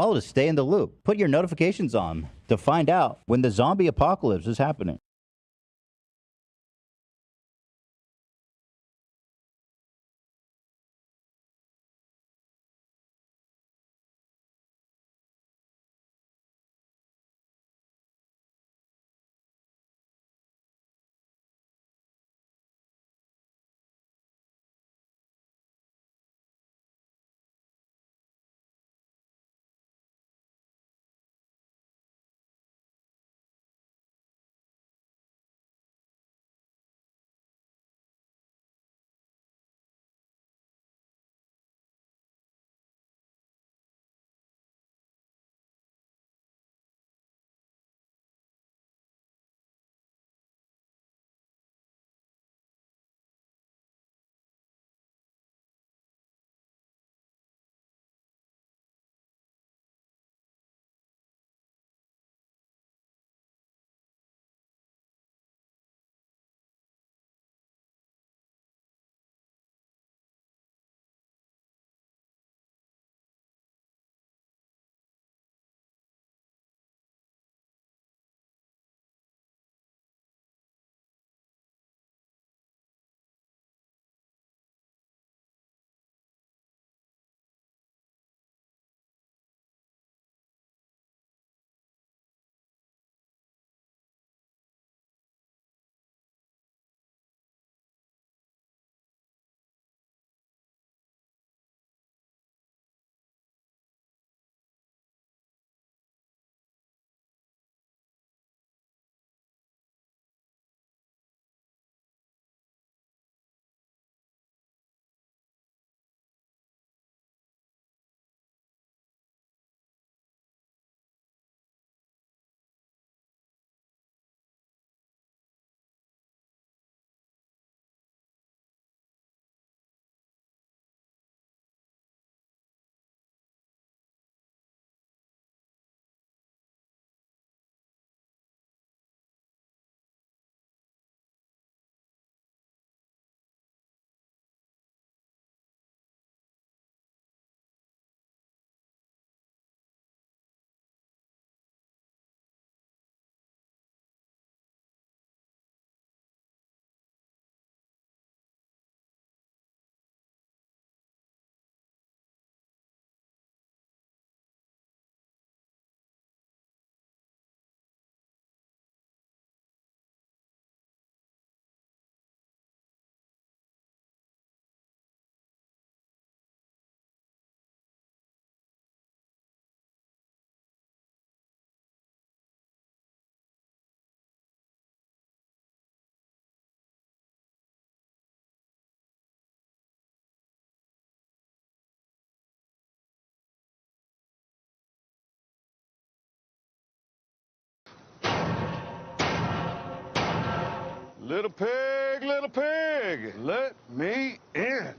Oh, to stay in the loop, put your notifications on to find out when the zombie apocalypse is happening. Little pig, let me in.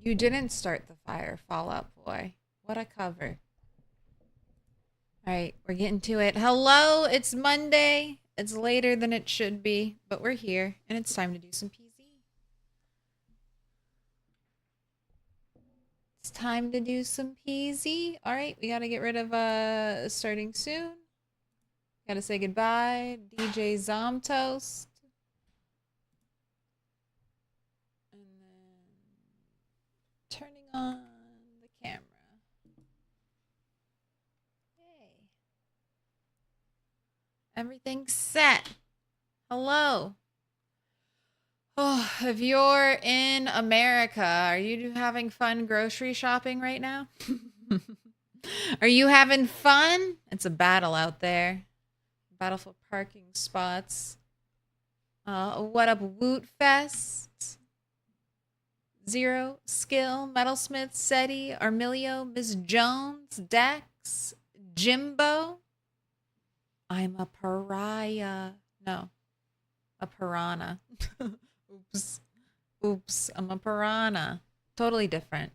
You didn't start the fire, Fallout Boy. What a cover. All right, we're getting to it. Hello, it's Monday. It's later than it should be, but we're here, and it's time to do some PZ. It's time to do some PZ. All right, we got to get rid of starting soon. Got to say goodbye, DJ Zomtoast. And then turning on the camera. Hey. Everything's set. Hello. Oh, if you're in America, are you having fun grocery shopping right now? Are you having fun? It's a battle out there. Battle for parking spots. What up, Woot Fest? Zero, Skill, Metalsmith, Seti, Armilio, Miss Jones, Dex, Jimbo. I'm a pariah. No, a piranha. Oops. Oops, I'm a piranha. Totally different.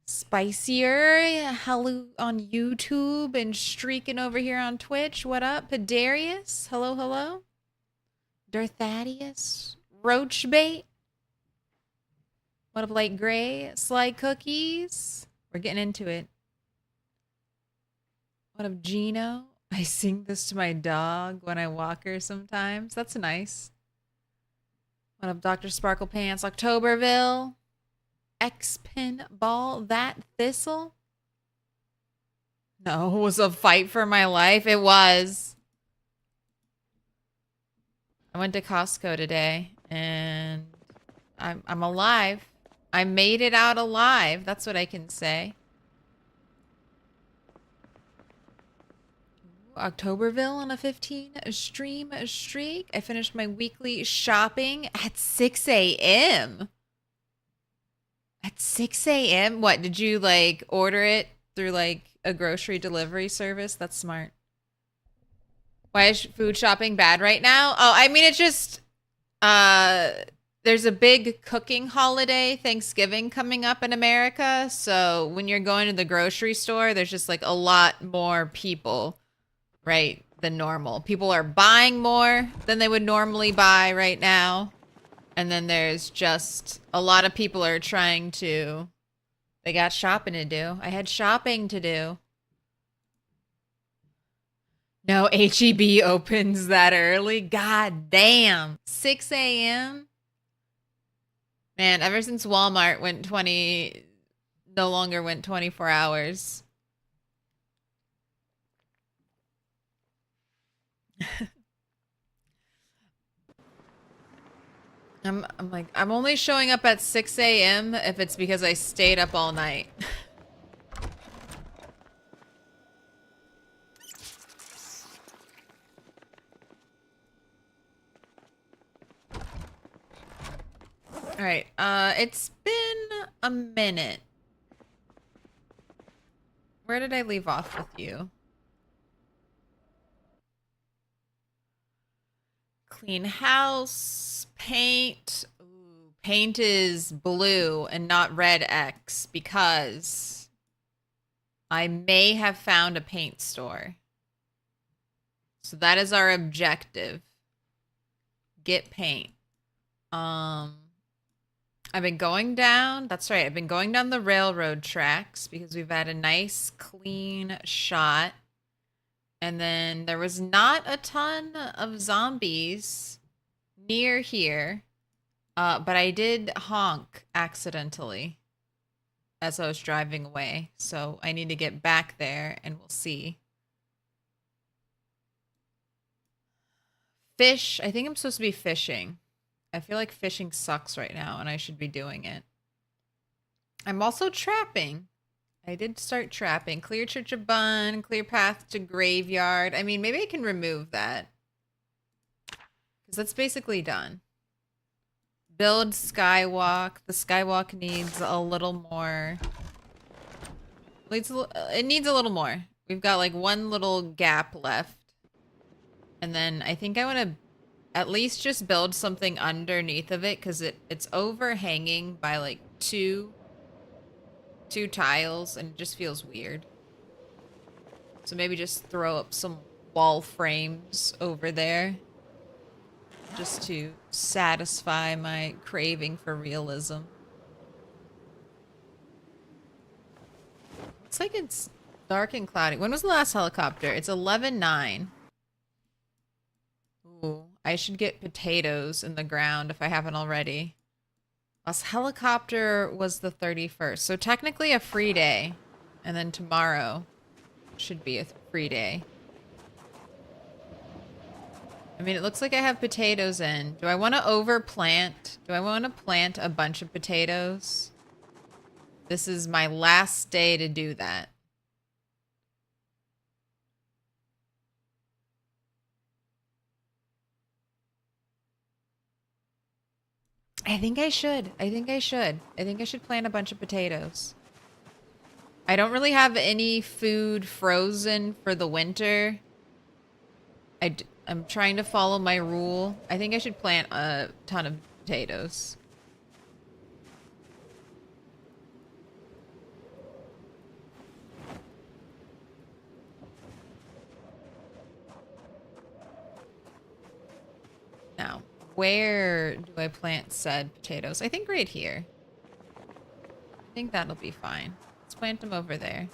Spicier, hello on YouTube and streaking over here on Twitch. What up, Pedarius? Hello, hello. Darthadius, Roachbait. What up, Light Gray? Sly Cookies. We're getting into it. What up, Gino? I sing this to my dog when I walk her sometimes. That's nice. What up, Dr. Sparkle Pants? Octoberville. X-Pin Ball. That Thistle. No, it was a fight for my life. It was. I went to Costco today, and I'm alive. I made it out alive. That's what I can say. Octoberville on a 15 stream streak. I finished my weekly shopping at 6 a.m. At 6 a.m.? What, did you like order it through like a grocery delivery service? That's smart. Why is food shopping bad right now? Oh, I mean, it's just, there's a big cooking holiday, Thanksgiving, coming up in America. So when you're going to the grocery store, there's just like a lot more people, right, than normal. People are buying more than they would normally buy right now. And then there's just a lot of people are trying to, they got shopping to do. I had shopping to do. No, HEB opens that early. God damn. 6 a.m.? Man, ever since Walmart no longer went 24 hours. I'm like, I'm only showing up at 6 a.m. if it's because I stayed up all night. All right, it's been a minute. Where did I leave off with you? Clean house, paint. Ooh, paint is blue and not red X because I may have found a paint store. So that is our objective. Get paint. I've been going down, that's right, I've been going down the railroad tracks because we've had a nice clean shot. And then there was not a ton of zombies near here, but I did honk accidentally as I was driving away. So I need to get back there and we'll see. Fish, I think I'm supposed to be fishing. I feel like fishing sucks right now and I should be doing it. I'm also trapping. I did start trapping. Clear Church of Bun, clear path to graveyard. I mean, maybe I can remove that. Because that's basically done. Build skywalk. The skywalk needs a little more. It needs a little more. We've got like one little gap left. And then I think I want to at least just build something underneath of it because it's overhanging by like two tiles and it just feels weird. So maybe just throw up some wall frames over there just to satisfy my craving for realism. It's like it's dark and cloudy. When was the last helicopter? It's 11:09. Ooh, I should get potatoes in the ground if I haven't already. Last helicopter was the 31st. So technically a free day. And then tomorrow should be a free day. I mean, it looks like I have potatoes in. Do I want to overplant? Do I want to plant a bunch of potatoes? This is my last day to do that. I think I should. I think I should. I think I should plant a bunch of potatoes. I don't really have any food frozen for the winter. I'm trying to follow my rule. I think I should plant a ton of potatoes. Now, where do I plant said potatoes? I think right here. I think that'll be fine. Let's plant them over there.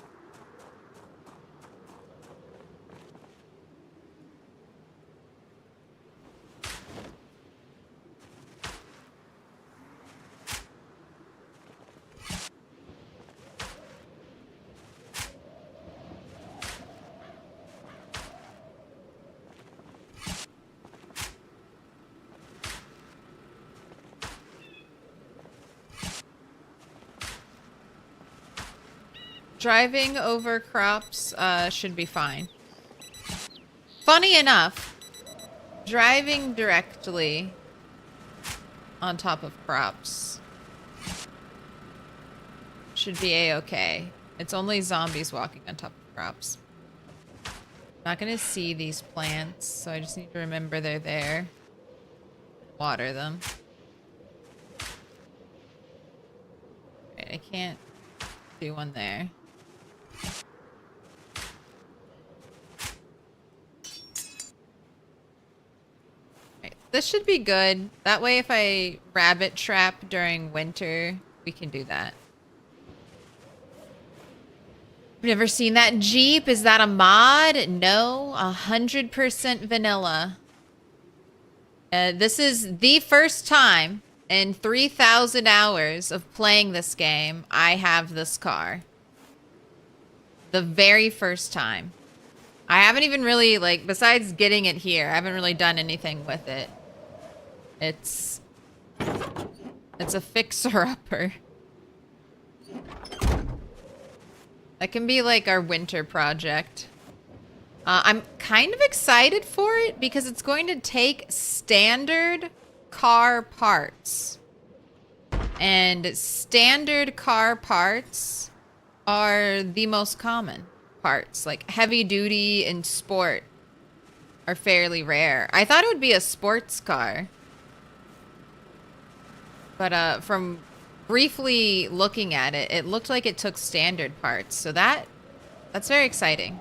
Driving over crops should be fine. Funny enough, driving directly on top of crops should be a-okay. It's only zombies walking on top of crops. I'm not gonna see these plants, so I just need to remember they're there. Water them. Right, I can't do one there. This should be good. That way if I rabbit trap during winter, we can do that. I've never seen that Jeep. Is that a mod? No, 100% vanilla. This is the first time in 3,000 hours of playing this game I have this car. The very first time. I haven't even really, like, besides getting it here, I haven't really done anything with it. It's a fixer-upper. That can be like our winter project. I'm kind of excited for it because it's going to take standard car parts. And standard car parts are the most common parts. Like heavy duty and sport are fairly rare. I thought it would be a sports car. But from briefly looking at it, it looked like it took standard parts. So that's very exciting.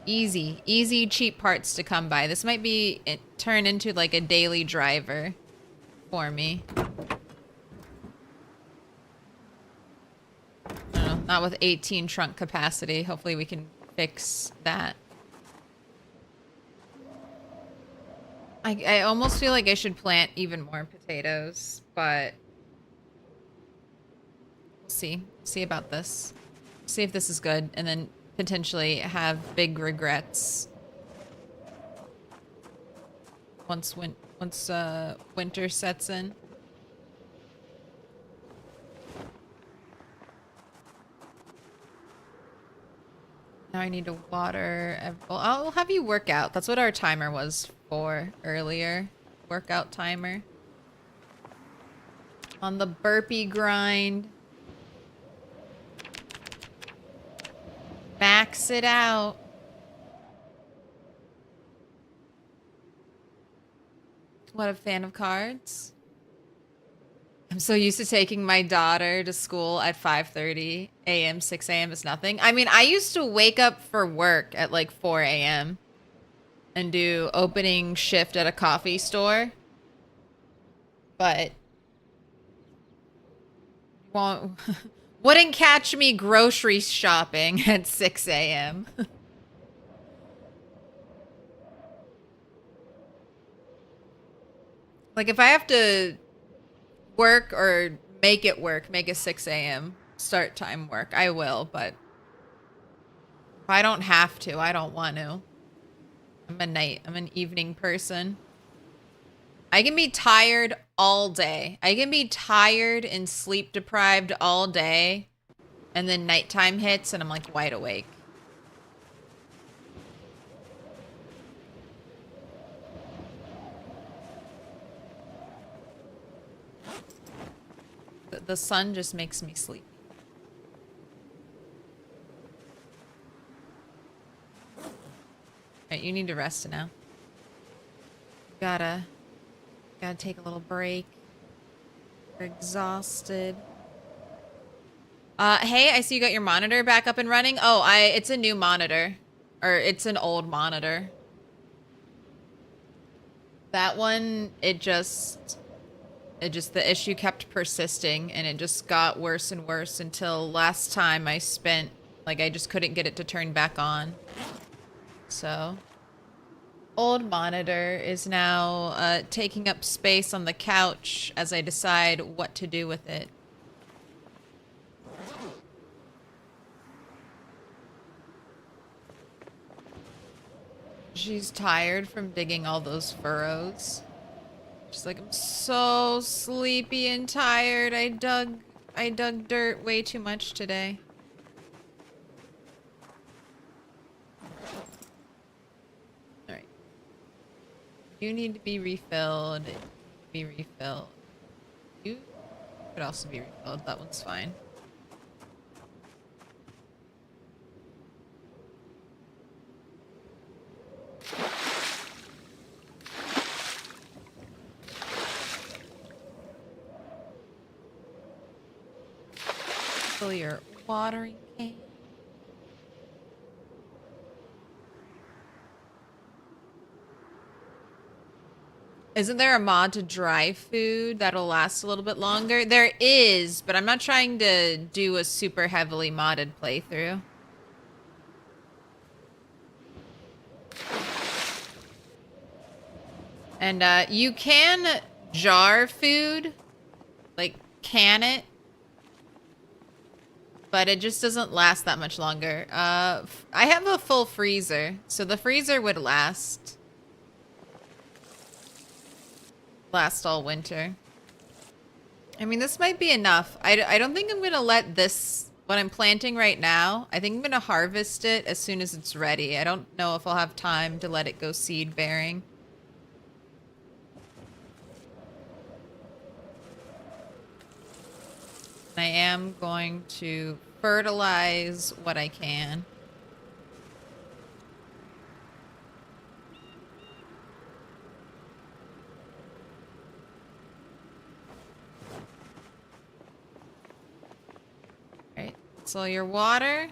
Easy, cheap parts to come by. This might be turn into like a daily driver for me. I don't know, not with 18 trunk capacity. Hopefully we can fix that. I almost feel like I should plant even more potatoes, but we'll see. See about this. See if this is good, and then potentially have big regrets once winter sets in. Now I need to water. Well, I'll have you work out. That's what our timer was for earlier. Workout timer. On the burpee grind. Max it out. What, a fan of cards? I'm so used to taking my daughter to school at 5:30 a.m., 6 a.m. is nothing. I mean, I used to wake up for work at like 4 a.m. and do opening shift at a coffee store. But wouldn't catch me grocery shopping at 6 a.m. Like, if I have to work or make it work, make a 6 a.m. start time work, I will, but if I don't have to, I don't want to. I'm an evening person. I can be tired all day. I can be tired and sleep deprived all day, and then nighttime hits and I'm like wide awake. The sun just makes me sleep. Alright, you need to rest now. Gotta take a little break. You're exhausted. Hey, I see you got your monitor back up and running. Oh, it's a new monitor. Or it's an old monitor. That one, the issue kept persisting, and it just got worse and worse until last time I just couldn't get it to turn back on. So, old monitor is now taking up space on the couch as I decide what to do with it. She's tired from digging all those furrows. She's like, I'm so sleepy and tired. I dug dirt way too much today. Alright. You need to be refilled. Be refilled. You could also be refilled. That one's fine. Fill your watering can. Isn't there a mod to dry food that'll last a little bit longer? There is, but I'm not trying to do a super heavily modded playthrough. And you can jar food, like can it, but it just doesn't last that much longer. I have a full freezer, so the freezer would last all winter. I mean, this might be enough. I don't think I'm going to let this, what I'm planting right now, I think I'm going to harvest it as soon as it's ready. I don't know if I'll have time to let it go seed bearing. I am going to fertilize what I can. All right, so your water.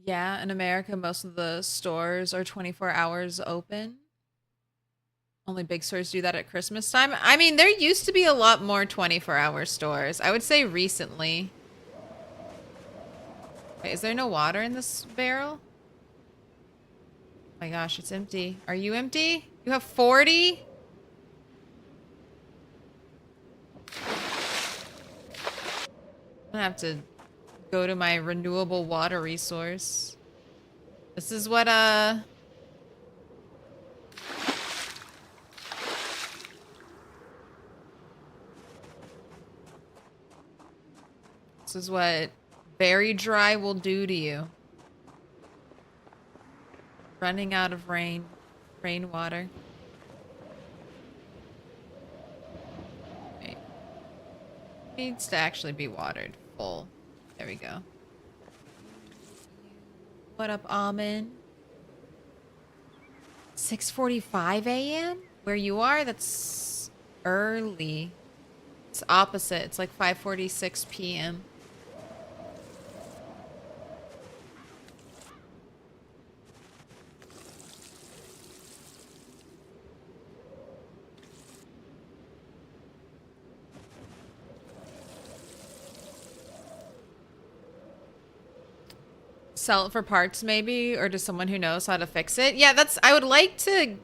Yeah, in America, most of the stores are 24 hours open. Only big stores do that at Christmas time. I mean, there used to be a lot more 24-hour stores. I would say recently. Wait, is there no water in this barrel? Oh my gosh, it's empty. Are you empty? You have 40? I'm gonna have to go to my renewable water resource. This is what this is what very dry will do to you. Running out of rainwater. Wait. Needs to actually be watered full. There we go. What up, Almond? 6:45 a.m. Where you are? That's early. It's opposite. It's like 5:46 p.m. Sell it for parts maybe, or to someone who knows how to fix it. Yeah, I would like to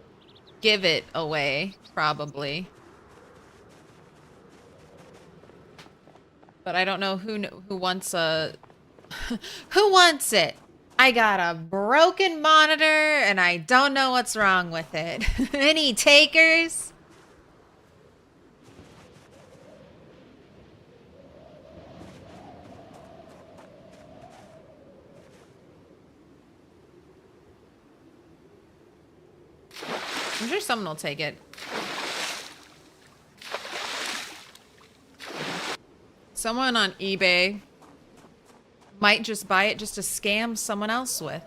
give it away, probably. But I don't know who wants a who wants it. I got a broken monitor and I don't know what's wrong with it. Any takers? I'm sure someone will take it. Someone on eBay might just buy it just to scam someone else with.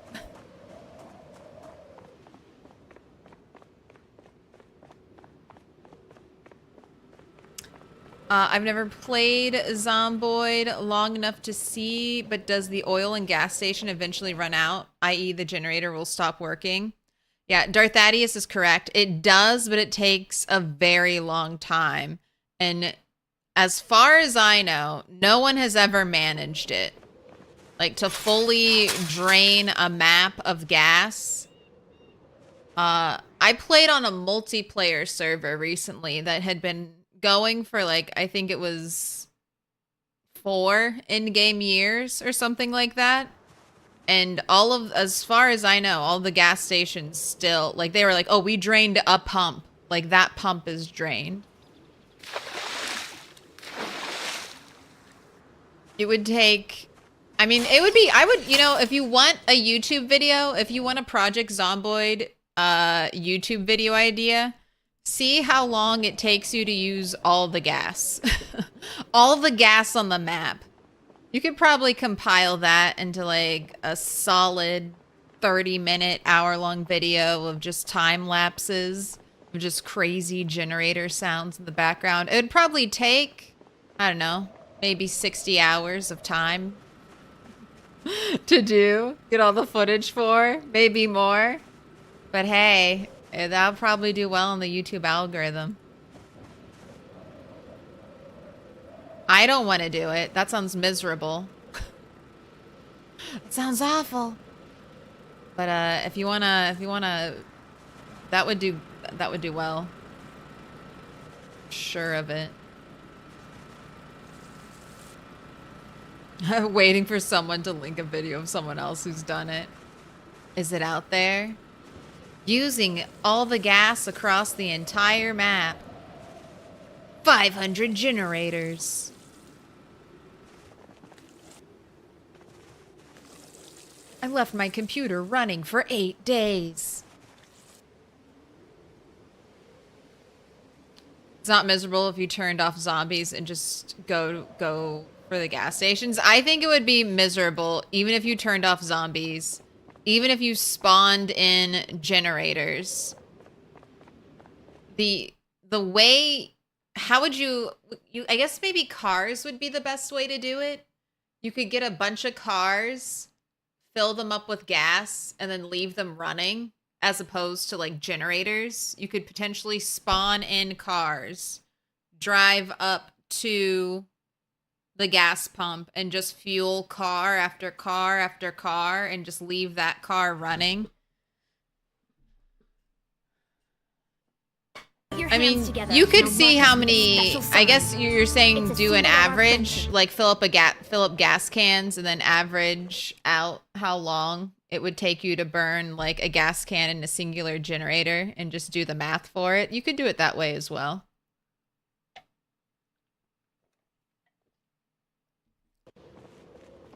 I've never played Zomboid long enough to see, but does the oil and gas station eventually run out, i.e. the generator will stop working? Yeah, Darth Thaddeus is correct. It does, but it takes a very long time. And as far as I know, no one has ever managed it. Like, to fully drain a map of gas. I played on a multiplayer server recently that had been going for, like, I think it was 4 in-game years or something like that. And as far as I know, all the gas stations still, like, they were like, oh, we drained a pump. Like, that pump is drained. It would take, I mean, if you want a YouTube video, if you want a Project Zomboid YouTube video idea, see how long it takes you to use all the gas. All the gas on the map. You could probably compile that into like a solid 30-minute, hour-long video of just time lapses of just crazy generator sounds in the background. It would probably take, I don't know, maybe 60 hours of time to get all the footage for, maybe more. But hey, that'll probably do well in the YouTube algorithm. I don't want to do it. That sounds miserable. It sounds awful. But if you wanna, that would do well. Sure of it. Waiting for someone to link a video of someone else who's done it. Is it out there? Using all the gas across the entire map. 500 generators. I left my computer running for 8 days. It's not miserable if you turned off zombies and just go for the gas stations. I think it would be miserable even if you turned off zombies, even if you spawned in generators. The way, how would you I guess maybe cars would be the best way to do it. You could get a bunch of cars, fill them up with gas, and then leave them running, as opposed to like generators. You could potentially spawn in cars, drive up to the gas pump, and just fuel car after car after car, and just leave that car running. I mean, you could see how many, I guess you're saying do an average, like fill up gas cans and then average out how long it would take you to burn like a gas can in a singular generator and just do the math for it. You could do it that way as well.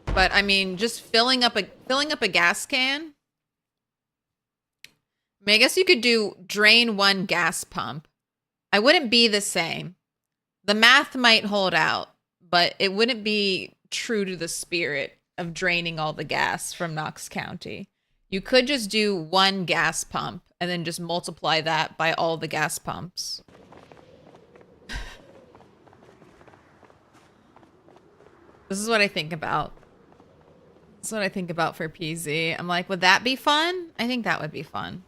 But I mean, just filling up a gas can I mean, I guess you could do drain 1 gas pump. I wouldn't be the same. The math might hold out, but it wouldn't be true to the spirit of draining all the gas from Knox County. You could just do 1 gas pump and then just multiply that by all the gas pumps. This is what I think about. This is what I think about for PZ. I'm like, would that be fun? I think that would be fun.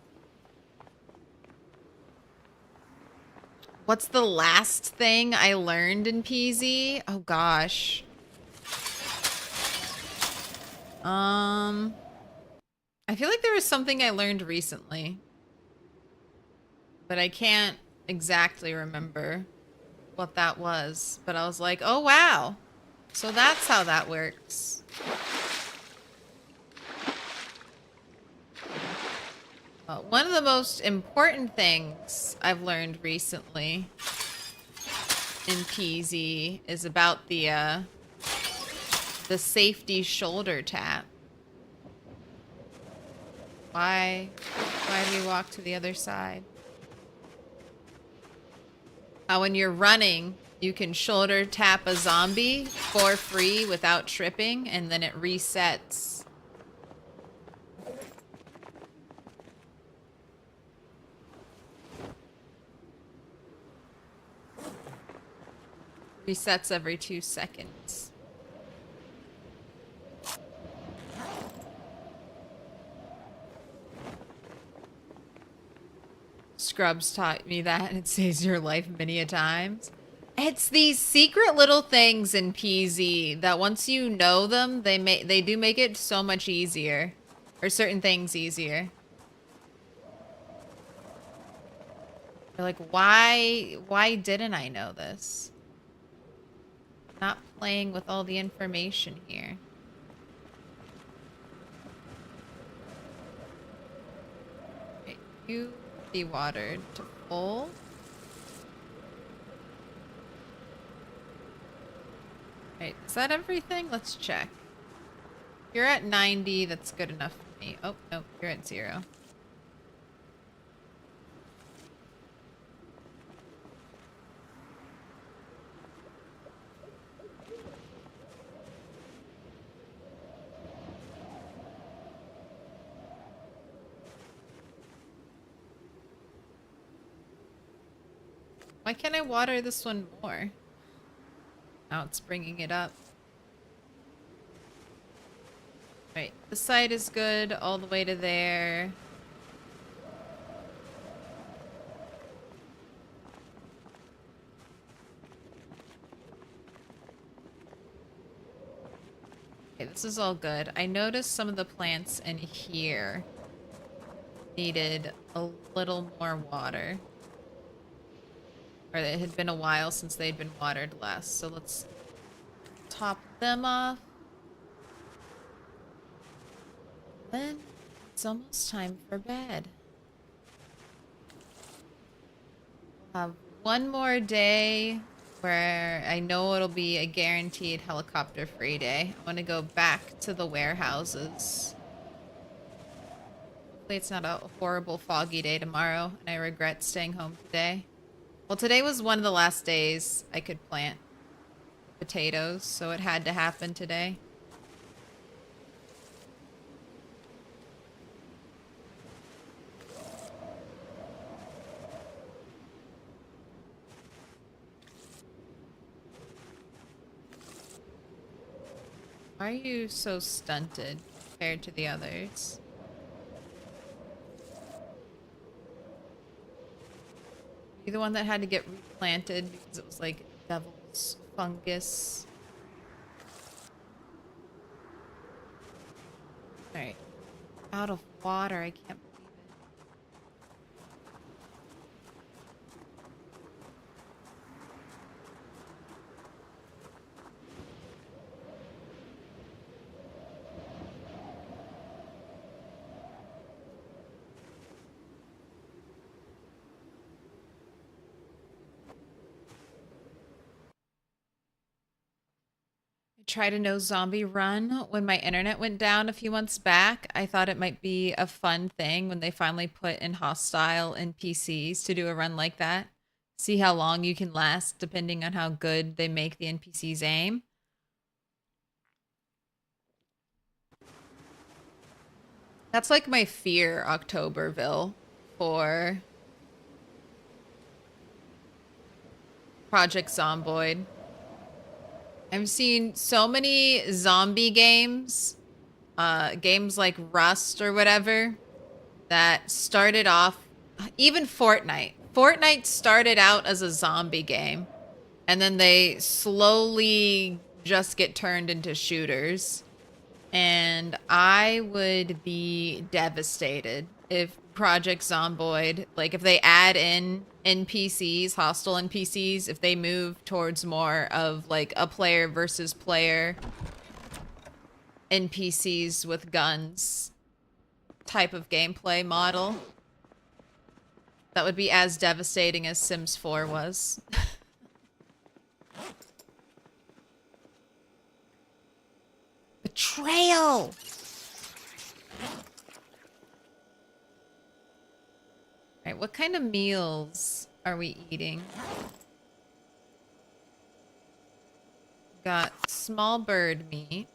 What's the last thing I learned in PZ? Oh gosh. I feel like there was something I learned recently, but I can't exactly remember what that was. But I was like, oh wow. So that's how that works. One of the most important things I've learned recently in PZ is about the safety shoulder tap. Why do we walk to the other side? When you're running, you can shoulder tap a zombie for free without tripping, and then it resets. Resets every 2 seconds. Scrubs taught me that, and it saves your life many a times. It's these secret little things in PZ that once you know them, they do make it so much easier. Or certain things easier. You're like, why didn't I know this? Not playing with all the information here. Okay, you be watered to full. Right, is that everything? Let's check. You're at 90, that's good enough for me. Oh, no, you're at 0. Why can't I water this one more? Now it's bringing it up. Right, the side is good all the way to there. Okay, this is all good. I noticed some of the plants in here needed a little more water. Or it had been a while since they'd been watered last. So let's top them off. Then it's almost time for bed. We'll have one more day where I know it'll be a guaranteed helicopter free day. I want to go back to the warehouses. Hopefully it's not a horrible foggy day tomorrow and I regret staying home today. Well, today was one of the last days I could plant potatoes, so it had to happen today. Why are you so stunted compared to the others? You the one that had to get replanted because it was like devil's fungus. Alright. Out of water, I can't believe it. tried a no zombie run when my internet went down a few months back. I thought it might be a fun thing when they finally put in hostile NPCs to do a run like that. See how long you can last depending on how good they make the NPCs aim. That's like my fear, Octoberville, for Project Zomboid. I've seen so many zombie games, games like Rust or whatever, that started off, even Fortnite. Fortnite started out as a zombie game, and then they slowly just get turned into shooters. And I would be devastated if Project Zomboid, like if they add in NPCs, hostile NPCs, if they move towards more of like a player versus player NPCs with guns type of gameplay model. That would be as devastating as Sims 4 was. Betrayal! Alright, what kind of meals are we eating? Got small bird meat.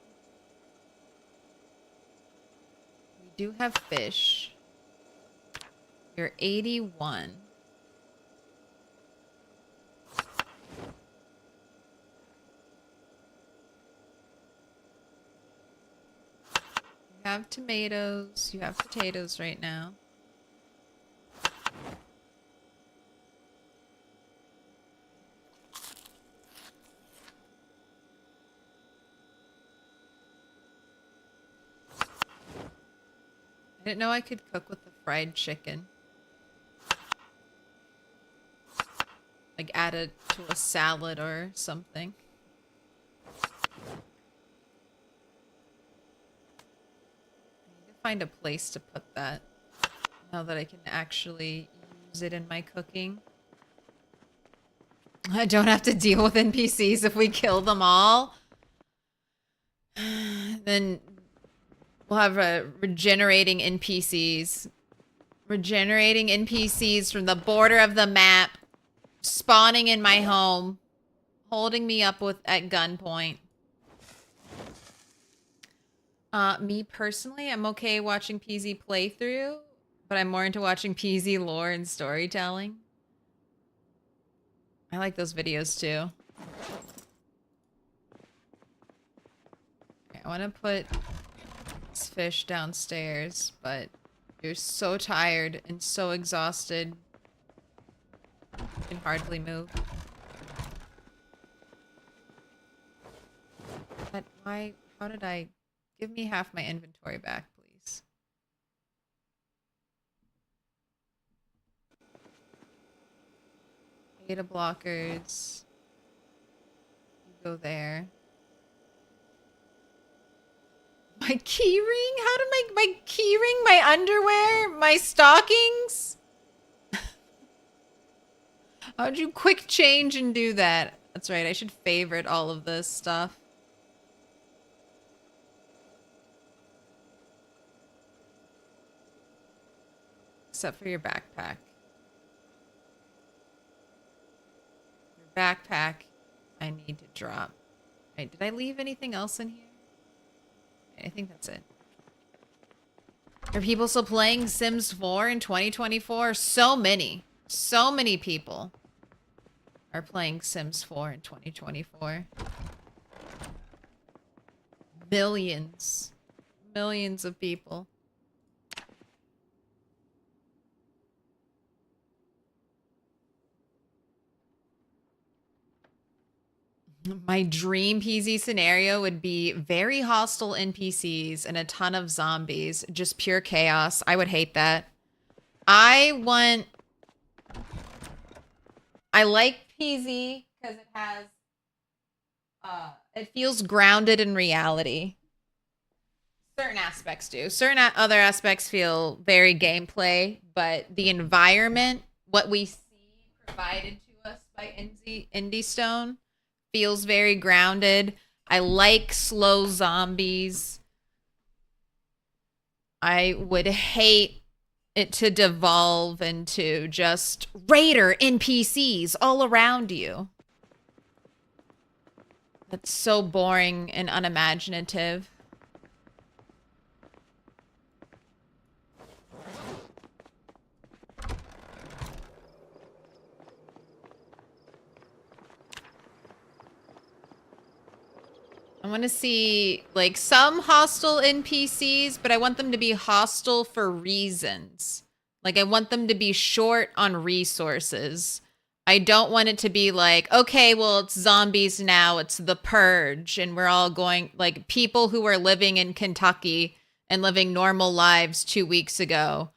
We do have fish. You're 81. You have tomatoes. You have potatoes right now. I didn't know I could cook with the fried chicken. Like add it to a salad or something. Find a place to put that now that I can actually use it in my cooking. I don't have to deal with NPCs if we kill them all. Then we'll have regenerating NPCs. Regenerating NPCs from the border of the map, spawning in my home, holding me up at gunpoint. Me personally, I'm okay watching PZ playthrough, but I'm more into watching PZ lore and storytelling. I like those videos too. Okay, I want to put this fish downstairs, but you're so tired and so exhausted. You can hardly move. But why? How did I... Give me half my inventory back, please. Beta blockers. You go there. My key ring? How did my key ring, my underwear, my stockings? How'd you quick change and do that? That's right, I should favorite all of this stuff. Except for your backpack. Your backpack, I need to drop. Right, did I leave anything else in here? I think that's it. Are people still playing Sims 4 in 2024? So many. So many people are playing Sims 4 in 2024. Millions. Millions of people. My dream PZ scenario would be very hostile NPCs and a ton of zombies. Just pure chaos. I would hate that. I like PZ because it has... it feels grounded in reality. Certain aspects do. Certain other aspects feel very gameplay, but the environment, what we see provided to us by Indie Stone, feels very grounded. I like slow zombies. I would hate it to devolve into just raider NPCs all around you. That's so boring and unimaginative. I want to see, like, some hostile NPCs, but I want them to be hostile for reasons. Like, I want them to be short on resources. I don't want it to be like, okay, well, it's zombies now, it's the purge, and we're all going, like, people who were living in Kentucky and living normal lives 2 weeks ago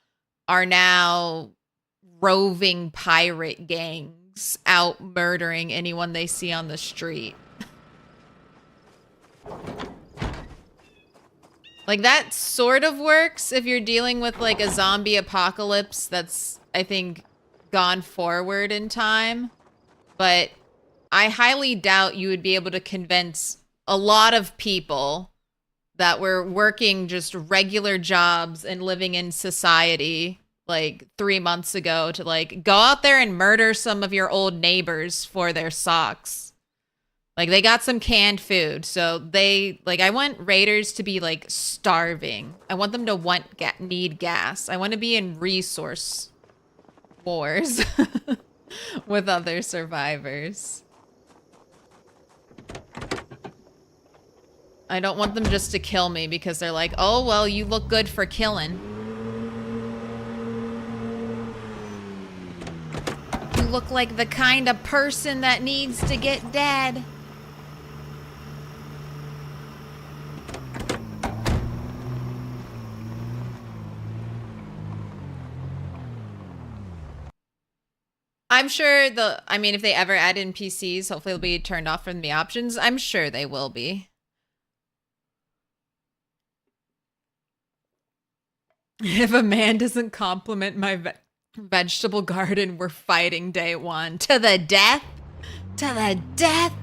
are now roving pirate gangs out murdering anyone they see on the street. Like, that sort of works if you're dealing with, like, a zombie apocalypse that's, I think, gone forward in time. But I highly doubt you would be able to convince a lot of people that were working just regular jobs and living in society, like, 3 months ago to, like, go out there and murder some of your old neighbors for their socks. Like, they got some canned food, so they, like, I want raiders to be, like, starving. I want them to need gas. I want to be in resource wars with other survivors. I don't want them just to kill me because they're like, oh, well, you look good for killing. You look like the kind of person that needs to get dead. I'm sure I mean, if they ever add NPCs, hopefully they'll be turned off from the options. I'm sure they will be. If a man doesn't compliment my vegetable garden, we're fighting day one. To the death? To the death?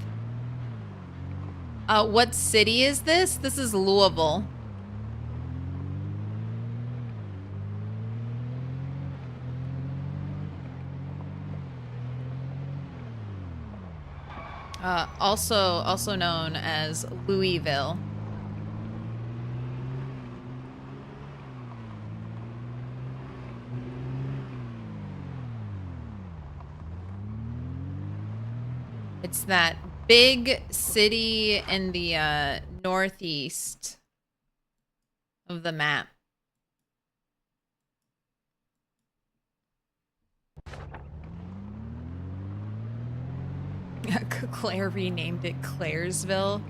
What city is this? This is Louisville. Also known as Louisville. It's that big city in the northeast of the map. Claire renamed it Clairesville.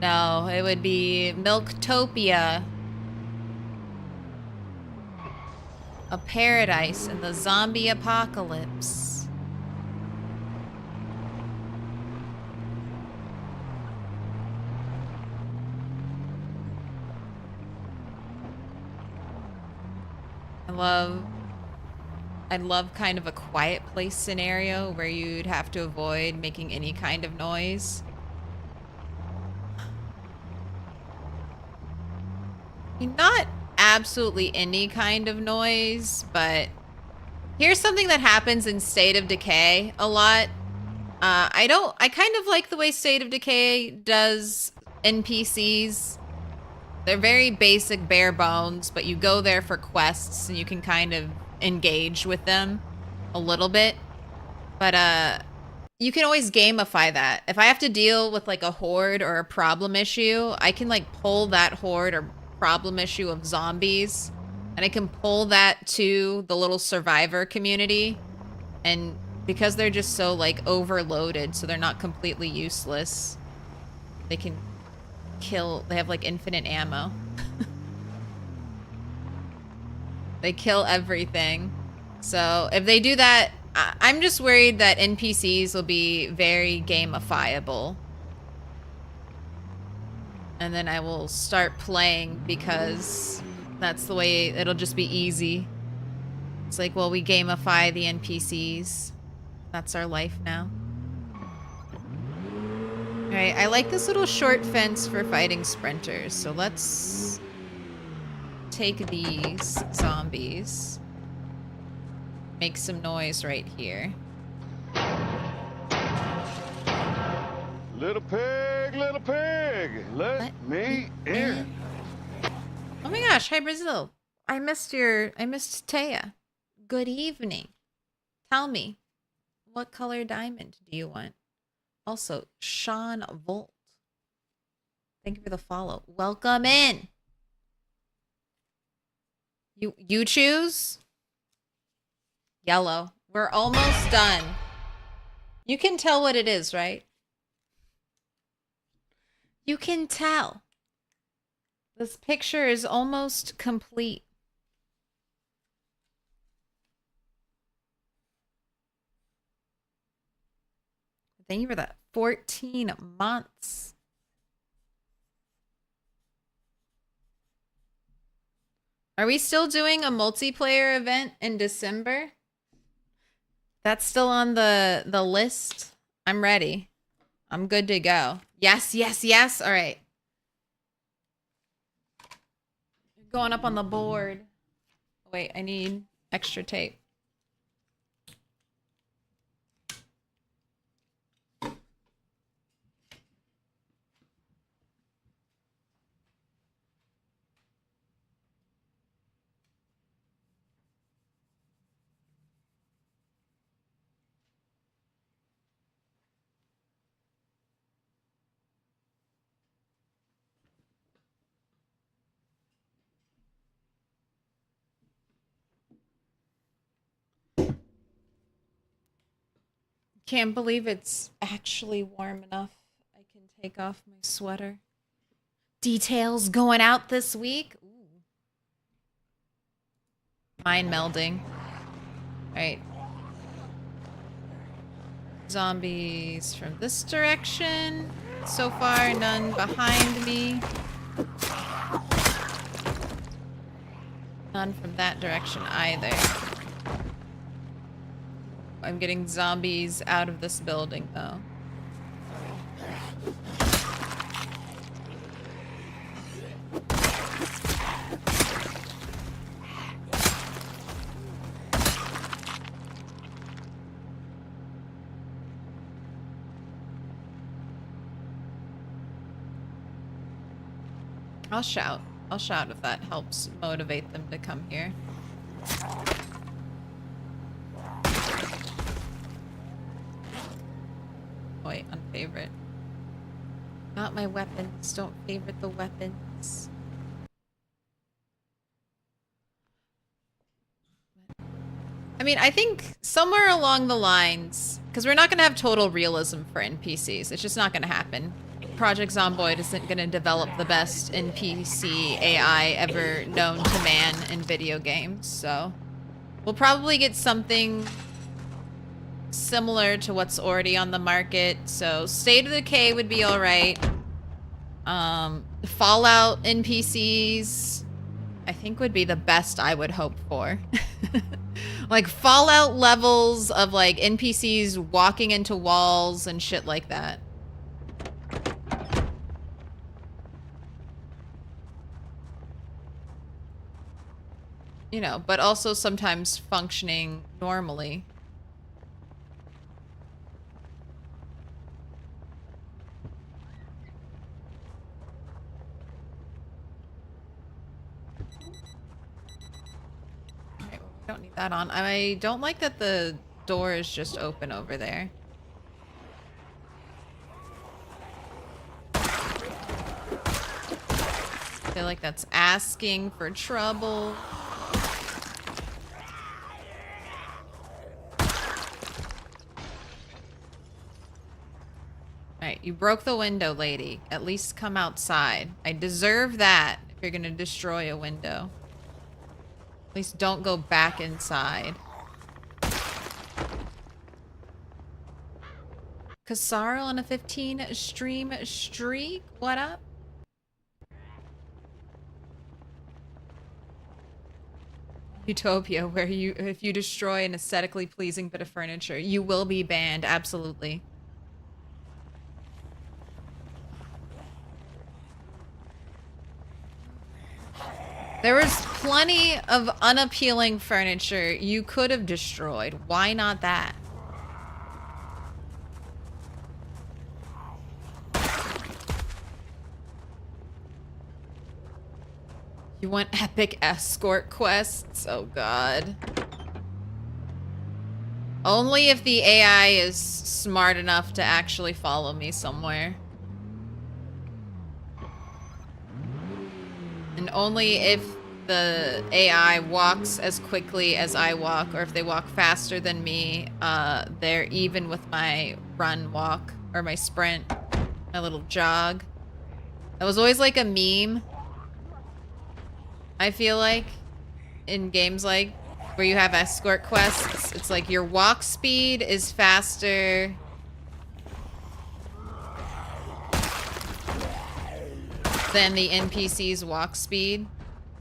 No, it would be Milktopia. A paradise in the zombie apocalypse. I'd love kind of a quiet place scenario where you'd have to avoid making any kind of noise. I mean, not absolutely any kind of noise, but here's something that happens in State of Decay a lot. I kind of like the way State of Decay does NPCs. They're very basic, bare bones, but you go there for quests and you can kind of engage with them a little bit. But you can always gamify that. If I have to deal with like a horde or a problem issue, I can like pull that horde or problem issue of zombies and I can pull that to the little survivor community. And because they're just so like overloaded, so they're not completely useless, they can kill, they have like infinite ammo. They kill everything. So if they do that, I'm just worried that NPCs will be very gamifiable. And then I will start playing because that's the way, it'll just be easy. It's like, well, we gamify the NPCs. That's our life now. Alright, I like this little short fence for fighting sprinters, so let's take these zombies. Make some noise right here. Little pig, let me in. Oh my gosh, hi Brazil. I missed Taya. Good evening. Tell me, what color diamond do you want? Also, Sean Volt. Thank you for the follow. Welcome in. You choose? Yellow. We're almost done. You can tell what it is, right? You can tell. This picture is almost complete. Thank you for that. 14 months. Are we still doing a multiplayer event in December? That's still on the list. I'm ready. I'm good to go. Yes, yes, yes. All right. Going up on the board. Wait, I need extra tape. Can't believe it's actually warm enough. I can take off my sweater. Details going out this week. Ooh. Mind melding. All right. Zombies from this direction. So far, none behind me. None from that direction either. I'm getting zombies out of this building, though. I'll shout. I'll shout if that helps motivate them to come here. Wait, unfavorite. Not my weapons. Don't favorite the weapons. I mean, I think somewhere along the lines, because we're not going to have total realism for NPCs. It's just not going to happen. Project Zomboid isn't going to develop the best NPC AI ever known to man in video games, so we'll probably get something similar to what's already on the market. So State of Decay would be alright. Fallout NPCs, I think, would be the best I would hope for. Like Fallout levels of like NPCs walking into walls and shit like that. You know, but also sometimes functioning normally. Okay, well, we don't need that on. I don't like that the door is just open over there. I feel like that's asking for trouble. Alright, you broke the window, lady. At least come outside. I deserve that if you're gonna destroy a window. At least don't go back inside. Kasara on a 15 stream streak? What up? Utopia, where if you destroy an aesthetically pleasing bit of furniture, you will be banned, absolutely. There was plenty of unappealing furniture you could have destroyed. Why not that? You want epic escort quests? Oh god. Only if the AI is smart enough to actually follow me somewhere. And only if the AI walks as quickly as I walk, or if they walk faster than me, they're even with my run walk, or my sprint, my little jog. That was always like a meme, I feel like, in games like where you have escort quests. It's like your walk speed is faster than the NPC's walk speed,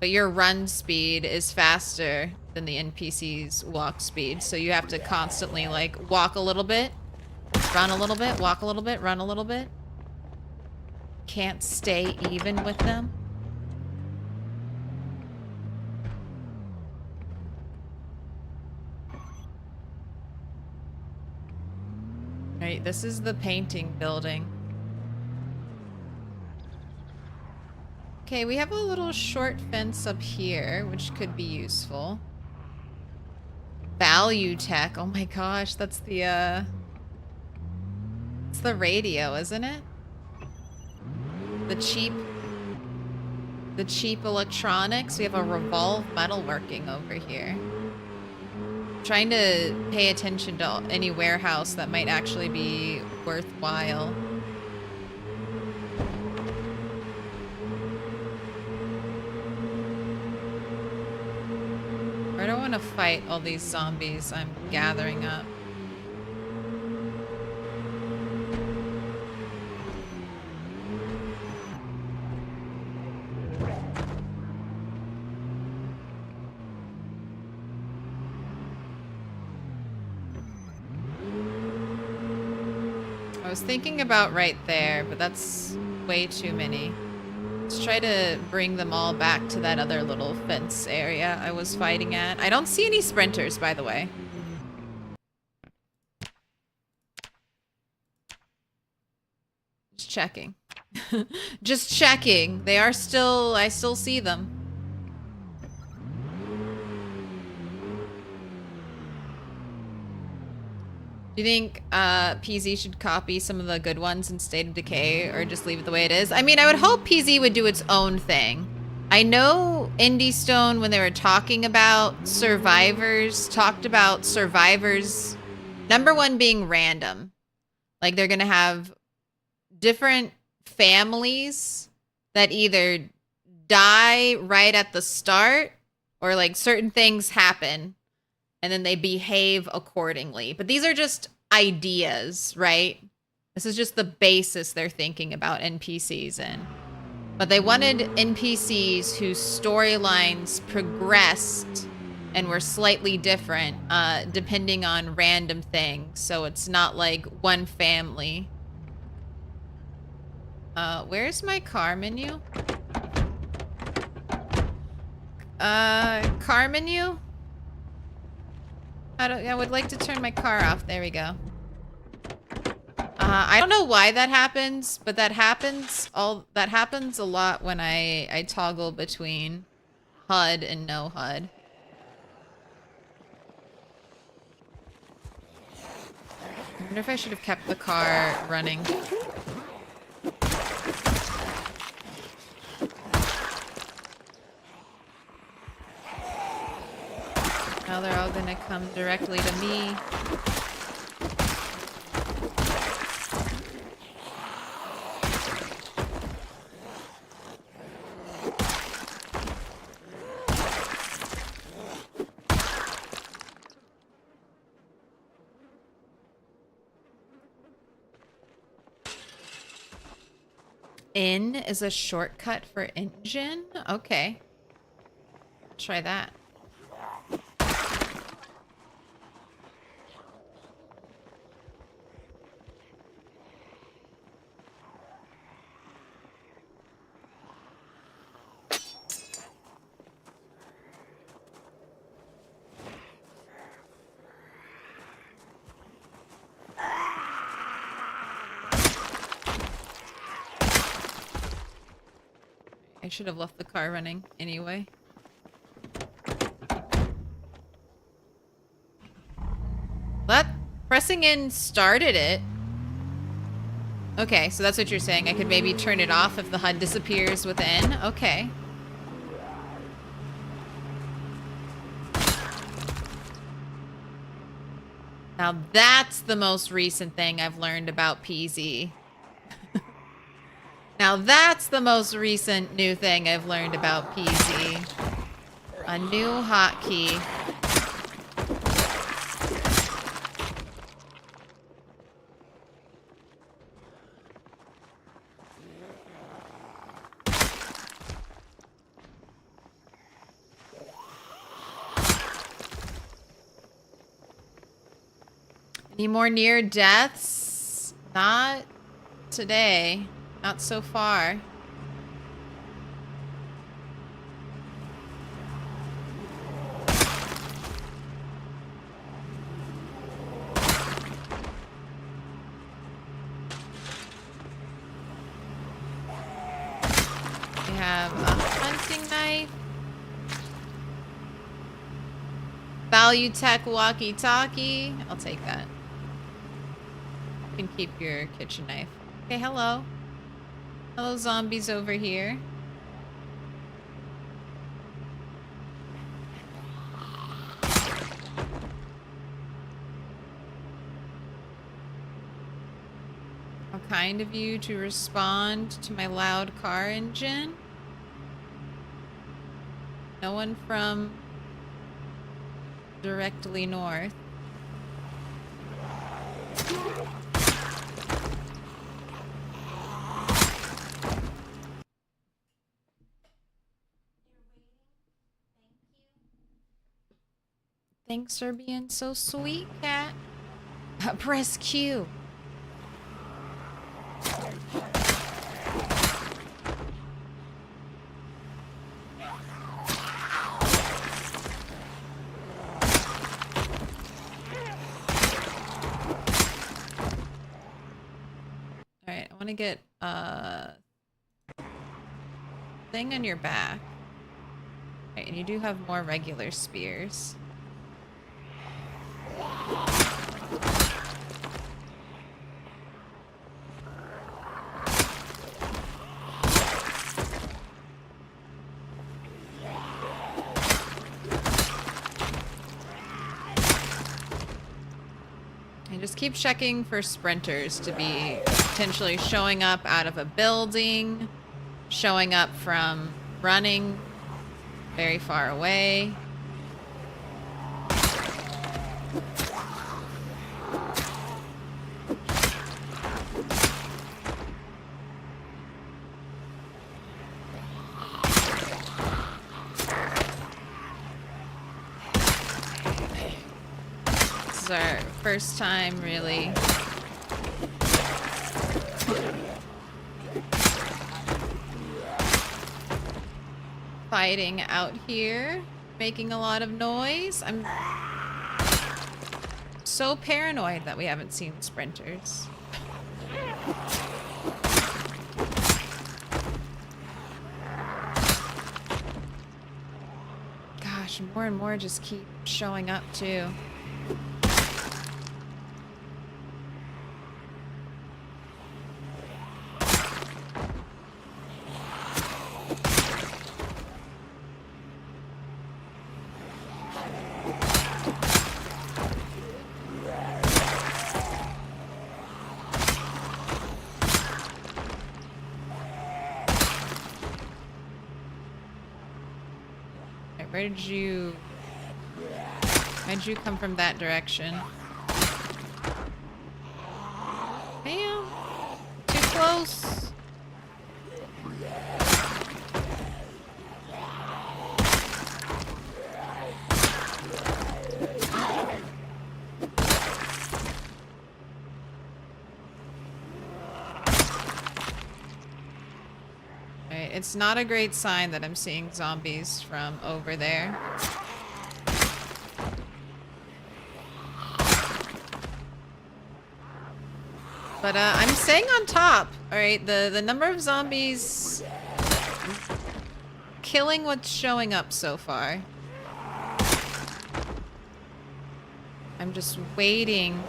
but your run speed is faster than the NPC's walk speed. So you have to constantly like walk a little bit, run a little bit, walk a little bit, run a little bit. Can't stay even with them. Right, this is the painting building. Okay, we have a little short fence up here, which could be useful. Value tech. Oh my gosh, that's the it's the radio, isn't it? The cheap electronics. We have a revolve metalworking over here. Trying to pay attention to any warehouse that might actually be worthwhile. I don't want to fight all these zombies I'm gathering up. I was thinking about right there, but that's way too many. Let's try to bring them all back to that other little fence area I was fighting at. I don't see any sprinters, by the way. Just checking. Just checking. They are still... I still see them. Do you think PZ should copy some of the good ones in State of Decay or just leave it the way it is? I mean, I would hope PZ would do its own thing. I know Indie Stone, when they were talking about survivors, talked about survivors, number one being random. Like they're going to have different families that either die right at the start or like certain things happen and then they behave accordingly. But these are just ideas, right? This is just the basis they're thinking about NPCs in. But they wanted NPCs whose storylines progressed and were slightly different depending on random things. So it's not like one family. Where's my car menu? Car menu? I would like to turn my car off. There we go. I don't know why that happens, but that happens a lot when I toggle between HUD and no HUD. I wonder if I should have kept the car running. Now they're all gonna come directly to me. In is a shortcut for engine? Okay. Try that. should have left the car running anyway. What? Pressing in started it. Okay, so that's what you're saying. I could maybe turn it off if the HUD disappears within. Okay. Now that's the most recent thing I've learned about PZ. Now that's the most recent new thing I've learned about PZ. A new hotkey. Any more near deaths? Not today. Not so far. We have a hunting knife. Value Tech walkie-talkie. I'll take that. You can keep your kitchen knife. Okay, hello. Hello, zombies over here. How kind of you to respond to my loud car engine. No one from directly north. Thanks for being so sweet, cat. Press Q. Alright, I want to get a thing on your back. Alright, and you do have more regular spears. And just keep checking for sprinters to be potentially showing up out of a building, showing up from running very far away. This is our first time really fighting out here, making a lot of noise. I'm so paranoid that we haven't seen sprinters. Gosh, more and more just keep showing up too. Where'd you come from that direction? Damn. Too close. It's not a great sign that I'm seeing zombies from over there. But I'm staying on top. All right, the number of zombies killing what's showing up so far. I'm just waiting.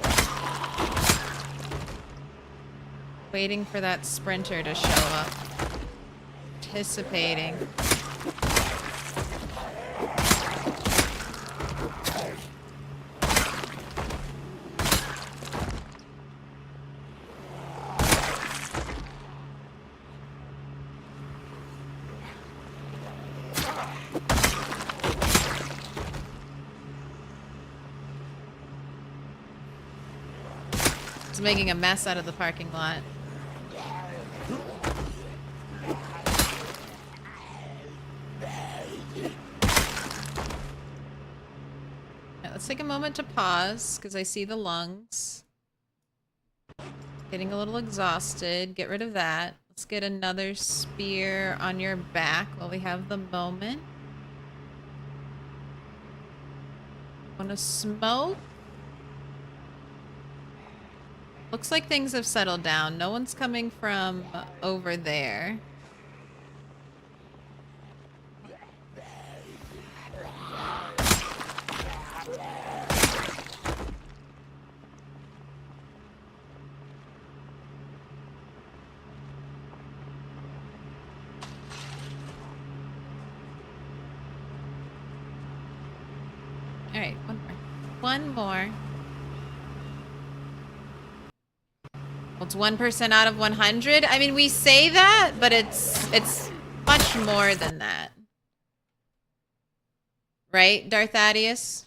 Waiting for that sprinter to show up. Anticipating. It's making a mess out of the parking lot. Let's take a moment to pause, because I see the lungs. Getting a little exhausted. Get rid of that. Let's get another spear on your back while we have the moment. Wanna smoke? Looks like things have settled down. No one's coming from over there. All right, one more. One more. Well, it's 1% out of 100. I mean, we say that, but it's much more than that. Right, Darthadius?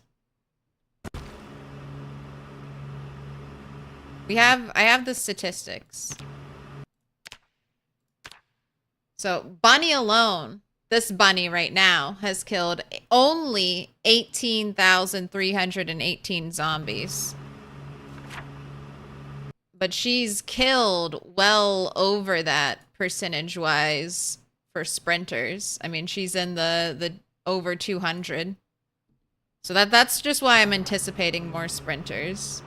I have the statistics. So, Bunny alone, this bunny right now, has killed only 18,318 zombies. But she's killed well over that percentage-wise for sprinters. I mean, she's in the over 200. So that's just why I'm anticipating more sprinters.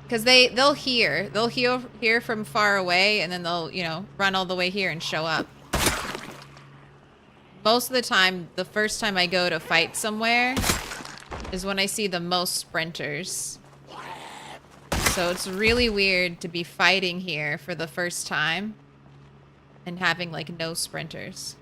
Because they'll hear from far away, and then they'll, you know, run all the way here and show up. Most of the time, the first time I go to fight somewhere is when I see the most sprinters. So it's really weird to be fighting here for the first time and having like no sprinters.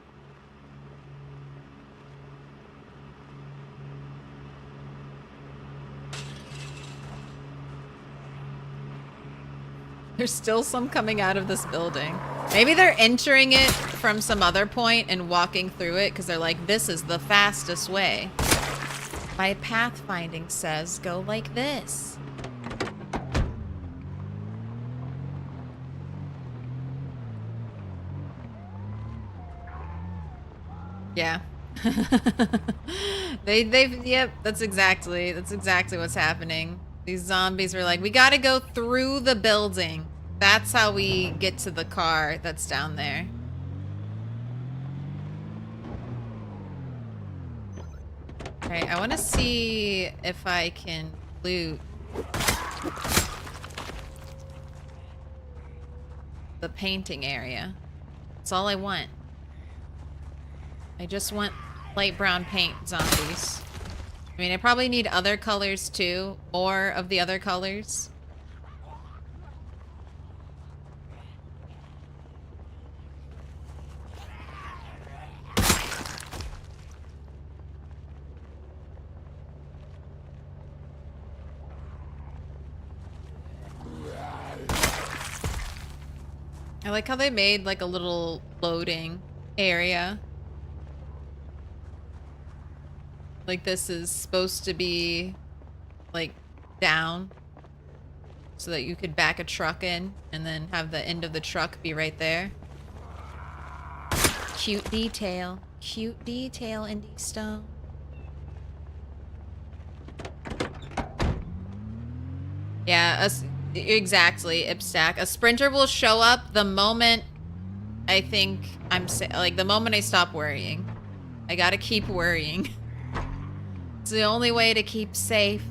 There's still some coming out of this building. Maybe they're entering it from some other point and walking through it because they're like, this is the fastest way. My pathfinding says go like this. Yeah. Yep, that's exactly what's happening. These zombies are like, we gotta go through the building. That's how we get to the car that's down there. Alright, I want to see if I can loot the painting area. That's all I want. I just want light brown paint zombies. I mean, I probably need other colors too. More of the other colors. I like how they made like a little loading area. Like this is supposed to be like down so that you could back a truck in and then have the end of the truck be right there. Cute detail. Cute detail, Indie Stone. Yeah, exactly, Ipstack. A sprinter will show up the moment I think like the moment I stop worrying. I gotta keep worrying. It's the only way to keep safe.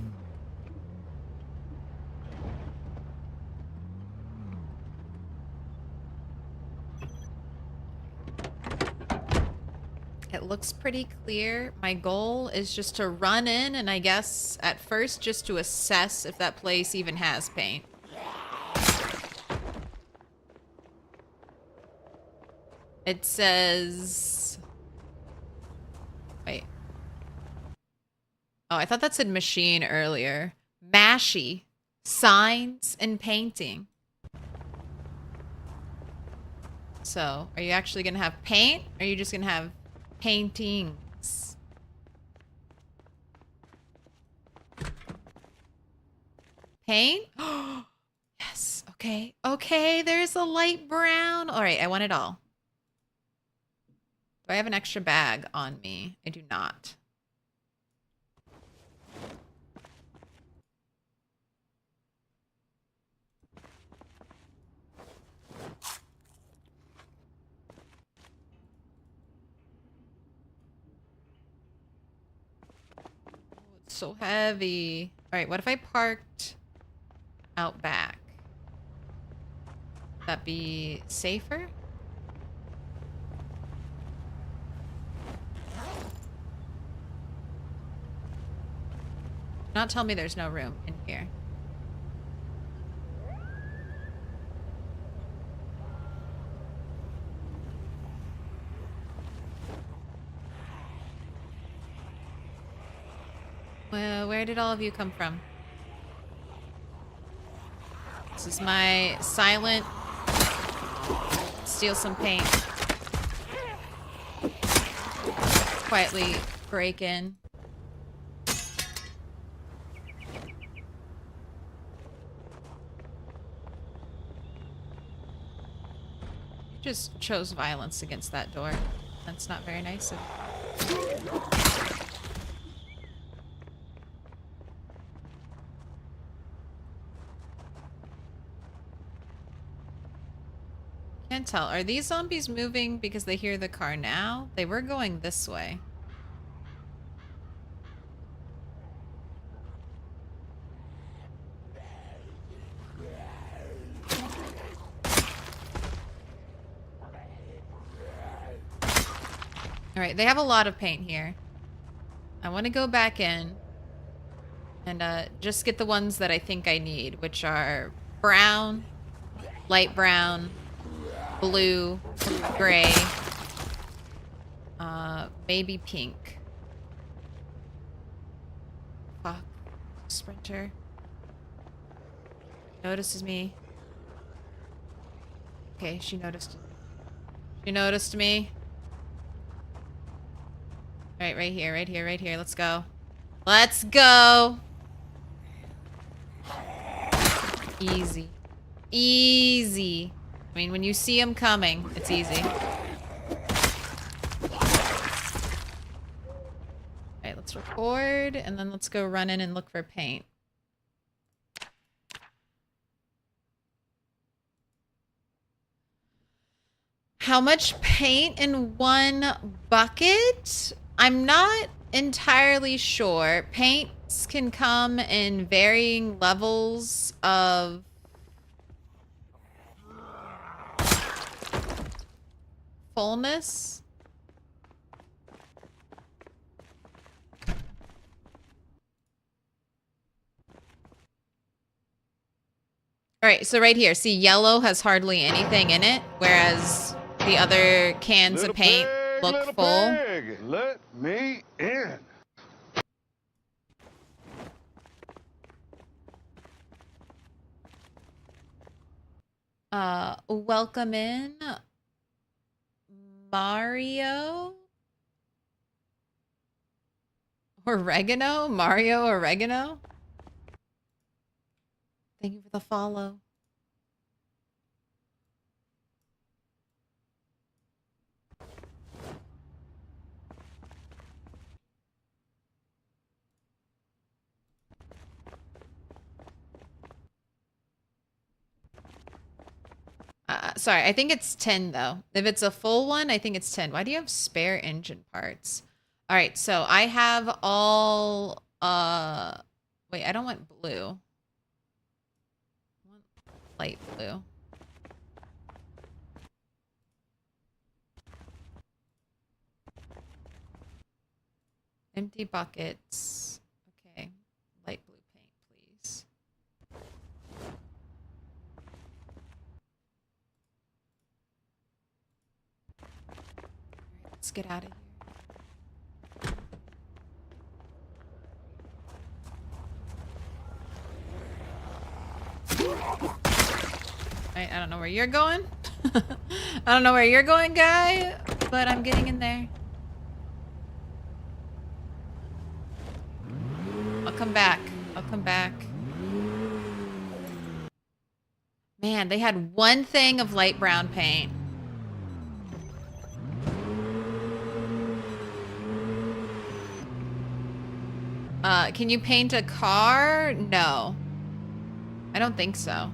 It looks pretty clear. My goal is just to run in and I guess at first just to assess if that place even has paint. It says... Wait. Oh, I thought that said machine earlier. Mashy. Signs and painting. So, are you actually going to have paint? Or are you just going to have paintings? Paint? Yes. Okay. Okay, there's a light brown. All right, I want it all. Do I have an extra bag on me? I do not. It's so heavy. All right, what if I parked out back? Would that be safer? Do not tell me there's no room in here. Well, where did all of you come from? This is my silent steal some paint. Quietly break in. Just chose violence against that door. That's not very nice of you. Can't tell. Are these zombies moving because they hear the car now? They were going this way. Alright, they have a lot of paint here. I want to go back in and just get the ones that I think I need, which are brown, light brown, blue, gray, maybe pink. Fuck. Sprinter. Notices me. Okay, she noticed. She noticed me. Alright, right here, right here, right here. Let's go. Let's go! Easy. Easy. I mean, when you see him coming, it's easy. Alright, let's record, and then let's go run in and look for paint. How much paint in one bucket? I'm not entirely sure. Paints can come in varying levels of fullness. All right, so right here, see, yellow has hardly anything in it, whereas the other cans Little of paint pig, look little full. pig, let me in. Welcome in, Mario Oregano? Mario Oregano? Thank you for the follow. Sorry, I think it's 10 though. If it's a full one, I think it's 10. Why do you have spare engine parts? All right, so I have all, wait, I don't want blue. I want light blue. Empty buckets. Okay. Light blue paint, please. Alright, let's get out of here. I don't know where you're going. I don't know where you're going, guy, but I'm getting in there. I'll come back. I'll come back. Man, they had one thing of light brown paint. Can you paint a car? No. I don't think so.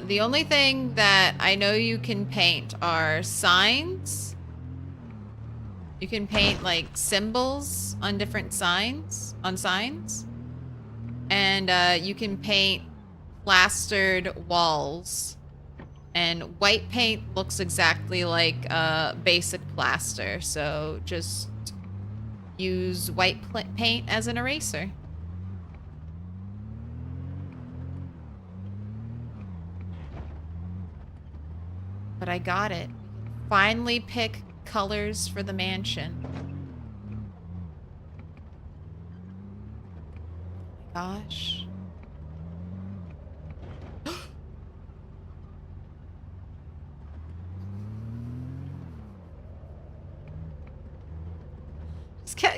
The only thing that I know you can paint are signs. You can paint like symbols on different signs, and you can paint plastered walls. And white paint looks exactly like basic plaster, so just use white paint as an eraser. But I got it. Finally pick colors for the mansion. Oh my gosh.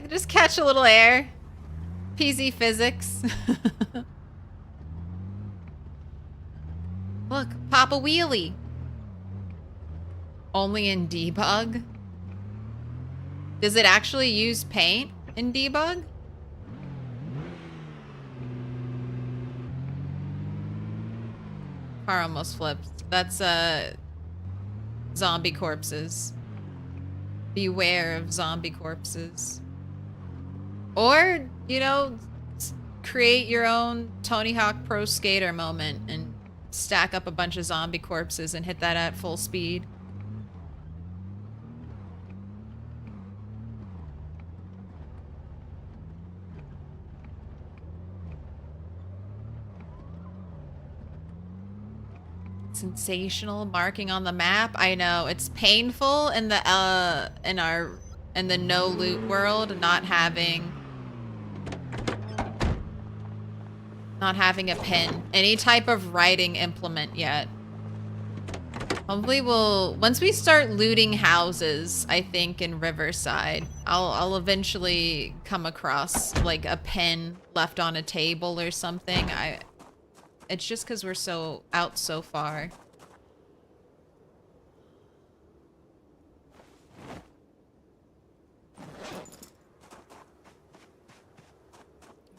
Just catch a little air. PZ physics. Look, pop a wheelie. Only in debug? Does it actually use paint in debug? Car almost flipped. That's zombie corpses. Beware of zombie corpses. Or, you know, create your own Tony Hawk Pro Skater moment and stack up a bunch of zombie corpses and hit that at full speed. Sensational marking on the map. I know it's painful in the in the no loot world not having a pin, any type of writing implement yet. Hopefully once we start looting houses, I think in Riverside, I'll eventually come across like a pin left on a table or something. It's just because we're so far.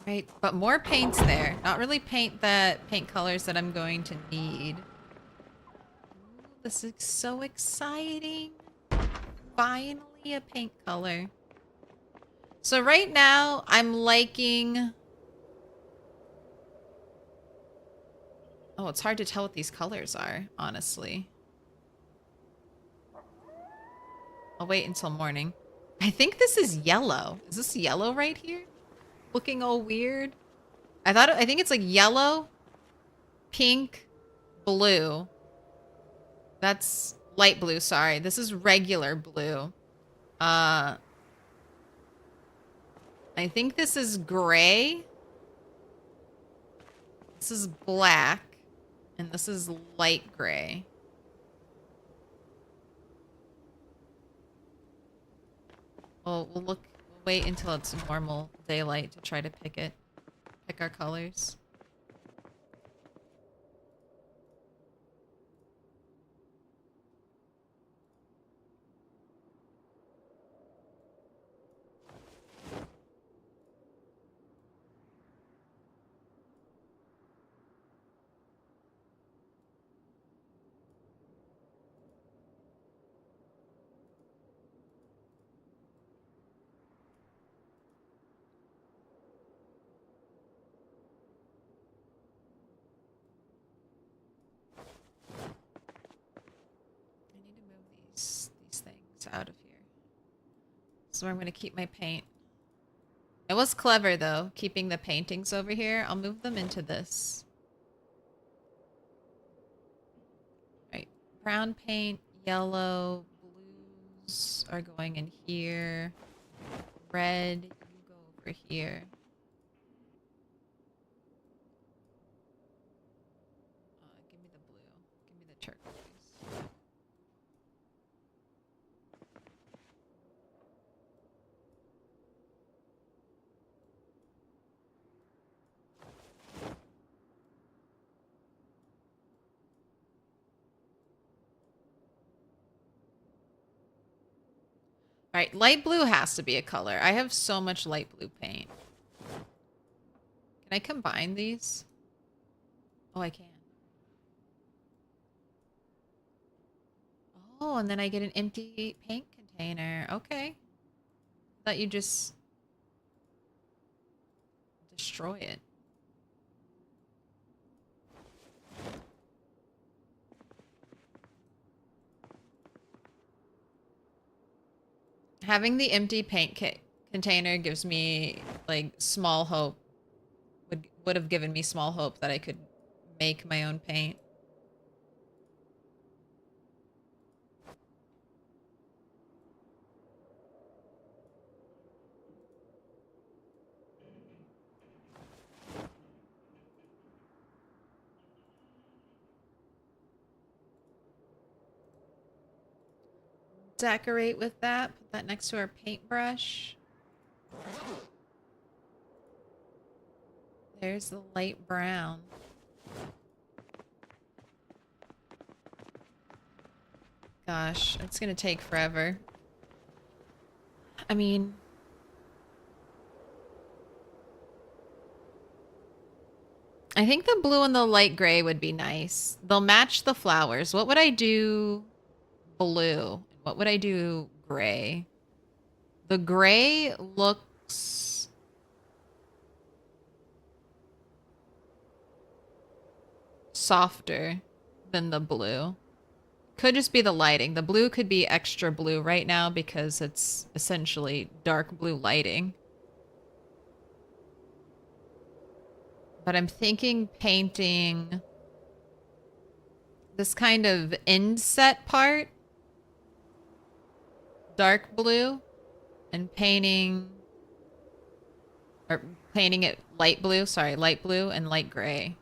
Right, but more paint's there. Not really paint colors that I'm going to need. Ooh, this is so exciting. Finally a paint color. So right now I'm liking... Oh, it's hard to tell what these colors are, honestly. I'll wait until morning. I think this is yellow. Is this yellow right here? Looking all weird. I think it's like yellow, pink, blue. That's light blue, sorry. This is regular blue. I think this is gray. This is black. And this is light gray. Well, we'll wait until it's normal daylight to try to pick our colors. Out of here That's where I'm going to keep my paint. It was clever, though, keeping the paintings over here. I'll move them into this. Right. Brown paint, yellow, blues are going in here. Red, you go over here. Give me the blue. Give me the turquoise. All right, light blue has to be a color. I have so much light blue paint. Can I combine these? Oh, I can. Oh, and then I get an empty paint container. Okay. I thought you just destroy it. Having the empty paint container gives me, like, small hope. Would have given me small hope that I could make my own paint. Decorate with that. Put that next to our paintbrush. There's the light brown. Gosh, it's gonna take forever. I mean... I think the blue and the light gray would be nice. They'll match the flowers. What would I do blue? What would I do gray? The gray looks... softer than the blue. Could just be the lighting. The blue could be extra blue right now because it's essentially dark blue lighting. But I'm thinking painting this kind of inset part dark blue and painting it light blue, sorry, light blue and light gray.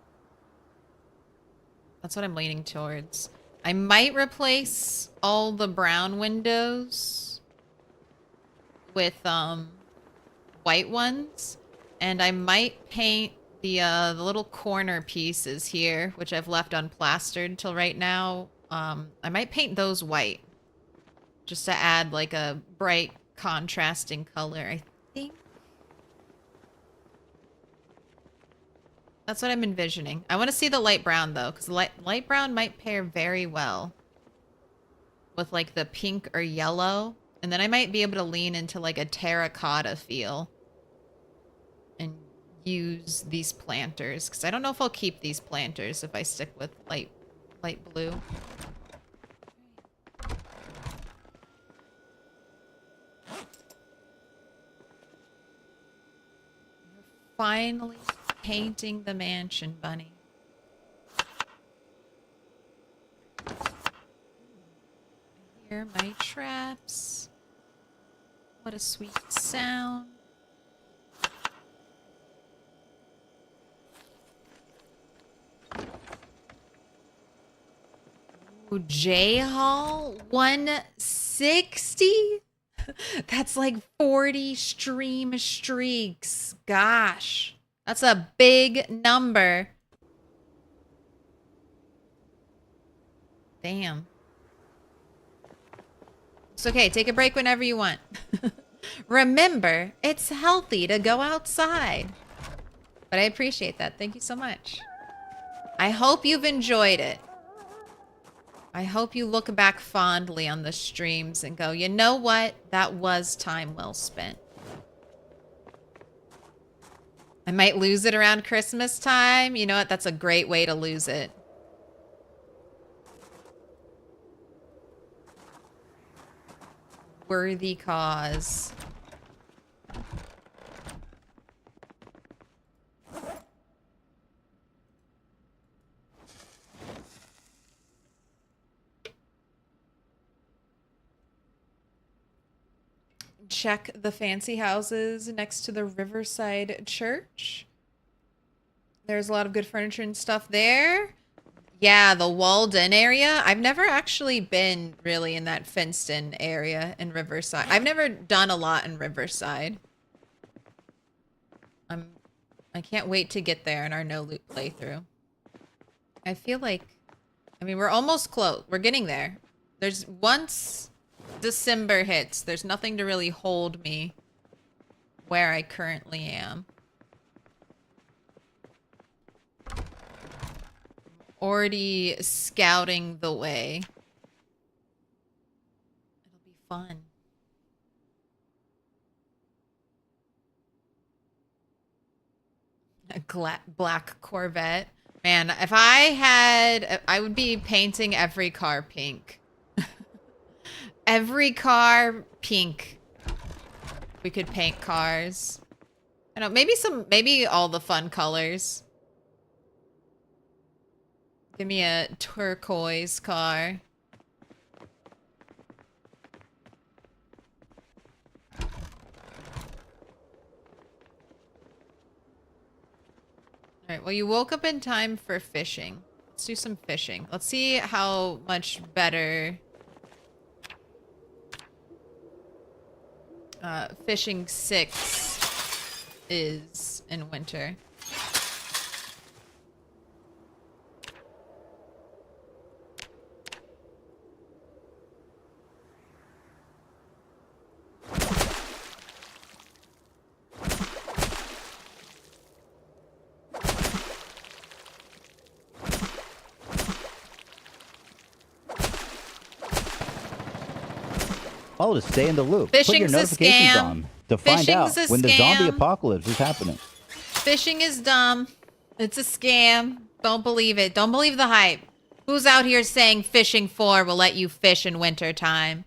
That's what I'm leaning towards. I might replace all the brown windows with white ones, and I might paint the little corner pieces here, which I've left unplastered till right now. I might paint those white, just to add like a bright contrasting color, I think. That's what I'm envisioning. I want to see the light brown though, because light brown might pair very well with like the pink or yellow, and then I might be able to lean into like a terracotta feel and use these planters, because I don't know if I'll keep these planters if I stick with light blue. We're finally painting the mansion, Bunny. I hear my traps. What a sweet sound. Ooh, J Hall 160? That's like 40 stream streaks. Gosh. That's a big number. Damn. It's okay. Take a break whenever you want. Remember, it's healthy to go outside. But I appreciate that. Thank you so much. I hope you've enjoyed it. I hope you look back fondly on the streams and go, you know what? That was time well spent. I might lose it around Christmas time. You know what? That's a great way to lose it. Worthy cause. check the fancy houses next to the Riverside Church. There's a lot of good furniture and stuff there. Yeah, the walled-in area. I've never actually been really in that fenced-in area in Riverside. I've never done a lot in Riverside. I can't wait to get there in our no-loot playthrough. I feel like, I mean, we're almost close. We're getting there. There's once December hits, there's nothing to really hold me where I currently am. Already scouting the way. It'll be fun. A black Corvette. Man, if I had, I would be painting every car pink. Every car pink. We could paint cars. I don't know, maybe all the fun colors. Give me a turquoise car. Alright, well, you woke up in time for fishing. Let's do some fishing. Let's see how much better fishing 6 is in winter. Oh, to stay in the loop. Fishing's Put your a notifications scam. on to find Fishing's out a when the zombie scam. apocalypse is happening. Fishing is dumb. It's a scam. Don't believe it. Don't believe the hype. Who's out here saying fishing 4 will let you fish in winter time?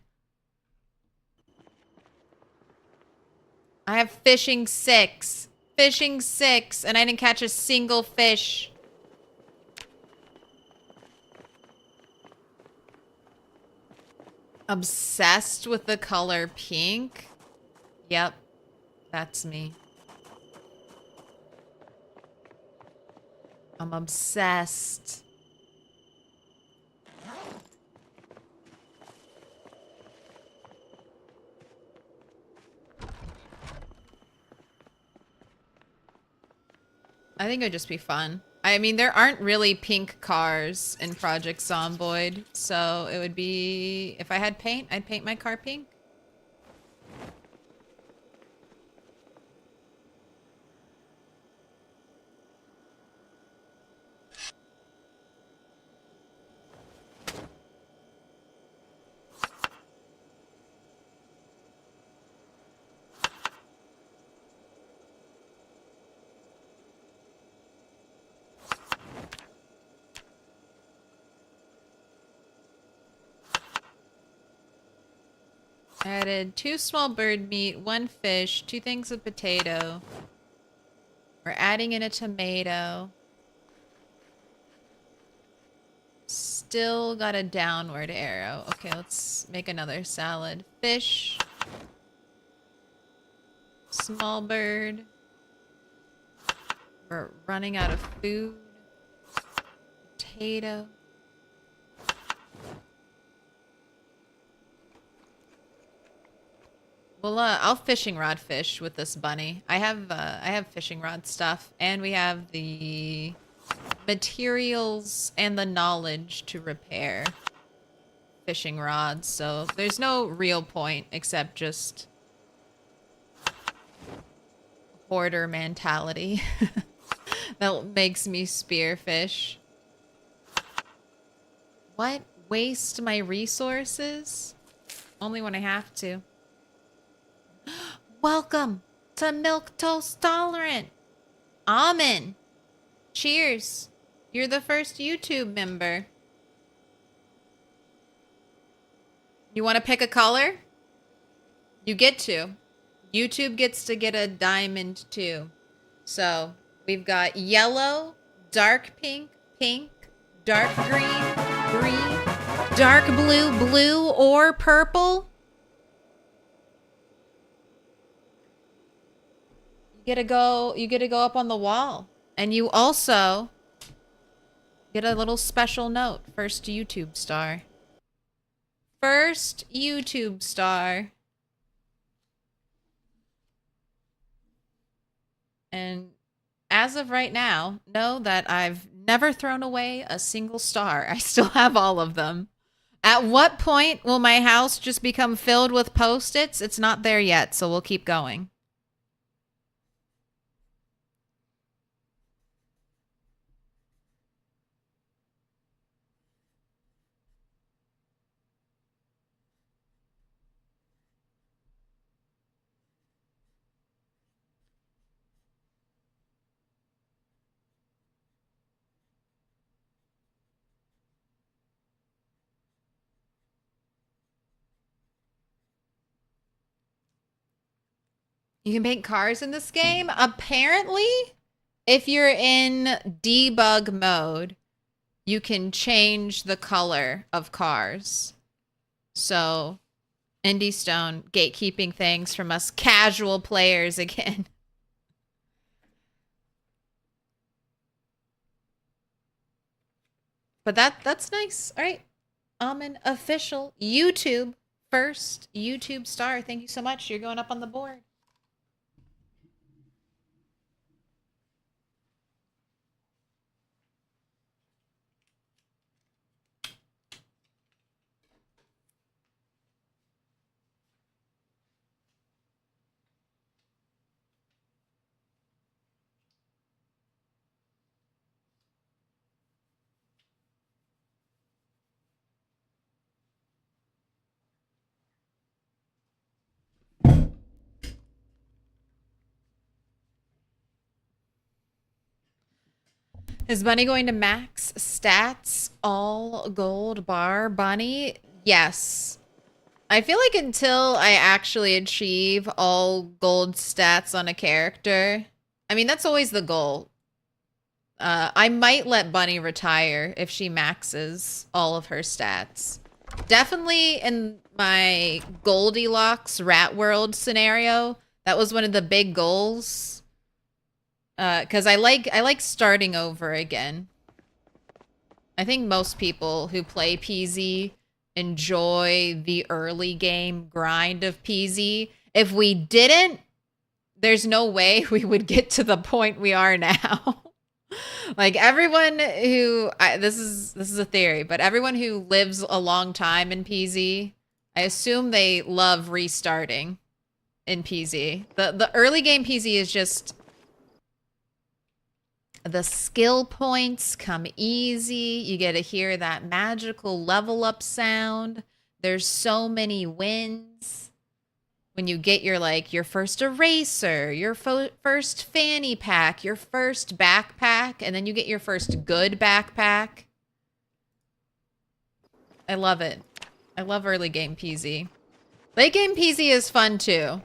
I have fishing 6. Fishing 6, and I didn't catch a single fish. Obsessed with the color pink? Yep, that's me. I'm obsessed. I think it would just be fun. I mean, there aren't really pink cars in Project Zomboid, so it would be... If I had paint, I'd paint my car pink. Added 2 small bird meat, 1 fish, 2 things of potato. We're adding in a tomato. Still got a downward arrow. Okay, let's make another salad. Fish. Small bird. We're running out of food. Potato. Well, I'll fishing rod fish with this bunny. I have fishing rod stuff, and we have the materials and the knowledge to repair fishing rods. So there's no real point except just hoarder mentality that makes me spearfish. What? Waste my resources? Only when I have to. Welcome to Milquetoast Tolerant. Amen. Cheers. You're the first YouTube member. You want to pick a color? You get to. YouTube gets to get a diamond too. So we've got yellow, dark pink, pink, dark green, green, dark blue, blue, or purple. You get to go up on the wall. And you also get a little special note. First YouTube star. First YouTube star. And as of right now, know that I've never thrown away a single star. I still have all of them. At what point will my house just become filled with Post-its? It's not there yet, so we'll keep going. You can paint cars in this game? Apparently, if you're in debug mode, you can change the color of cars. So, Indie Stone gatekeeping things from us casual players again. But that's nice. All right. I'm an official YouTube first YouTube star. Thank you so much. You're going up on the board. Is Bunny going to max stats all gold bar Bunny? Yes. I feel like until I actually achieve all gold stats on a character, I mean, that's always the goal. I might let Bunny retire if she maxes all of her stats. Definitely in my Goldilocks Rat World scenario, that was one of the big goals. Because I like starting over again. I think most people who play PZ enjoy the early game grind of PZ. If we didn't, there's no way we would get to the point we are now. Like everyone who this is a theory, but everyone who lives a long time in PZ, I assume they love restarting in PZ. The early game PZ is just the skill points come easy. You get to hear that magical level up sound. There's so many wins. When you get your first eraser, your first fanny pack, your first backpack, and then you get your first good backpack. I love it. I love early game PZ. Late game PZ is fun too.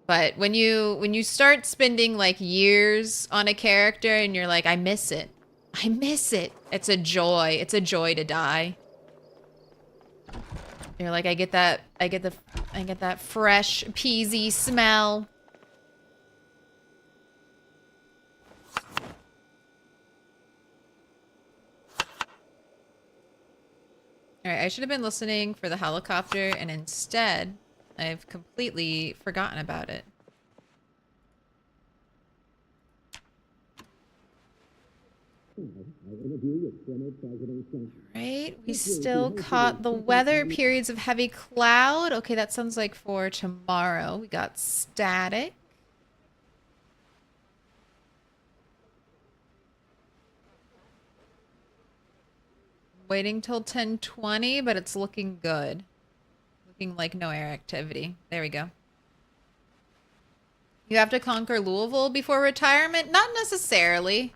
But when you start spending like years on a character and you're like, I miss it. I miss it. It's a joy. It's a joy to die. You're like, I get that fresh PZ smell. All right, I should have been listening for the helicopter, and instead, I've completely forgotten about it. Right, we still caught the weather, periods of heavy cloud. Okay, that sounds like for tomorrow. We got static. Waiting till 10:20, but it's looking good. Looking like no air activity. There we go. You have to conquer Louisville before retirement? Not necessarily.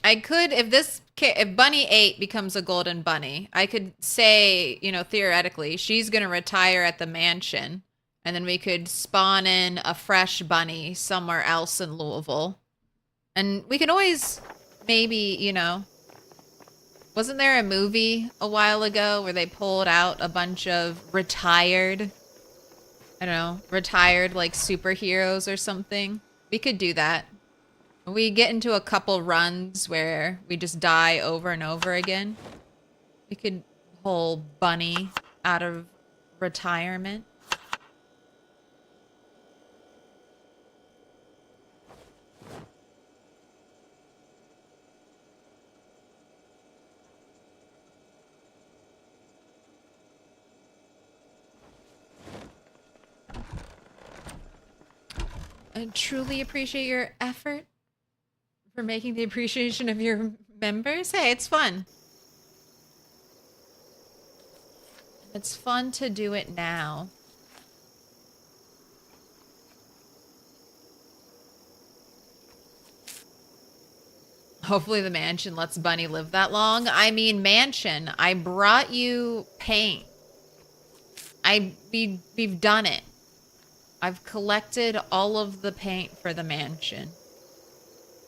I could, if Bunny 8 becomes a golden bunny, I could say, theoretically, she's going to retire at the mansion. And then we could spawn in a fresh bunny somewhere else in Louisville. And we can always maybe, wasn't there a movie a while ago where they pulled out a bunch of retired I don't know, retired like superheroes or something. We could do that. We get into a couple runs where we just die over and over again. We could pull Bunny out of retirement. I truly appreciate your effort for making the appreciation of your members. Hey, it's fun. It's fun to do it now. Hopefully the mansion lets Bunny live that long. I mean, mansion, I brought you paint. We've done it. I've collected all of the paint for the mansion.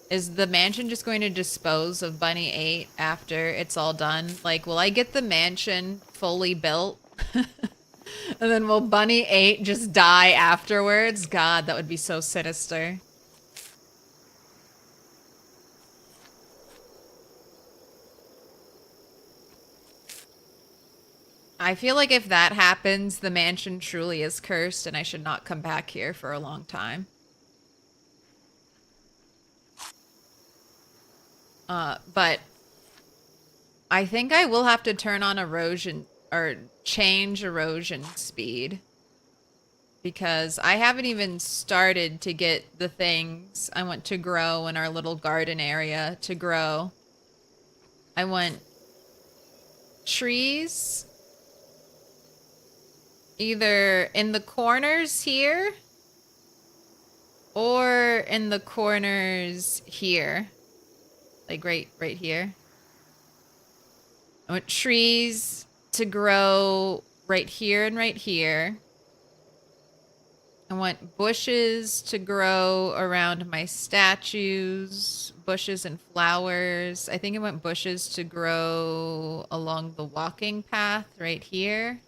Is the mansion just going to dispose of Bunny 8 after it's all done? Like, will I get the mansion fully built? And then will Bunny 8 just die afterwards? God, that would be so sinister. I feel like if that happens, the mansion truly is cursed and I should not come back here for a long time. But I think I will have to turn on erosion or change erosion speed because I haven't even started to get the things I want to grow in our little garden area to grow. I want trees either in the corners here or in the corners here. Like right here. I want trees to grow right here and right here. I want bushes to grow around my statues, bushes and flowers. I think I want bushes to grow along the walking path right here.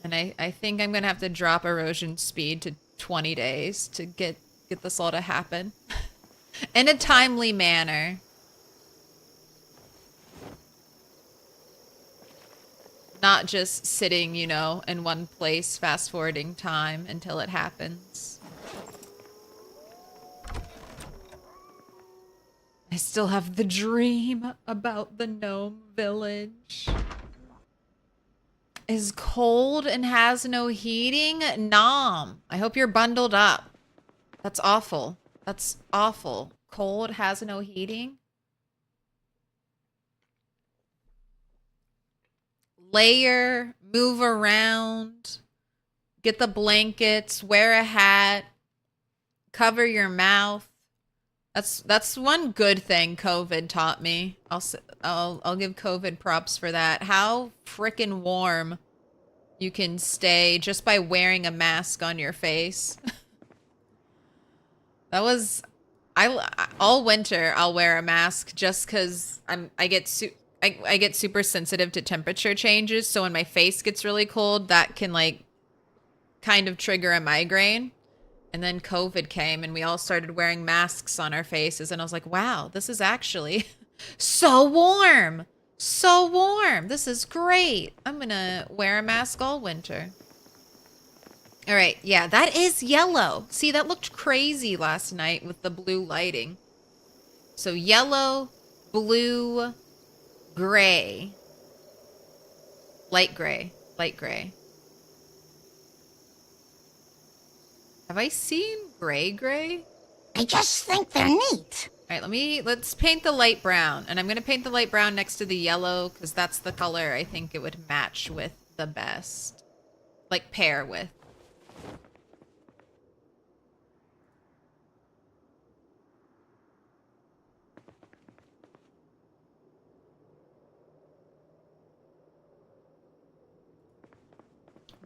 And I think I'm gonna have to drop erosion speed to 20 days to get this all to happen. In a timely manner. Not just sitting, you know, in one place, fast forwarding time until it happens. I still have the dream about the gnome village. Is cold and has no heating? Nom. I hope you're bundled up. That's awful. That's awful. Cold has no heating? Layer, move around, get the blankets, wear a hat, cover your mouth. That's one good thing COVID taught me. I'll give COVID props for that. How frickin' warm you can stay just by wearing a mask on your face. That was all winter I'll wear a mask just cuz I get super sensitive to temperature changes, so when my face gets really cold, that can like kind of trigger a migraine. And then COVID came and we all started wearing masks on our faces and I was like, wow, this is actually so warm. So warm. This is great. I'm gonna wear a mask all winter. All right, yeah, that is yellow. See, that looked crazy last night with the blue lighting. So yellow, blue, gray. Light gray. Light gray. Have I seen gray? I just think they're neat. All right, let's paint the light brown. And I'm going to paint the light brown next to the yellow because that's the color I think it would match with the best. Like pair with.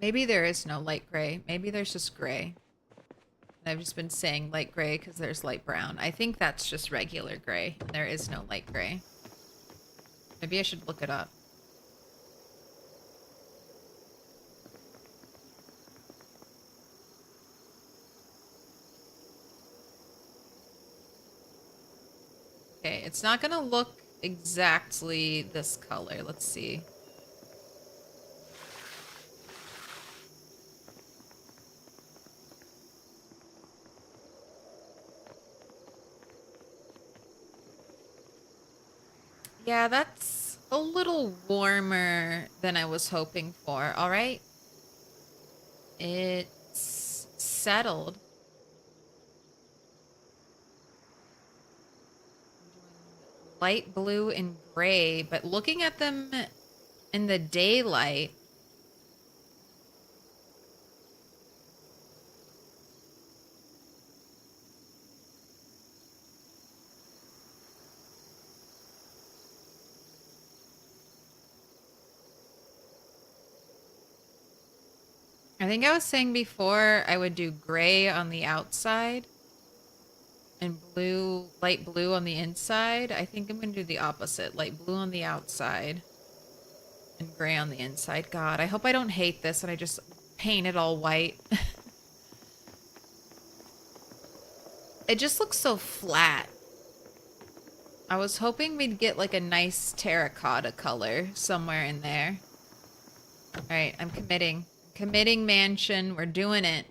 Maybe there is no light gray. Maybe there's just gray. I've just been saying light gray because there's light brown. I think that's just regular gray. There is no light gray. Maybe I should look it up. It's not gonna look exactly this color. Let's see. Yeah, that's a little warmer than I was hoping for. All right. It's settled. Light blue and gray, but looking at them in the daylight, I think I was saying before I would do gray on the outside and blue, light blue on the inside. I think I'm going to do the opposite. Light blue on the outside and gray on the inside. God, I hope I don't hate this and I just paint it all white. It just looks so flat. I was hoping we'd get like a nice terracotta color somewhere in there. All right, I'm committing. Committing mansion. We're doing it.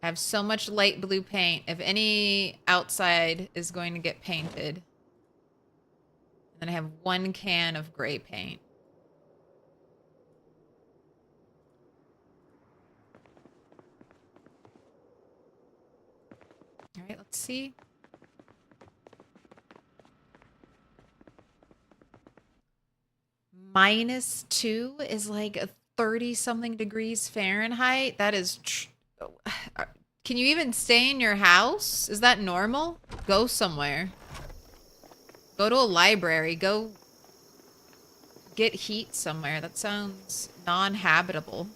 I have so much light blue paint. If any outside is going to get painted. And then I have 1 can of gray paint. All right, let's see. -2 is like a 30-something degrees Fahrenheit. That is... Can you even stay in your house? Is that normal? Go somewhere. Go to a library. Go get heat somewhere. That sounds non-habitable.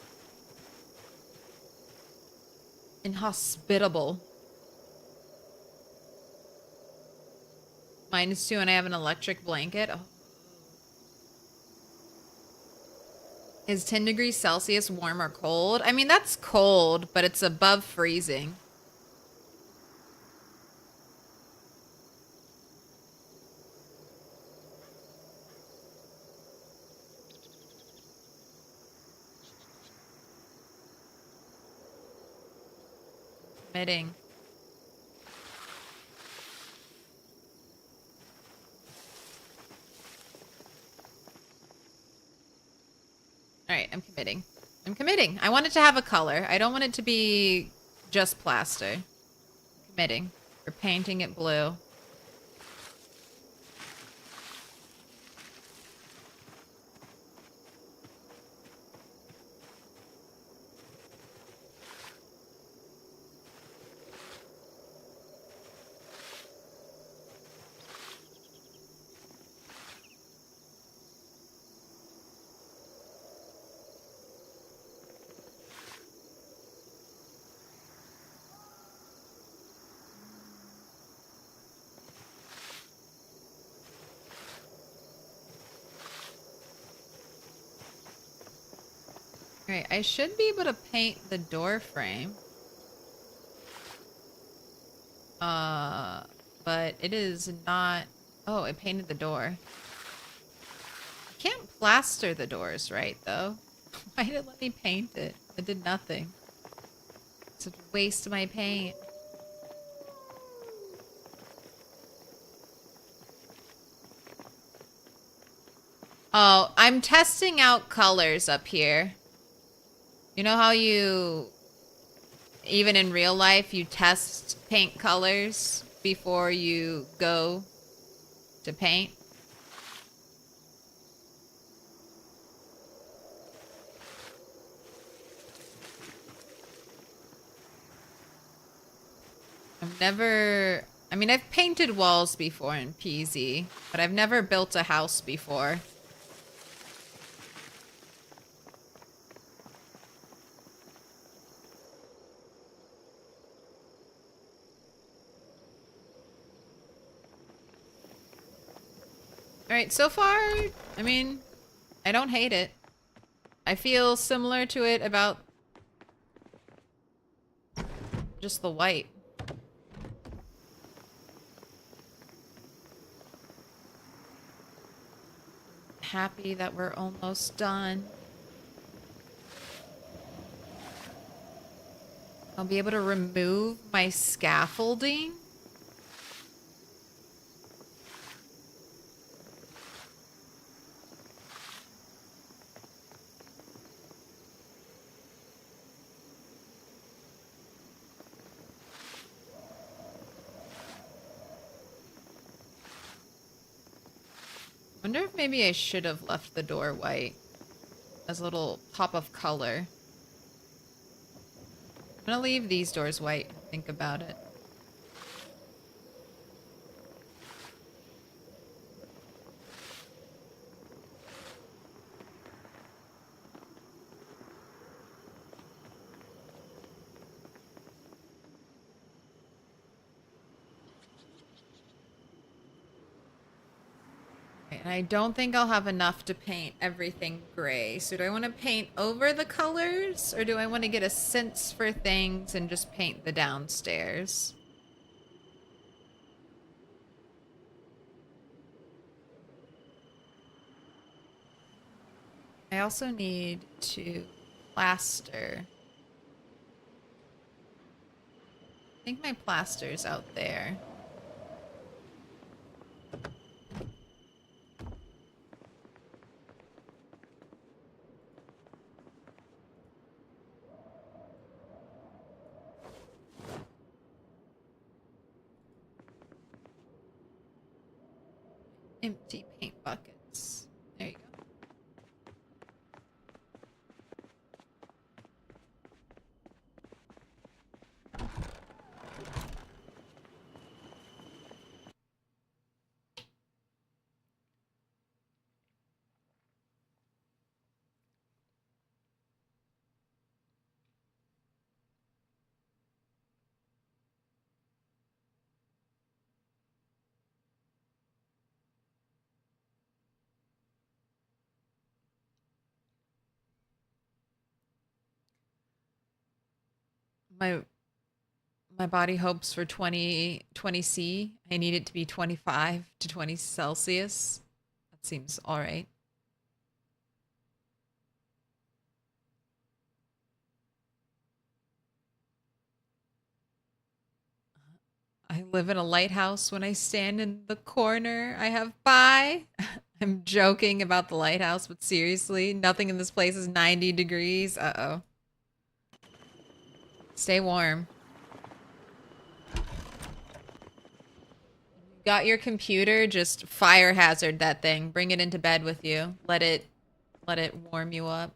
Inhospitable. -2 and I have an electric blanket. Oh. Is 10 degrees Celsius warm or cold? I mean, that's cold, but it's above freezing. Committing. All right, I'm committing. I'm committing. I want it to have a color. I don't want it to be just plaster. Committing. We're painting it blue. Alright, I should be able to paint the door frame. But it is not... Oh, I painted the door. I can't plaster the doors, right, though? Why did it let me paint it? It did nothing. It's a waste of my paint. Oh, I'm testing out colors up here. You know how you, even in real life, you test paint colors before you go to paint? I mean, I've painted walls before in PZ, but I've never built a house before. Alright, so far, I mean, I don't hate it. I feel similar to it about just the white. happy that we're almost done. I'll be able to remove my scaffolding. I wonder if maybe I should have left the door white as a little pop of color. I'm gonna leave these doors white and think about it. And I don't think I'll have enough to paint everything gray. So do I want to paint over the colors, or do I want to get a sense for things and just paint the downstairs? I also need to plaster. I think my plaster's out there. Empty paint buckets. There you go. My body hopes for 20°C. I need it to be 25 to 20 Celsius. That seems all right. I live in a lighthouse. When I stand in the corner, I have pie. I'm joking about the lighthouse, but seriously, nothing in this place is 90 degrees. Uh-oh. Stay warm. Got your computer? Just fire hazard that thing. Bring it into bed with you. Let it warm you up.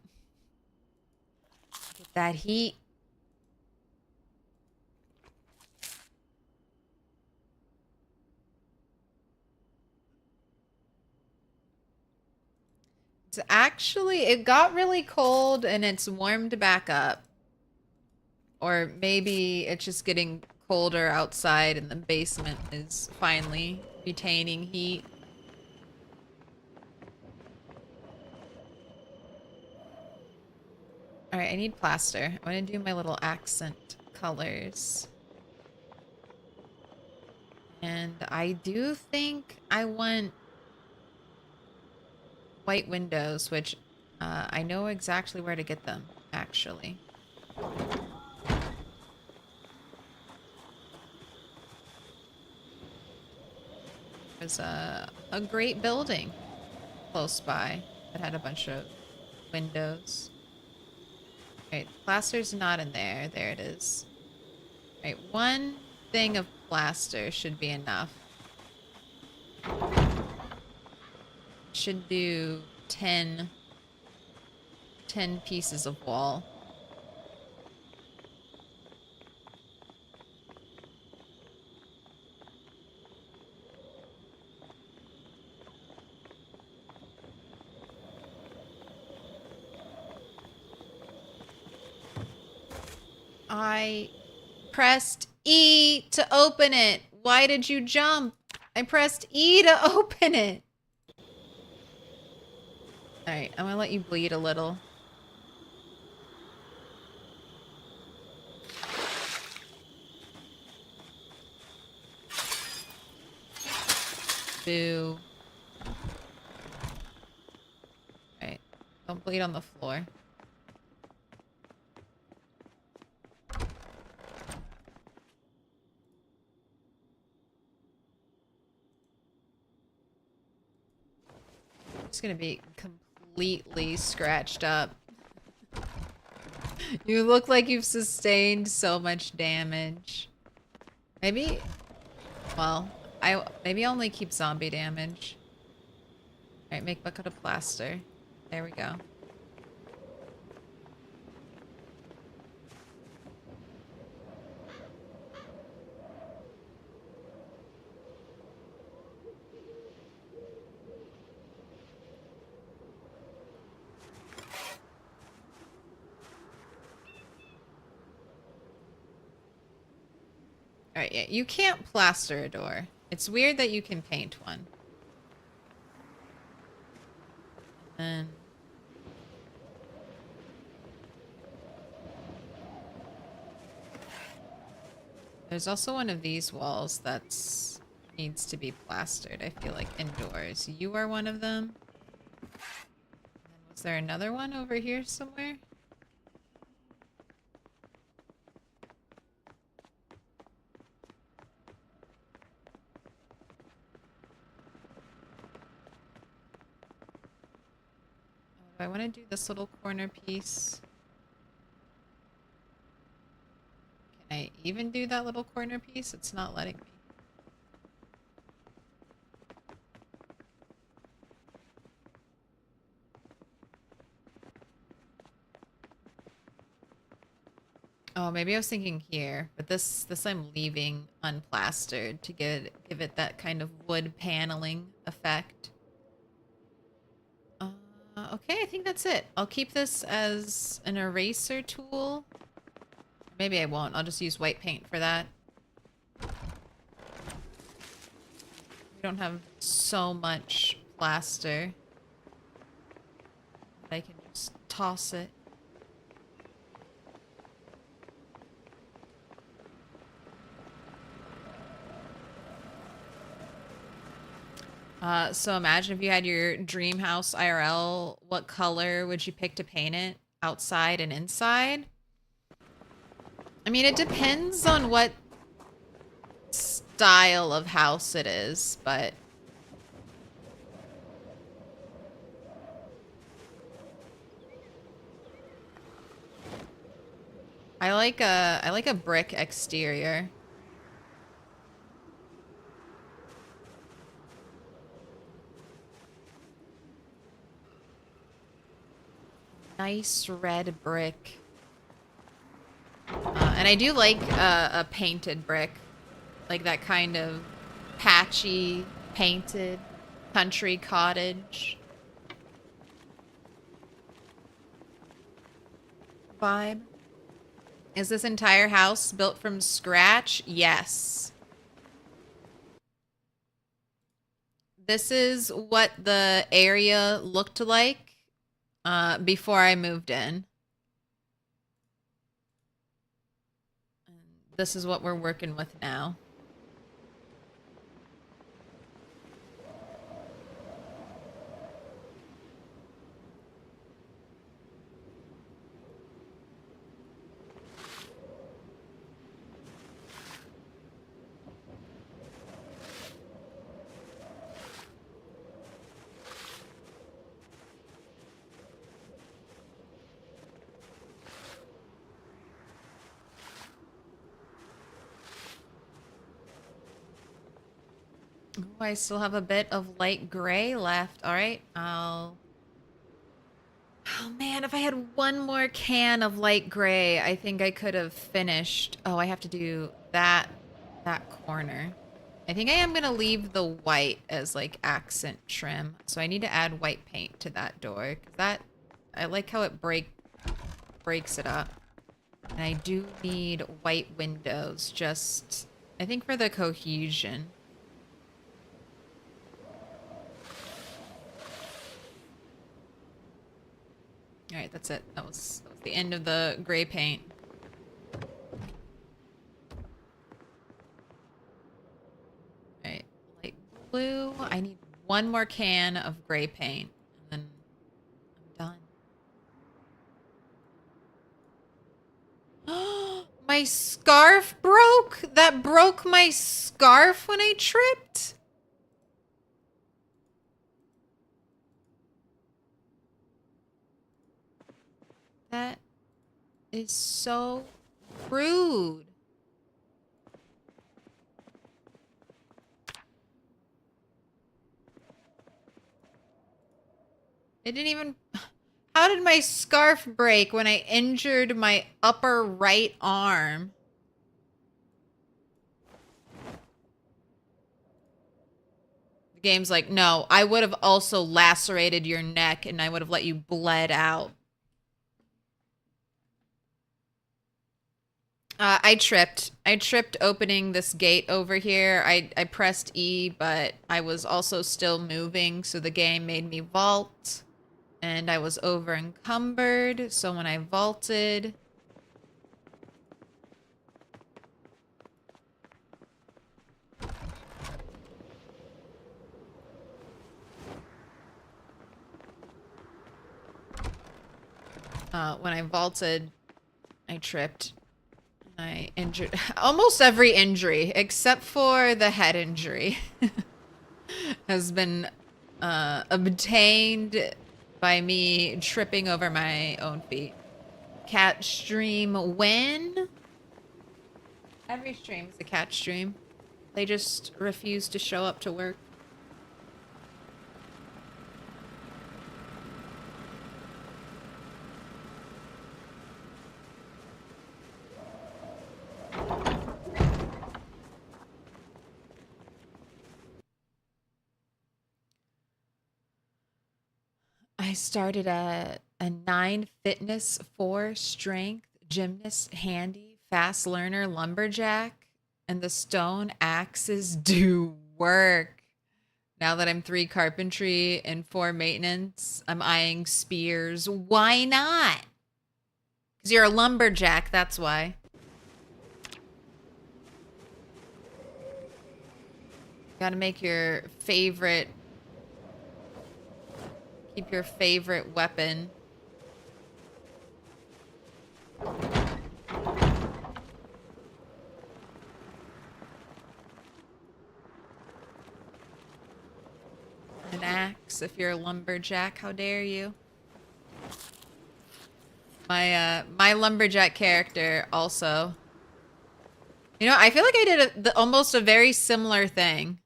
Get that heat. It's actually, it got really cold and it's warmed back up. Or maybe it's just getting colder outside and the basement is finally retaining heat. All right, I need plaster. I want to do my little accent colors. And I do think I want white windows, which I know exactly where to get them, actually. There's a great building close by that had a bunch of windows. All right, plaster's not in there. There it is. All right, one thing of plaster should be enough. Should do 10 pieces of wall. I pressed E to open it. Why did you jump? I pressed E to open it. Alright, I'm gonna let you bleed a little. Boo. Don't bleed on the floor. It's gonna be completely scratched up. You look like you've sustained so much damage. Maybe, well, maybe only keep zombie damage. Alright, make bucket of plaster. There we go. Alright, yeah, you can't plaster a door. It's weird that you can paint one. And there's also one of these walls that's needs to be plastered, I feel like, indoors. You are one of them. And was there another one over here somewhere? I want to do this little corner piece. Can I even do that little corner piece? It's not letting me. Oh, maybe I was thinking here, but this I'm leaving unplastered to give it that kind of wood paneling effect. Okay, I think that's it. I'll keep this as an eraser tool. Maybe I won't. I'll just use white paint for that. We don't have so much plaster. I can just toss it. So imagine if you had your dream house IRL, what color would you pick to paint it? Outside and inside? I mean, it depends on what style of house it is, but I like a brick exterior. Nice red brick. And I do like a painted brick. Like that kind of patchy, painted country cottage vibe. Is this entire house built from scratch? Yes. This is what the area looked like before I moved in. This is what we're working with now. Ooh, I still have a bit of light gray left. All right, Oh man, if I had one more can of light gray, I think I could have finished. Oh, I have to do that corner. I think I am gonna leave the white as like accent trim. So I need to add white paint to that door, 'cause I like how it breaks it up. And I do need white windows, just I think for the cohesion. Alright, that's it. That was the end of the gray paint. Alright, light blue. I need one more can of gray paint, and then I'm done. My scarf broke? That broke my scarf when I tripped? That is so rude. It didn't even... How did my scarf break when I injured my upper right arm? The game's like, no, I would have also lacerated your neck and I would have let you bled out. I tripped. I tripped opening this gate over here. I pressed E, but I was also still moving, so the game made me vault. And I was over encumbered, so when I vaulted... when I vaulted, I tripped. I injured almost every injury except for the head injury has been obtained by me tripping over my own feet. Cat stream win. Every stream is a cat stream. They just refuse to show up to work. I started a 9 fitness, 4 strength, gymnast, handy, fast learner, lumberjack, and the stone axes do work. Now that I'm 3 carpentry and 4 maintenance, I'm eyeing spears. Why not? Because you're a lumberjack, that's why. Gotta make your favorite... Keep your favorite weapon. An axe if you're a lumberjack. How dare you? My lumberjack character also. You know, I feel like I did almost a very similar thing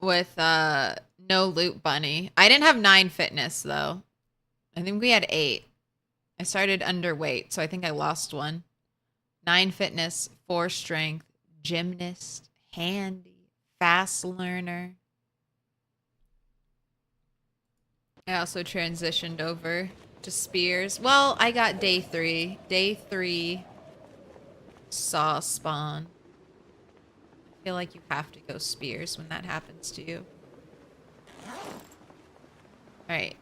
with No Loot Bunny. I didn't have 9 fitness though. I think we had 8. I started underweight, so I think I lost 1. 9 fitness, 4 strength, gymnast, handy, fast learner. I also transitioned over to spears. Well, I got day 3. Day 3 saw spawn. I feel like you have to go spears when that happens to you. Alright.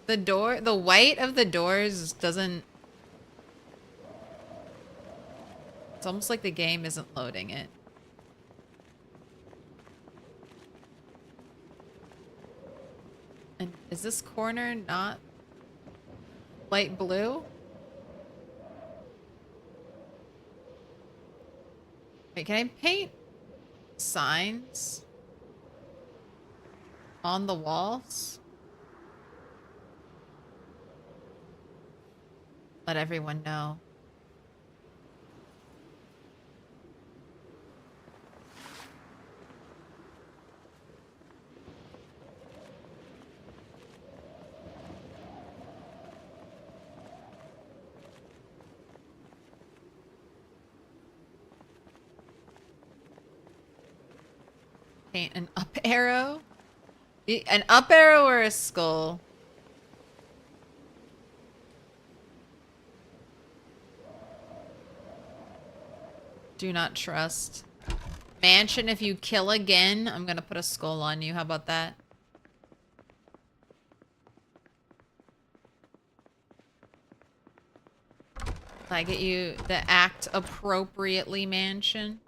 The white of the doors doesn't... It's almost like the game isn't loading it. And is this corner not light blue? Wait, can I paint signs on the walls? Let everyone know. Paint an up arrow? An up arrow or a skull? Do not trust. Mansion, if you kill again, I'm gonna put a skull on you. How about that? I get you the act appropriately mansion.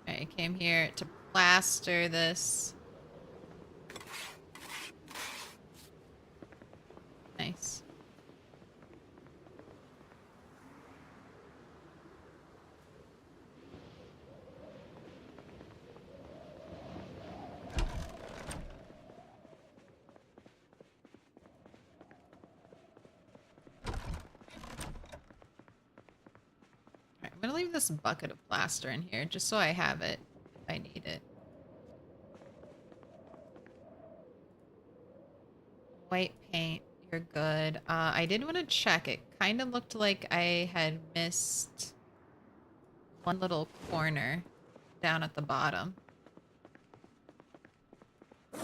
I came here to plaster this. this bucket of plaster in here just so I have it if I need it. White paint, you're good. I did want to check. It kind of looked like I had missed one little corner down at the bottom. There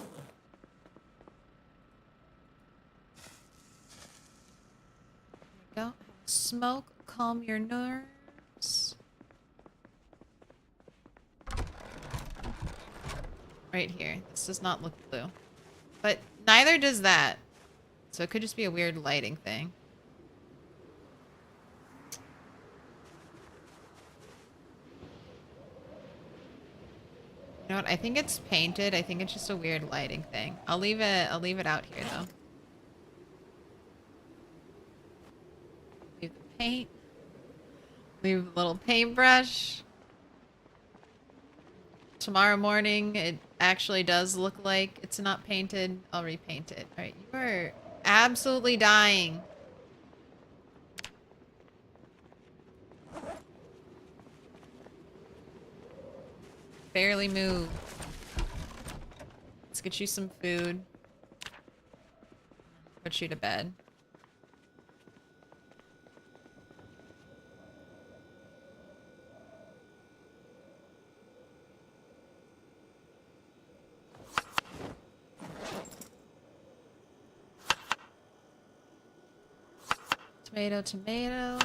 you go. Smoke, calm your nerves. Right here. This does not look blue. But neither does that. So it could just be a weird lighting thing. You know what? I think it's painted. I think it's just a weird lighting thing. I'll leave it out here though. Leave the paint. Leave the little paintbrush. Tomorrow morning, it actually does look like it's not painted. I'll repaint it. Alright, you are absolutely dying. Barely move. Let's get you some food. Put you to bed. Tomato, tomato.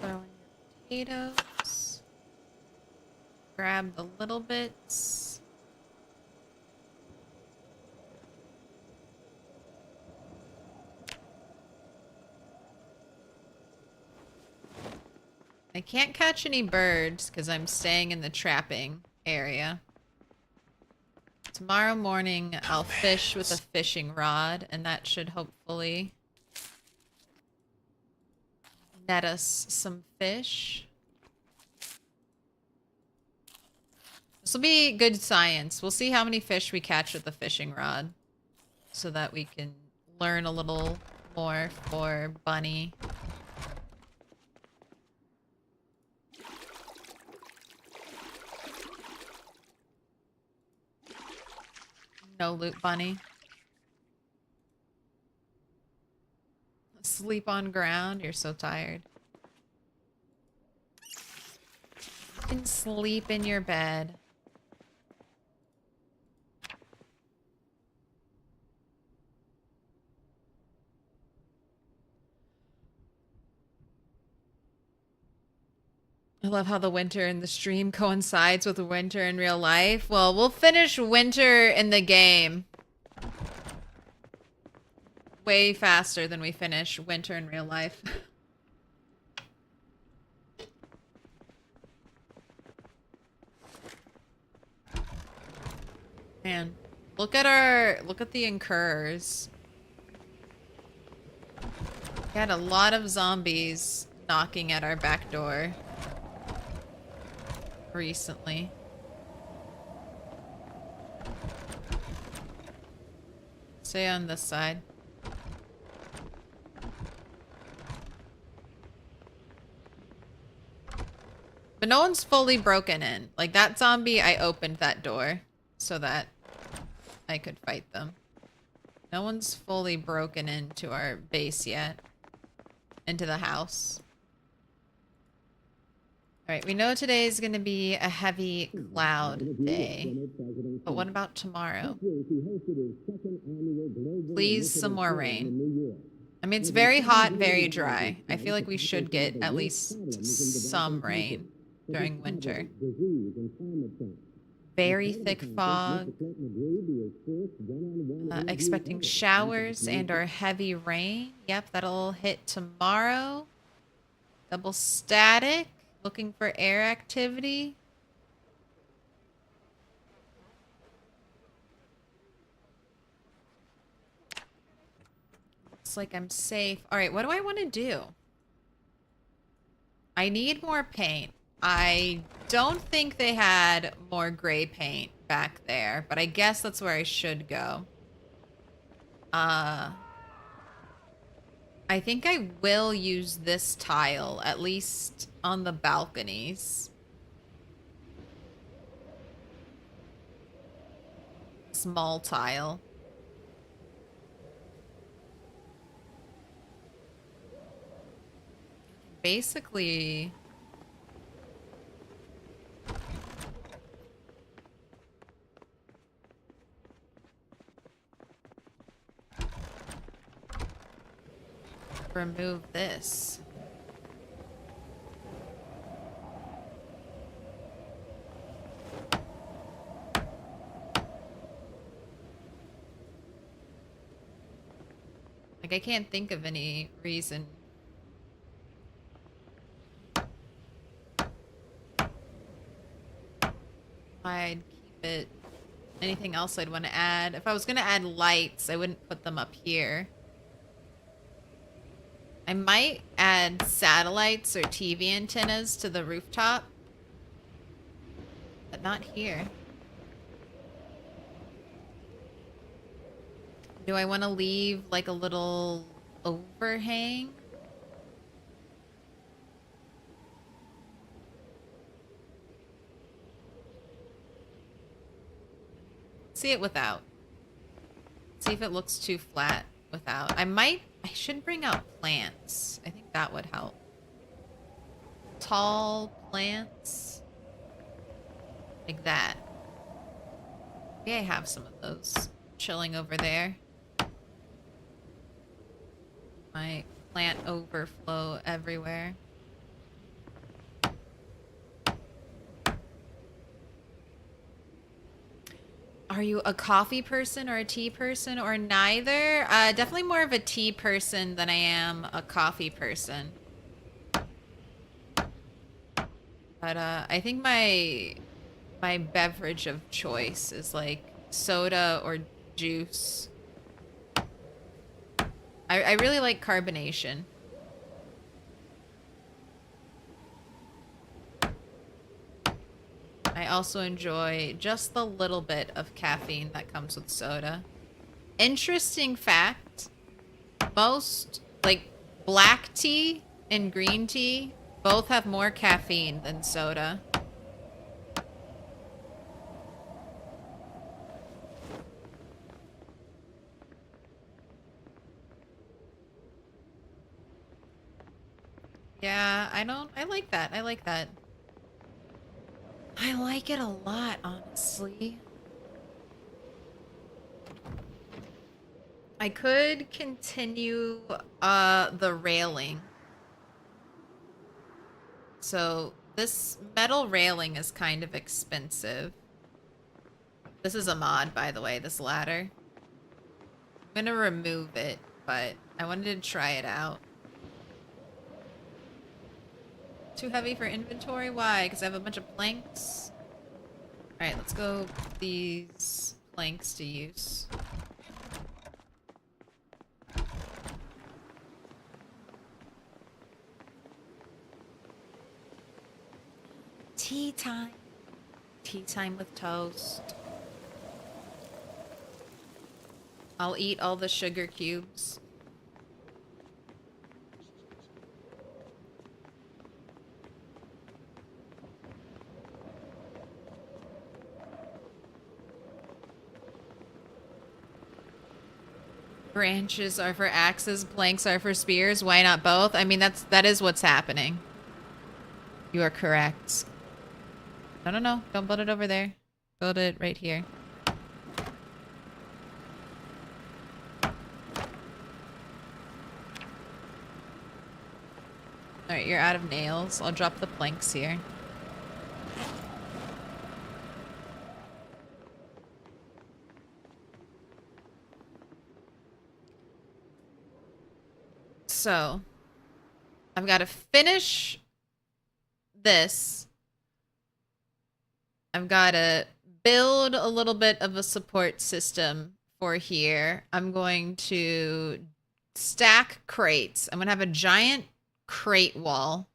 Throw in your potatoes. Grab the little bits. I can't catch any birds because I'm staying in the trapping area. Tomorrow morning, I'll fish with a fishing rod, and that should hopefully net us some fish. This will be good science. We'll see how many fish we catch with the fishing rod so that we can learn a little more for Bunny. No loot, Bunny. Sleep on ground. You're so tired. You can sleep in your bed. I love how the winter in the stream coincides with the winter in real life. Well, we'll finish winter in the game way faster than we finish winter in real life. Man, look at the incurrers. We had a lot of zombies knocking at our back door recently. Stay on this side. But no one's fully broken in. Like that zombie, I opened that door so that I could fight them. No one's fully broken into our base yet. Into the house. Alright, we know today is going to be a heavy cloud day. But what about tomorrow? Please, some more rain. I mean, it's very hot, very dry. I feel like we should get at least some rain during winter. Very thick fog. Expecting showers and or heavy rain. Yep, that'll hit tomorrow. Double static. Looking for air activity. Looks like I'm safe. All right, what do I want to do? I need more paint. I don't think they had more gray paint back there, but I guess that's where I should go. I I think I will use this tile, at least on the balconies. Small tile. Basically... remove this. Like, I can't think of any reason. I'd keep it. Anything else I'd want to add? If I was going to add lights, I wouldn't put them up here. I might add satellites or TV antennas to the rooftop, but not here. Do I want to leave like a little overhang? See it without. See if it looks too flat without. I should bring out plants. I think that would help. Tall plants. Like that. Maybe I have some of those chilling over there. My plant overflow everywhere. Are you a coffee person or a tea person or neither? Definitely more of a tea person than I am a coffee person. But I think my beverage of choice is like soda or juice. I really like carbonation. I also enjoy just the little bit of caffeine that comes with soda. Interesting fact, most, like, black tea and green tea both have more caffeine than soda. Yeah, I like that. I like that. I like it a lot, honestly. I could continue the railing. So this metal railing is kind of expensive. This is a mod, by the way, this ladder. I'm gonna remove it, but I wanted to try it out. Too heavy for inventory? Why? Because I have a bunch of planks. Alright, let's go put these planks to use. Tea time. Tea time with toast. I'll eat all the sugar cubes. Branches are for axes, planks are for spears. Why not both? I mean, that is what's happening. You are correct. No. Don't build it over there. Build it right here. Alright, you're out of nails. I'll drop the planks here. So, I've got to finish this. I've got to build a little bit of a support system for here. I'm going to stack crates. I'm going to have a giant crate wall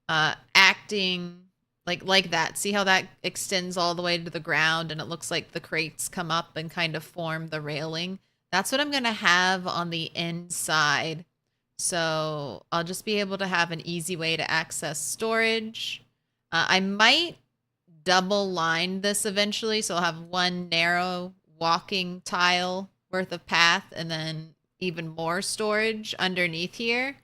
acting like that. See how that extends all the way to the ground and it looks like the crates come up and kind of form the railing? That's what I'm going to have on the inside. So I'll just be able to have an easy way to access storage. I might double line this eventually. So I'll have one narrow walking tile worth of path and then even more storage underneath here.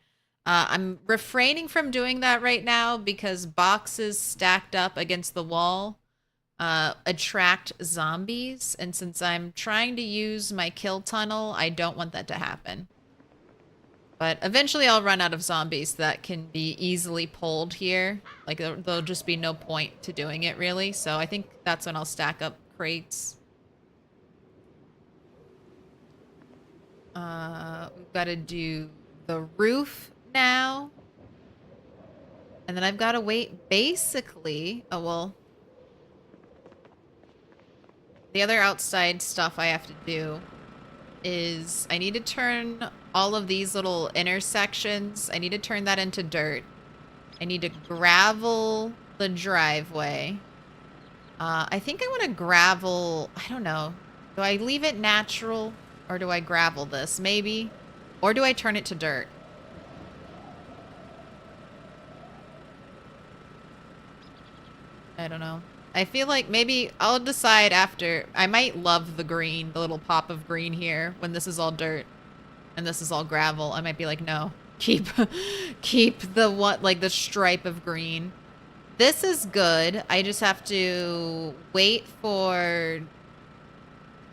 I'm refraining from doing that right now because boxes stacked up against the wall attract zombies, and since I'm trying to use my kill tunnel, I don't want that to happen. But eventually I'll run out of zombies that can be easily pulled here. Like, there'll just be no point to doing it, really. So I think that's when I'll stack up crates. We've got to do the roof now. And then I've got to wait, basically... Oh, well... The other outside stuff I have to do is I need to turn all of these little intersections. I need to turn that into dirt. I need to gravel the driveway. I think I want to gravel... I don't know. Do I leave it natural or do I gravel this? Maybe. Or do I turn it to dirt? I don't know. I feel like maybe I'll decide after. I might love the green, the little pop of green here when this is all dirt and this is all gravel. I might be like, no, keep the what, like the stripe of green. This is good. I just have to wait for,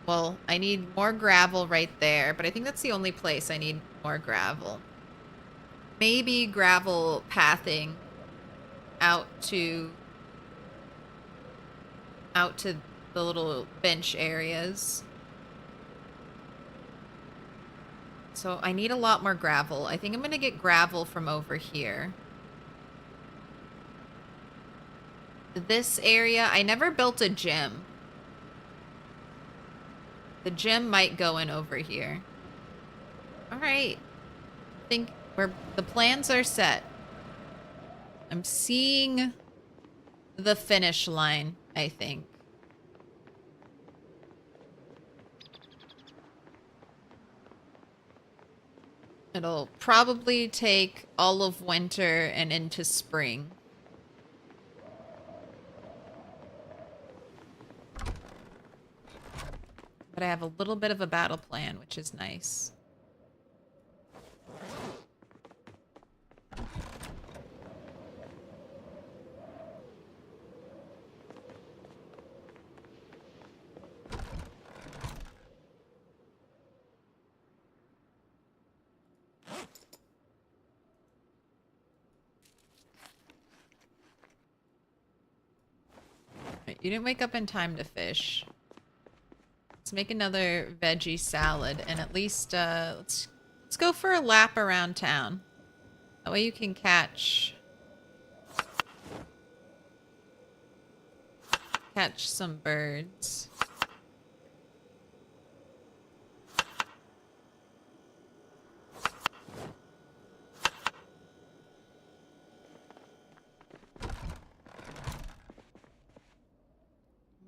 well, I need more gravel right there, but I think that's the only place I need more gravel. Maybe gravel pathing out to the little bench areas. So I need a lot more gravel. I think I'm gonna get gravel from over here. This area, I never built a gym. The gym might go in over here. All right. I think the plans are set. I'm seeing the finish line, I think. It'll probably take all of winter and into spring. But I have a little bit of a battle plan, which is nice. You didn't wake up in time to fish. Let's make another veggie salad, and at least let's go for a lap around town. That way you can catch some birds.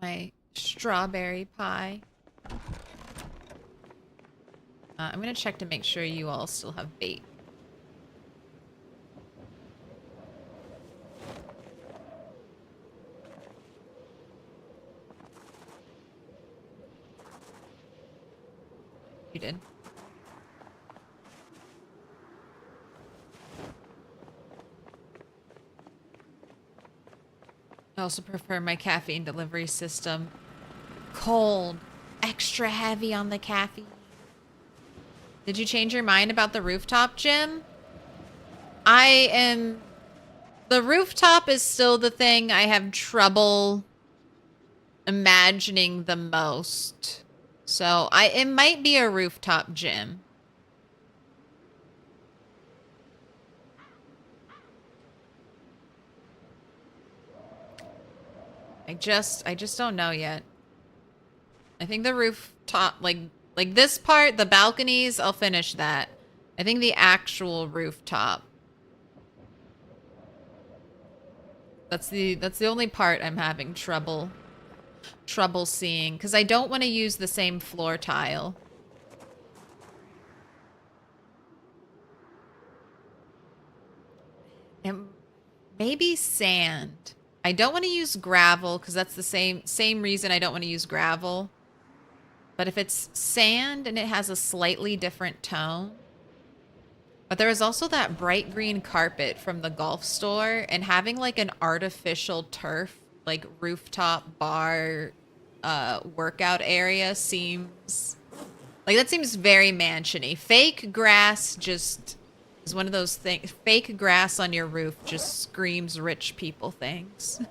My strawberry pie. I'm gonna check to make sure you all still have bait. You did. I also prefer my caffeine delivery system cold, extra heavy on the caffeine. Did you change your mind about the rooftop gym? The rooftop is still the thing I have trouble imagining the most. So it might be a rooftop gym. I just don't know yet. I think the rooftop, like this part, the balconies, I'll finish that. I think the actual rooftop. That's the only part I'm having trouble seeing, because I don't want to use the same floor tile. And maybe sand. I don't want to use gravel because that's the same reason I don't want to use gravel. But if it's sand and it has a slightly different tone. But there was also that bright green carpet from the golf store, and having like an artificial turf, like rooftop bar workout area seems like that seems very mansiony. Fake grass just is one of those things. Fake grass on your roof just screams rich people things.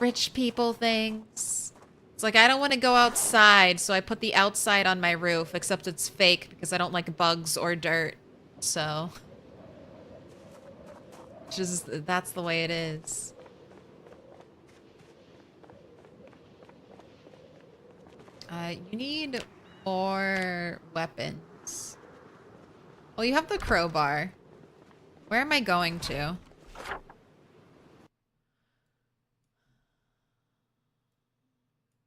Rich people things. It's like, I don't want to go outside, so I put the outside on my roof, except it's fake because I don't like bugs or dirt. So, just, that's the way it is. You need more weapons. Well, you have the crowbar. Where am I going to?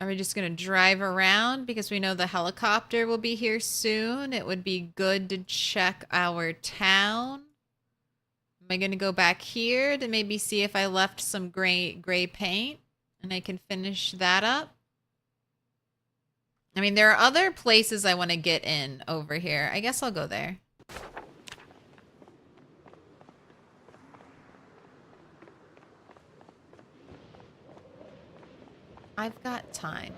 Are we just going to drive around because we know the helicopter will be here soon? It would be good to check our town. Am I going to go back here to maybe see if I left some gray paint and I can finish that up? I mean, there are other places I want to get in over here. I guess I'll go there. I've got time.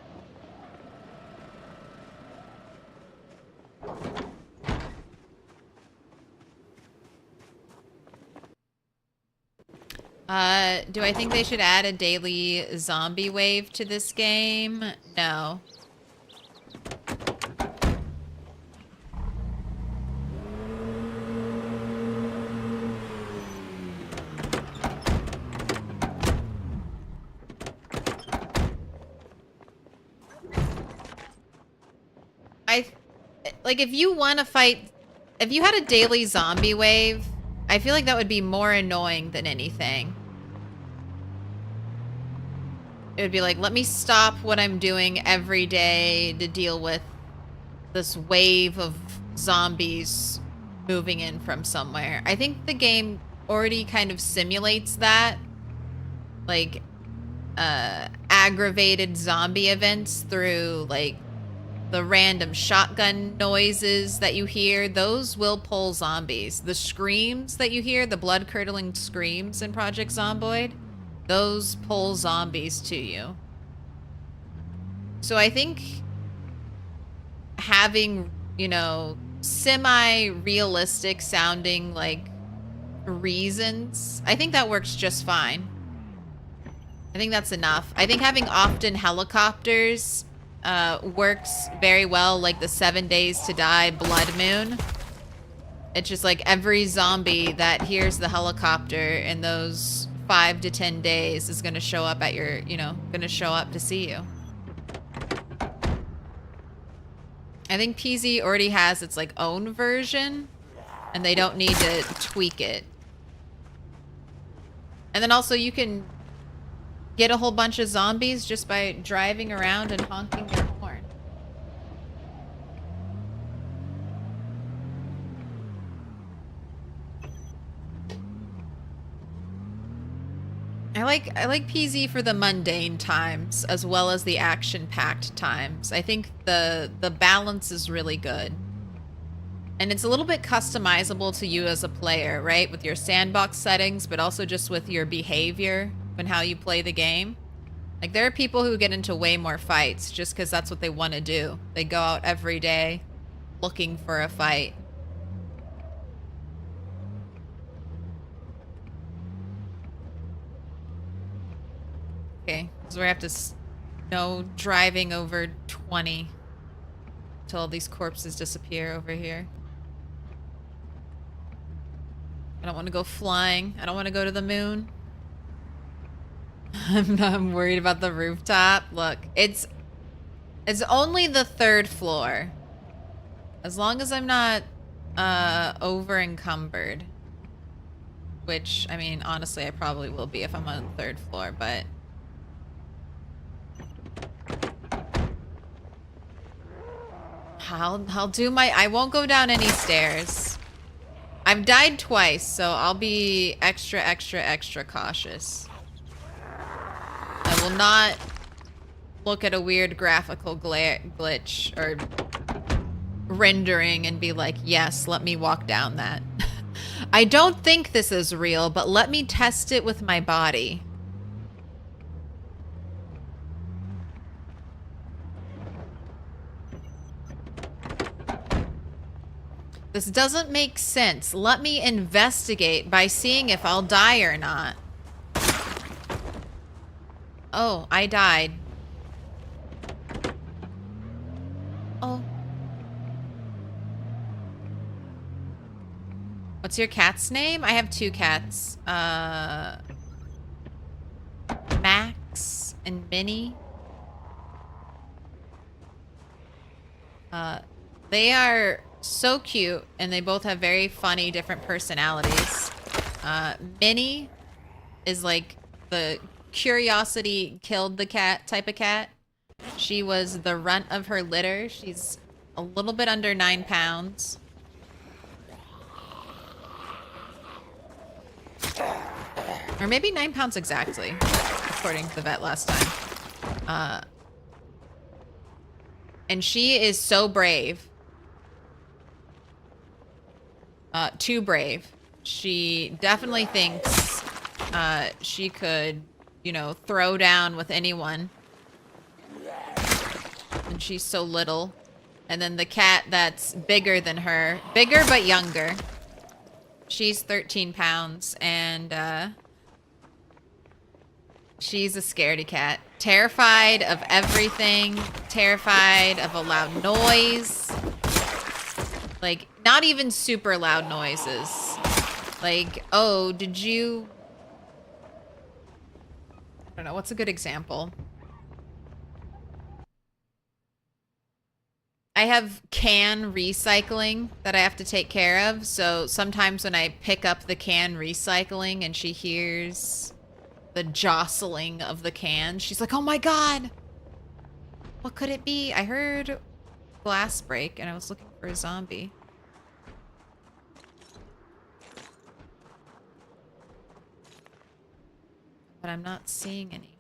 Do I think they should add a daily zombie wave to this game? No. Like, if you want to fight... If you had a daily zombie wave, I feel like that would be more annoying than anything. It would be like, let me stop what I'm doing every day to deal with this wave of zombies moving in from somewhere. I think the game already kind of simulates that. Like, aggravated zombie events through, like, the random shotgun noises that you hear. Those will pull zombies. The screams that you hear, the blood-curdling screams in Project Zomboid, those pull zombies to you. So I think having, you know, semi-realistic sounding, like, reasons, I think that works just fine. I think that's enough. I think having often helicopters works very well, like the 7 Days to Die Blood Moon. It's just like every zombie that hears the helicopter in those 5 to 10 days is going to show up at your, you know, going to show up to see you. I think PZ already has its like own version and they don't need to tweak it. And then also you can get a whole bunch of zombies just by driving around and honking your horn. I like PZ for the mundane times as well as the action-packed times. I think the balance is really good. And it's a little bit customizable to you as a player, right? With your sandbox settings, but also just with your behavior and how you play the game. Like, there are people who get into way more fights just because that's what they want to do. They go out every day looking for a fight. Okay, so we have to no driving over 20 until all these corpses disappear over here. I don't want to go flying. I don't want to go to the moon. I'm worried about the rooftop. Look, it's only the 3rd floor. As long as I'm not over encumbered. Which, I mean, honestly, I probably will be if I'm on the 3rd floor, but I'll do my... I won't go down any stairs. I've died twice, so I'll be extra, extra, extra cautious. I will not look at a weird graphical glitch or rendering and be like, yes, let me walk down that. I don't think this is real, but let me test it with my body. This doesn't make sense. Let me investigate by seeing if I'll die or not. Oh, I died. Oh. What's your cat's name? I have 2 cats. Max and Minnie. They are so cute, and they both have very funny, different personalities. Minnie is like the curiosity killed the cat type of cat. She was the runt of her litter. She's a little bit under 9 pounds. Or maybe 9 pounds exactly, according to the vet last time. And she is so brave. Too brave. She definitely thinks she could, you know, throw down with anyone. And she's so little. And then the cat that's bigger than her. Bigger but younger. She's 13 pounds. And she's a scaredy cat. Terrified of everything. Terrified of a loud noise. Like, not even super loud noises. Like, oh, did you... I don't know, what's a good example? I have can recycling that I have to take care of, so sometimes when I pick up the can recycling and she hears the jostling of the can, she's like, oh my god! What could it be? I heard glass break and I was looking for a zombie. But I'm not seeing any.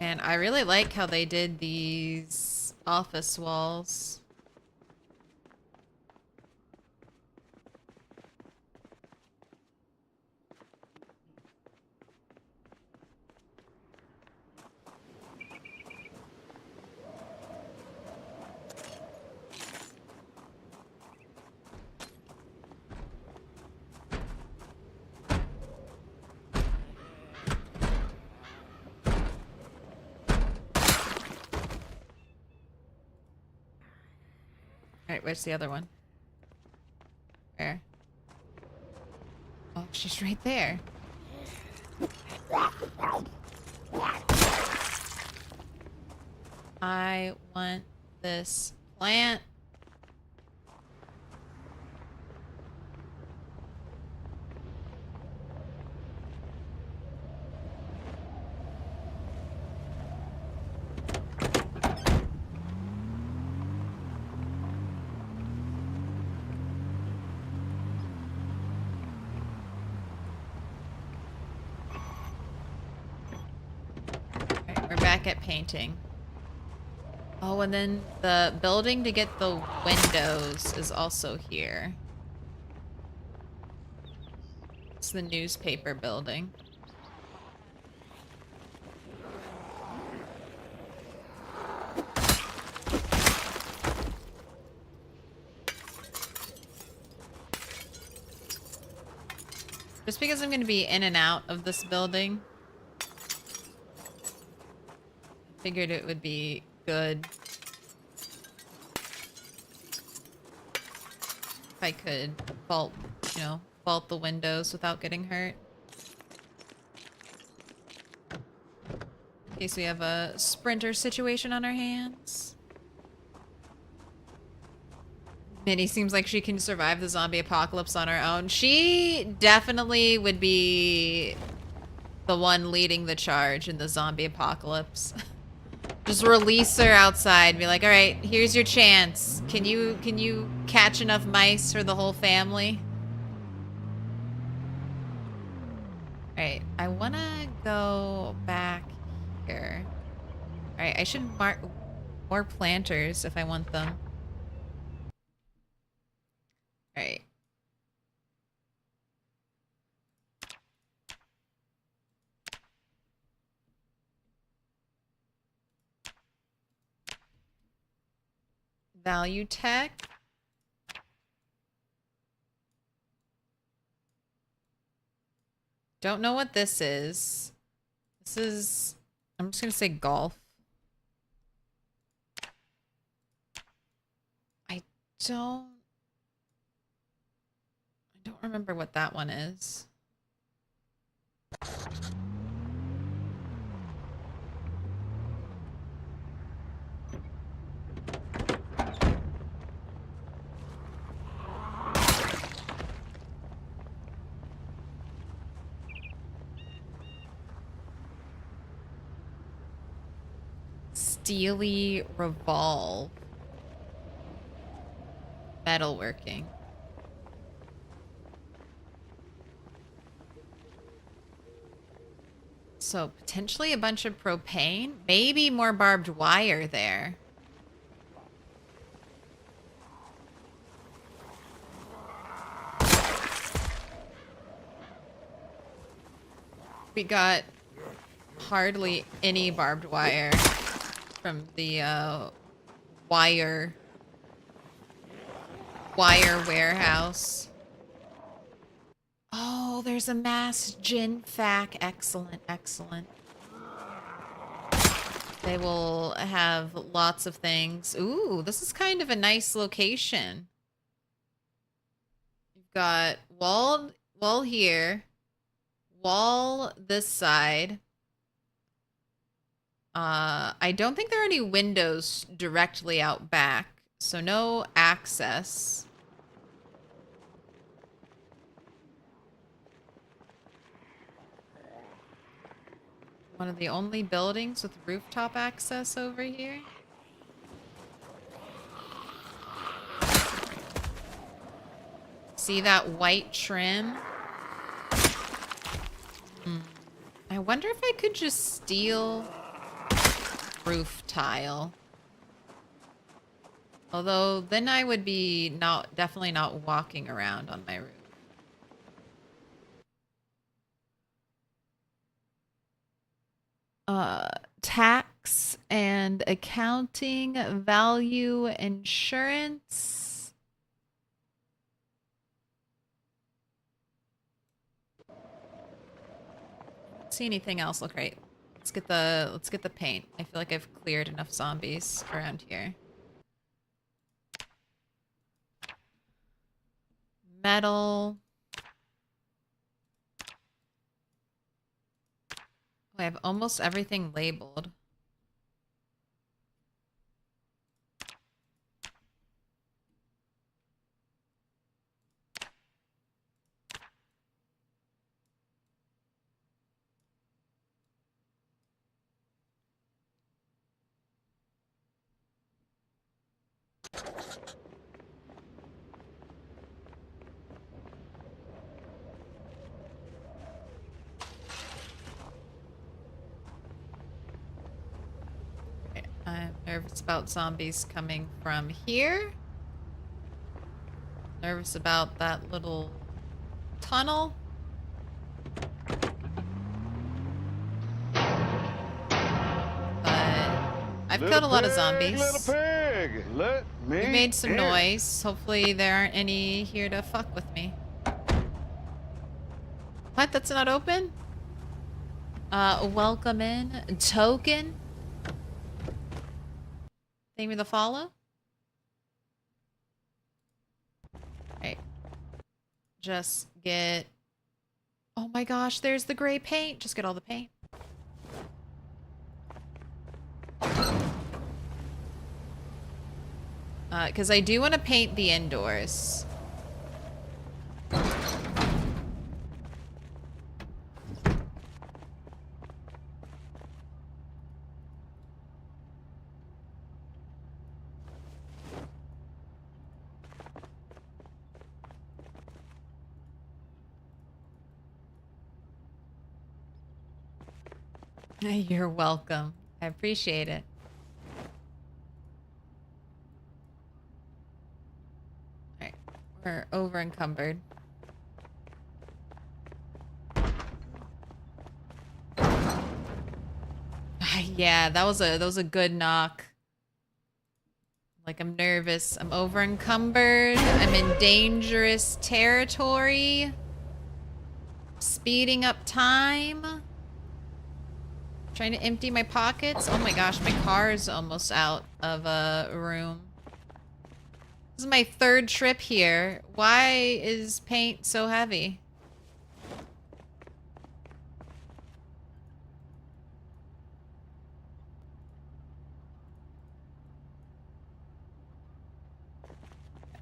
And I really like how they did these office walls. Alright, where's the other one? Where? Oh, she's right there. I want this plant. Back at painting. Oh, and then the building to get the windows is also here. It's the newspaper building. Just because I'm going to be in and out of this building, figured it would be good if I could vault, you know, vault the windows without getting hurt. In case we have a sprinter situation on our hands. Minnie seems like she can survive the zombie apocalypse on her own. She definitely would be the one leading the charge in the zombie apocalypse. Just release her outside. Be like, all right, here's your chance. Can you catch enough mice for the whole family? All right, I want to go back here. All right, I should mark more planters if I want them. All right. Value tech. Don't know what this is. This is, I'm just gonna say golf. I don't remember what that one is. Steely revolve. Metalworking. So potentially a bunch of propane, maybe more barbed wire there. We got hardly any barbed wire from the wire warehouse. Oh, there's a mass gin fac. Excellent, excellent. They will have lots of things. Ooh, this is kind of a nice location. You've got wall here, wall this side. I don't think there are any windows directly out back, so no access. One of the only buildings with rooftop access over here. See that white trim? I wonder if I could just steal roof tile. Although then I would be definitely not walking around on my roof. Tax and accounting, value, insurance. Don't see anything else look right. Let's get the paint. I feel like I've cleared enough zombies around here. Metal. I have almost everything labeled. I'm nervous about zombies coming from here. Nervous about that little tunnel. But I've killed a lot of zombies. Little pig, let me We made some in. noise. Hopefully there aren't any here to fuck with me. What? That's not open? Welcome in. Token. Thank me the follow. Alright. Just get... Oh my gosh, there's the gray paint. Just get all the paint. Because I do want to paint the indoors. You're welcome. I appreciate it. Alright. We're over encumbered. Yeah, that was a good knock. Like, I'm nervous. I'm over encumbered. I'm in dangerous territory. Speeding up time. Trying to empty my pockets. Oh my gosh, my car is almost out of room. This is my 3rd trip here. Why is paint so heavy?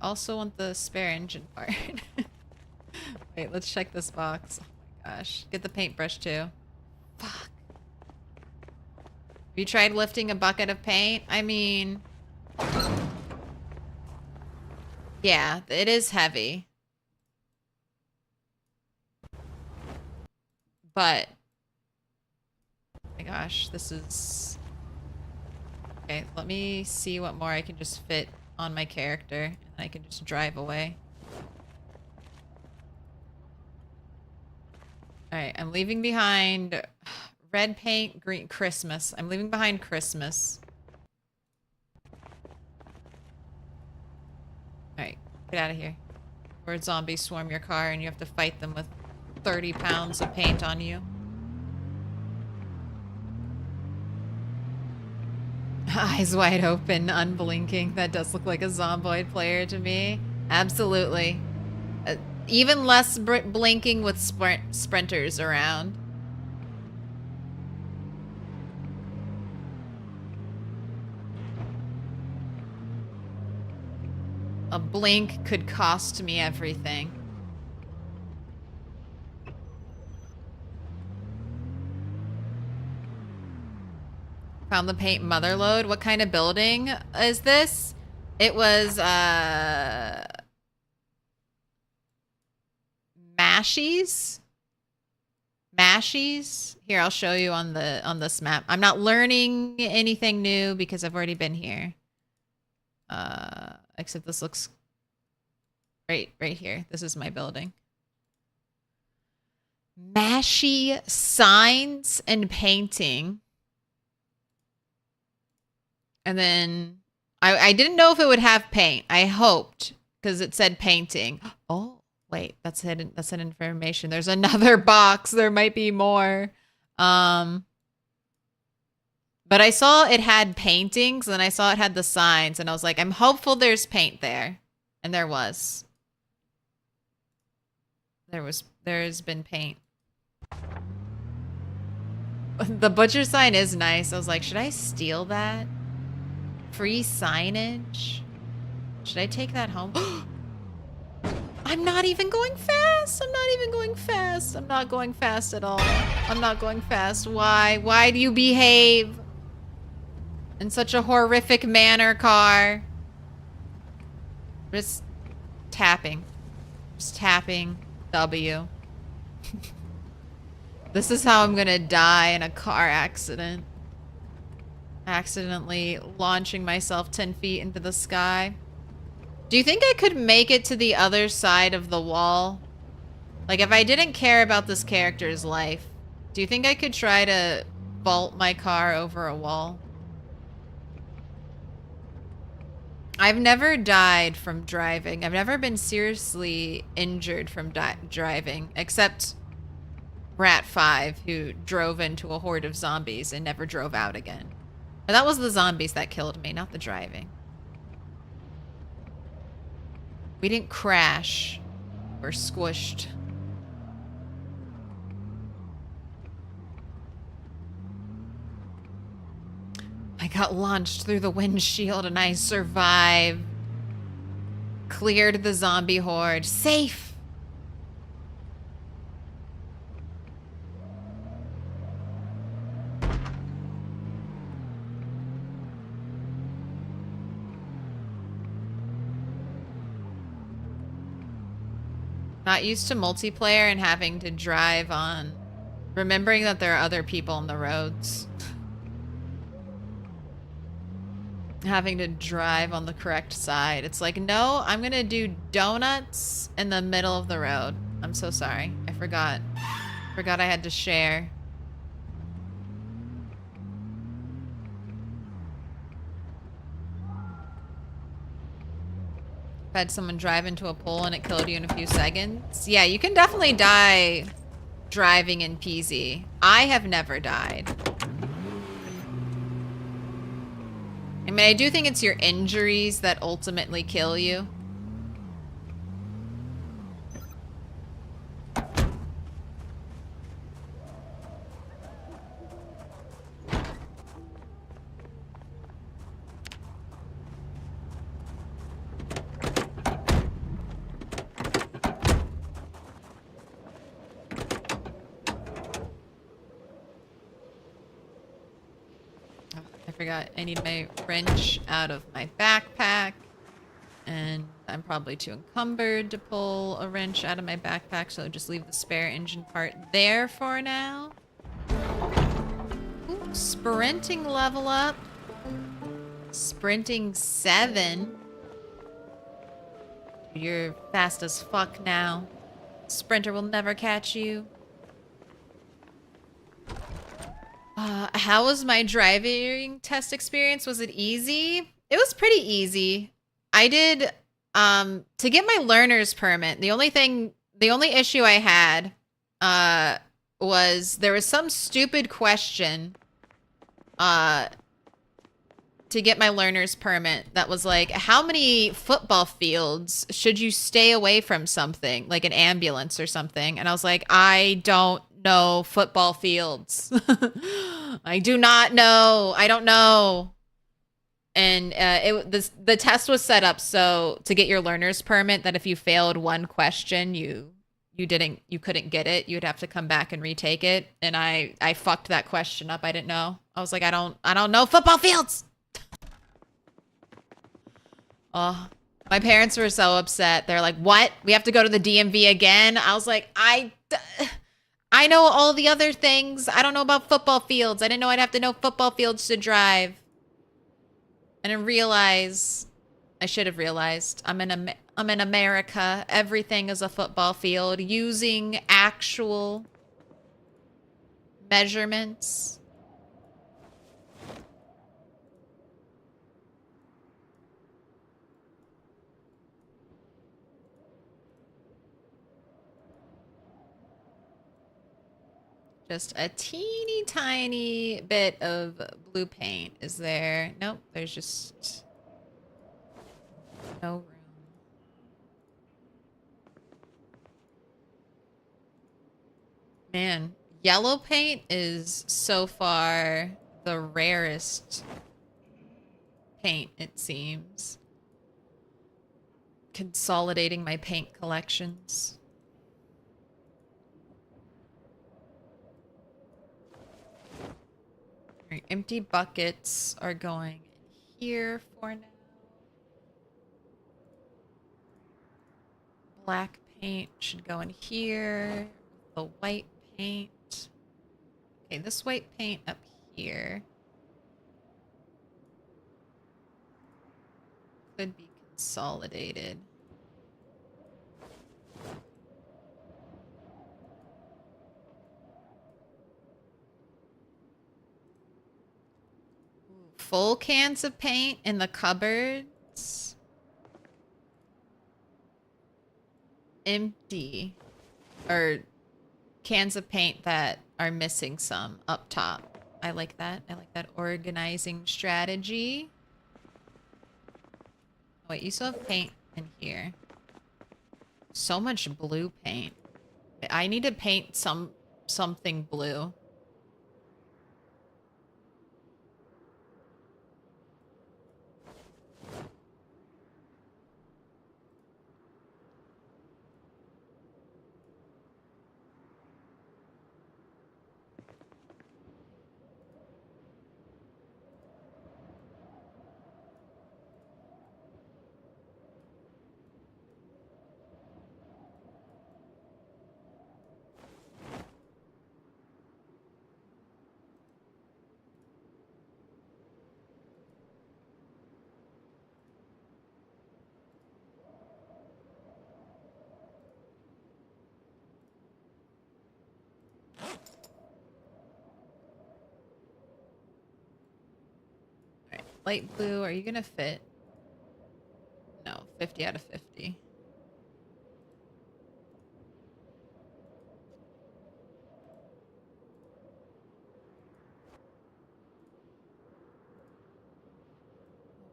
I also want the spare engine part. Wait, let's check this box. Oh my gosh. Get the paintbrush too. Fuck. Have you tried lifting a bucket of paint? I mean... yeah, it is heavy. But... oh my gosh, this is... okay, let me see what more I can just fit on my character. And I can just drive away. Alright, I'm leaving behind red paint, green Christmas. I'm leaving behind Christmas. Alright, get out of here. Or zombies swarm your car and you have to fight them with 30 pounds of paint on you. Eyes wide open, unblinking. That does look like a zomboid player to me. Absolutely. Even less blinking with sprinters around. A blink could cost me everything. Found the paint motherlode. What kind of building is this? It was, Mashies? Mashies? Here, I'll show you on this map. I'm not learning anything new because I've already been here. Except this looks right here. This is my building. Mashy signs and painting. And then I didn't know if it would have paint. I hoped because it said painting. Oh, wait, that's hidden information. There's another box. There might be more. But I saw it had paintings and I saw it had the signs and I was like, I'm hopeful there's paint there. And there was. There's been paint. The butcher sign is nice. I was like, should I steal that? Free signage? Should I take that home? I'm not even going fast. I'm not even going fast. I'm not going fast at all. I'm not going fast. Why? Why do you behave in such a horrific manner, car? Just tapping. Just tapping W. This is how I'm gonna die in a car accident. Accidentally launching myself 10 feet into the sky. Do you think I could make it to the other side of the wall? Like, if I didn't care about this character's life, do you think I could try to vault my car over a wall? I've never died from driving. I've never been seriously injured from driving, except Rat 5, who drove into a horde of zombies and never drove out again. But that was the zombies that killed me, not the driving. We didn't crash. We're squished. I got launched through the windshield and I survived. Cleared the zombie horde. Safe! Not used to multiplayer and having to drive on Remembering that there are other people on the roads. Having to drive on the correct side. It's like, no, I'm gonna do donuts in the middle of the road. I'm so sorry. I forgot. Forgot I had to share. Had someone drive into a pole and it killed you in a few seconds. Yeah, you can definitely die driving in PZ. I have never died. I mean, I do think it's your injuries that ultimately kill you. I forgot I need my wrench out of my backpack. And I'm probably too encumbered to pull a wrench out of my backpack, so I'll just leave the spare engine part there for now. Ooh, sprinting level up. Sprinting 7. You're fast as fuck now. Sprinter will never catch you. How was my driving test experience? Was it easy? It was pretty easy. I did, to get my learner's permit, the only issue I had, was there was some stupid question, to get my learner's permit that was like, how many football fields should you stay away from something, like an ambulance or something? And I was like, I don't know football fields. I do not know. I don't know. And the test was set up so to get your learner's permit that if you failed one question, you couldn't get it. You'd have to come back and retake it. And I fucked that question up. I didn't know. I was like, I don't know football fields. Oh, my parents were so upset. They're like, what? We have to go to the DMV again? I was like, I know all the other things. I don't know about football fields. I didn't know I'd have to know football fields to drive. I didn't realize. I should have realized. I'm in America. Everything is a football field using actual measurements. Just a teeny tiny bit of blue paint. Is there? Nope, there's just no room. Man, yellow paint is so far the rarest paint, it seems. Consolidating my paint collections. Right, empty buckets are going in here for now. Black paint should go in here. The white paint. Okay, this white paint up here could be consolidated. Full cans of paint in the cupboards. Empty. Or cans of paint that are missing some up top. I like that. I like that organizing strategy. Wait, you still have paint in here. So much blue paint. I need to paint something blue. Light blue, are you gonna fit? No, 50 out of 50.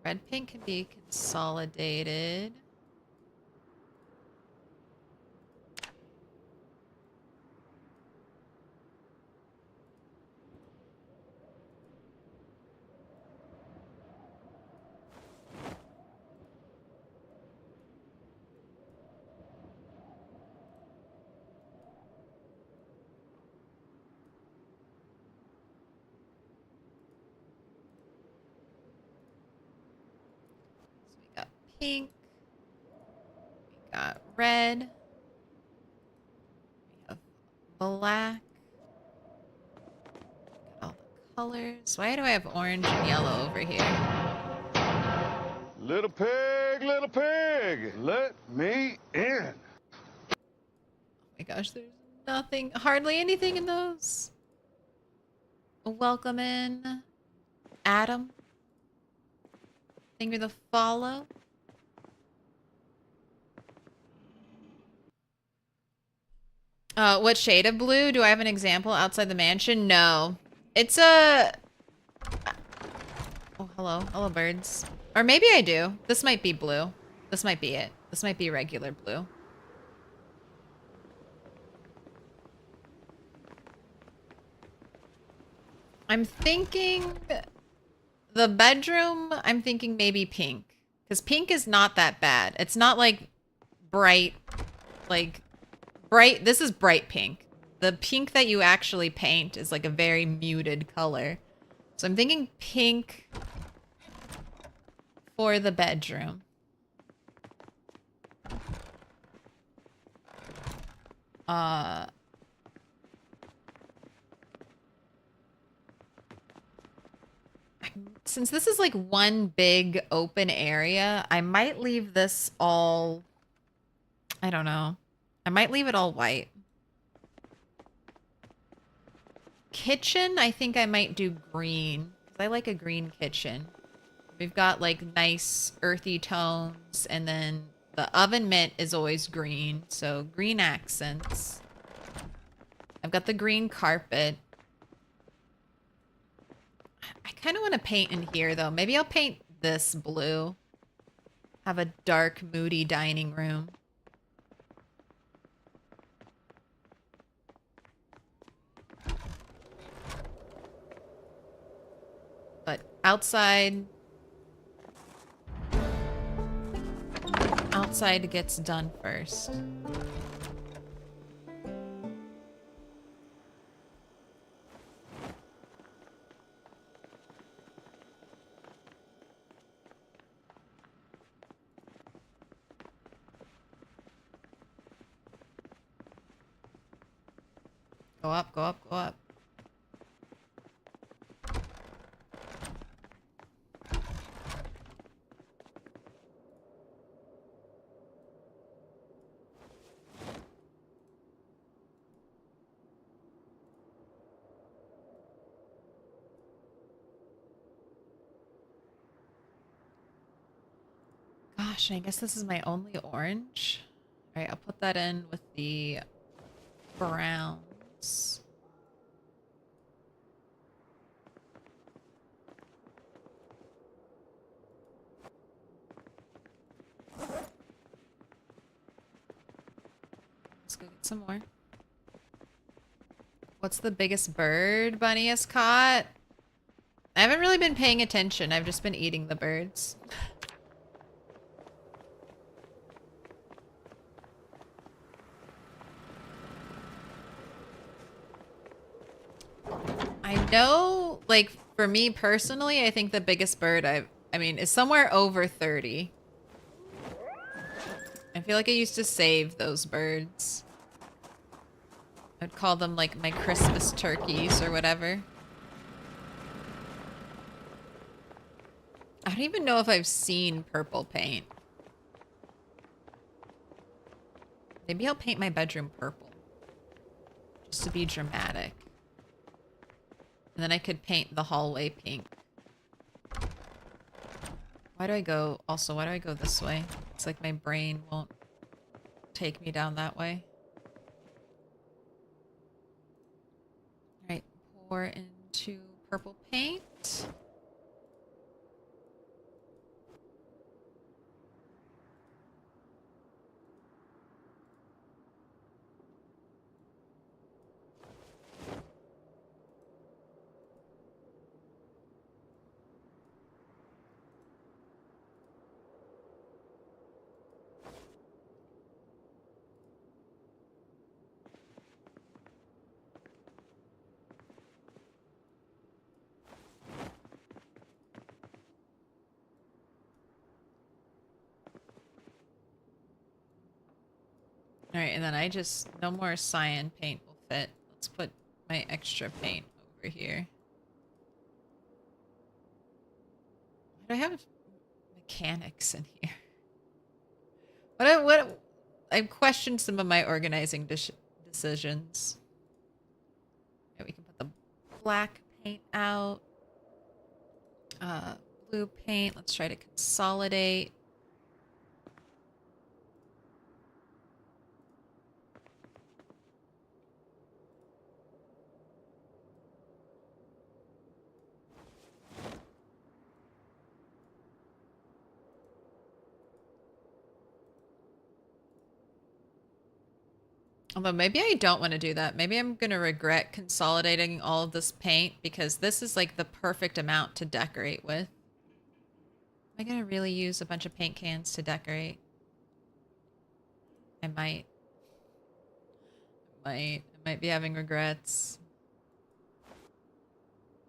Red pink can be consolidated. So we got pink. We got red. We have black. Got all the colors. Why do I have orange and yellow over here? Little pig, let me in. Oh my gosh, there's nothing, hardly anything in those. Welcome in, Adam. Thank you for the follow. What shade of blue? Do I have an example outside the mansion? No. It's a... Oh, hello. Hello, birds. Or maybe I do. This might be blue. This might be it. This might be regular blue. I'm thinking... The bedroom, I'm thinking maybe pink. Because pink is not that bad. It's not like bright, this is bright pink. The pink that you actually paint is like a very muted color. So I'm thinking pink for the bedroom. Since this is like one big open area, I might leave this all, I don't know. I might leave it all white. Kitchen, I think I might do green. Because I like a green kitchen. We've got like nice earthy tones. And then the oven mitt is always green. So green accents. I've got the green carpet. I kind of want to paint in here though. Maybe I'll paint this blue. Have a dark, moody dining room. But outside gets done first. Go up, go up, go up. Gosh, I guess this is my only orange. All right, I'll put that in with the browns. Let's go get some more. What's the biggest bird Bunny has caught? I haven't really been paying attention. I've just been eating the birds. I know, like, for me personally, I think the biggest bird I mean, is somewhere over 30. I feel like I used to save those birds. I'd call them, like, my Christmas turkeys or whatever. I don't even know if I've seen purple paint. Maybe I'll paint my bedroom purple. Just to be dramatic. And then I could paint the hallway pink. Why do I go... Also, why do I go this way? It's like my brain won't take me down that way. Alright, pour into purple paint. Alright, and then I just... No more cyan paint will fit. Let's put my extra paint over here. Why do I have mechanics in here? What... I've questioned some of my organizing decisions. Okay, we can put the black paint out. Blue paint. Let's try to consolidate. Although maybe I don't want to do that. Maybe I'm going to regret consolidating all of this paint because this is like the perfect amount to decorate with. Am I going to really use a bunch of paint cans to decorate? I might. I might be having regrets.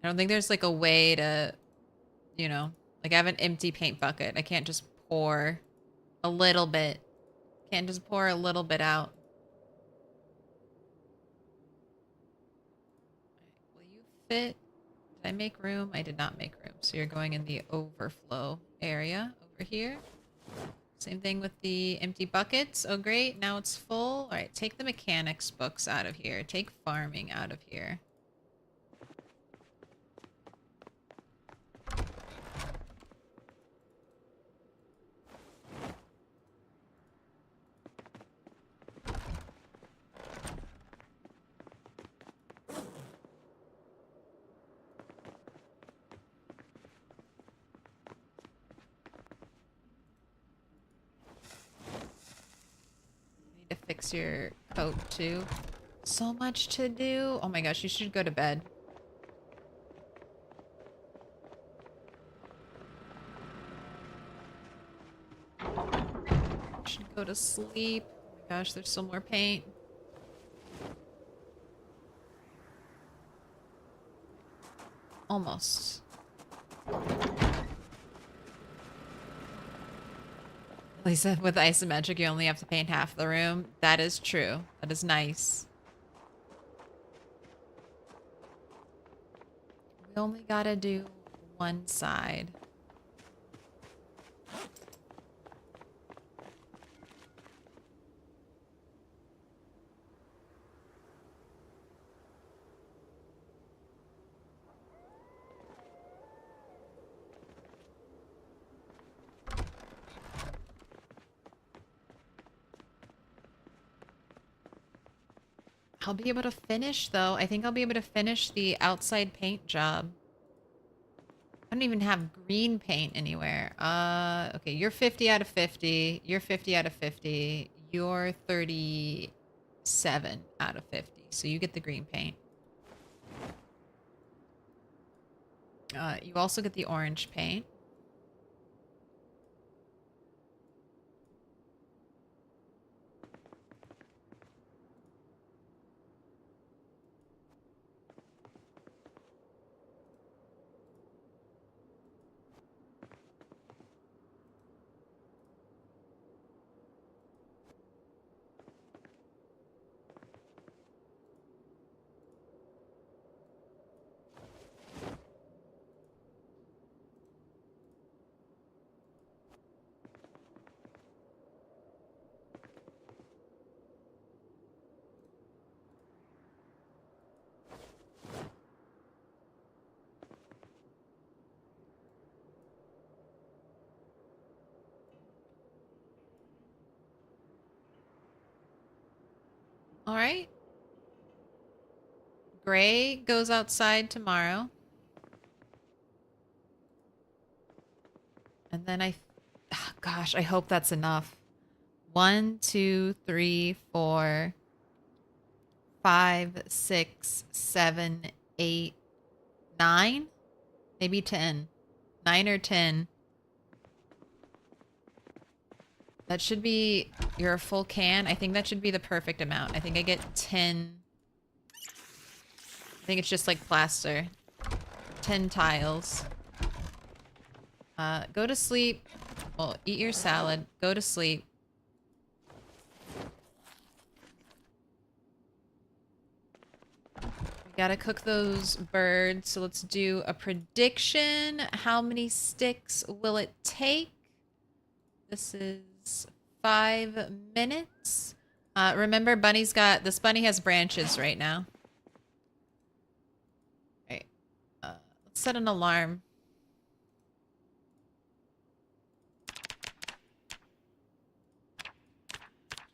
I don't think there's like a way to, you know, like I have an empty paint bucket. I can't just pour a little bit. Can't just pour a little bit out. Will you fit? Did I make room? I did not make room. So you're going in the overflow area over here. Same thing with the empty buckets. Oh, great. Now it's full. All right, take the mechanics books out of here. Take farming out of here. To fix your coat too. So much to do. Oh my gosh, you should go to bed. You should go to sleep. Oh my gosh, there's still more paint. Almost. Lisa, with isometric, you only have to paint half the room. That is true. That is nice. We only gotta do one side. I'll be able to finish, though. I think I'll be able to finish the outside paint job. I don't even have green paint anywhere. Okay, you're 50 out of 50. You're 50 out of 50. You're 37 out of 50. So you get the green paint. You also get the orange paint. All right. Gray goes outside tomorrow. And then gosh, I hope that's enough. 1, 2, 3, 4, 5, 6, 7, 8, 9, maybe 10. 9 or 10. That should be your full can. I think that should be the perfect amount. I think I get 10. I think it's just like plaster. 10 tiles. Go to sleep. Well, eat your salad. Go to sleep. We gotta cook those birds. So let's do a prediction. How many sticks will it take? This is 5 minutes. Remember, this bunny has branches right now. All right. Let's set an alarm.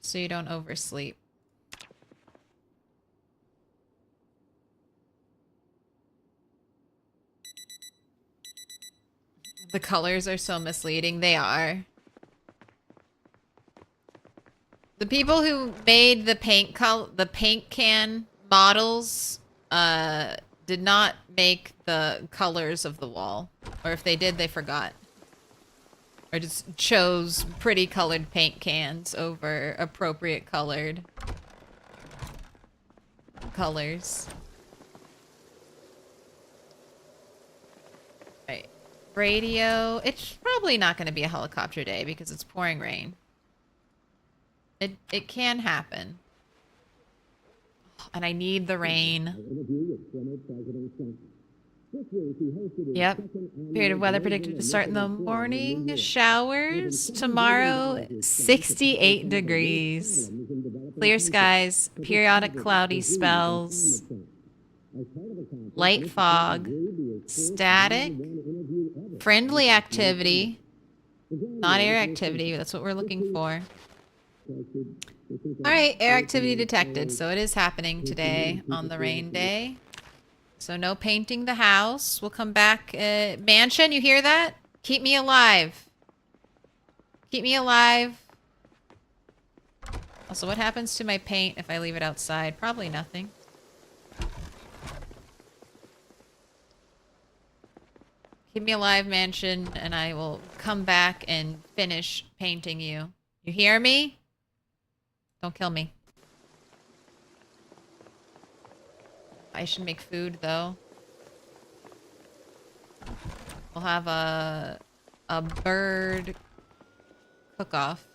So you don't oversleep. The colors are so misleading. They are. The people who made the paint can models did not make the colors of the wall. Or if they did, they forgot. Or just chose pretty colored paint cans over appropriate colored colors. Right. Radio. It's probably not going to be a helicopter day because it's pouring rain. It can happen. And I need the rain. Yep. Period of weather predicted to start in the morning. Showers. Tomorrow, 68 degrees. Clear skies. Periodic cloudy spells. Light fog. Static. Friendly activity. Not air activity. That's what we're looking for. Alright, air activity detected. So it is happening today on the rain day. So no painting the house. We'll come back. Mansion, you hear that? Keep me alive. Keep me alive. Also, what happens to my paint if I leave it outside? Probably nothing. Keep me alive, mansion, and I will come back and finish painting you. You hear me? Don't kill me. I should make food, though. We'll have a bird cook-off.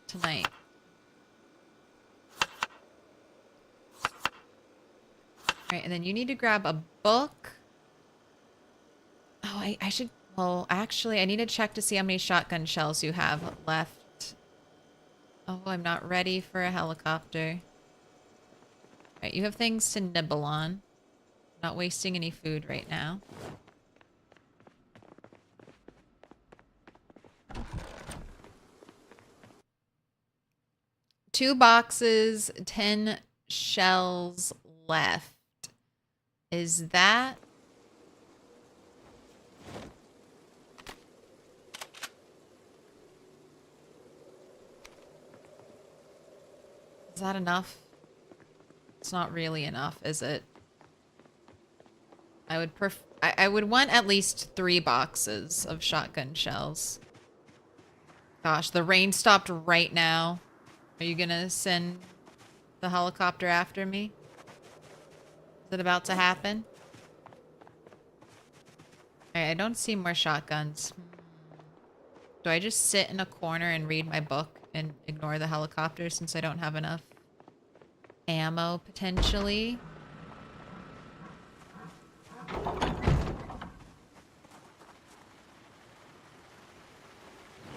Tonight. Alright, and then you need to grab a book. Oh, I should... Well, actually, I need to check to see how many shotgun shells you have left. Oh, I'm not ready for a helicopter. Alright, you have things to nibble on. Not wasting any food right now. Two boxes, 10 shells left. Is that... Is that enough? It's not really enough, is it? I would want at least 3 boxes of shotgun shells. Gosh, the rain stopped right now. Are you gonna send the helicopter after me? Is it about to happen? Alright, I don't see more shotguns. Do I just sit in a corner and read my book and ignore the helicopter since I don't have enough ammo, potentially?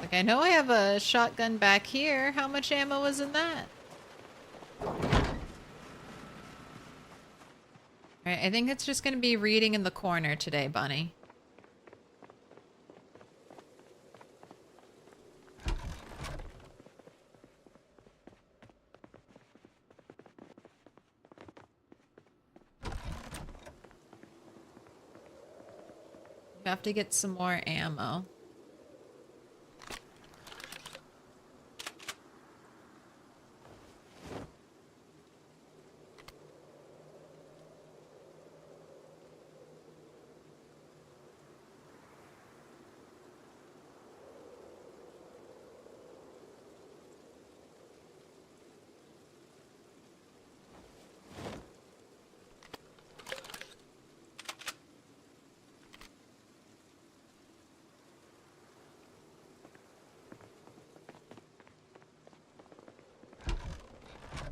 Like, I know I have a shotgun back here. How much ammo was in that? Alright, I think it's just gonna be reading in the corner today, Bunny. I have to get some more ammo.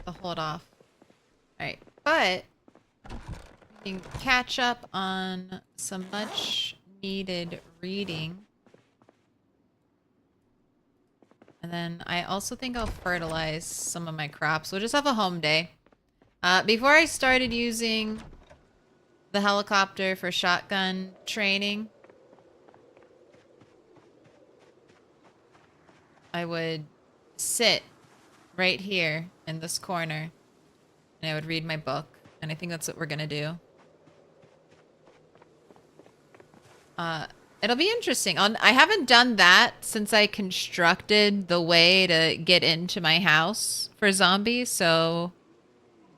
To hold off. Alright, but you can catch up on some much needed reading. And then I also think I'll fertilize some of my crops. We'll just have a home day. Before I started using the helicopter for shotgun training, I would sit right here in this corner and I would read my book. And I think that's what we're gonna do. It'll be interesting. I haven't done that since I constructed the way to get into my house for zombies, so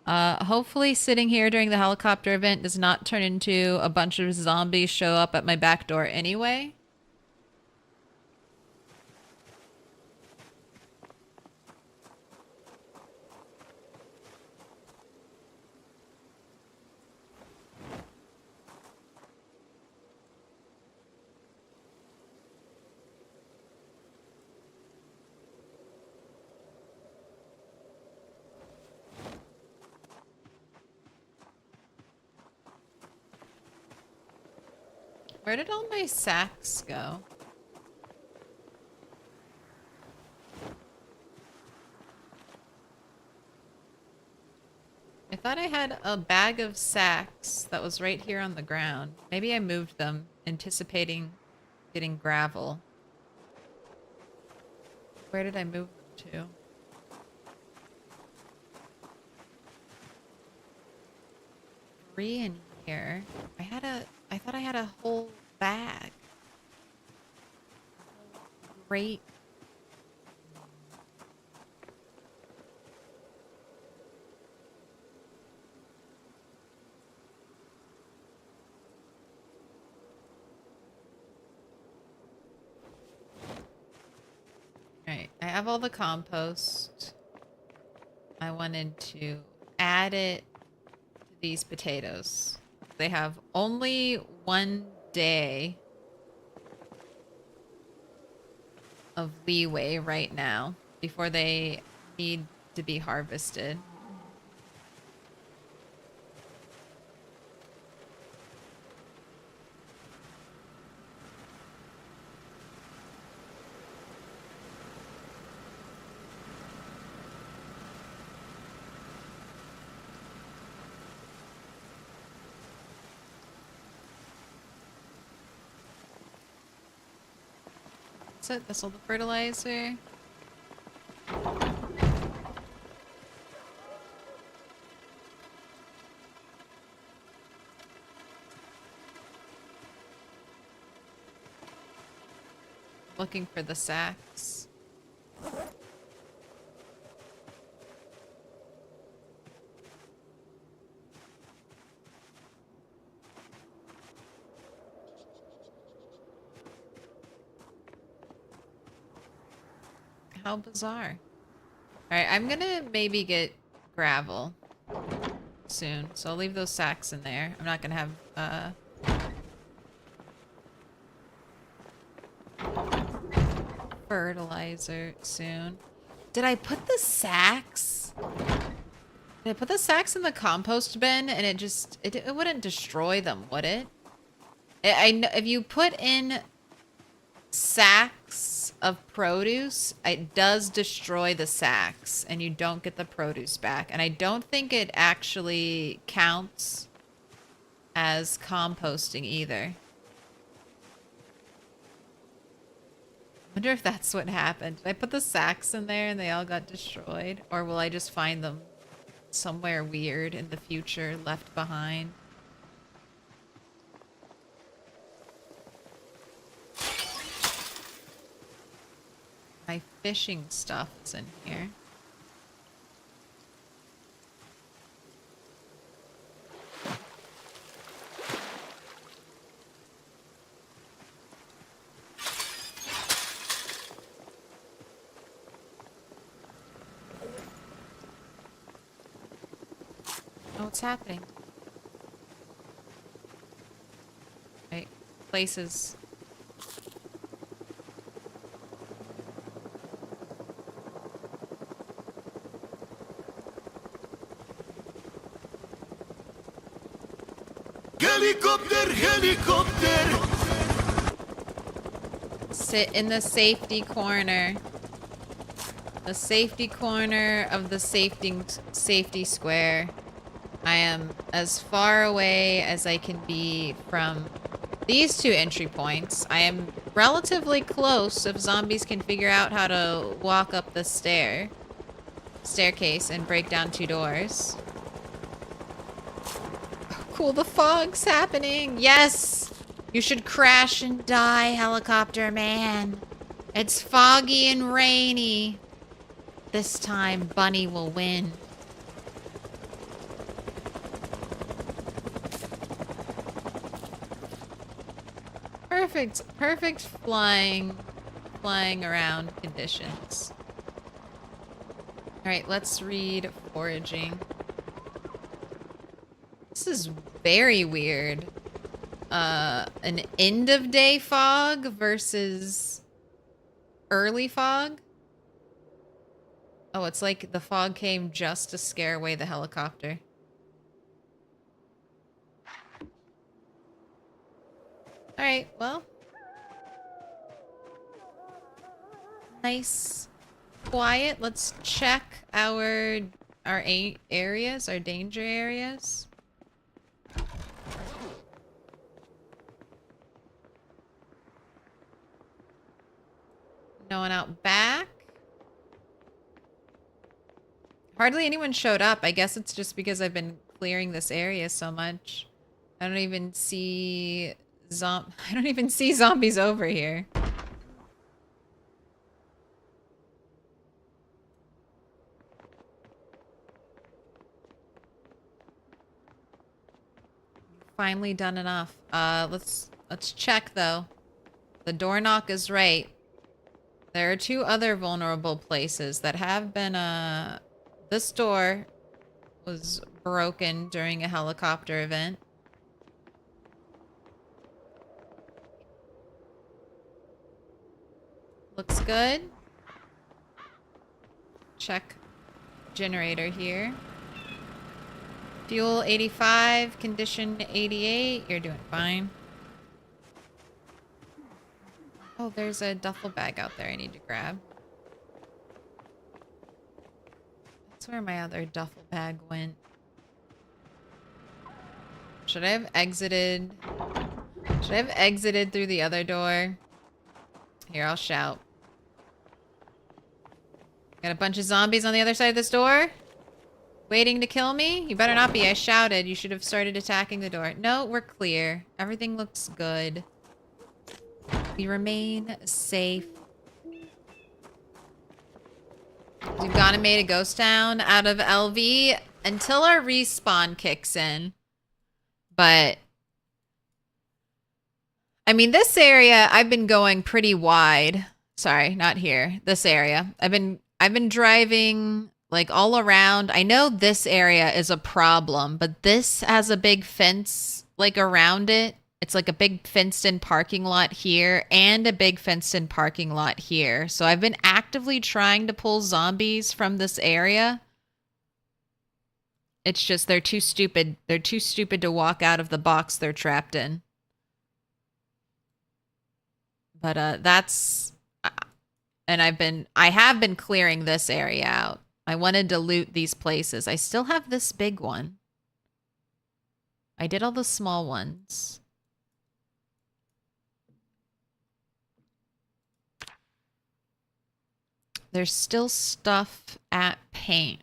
hopefully sitting here during the helicopter event does not turn into a bunch of zombies show up at my back door anyway. Where did all my sacks go? I thought I had a bag of sacks that was right here on the ground. Maybe I moved them, anticipating getting gravel. Where did I move them to? Three in here. I thought I had a whole bag. Great. Alright, I have all the compost. I wanted to add it to these potatoes. They have only 1 day of leeway right now before they need to be harvested. That's it. That's all the fertilizer. Looking for the sacks. How bizarre. Alright, I'm gonna maybe get gravel soon. So I'll leave those sacks in there. I'm not gonna have fertilizer soon. Did I put the sacks? Did I put the sacks in the compost bin and it wouldn't destroy them, would it? I know if you put in sacks of produce, it does destroy the sacks and you don't get the produce back. And I don't think it actually counts as composting either. I wonder if that's what happened. Did I put the sacks in there and they all got destroyed? Or will I just find them somewhere weird in the future left behind? my fishing stuff is in here. Oh, what's happening? Right, places. Helicopter, helicopter. Sit in the safety corner. The safety corner of the safety square. I am as far away as I can be from these two entry points. I am relatively close if zombies can figure out how to walk up the staircase and break down 2 doors. Cool, the fog's happening. Yes! You should crash and die, helicopter man. It's foggy and rainy. This time, Bunny will win. Perfect flying around conditions. Alright, let's read foraging. This is very weird. An end of day fog versus early fog. Oh, it's like the fog came just to scare away the helicopter. Alright, well. Nice. Quiet. Let's check our areas, our danger areas. No one out back. Hardly anyone showed up. I guess it's just because I've been clearing this area so much. I don't even see zombies over here. Finally done enough. Let's check though. The door knock is right. There are 2 other vulnerable places that have been this door was broken during a helicopter event. Looks good. Check generator here. Fuel 85, condition 88. You're doing fine. Oh, there's a duffel bag out there I need to grab. That's where my other duffel bag went. Should I have exited? Should I have exited through the other door? Here, I'll shout. Got a bunch of zombies on the other side of this door? Waiting to kill me? You better not be. I shouted. You should have started attacking the door. No, we're clear. Everything looks good. We remain safe. We've gone and made a ghost town out of LV until our respawn kicks in. But I mean, this area, I've been going pretty wide. Sorry, not here. This area. I've been driving like all around. I know this area is a problem, but this has a big fence like around it. It's like a big fenced-in parking lot here and a big fenced-in parking lot here. So I've been actively trying to pull zombies from this area. It's just they're too stupid. They're too stupid to walk out of the box they're trapped in. But that's... And I have been clearing this area out. I wanted to loot these places. I still have this big one. I did all the small ones. There's still stuff at paint.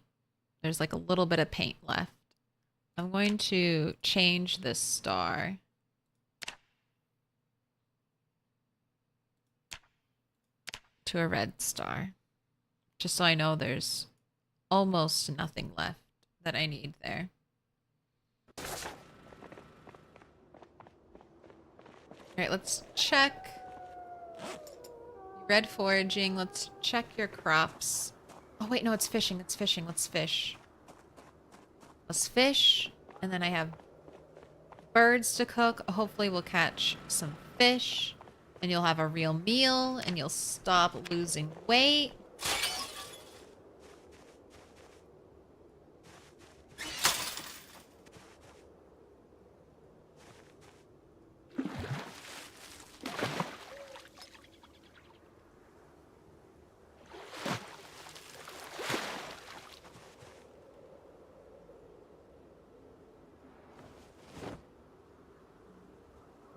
There's like a little bit of paint left. I'm going to change this star. to a red star. Just so I know there's almost nothing left that I need there. Alright, let's check. Red foraging. Let's check your crops. Oh, wait, no, it's fishing. It's fishing. Let's fish. Let's fish. And then I have birds to cook. Hopefully we'll catch some fish. And you'll have a real meal. And you'll stop losing weight.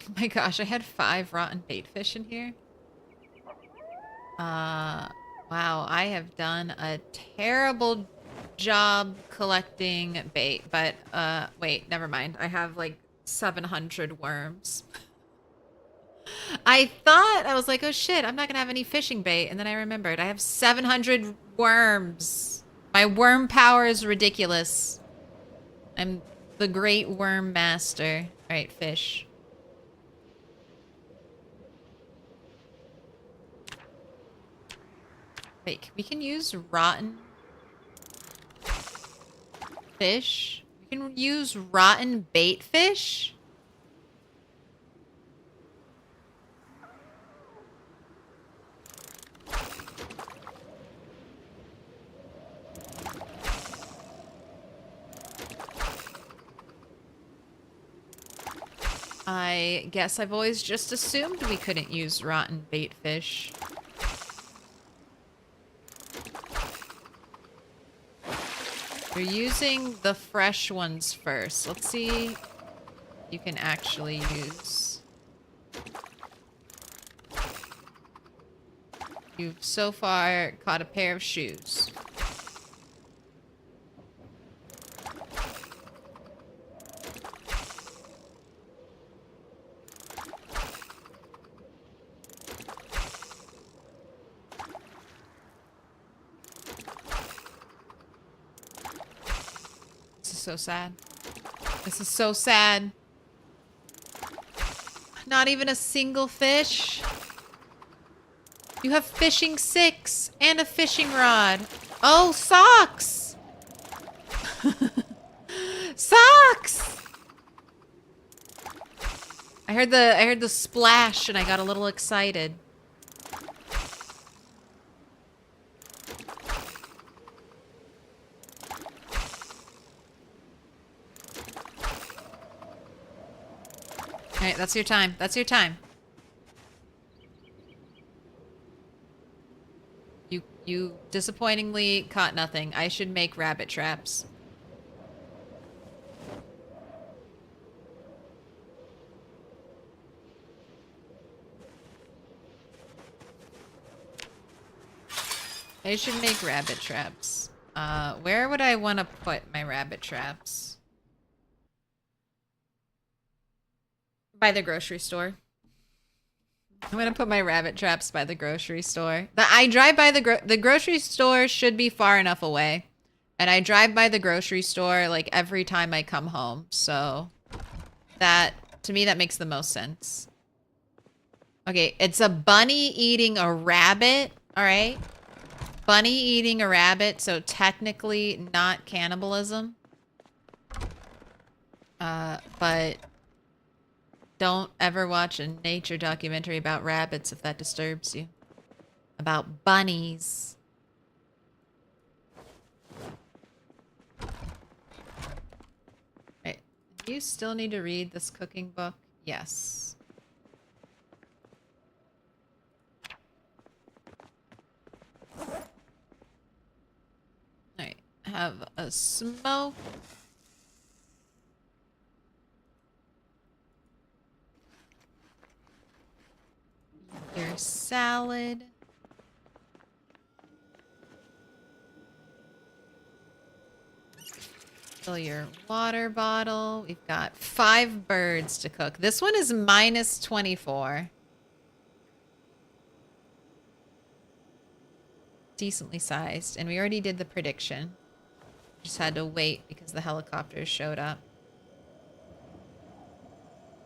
Oh my gosh, I had 5 rotten bait fish in here. Wow, I have done a terrible job collecting bait, but wait, never mind. I have like 700 worms. I was like, oh shit, I'm not gonna have any fishing bait, and then I remembered I have 700 worms. My worm power is ridiculous. I'm the great worm master. All right, fish. Wait, we can use rotten fish? We can use rotten bait fish? I guess I've always just assumed we couldn't use rotten bait fish. We're using the fresh ones first. Let's see if you can actually use. You've so far caught a pair of shoes. So sad. This is so sad. Not even a single fish. You have fishing 6 and a fishing rod. Oh, socks! Socks! I heard the splash and I got a little excited. Alright, that's your time. That's your time. You disappointingly caught nothing. I should make rabbit traps. I should make rabbit traps. Where would I want to put my rabbit traps? By the grocery store. I'm gonna put my rabbit traps by the grocery store. I drive by the grocery store should be far enough away. And I drive by the grocery store like every time I come home. So that, to me, that makes the most sense. Okay, it's a bunny eating a rabbit, all right? Bunny eating a rabbit, so technically not cannibalism. But don't ever watch a nature documentary about rabbits if that disturbs you. About bunnies. Right. Do you still need to read this cooking book? Yes. Alright. Have a smoke. Your salad. Fill your water bottle. We've got 5 birds to cook. This one is minus 24. decently sized. And we already did the prediction. Just had to wait because the helicopters showed up.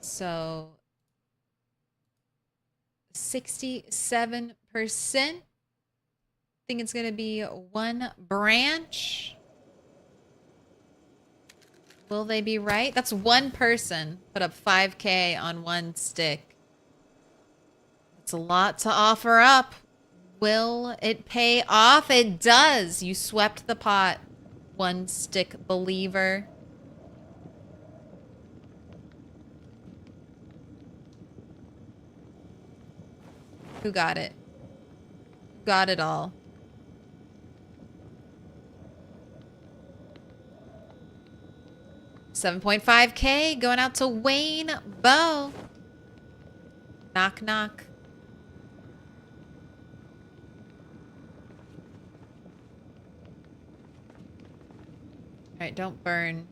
So 67%. Think it's gonna be one branch. Will they be right? That's one person put up 5K on one stick. It's a lot to offer up. Will it pay off? It does. You swept the pot. One stick believer. Who got it? Who got it all? $7.5K going out to Wayne Bow. Knock, knock. All right, don't burn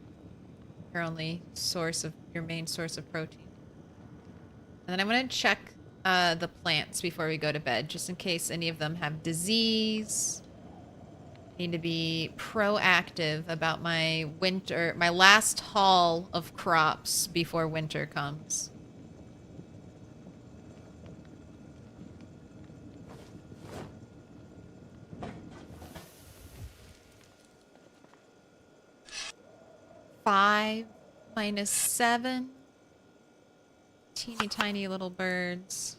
your only source of your main source of protein. And then I'm gonna check the plants before we go to bed, just in case any of them have disease. Need to be proactive about my last haul of crops before winter comes. Five minus 7. Teeny tiny little birds.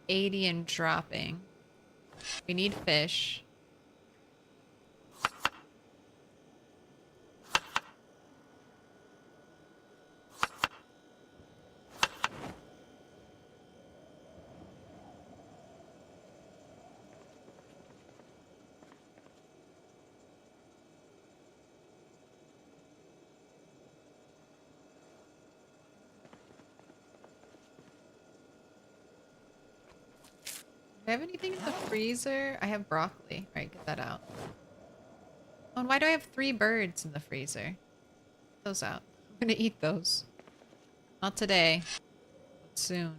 $80 and dropping. We need fish. Do I have anything in the freezer? I have broccoli. Alright, get that out. Oh, and why do I have 3 birds in the freezer? Get those out. I'm gonna eat those. Not today, but soon.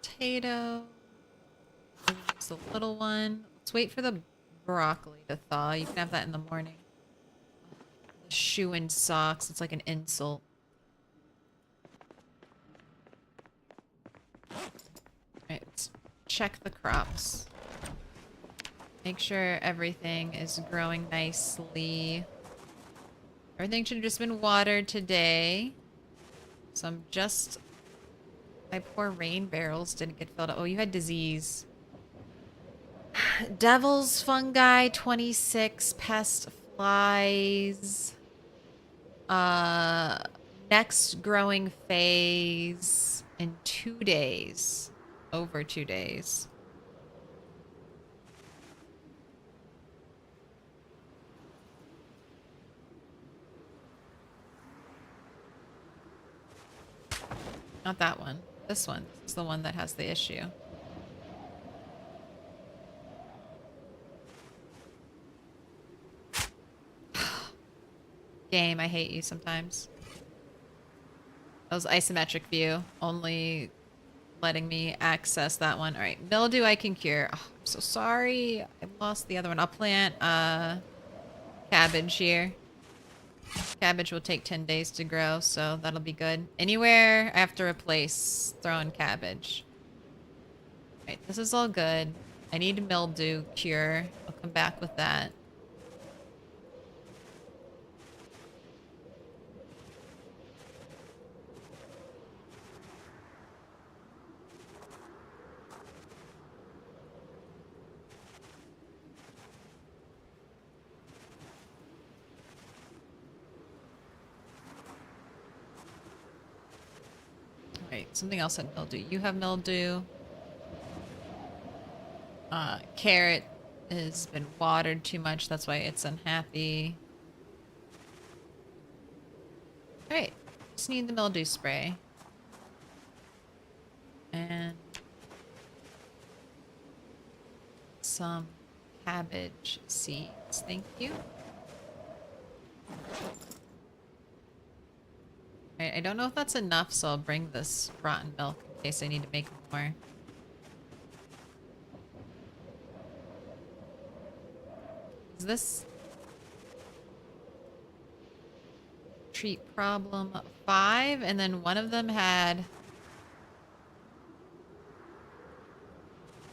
Potato. Use the little one. Let's wait for the broccoli to thaw. You can have that in the morning. The shoe and socks. It's like an insult. Alright, let's check the crops. Make sure everything is growing nicely. Everything should have just been watered today. So I'm just... My poor rain barrels didn't get filled up. Oh, you had disease. Devil's fungi, 26. Pest flies. Next growing phase in 2 days. Over 2 days. Not that one. This one is the one that has the issue. Game, I hate you sometimes. That was isometric view. Only letting me access that one. Alright, mildew I can cure. Oh, I'm so sorry. I lost the other one. I'll plant cabbage here. Cabbage will take 10 days to grow, so that'll be good. Anywhere I have to replace, throw in cabbage. Right, this is all good. I need mildew cure. I'll come back with that. Right, something else had mildew. You have mildew. Carrot has been watered too much. That's why it's unhappy. Alright. Just need the mildew spray. And some cabbage seeds. Thank you. Alright, I don't know if that's enough, so I'll bring this rotten milk in case I need to make more. Is this treat problem 5? And then one of them had...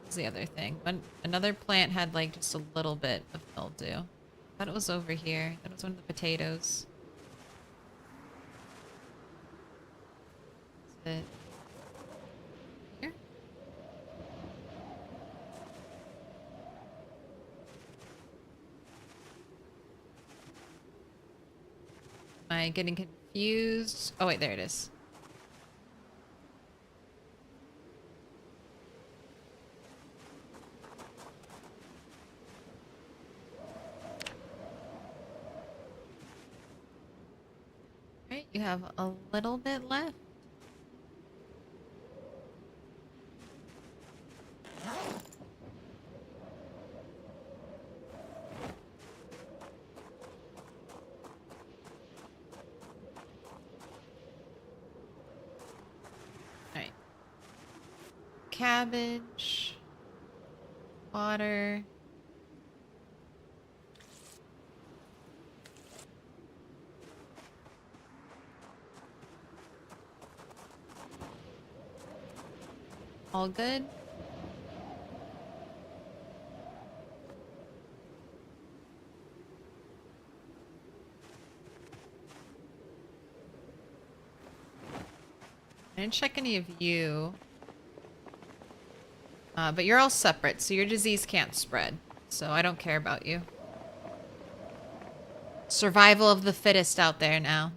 What's the other thing? Another plant had like just a little bit of mildew. I thought it was over here. That was one of the potatoes. Is it here? Am I getting confused? Oh wait, there it is. Right, you have a little bit left. Alright. Cabbage. Water. All good? I didn't check any of you. But you're all separate, so your disease can't spread. So I don't care about you. Survival of the fittest out there now.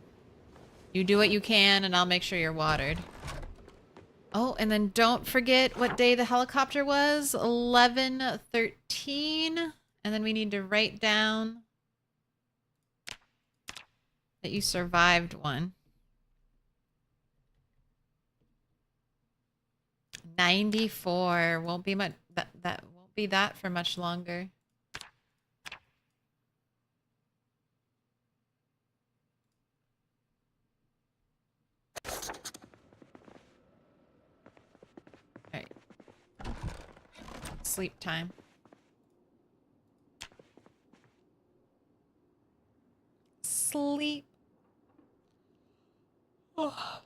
You do what you can, and I'll make sure you're watered. Oh, and then don't forget what day the helicopter was. 11/13. And then we need to write down that you survived one. 94. Won't be much. That won't be that for much longer. Alright. Sleep time. Sleep. Oh.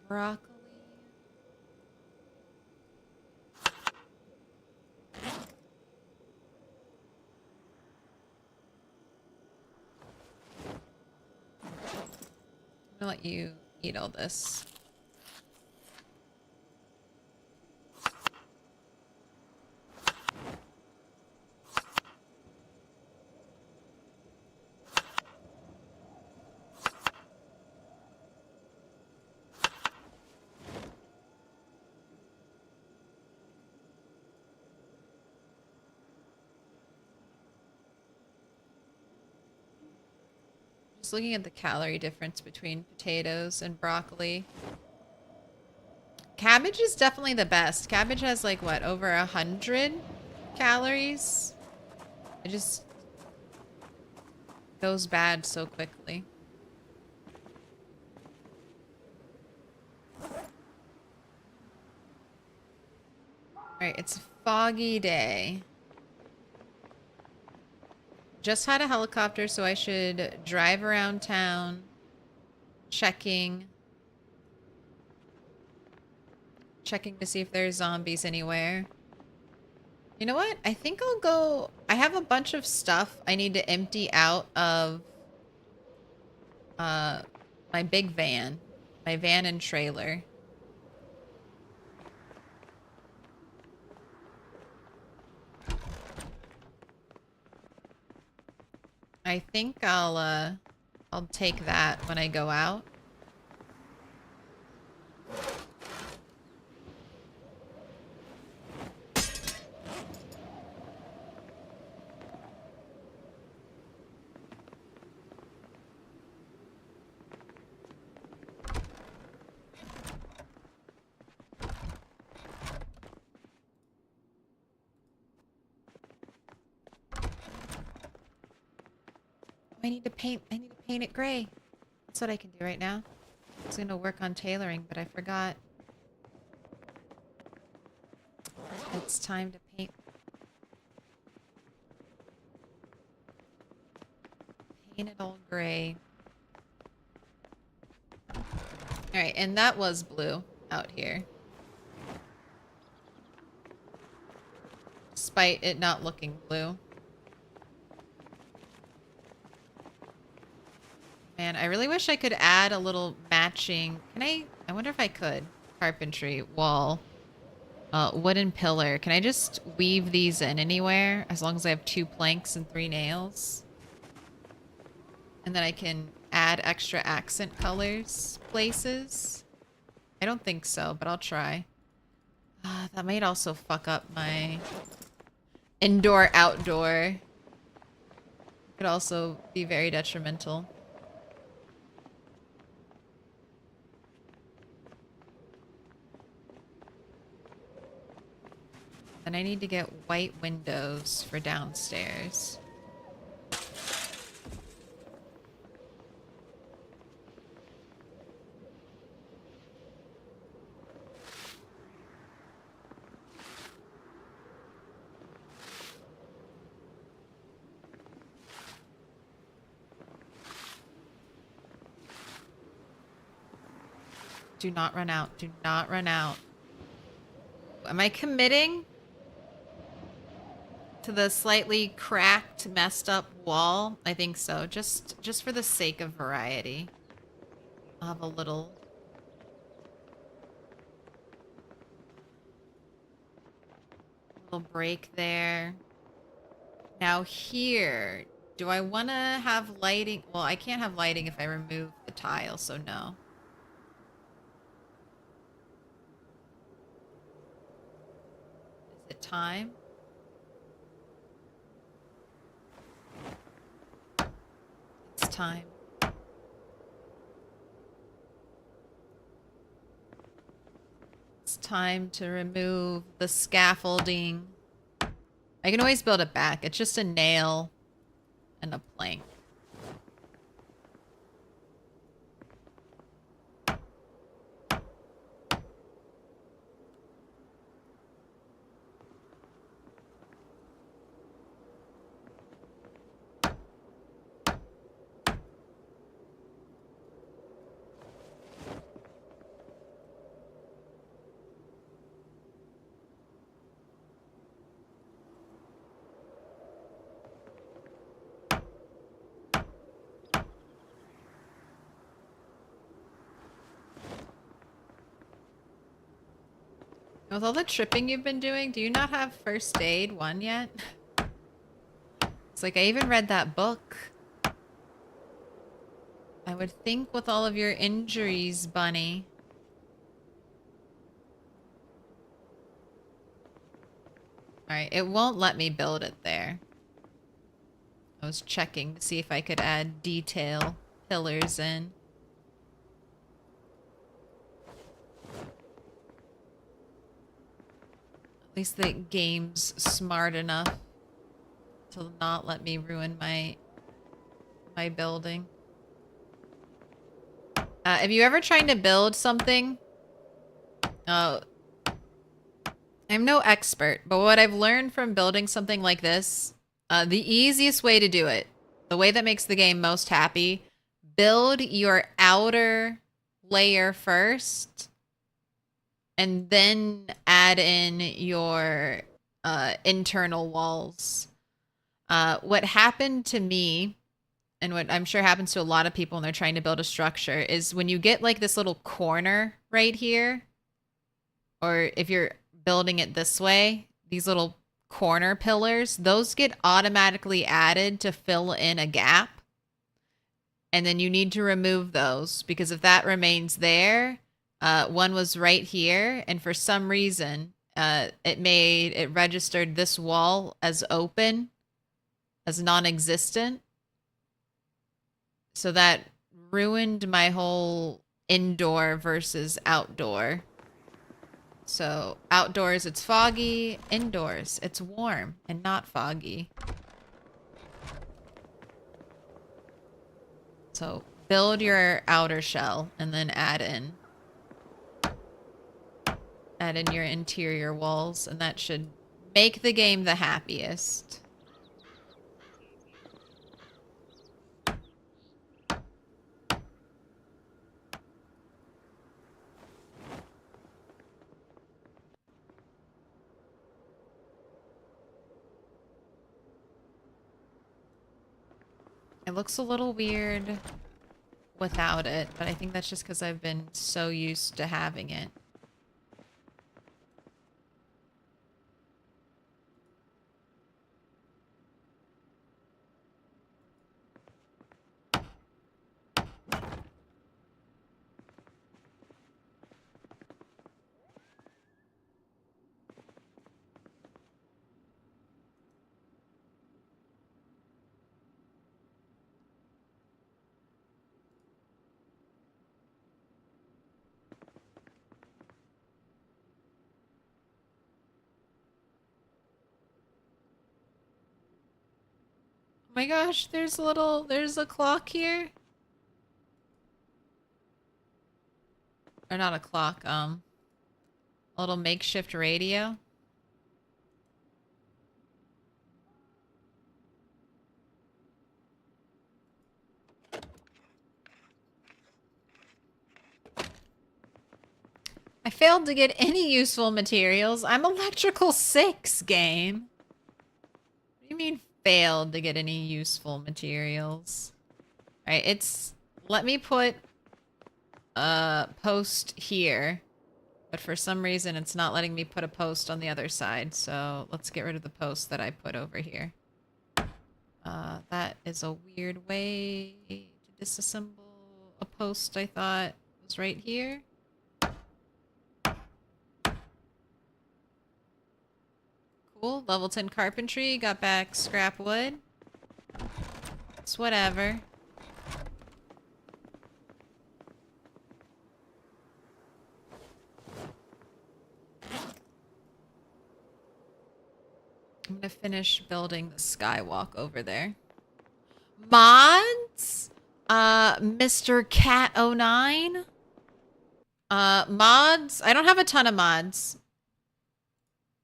Broccoli. I'm gonna let you eat all this. Just looking at the calorie difference between potatoes and broccoli. Cabbage is definitely the best. Cabbage has like what, over 100 calories? It just goes bad so quickly. Alright, it's a foggy day. Just had a helicopter, so I should drive around town, checking to see if there's zombies anywhere. You know what? I think I'll go... I have a bunch of stuff I need to empty out of my big van. My van and trailer. I think I'll take that when I go out. I need to paint it gray. That's what I can do right now. I was gonna work on tailoring, but I forgot. It's time to paint it all gray. Alright, and that was blue out here. Despite it not looking blue. Man, I really wish I could add a little matching... I wonder if I could. Carpentry, wall, wooden pillar. Can I just weave these in anywhere? As long as I have 2 planks and 3 nails? And then I can add extra accent colors places? I don't think so, but I'll try. That might also fuck up my indoor-outdoor. Could also be very detrimental. And I need to get white windows for downstairs. Do not run out. Do not run out. Am I committing to the slightly cracked, messed up wall? I think so. Just for the sake of variety. I'll have a little break there. Now here, do I want to have lighting? Well, I can't have lighting if I remove the tile, so no. Is it time? It's time. It's time to remove the scaffolding. I can always build it back. It's just a nail and a plank. With all the tripping you've been doing, do you not have first aid 1 yet? It's like I even read that book. I would think with all of your injuries, Bunny. Alright, it won't let me build it there. I was checking to see if I could add detail pillars in. At least the game's smart enough to not let me ruin my building. Have you ever tried to build something? I'm no expert, but what I've learned from building something like this, the easiest way to do it, the way that makes the game most happy, build your outer layer first, and then add in your internal walls. What happened to me, and what I'm sure happens to a lot of people when they're trying to build a structure, is when you get like this little corner right here, or if you're building it this way, these little corner pillars, those get automatically added to fill in a gap. And then you need to remove those, because if that remains there, one was right here, and for some reason, it registered this wall as open, as non-existent. So that ruined my whole indoor versus outdoor. So outdoors it's foggy, indoors it's warm and not foggy. So build your outer shell and then add in your interior walls, and that should make the game the happiest. It looks a little weird without it, but I think that's just because I've been so used to having it. Oh my gosh, there's a clock here. Or not a clock, a little makeshift radio. I failed to get any useful materials. I'm electrical 6, game. What do you mean failed to get any useful materials? Alright, let me put a post here, but for some reason it's not letting me put a post on the other side, so let's get rid of the post that I put over here. That is a weird way to disassemble a post I thought was right here. Cool. Level 10 carpentry. Got back scrap wood. It's whatever. I'm gonna finish building the skywalk over there. Mods? Mr. Cat09? Mods? I don't have a ton of mods.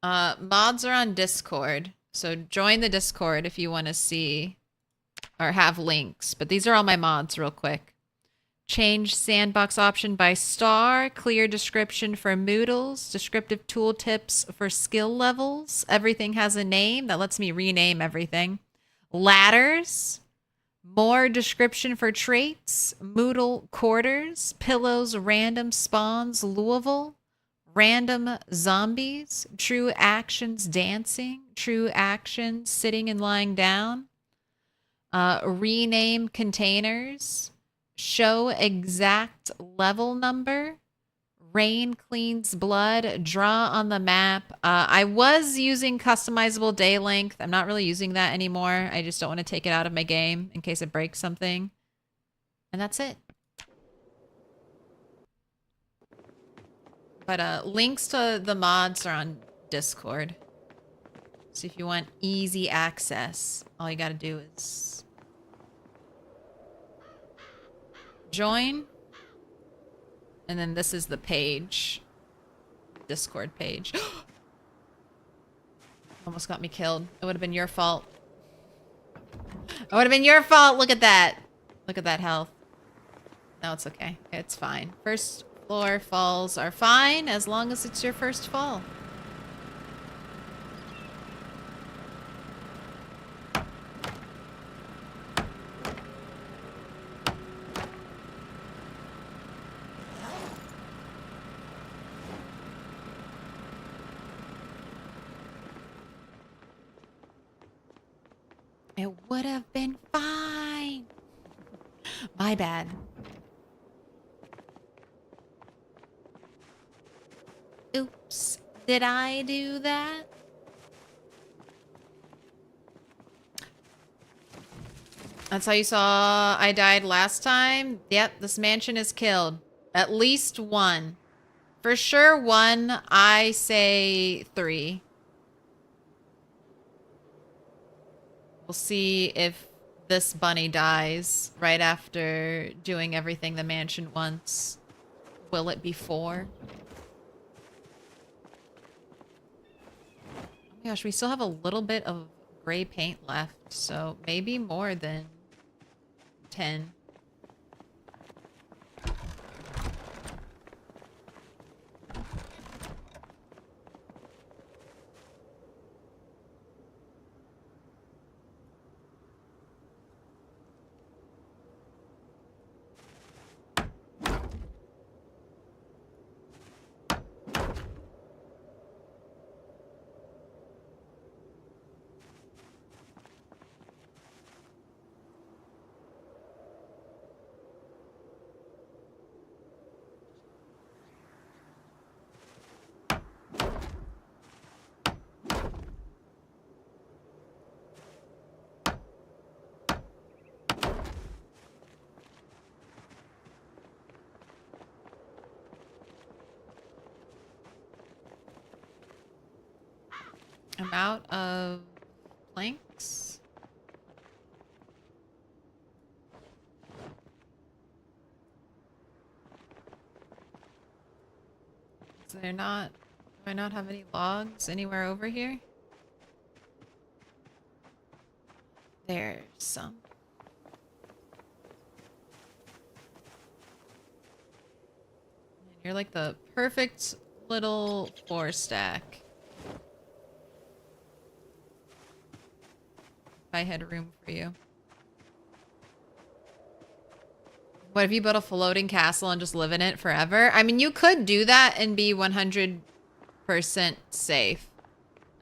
Mods are on Discord, so join the Discord if you want to see or have links, but these are all my mods real quick. Change sandbox option by star, clear description for Moodles, descriptive tooltips for skill levels. Everything has a name that lets me rename everything. Ladders, more description for traits, Moodle quarters, pillows, random spawns, Louisville. Random zombies, true actions dancing, true actions sitting and lying down, rename containers, show exact level number, rain cleans blood, draw on the map. I was using customizable day length. I'm not really using that anymore. I just don't want to take it out of my game in case it breaks something. And that's it. But links to the mods are on Discord. So if you want easy access, all you gotta do is join. And then this is the page. Discord page. Almost got me killed. It would have been your fault. It would have been your fault. Look at that. Look at that health. No, it's okay. It's fine. First floor falls are fine as long as it's your first fall. It would have been fine. My bad. Oops. Did I do that? That's how you saw I died last time? Yep, this mansion is killed. At least one. For sure one, I say 3. We'll see if this bunny dies right after doing everything the mansion wants. Will it be 4? Oh my gosh, we still have a little bit of gray paint left, so maybe more than 10. I'm out of planks. Is there not... Do I not have any logs anywhere over here? There's some. You're like the perfect little 4-stack. If I had room for you. What if you built a floating castle and just live in it forever? I mean, you could do that and be 100% safe.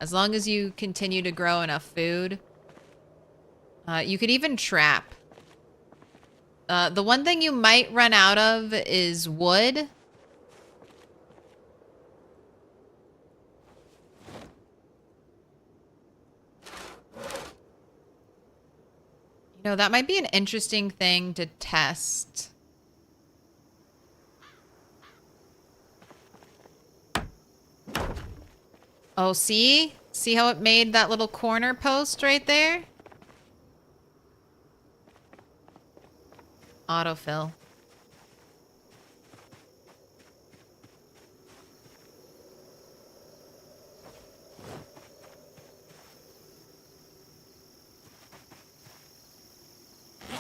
As long as you continue to grow enough food. You could even trap. The one thing you might run out of is wood. You know, that might be an interesting thing to test. Oh, see? See how it made that little corner post right there? Autofill.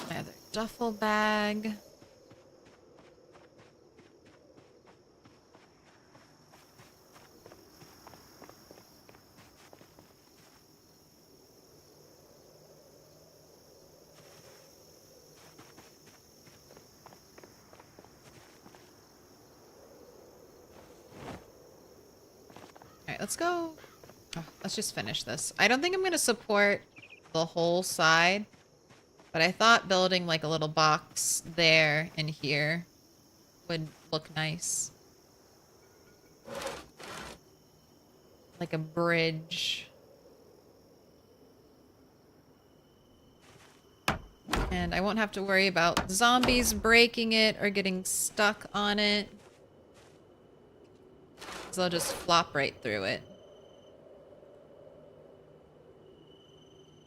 My other duffel bag. Alright, let's go. Oh, let's just finish this. I don't think I'm going to support the whole side. But I thought building like a little box there and here would look nice. Like a bridge. And I won't have to worry about zombies breaking it or getting stuck on it. So they'll just flop right through it.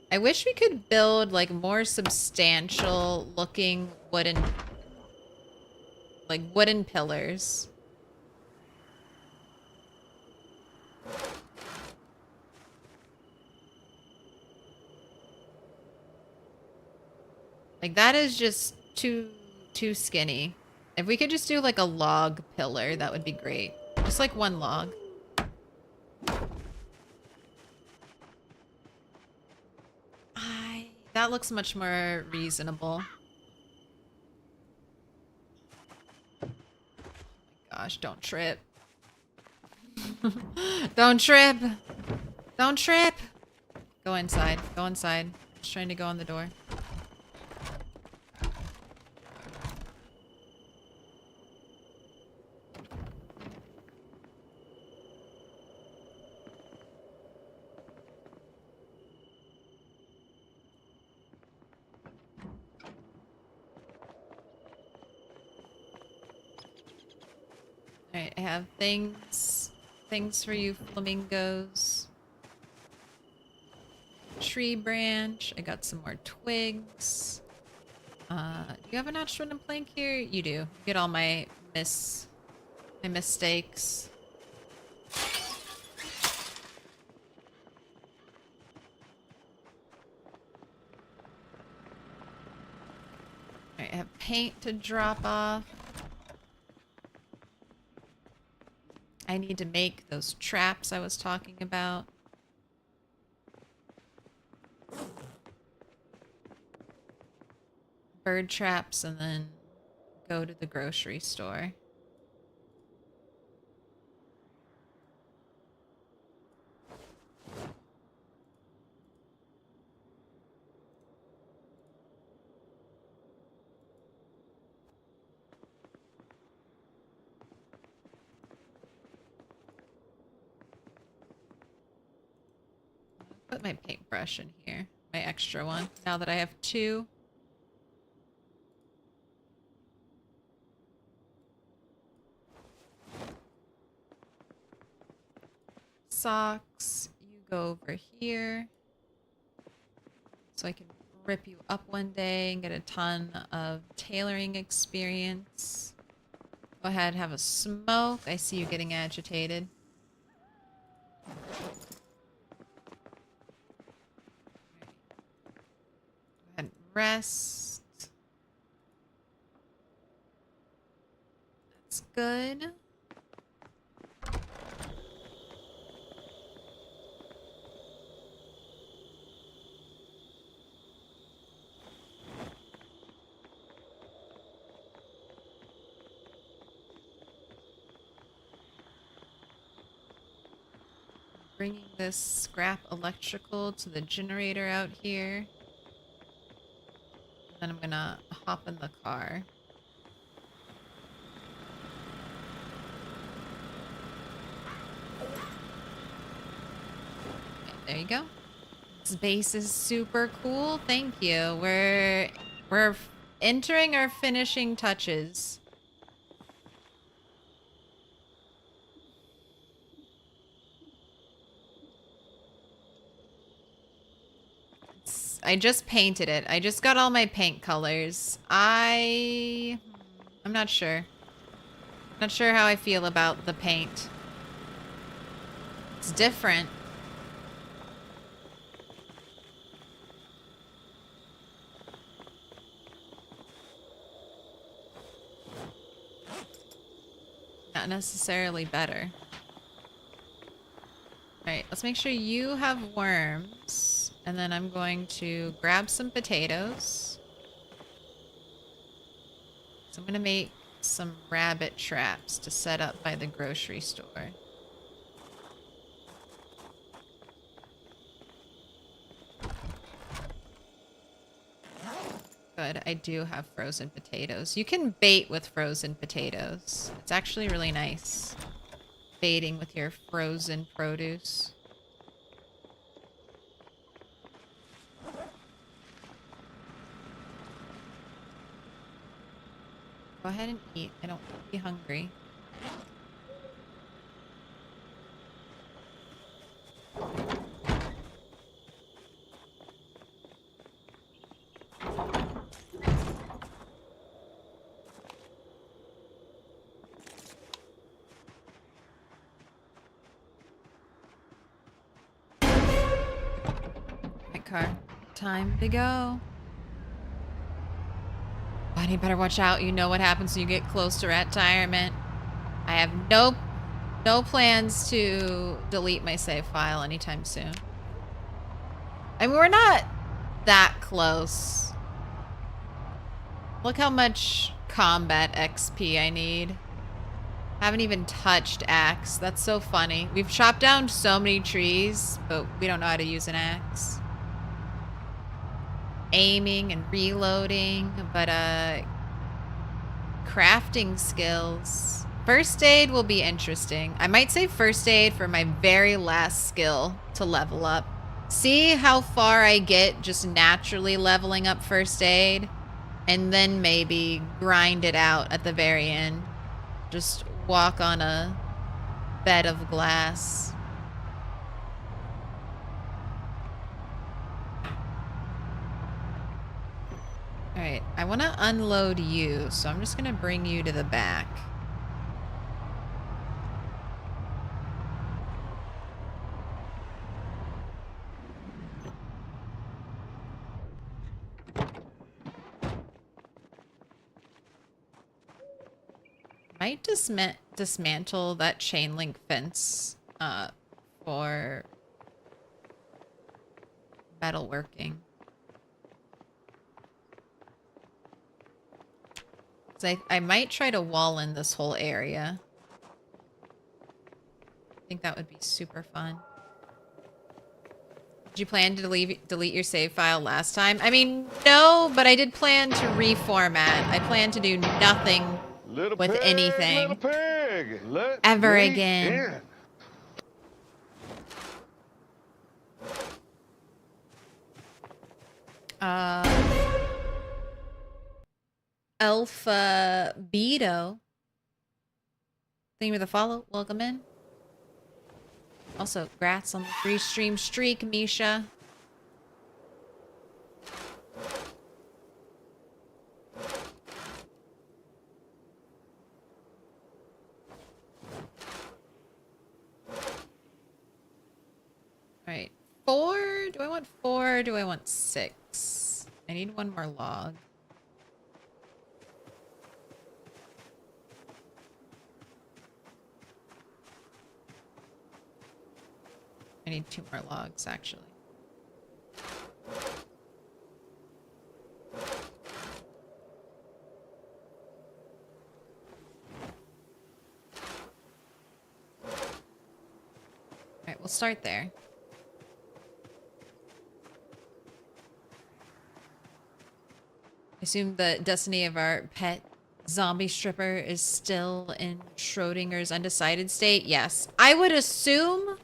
I wish we could build like more substantial looking wooden pillars. Like that is just too skinny. If we could just do like a log pillar, that would be great. Just like one log. That looks much more reasonable. Oh my gosh, don't trip. Don't trip. Don't trip. Go inside. Go inside. Just trying to go on the door. Alright, I have things for you flamingos. Tree branch. I got some more twigs. Do you have a natural wooden plank here? You do. Get all my mistakes. Alright, I have paint to drop off. I need to make those traps I was talking about. Bird traps, and then go to the grocery store. Put my paintbrush in here, my extra one, now that I have two. Socks, you go over here. So I can rip you up one day and get a ton of tailoring experience. Go ahead, have a smoke. I see you getting agitated. Go ahead and rest. That's good. Bringing this scrap electrical to the generator out here. And then I'm gonna hop in the car. Okay, there you go. This base is super cool. Thank you. We're entering our finishing touches. I just painted it. I just got all my paint colors. I'm not sure. Not sure how I feel about the paint. It's different. Not necessarily better. Alright, let's make sure you have worms. And then I'm going to grab some potatoes. So I'm going to make some rabbit traps to set up by the grocery store. Good, I do have frozen potatoes. You can bait with frozen potatoes. It's actually really nice. Baiting with your frozen produce. Go ahead and eat. I don't want to be hungry. My car. Time to go. Buddy, better watch out. You know what happens when you get close to retirement. I have no plans to delete my save file anytime soon. I mean, we're not that close. Look how much combat XP I need. Haven't even touched axe. That's so funny. We've chopped down so many trees, but we don't know how to use an axe. aiming and reloading, but crafting skills. First aid will be interesting. I might say first aid for my very last skill to level up. See how far I get just naturally leveling up first aid, and then maybe grind it out at the very end. Just walk on a bed of glass. Alright, I want to unload you, so I'm just going to bring you to the back. Might dismantle that chain link fence for metalworking. I might try to wall in this whole area. I think that would be super fun. Did you plan to delete your save file last time? I mean, no, but I did plan to reformat. I plan to do nothing with anything ever again. Alpha Beto. Thank you for the follow. Welcome in. Also, grats on the free stream streak, Misha. Alright. 4? Do I want 4 or do I want 6? I need one more log. I need 2 more logs, actually. Alright, we'll start there. I assume the destiny of our pet zombie stripper is still in Schrodinger's undecided state. Yes. I would assume...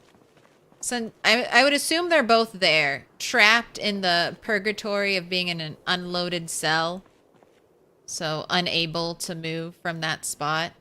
So I would assume they're both there, trapped in the purgatory of being in an unloaded cell. So unable to move from that spot.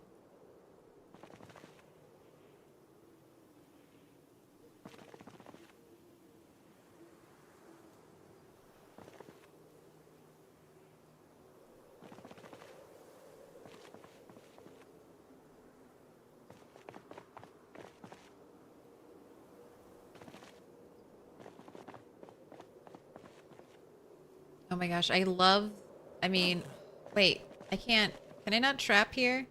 Oh my gosh, I mean, wait, can I not trap here?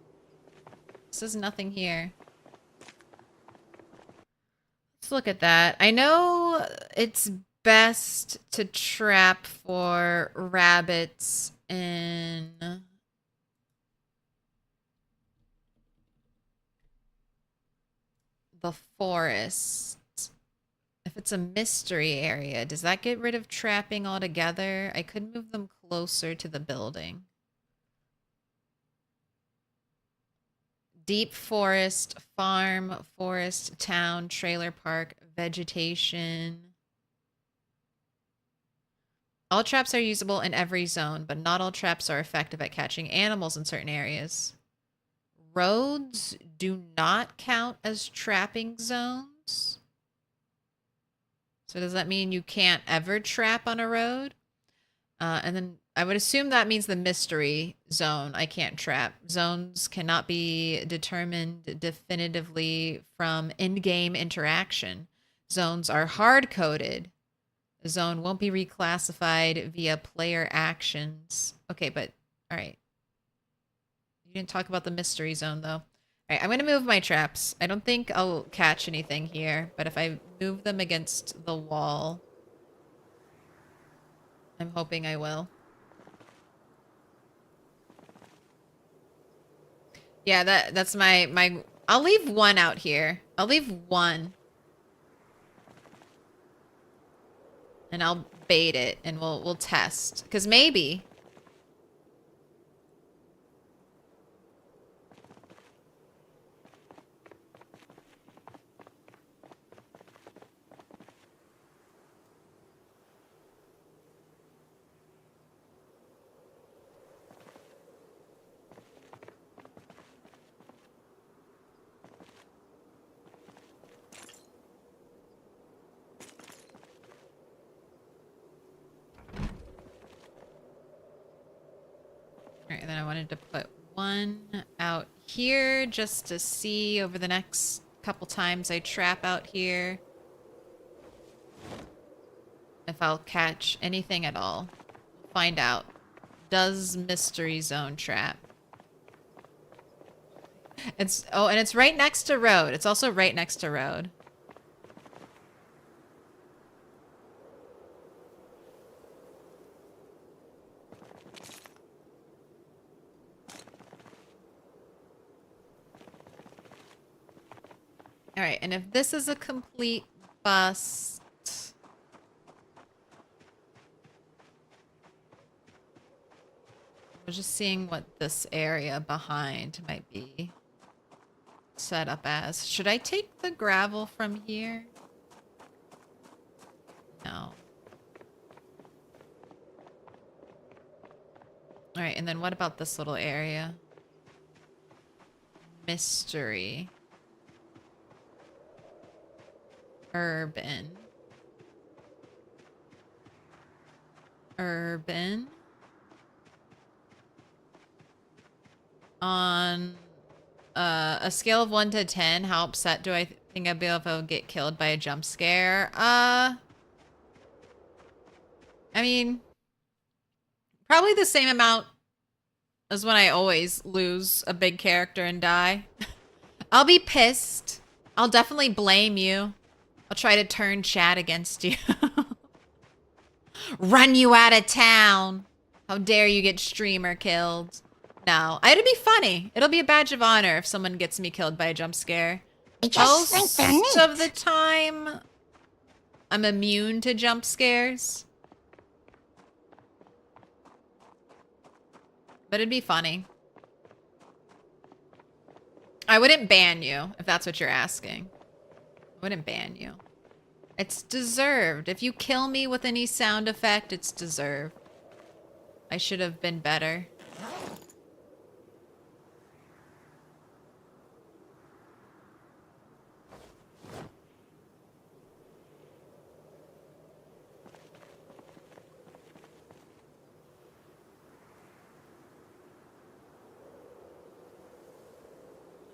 This is nothing here. Let's look at that. I know it's best to trap for rabbits in the forest. If it's a mystery area, does that get rid of trapping altogether? I could move them closer to the building. Deep forest, farm, forest, town, trailer park, vegetation. All traps are usable in every zone, but not all traps are effective at catching animals in certain areas. Roads do not count as trapping zones. So does that mean you can't ever trap on a road? And then I would assume that means the mystery zone I can't trap. Zones cannot be determined definitively from in-game interaction. Zones are hard-coded. The zone won't be reclassified via player actions. Okay, but all right. You didn't talk about the mystery zone, though. All right, I'm going to move my traps. I don't think I'll catch anything here, but if I move them against the wall, I'm hoping I will. Yeah, that's my I'll leave one out here. I'll leave one. And I'll bait it and we'll test. Because maybe... Alright, then I wanted to put one out here just to see over the next couple times I trap out here if I'll catch anything at all. Find out. Does Mystery Zone trap? And it's right next to road. It's also right next to road. All right, and if this is a complete bust, we're just seeing what this area behind might be set up as. Should I take the gravel from here? No. All right, and then what about this little area? Mystery. Urban. Urban. On a scale of 1 to 10, how upset do I think I'd be able to get killed by a jump scare? I mean, probably the same amount as when I always lose a big character and die. I'll be pissed. I'll definitely blame you. I'll try to turn chat against you. Run you out of town. How dare you get streamer killed. No, it'll be funny. It'll be a badge of honor if someone gets me killed by a jump scare. I just think they're neat. Most of the time, I'm immune to jump scares. But it'd be funny. I wouldn't ban you, if that's what you're asking. I wouldn't ban you. It's deserved. If you kill me with any sound effect, it's deserved. I should have been better.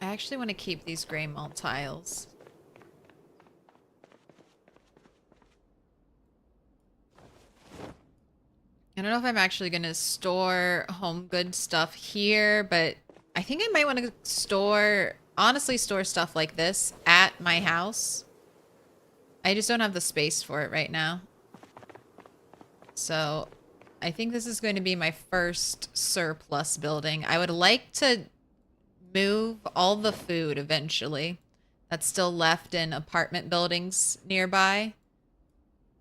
I actually want to keep these gray mold tiles. I don't know if I'm actually going to store home goods stuff here, but I think I might want to honestly store stuff like this at my house. I just don't have the space for it right now. So I think this is going to be my first surplus building. I would like to move all the food eventually that's still left in apartment buildings nearby.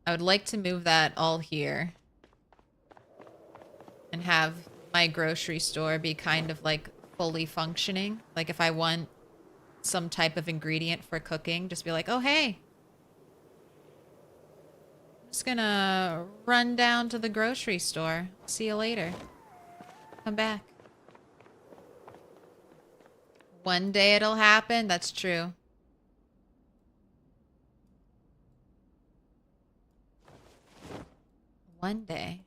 I would like to move that all here and have my grocery store be kind of like fully functioning. Like if I want some type of ingredient for cooking, just be like, oh, hey, I'm just gonna run down to the grocery store. See you later. Come back. One day it'll happen. That's true. One day.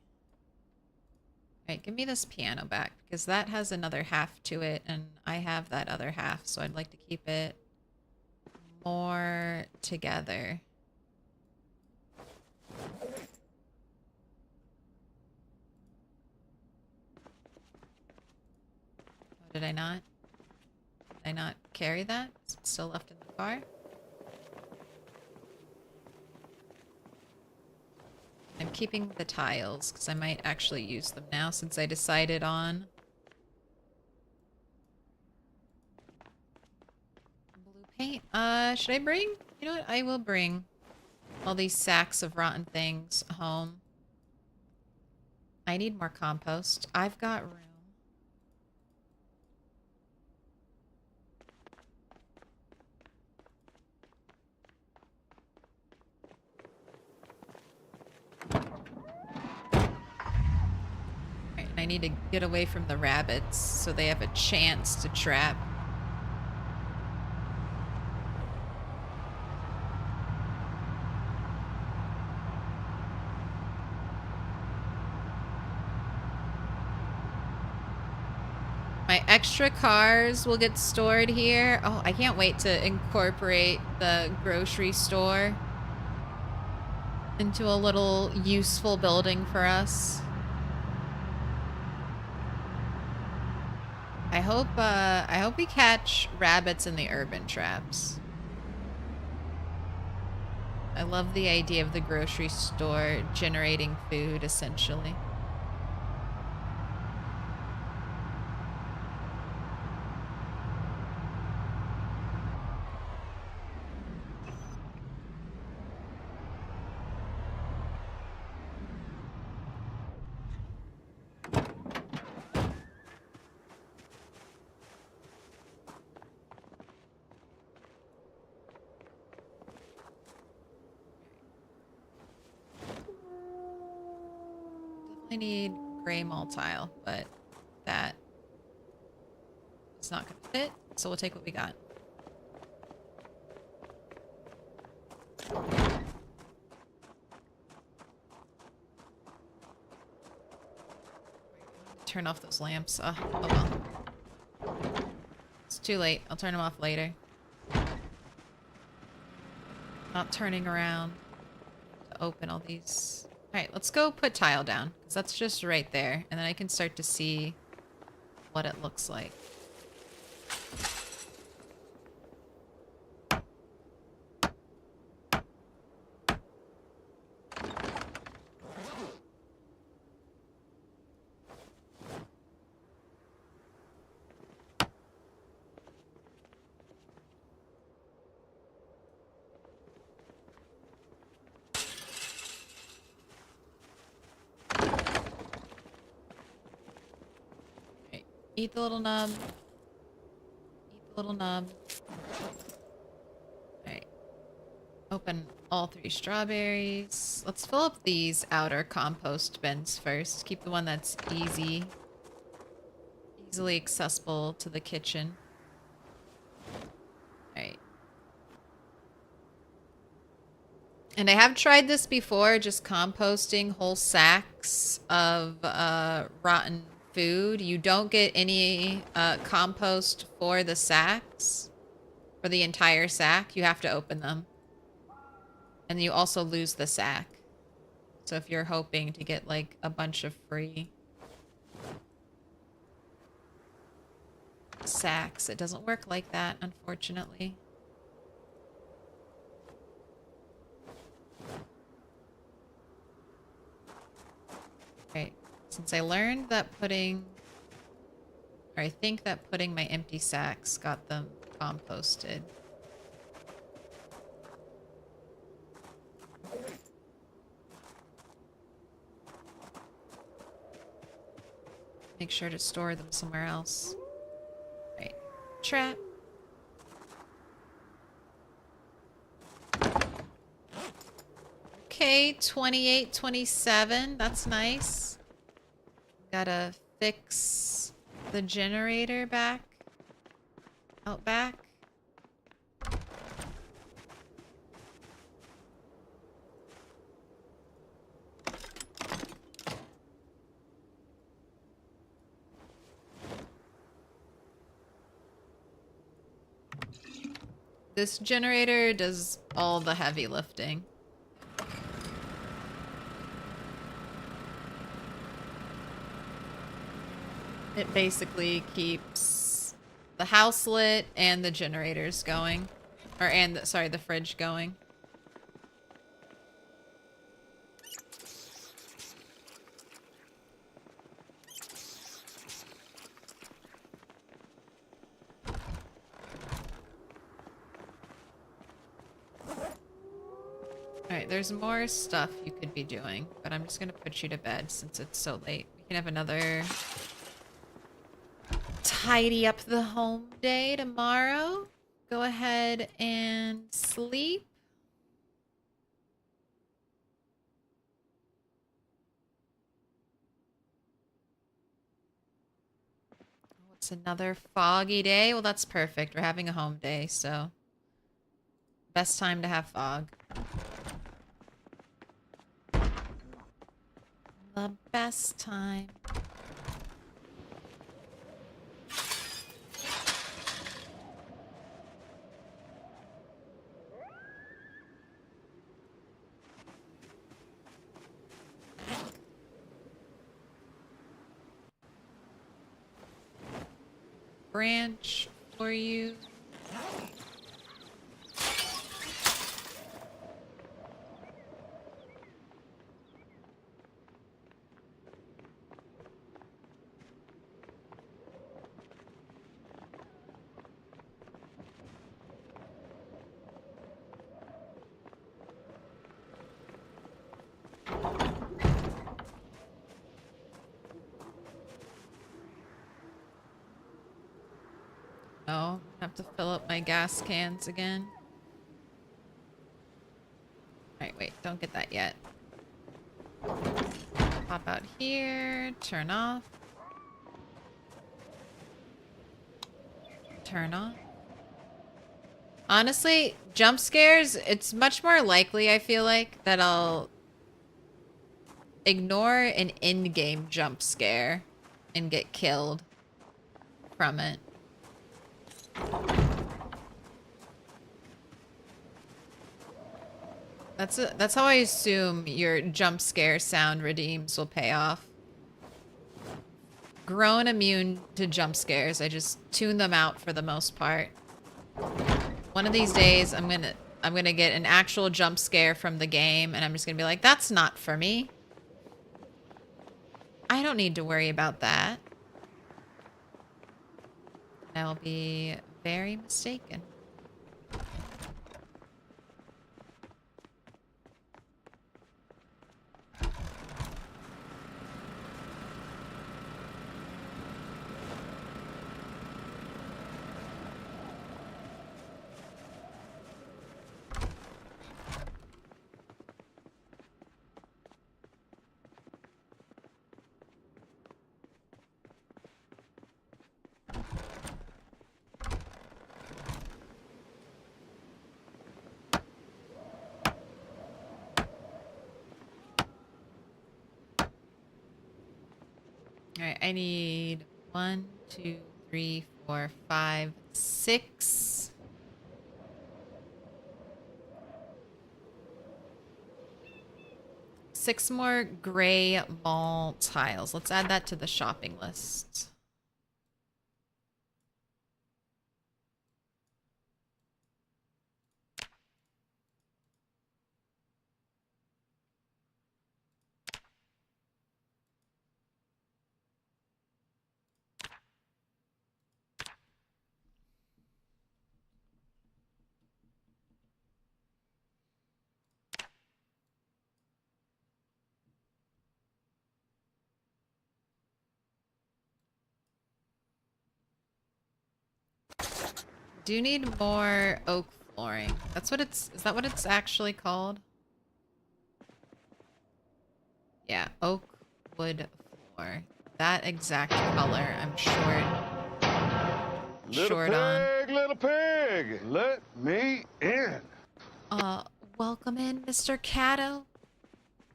All right, give me this piano back because that has another half to it and I have that other half, so I'd like to keep it more together. Oh, did I not? Did I not carry that? Is it still left in the car? I'm keeping the tiles because I might actually use them now since I decided on blue paint. Should I bring? You know what? I will bring all these sacks of rotten things home. I need more compost. I've got room. Alright, and I need to get away from the rabbits so they have a chance to trap. My extra cars will get stored here. Oh, I can't wait to incorporate the grocery store into a little useful building for us. I hope we catch rabbits in the urban traps. I love the idea of the grocery store generating food, essentially. I need gray maltile, but that is not going to fit, so we'll take what we got. Turn off those lamps. Oh well. It's too late. I'll turn them off later. Not turning around to open all these. Alright, let's go put tile down, because that's just right there, and then I can start to see what it looks like. Eat the little nub. Eat the little nub. Alright. Open all 3 strawberries. Let's fill up these outer compost bins first. Keep the one that's easily accessible to the kitchen. Alright. And I have tried this before, just composting whole sacks of rotten food. You don't get any compost for the sacks, for the entire sack. You have to open them. And you also lose the sack. So if you're hoping to get like a bunch of free sacks, it doesn't work like that, unfortunately. Okay. Since I learned that putting, or I think that putting my empty sacks got them composted. Make sure to store them somewhere else. Right. Trap. Okay, 28, 27. That's nice. Gotta fix the generator back. Out back. This generator does all the heavy lifting. It basically keeps the house lit and the generators going. Sorry, the fridge going. Alright, there's more stuff you could be doing, but I'm just gonna put you to bed since it's so late. We can have another tidy up the home day tomorrow. Go ahead and sleep. It's another foggy day. Well, that's perfect. We're having a home day, so best time to have fog. The best time. Branch for you. Oh, I have to fill up my gas cans again. Alright, wait, don't get that yet. Pop out here, turn off. Turn on. Honestly, jump scares, it's much more likely, I feel like, that I'll ignore an in-game jump scare and get killed from it. That's how I assume your jump scare sound redeems will pay off. Grown immune to jump scares. I just tune them out for the most part. One of these days I'm gonna get an actual jump scare from the game and I'm just gonna be like, that's not for me. I don't need to worry about that. I'll be very mistaken. Alright, I need 1, 2, 3, 4, 5, 6. Six more gray mall tiles. Let's add that to the shopping list. Do need more oak flooring. That's what it's, is that what it's actually called? Yeah, oak wood floor. That exact color, I'm short on. Little pig, let me in. Welcome in, Mr. Cato.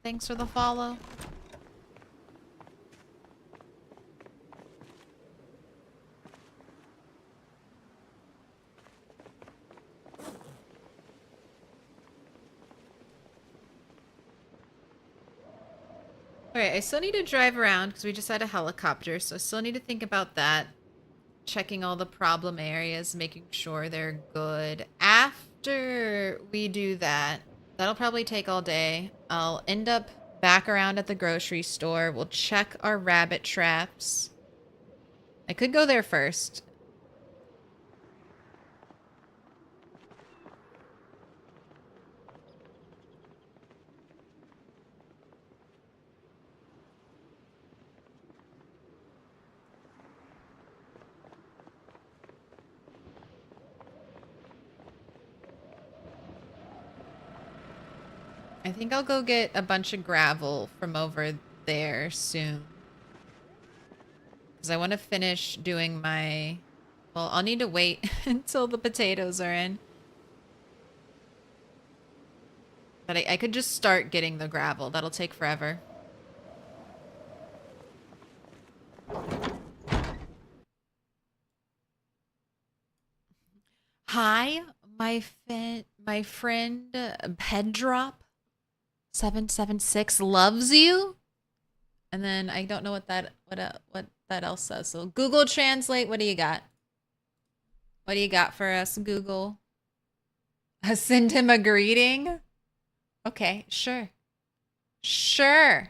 Thanks for the follow. Okay, I still need to drive around because we just had a helicopter, so I still need to think about that. Checking all the problem areas, making sure they're good. After we do that, that'll probably take all day. I'll end up back around at the grocery store. We'll check our rabbit traps. I could go there first. I think I'll go get a bunch of gravel from over there soon. Because I want to finish doing my... Well, I'll need to wait until the potatoes are in. But I could just start getting the gravel. That'll take forever. Hi, my friend Pedrop776 loves you. And then I don't know what that else says. So Google Translate, what do you got? What do you got for us, Google? Send him a greeting? Okay, sure. Sure.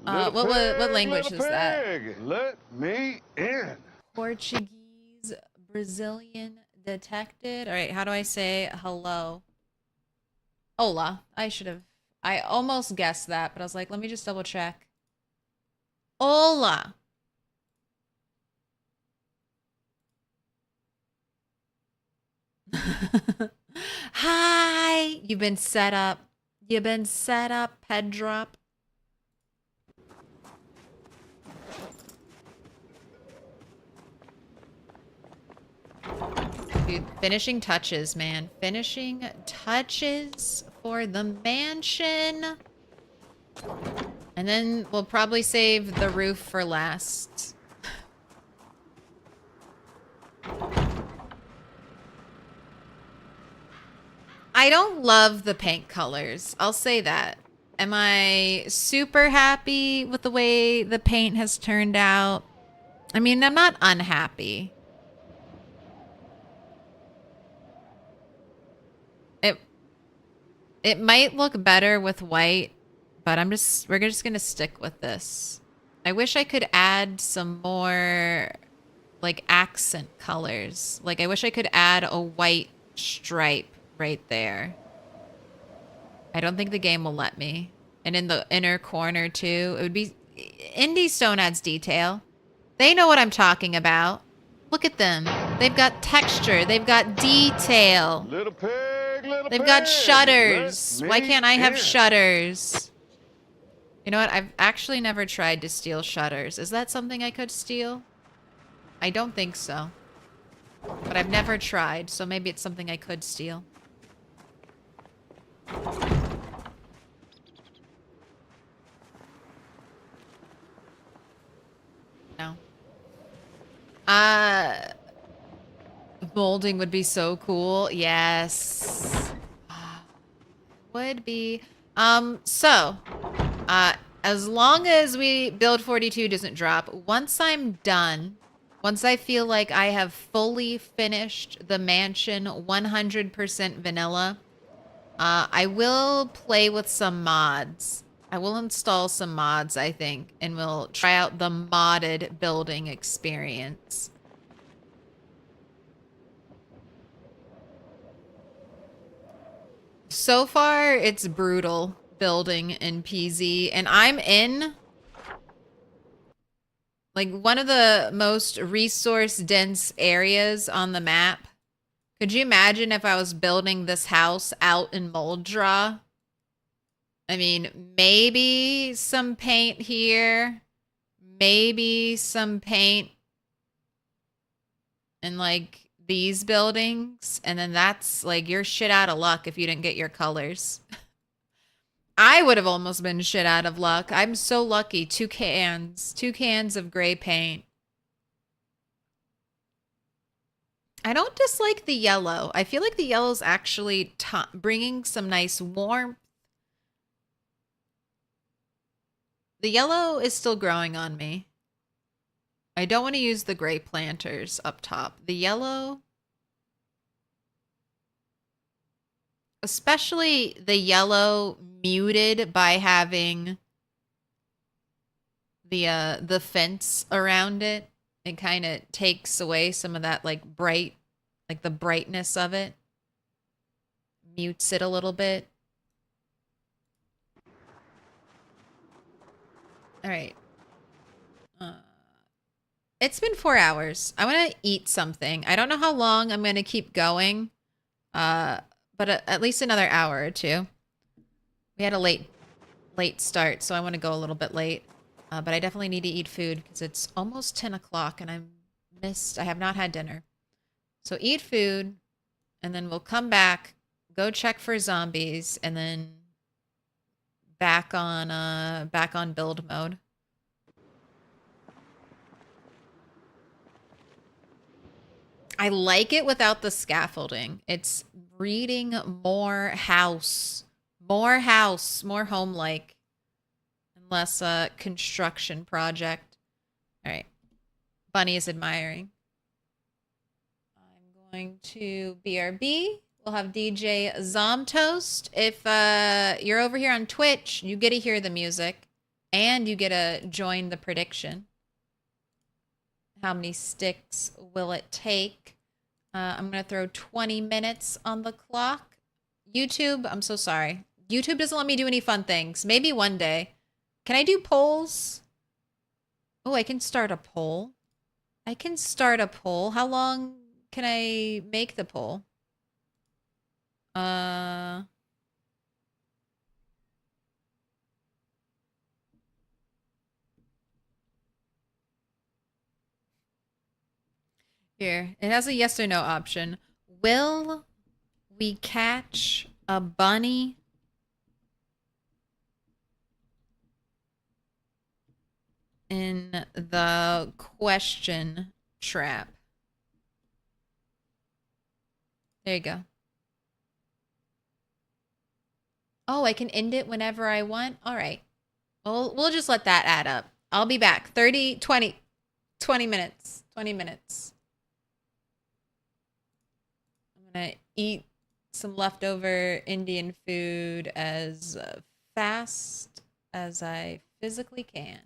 What language is that? Pig, let me in. Portuguese, Brazilian, detected. All right, how do I say hello? Hola. I almost guessed that, but I was like, let me just double check. Hola. Hi. You've been set up. You've been set up, Pedrop. Dude, finishing touches, man. Finishing touches for the mansion. And then we'll probably save the roof for last. I don't love the paint colors. I'll say that. Am I super happy with the way the paint has turned out? I mean, I'm not unhappy. It might look better with white, but we're just gonna stick with this. I wish I could add some more like accent colors. Like I wish I could add a white stripe right there. I don't think the game will let me. And in the inner corner too, it would be... Indie Stone adds detail. They know what I'm talking about. Look at them. They've got texture. They've got detail. Little pig, little They've got pig, shutters. let Why me can't I have in. shutters? You know what? I've actually never tried to steal shutters. Is that something I could steal? I don't think so. But I've never tried, so maybe it's something I could steal. No. Molding would be so cool. Yes. Would be. As long as build 42 doesn't drop, once I'm done, once I feel like I have fully finished the mansion 100% vanilla, I will play with some mods. I will install some mods, I think, and we'll try out the modded building experience. So far, it's brutal building in PZ, and I'm in like one of the most resource-dense areas on the map. Could you imagine if I was building this house out in Moldra? I mean, maybe some paint here, maybe some paint in like these buildings, and then that's like you're shit out of luck if you didn't get your colors. I would have almost been shit out of luck. I'm so lucky. 2 cans of gray paint. I don't dislike the yellow. I feel like the yellow's actually bringing some nice warmth. The yellow is still growing on me. I don't want to use the gray planters up top. The yellow, especially the yellow muted by having the fence around it. It kind of takes away some of that like the brightness of it. Mutes it a little bit. All right. It's been 4 hours. I want to eat something. I don't know how long I'm going to keep going. But at least another hour or two. We had a late start, so I want to go a little bit late. But I definitely need to eat food because it's almost 10 o'clock and I have not had dinner. So eat food, and then we'll come back, go check for zombies, and then back on build mode. I like it without the scaffolding. It's breeding more house. More house, more home-like. And less construction project. All right. Bunny is admiring. I'm going to BRB. We'll have DJ Zomtoast. If you're over here on Twitch, you get to hear the music. And you get to join the prediction. How many sticks will it take? I'm going to throw 20 minutes on the clock. YouTube, I'm so sorry. YouTube doesn't let me do any fun things. Maybe one day. Can I do polls? Oh, I can start a poll. I can start a poll. How long can I make the poll? Here, it has a yes or no option. Will we catch a bunny in the question trap? There you go. Oh, I can end it whenever I want? All right. We'll just let that add up. I'll be back. 20 minutes. 20 minutes. I'm going to eat some leftover Indian food as fast as I physically can.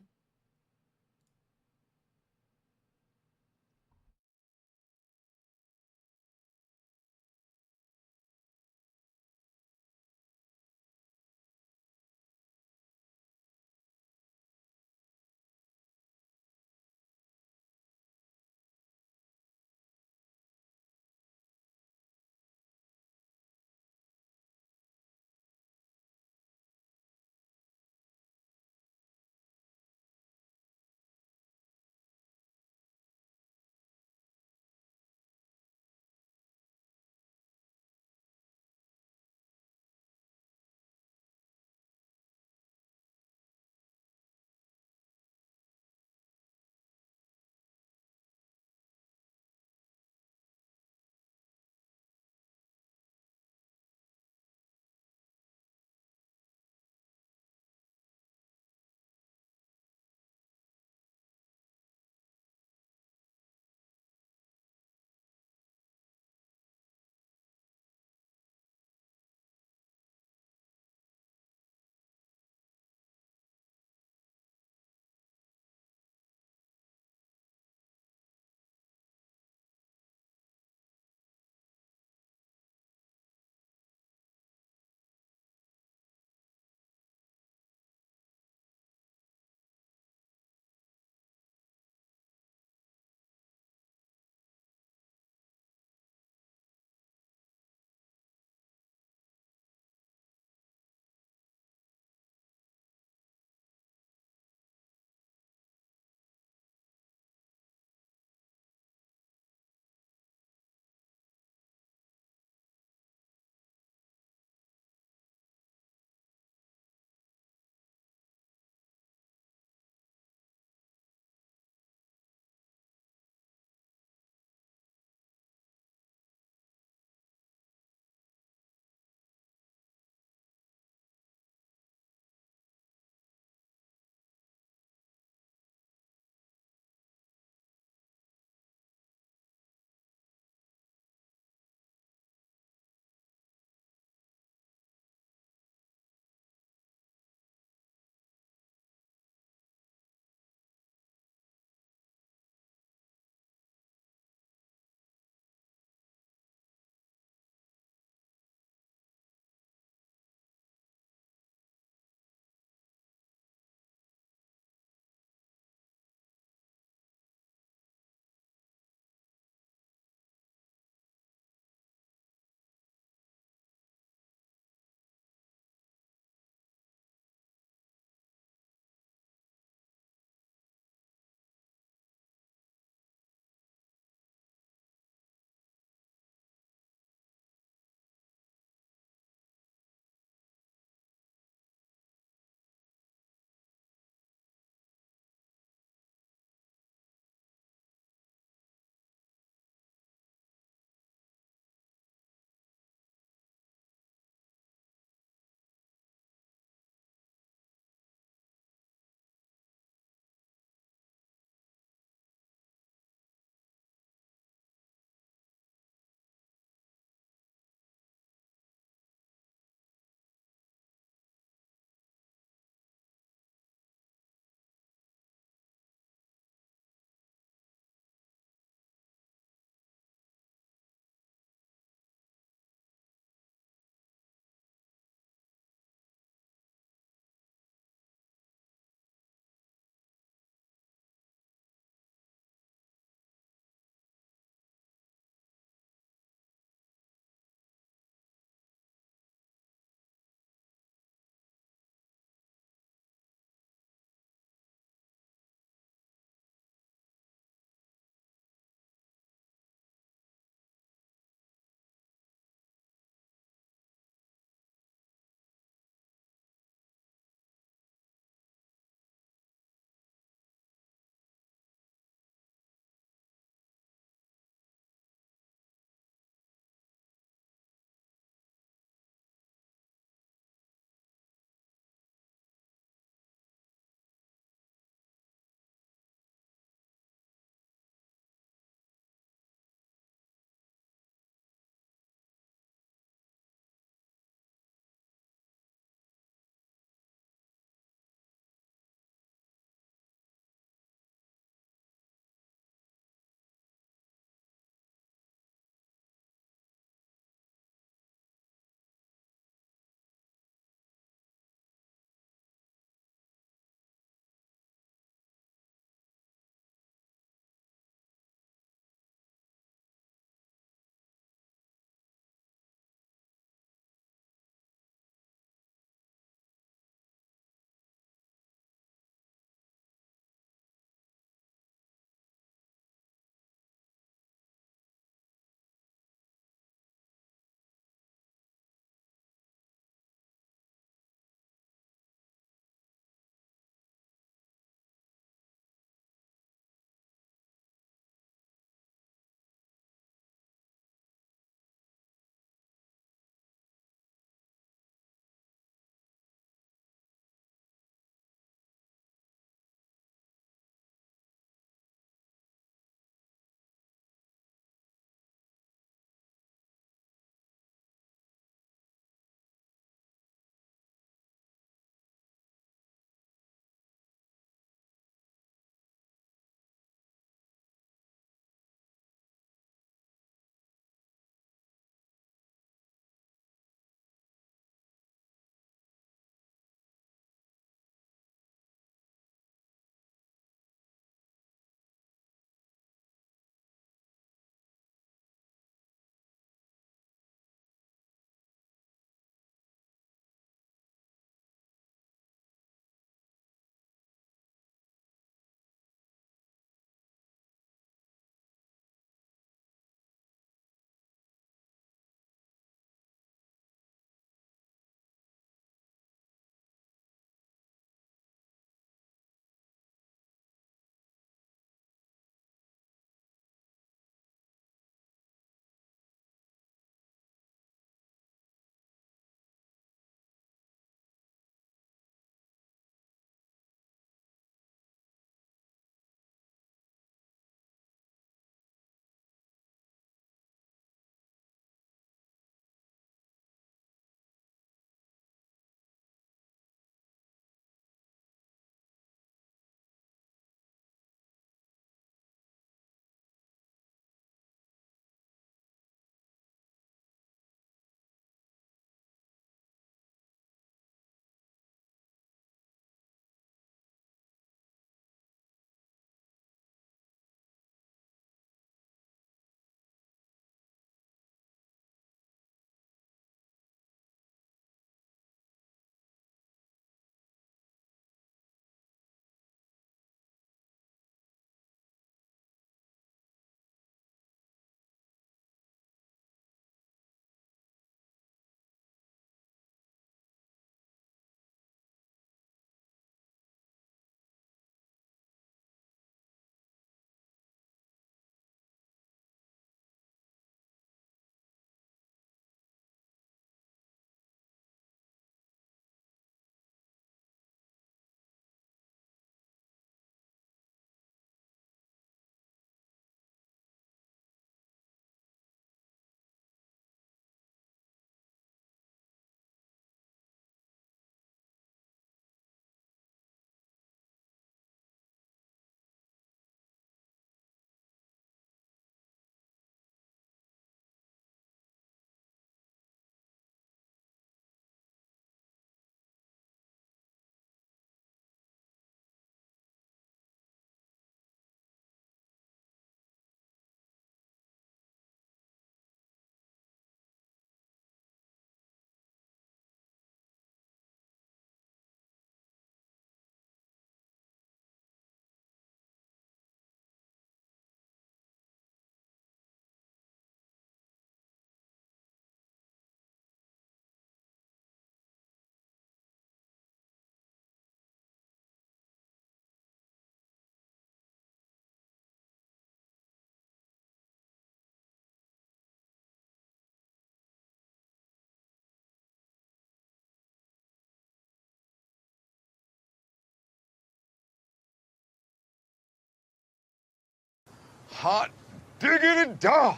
Hot diggity dog.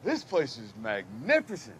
This place is magnificent.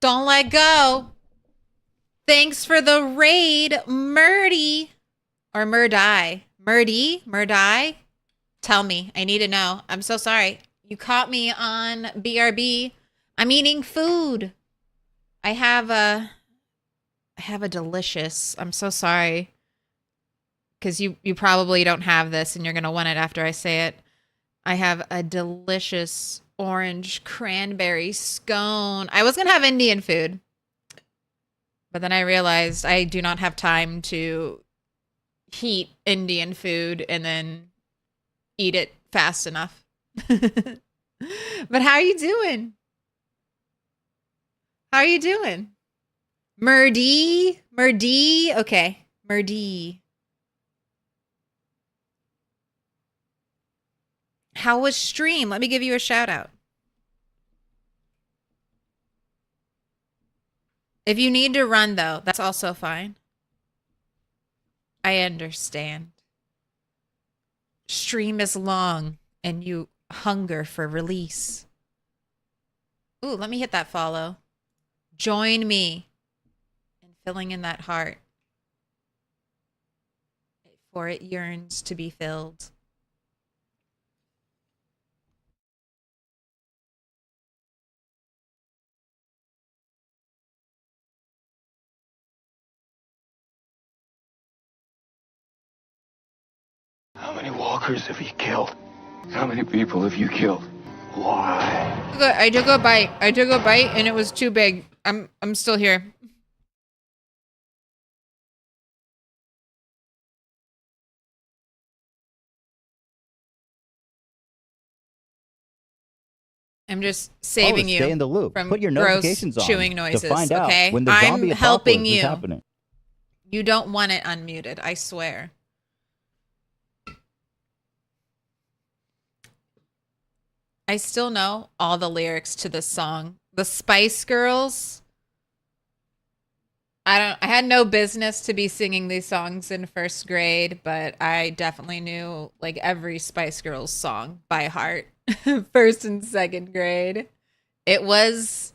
Don't let go. Thanks for the raid, Murdy. Or Murdy. Murdy? Tell me. I need to know. I'm so sorry. You caught me on BRB. I'm eating food. I have a delicious. I'm so sorry. Because you probably don't have this and you're going to want it after I say it. I have a delicious orange cranberry scone. I was going to have Indian food. But then I realized I do not have time to heat Indian food and then eat it fast enough. But how are you doing? How are you doing? Murdy? Okay. Murdy. How was stream? Let me give you a shout out. If you need to run, though, that's also fine. I understand. Stream is long and you hunger for release. Ooh, let me hit that follow. Join me in filling in that heart. For it yearns to be filled. How many walkers have you killed? How many people have you killed? Why? I took a bite. And it was too big. I'm still here. I'm just saving you stay in the loop. from Put your gross notifications on chewing noises. to find out Okay, when the I'm zombie helping apocalypse you. is happening. You don't want it unmuted. I swear. I still know all the lyrics to this song. The Spice Girls. I had no business to be singing these songs in first grade, but I definitely knew like every Spice Girls song by heart. First and second grade. It's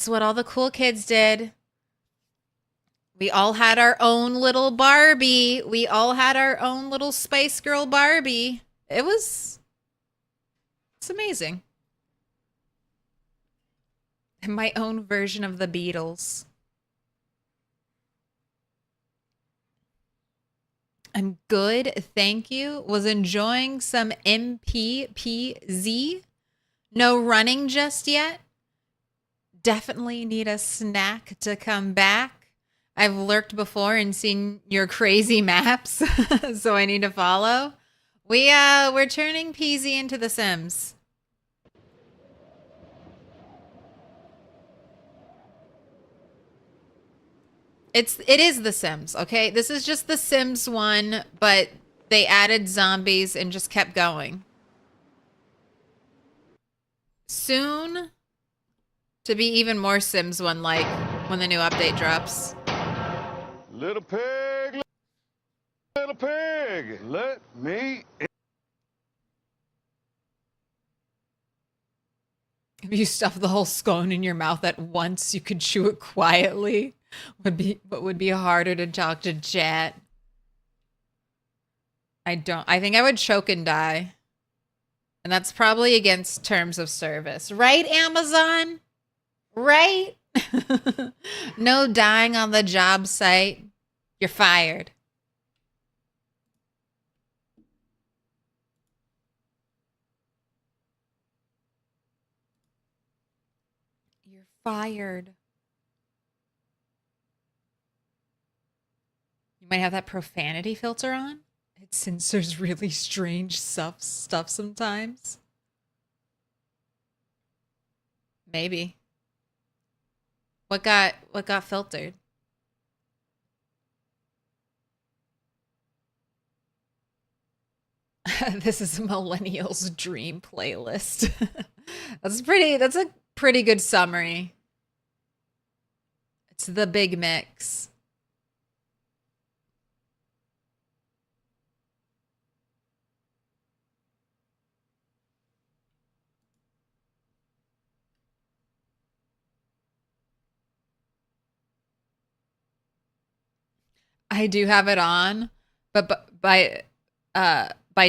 what all the cool kids did. We all had our own little Barbie. We all had our own little Spice Girl Barbie. It's amazing. And my own version of the Beatles. I'm good, thank you. Was enjoying some MPPZ. No running just yet. Definitely need a snack to come back. I've lurked before and seen your crazy maps, so I need to follow. We're turning PZ into The Sims. It is The Sims, okay? This is just The Sims 1, but they added zombies and just kept going. Soon to be even more Sims 1 like when the new update drops. Little pig, let me in. If you stuff the whole scone in your mouth at once, you could chew it quietly. Would be harder to talk to chat. I think I would choke and die. And that's probably against terms of service. Right, Amazon? Right? No dying on the job site. You're fired. You're fired. You might have that profanity filter on. It censors really strange stuff sometimes. Maybe. What got filtered? This is a millennial's dream playlist. That's a pretty good summary. It's the big mix. I do have it on, but by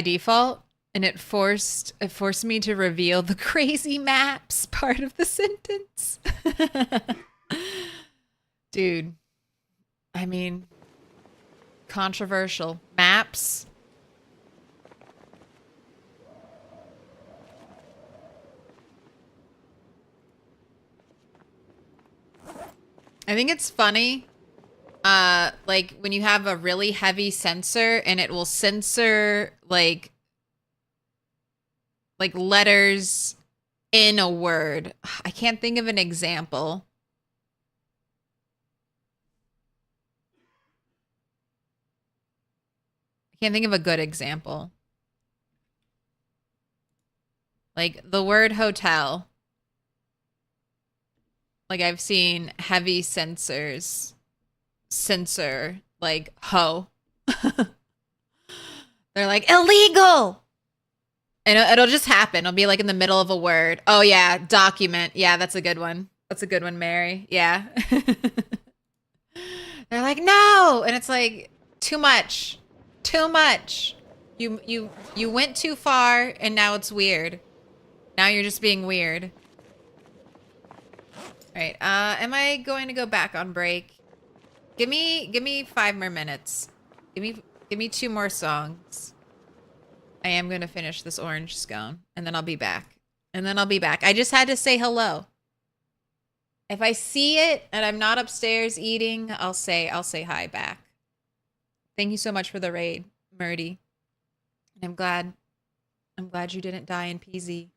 default, and it forced me to reveal the crazy maps part of the sentence. Dude, I mean, controversial maps. I think it's funny, like when you have a really heavy sensor and it will censor like letters in a word. I can't think of an example. I can't think of a good example. Like the word hotel. Like I've seen heavy censors censor like ho. They're like illegal. And it'll just happen. It'll be like in the middle of a word. Oh yeah, document. Yeah, that's a good one. That's a good one, Mary. Yeah. They're like, "No." And it's like too much. Too much. You went too far and now it's weird. Now you're just being weird. All right. Am I going to go back on break? Give me 5 more minutes. Give me 2 more songs. I am going to finish this orange scone and then I'll be back. I just had to say hello. If I see it and I'm not upstairs eating, I'll say hi back. Thank you so much for the raid, Murdy. And I'm glad you didn't die in PZ.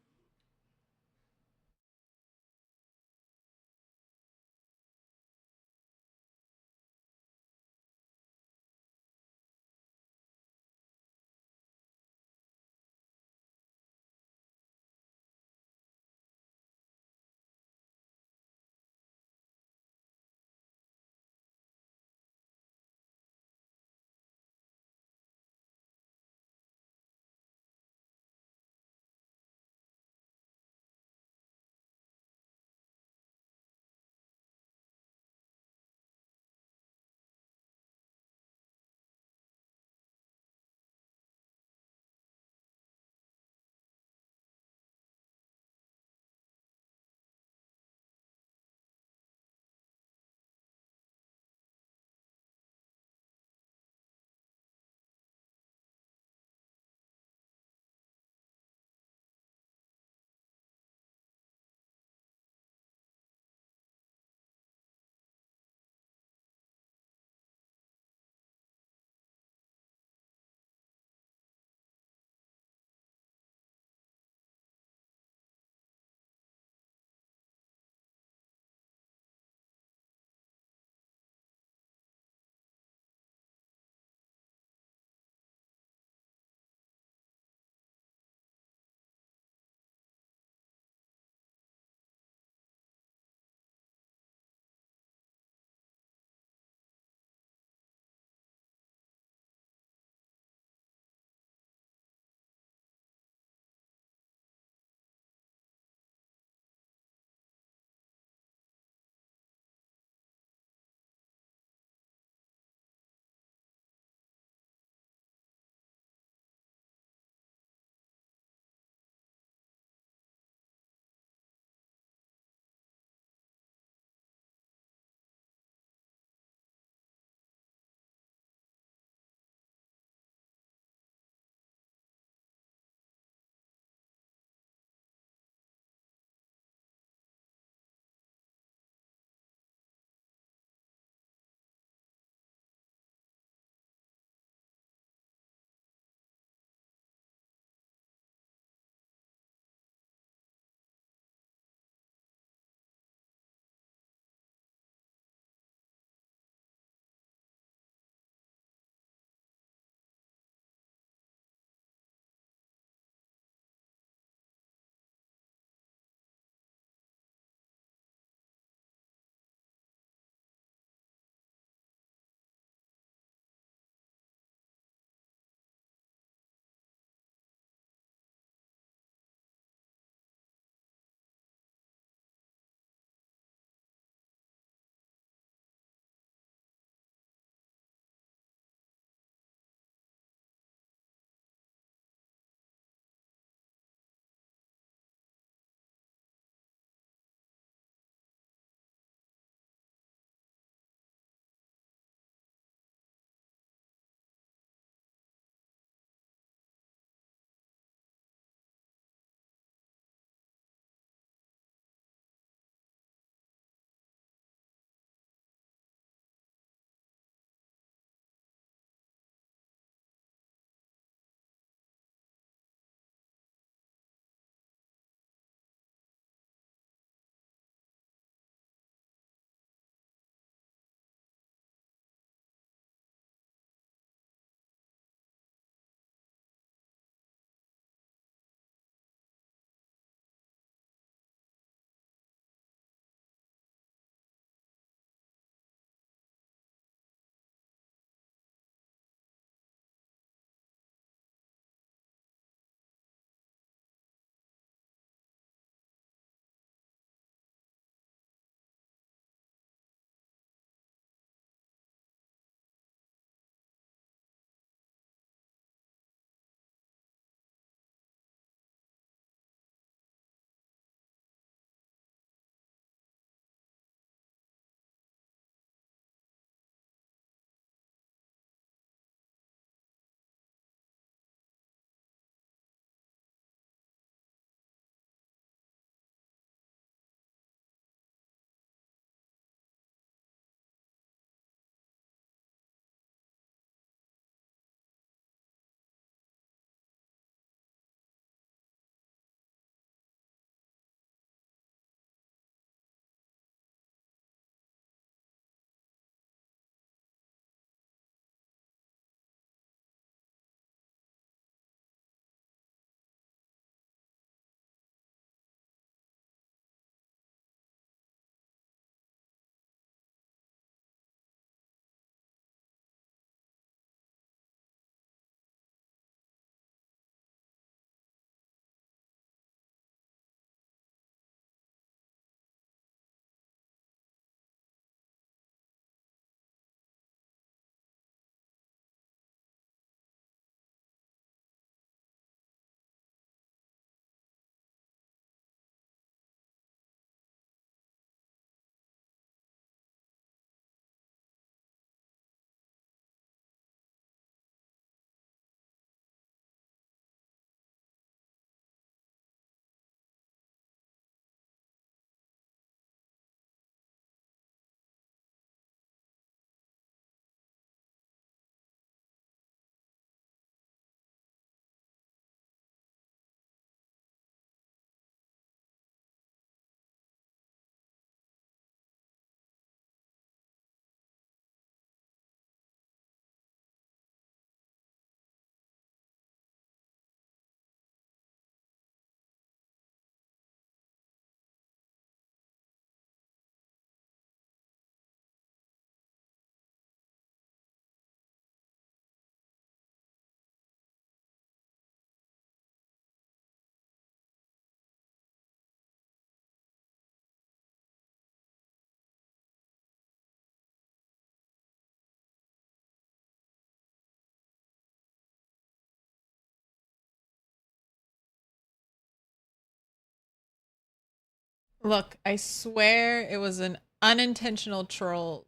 Look, I swear it was an unintentional troll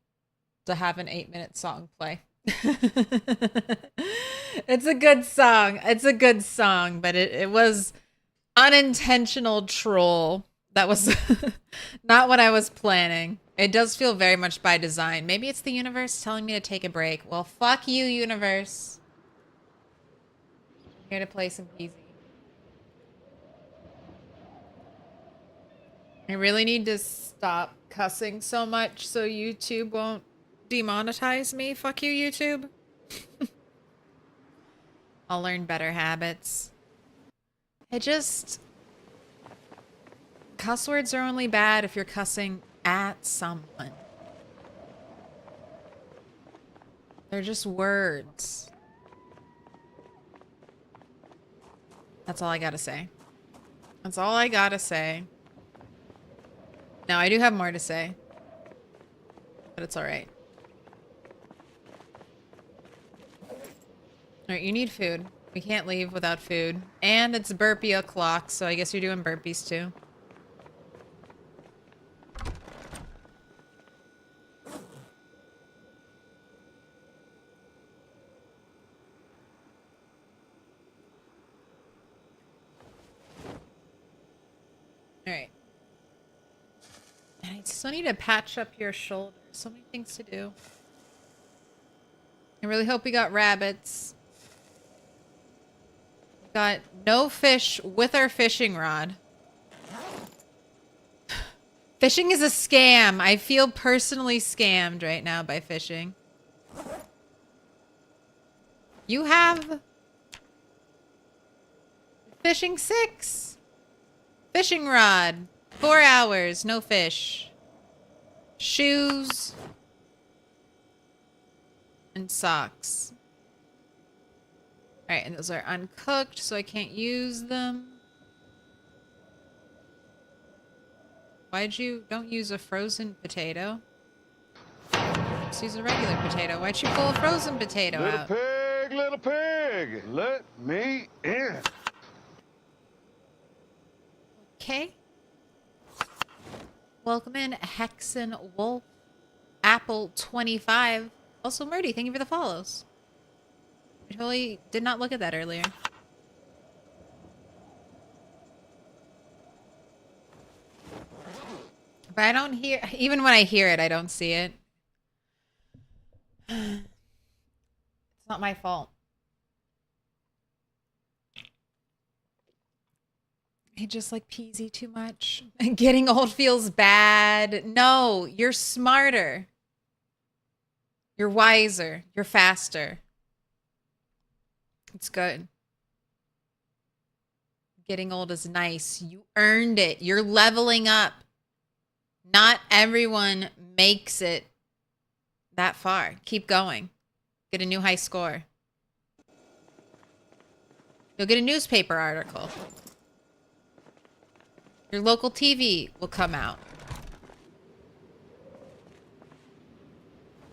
to have an 8-minute song play. It's a good song. It's a good song, but it was unintentional troll. That was not what I was planning. It does feel very much by design. Maybe it's the universe telling me to take a break. Well, fuck you, universe. I'm here to play some Peasy. I really need to stop cussing so much so YouTube won't demonetize me. Fuck you, YouTube. I'll learn better habits. Cuss words are only bad if you're cussing at someone. They're just words. That's all I gotta say. That's all I gotta say. Now, I do have more to say. But it's alright. Alright, you need food. We can't leave without food. And it's burpee o'clock, so I guess you're doing burpees too. Alright. I still need to patch up your shoulder. So many things to do. I really hope we got rabbits. We got no fish with our fishing rod. Fishing is a scam. I feel personally scammed right now by fishing. You have fishing 6. Fishing rod. 4 hours. No fish. Shoes. And socks. Alright, and those are uncooked, so I can't use them. Don't use a frozen potato. Just use a regular potato. Why'd you pull a frozen potato out? Little pig, let me in. Okay. Welcome in, Hexen Wolf. Apple 25. Also, Murdy, thank you for the follows. I totally did not look at that earlier. But I don't hear... Even when I hear it, I don't see it. It's not my fault. I just like Peasy too much. Getting old feels bad. No, you're smarter. You're wiser. You're faster. It's good. Getting old is nice. You earned it. You're leveling up. Not everyone makes it that far. Keep going. Get a new high score. You'll get a newspaper article. Your local TV will come out.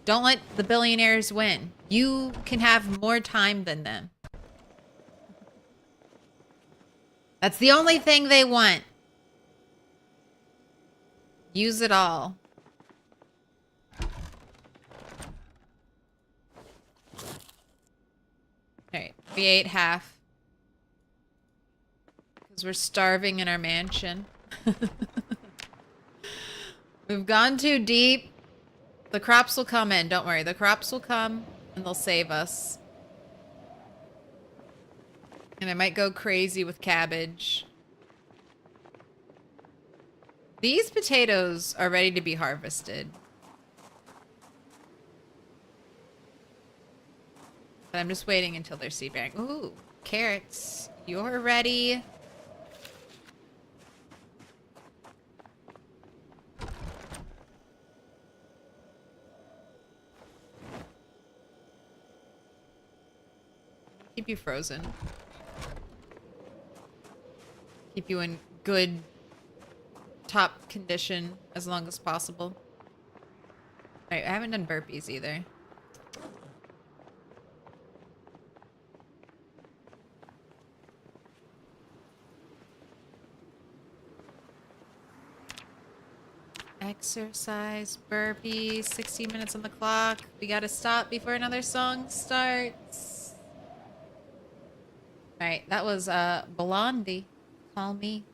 Don't let the billionaires win. You can have more time than them. That's the only thing they want. Use it all. Alright, we ate half. Because we're starving in our mansion. We've gone too deep. The crops will come in. Don't worry. The crops will come and they'll save us. And I might go crazy with cabbage. These potatoes are ready to be harvested. But I'm just waiting until they're seed bearing. Ooh, carrots. You're ready. Keep you frozen. Keep you in good top condition as long as possible. Alright, I haven't done burpees either. Exercise, burpees, 60 minutes on the clock. We gotta stop before another song starts. Alright, that was Blondie. Call me.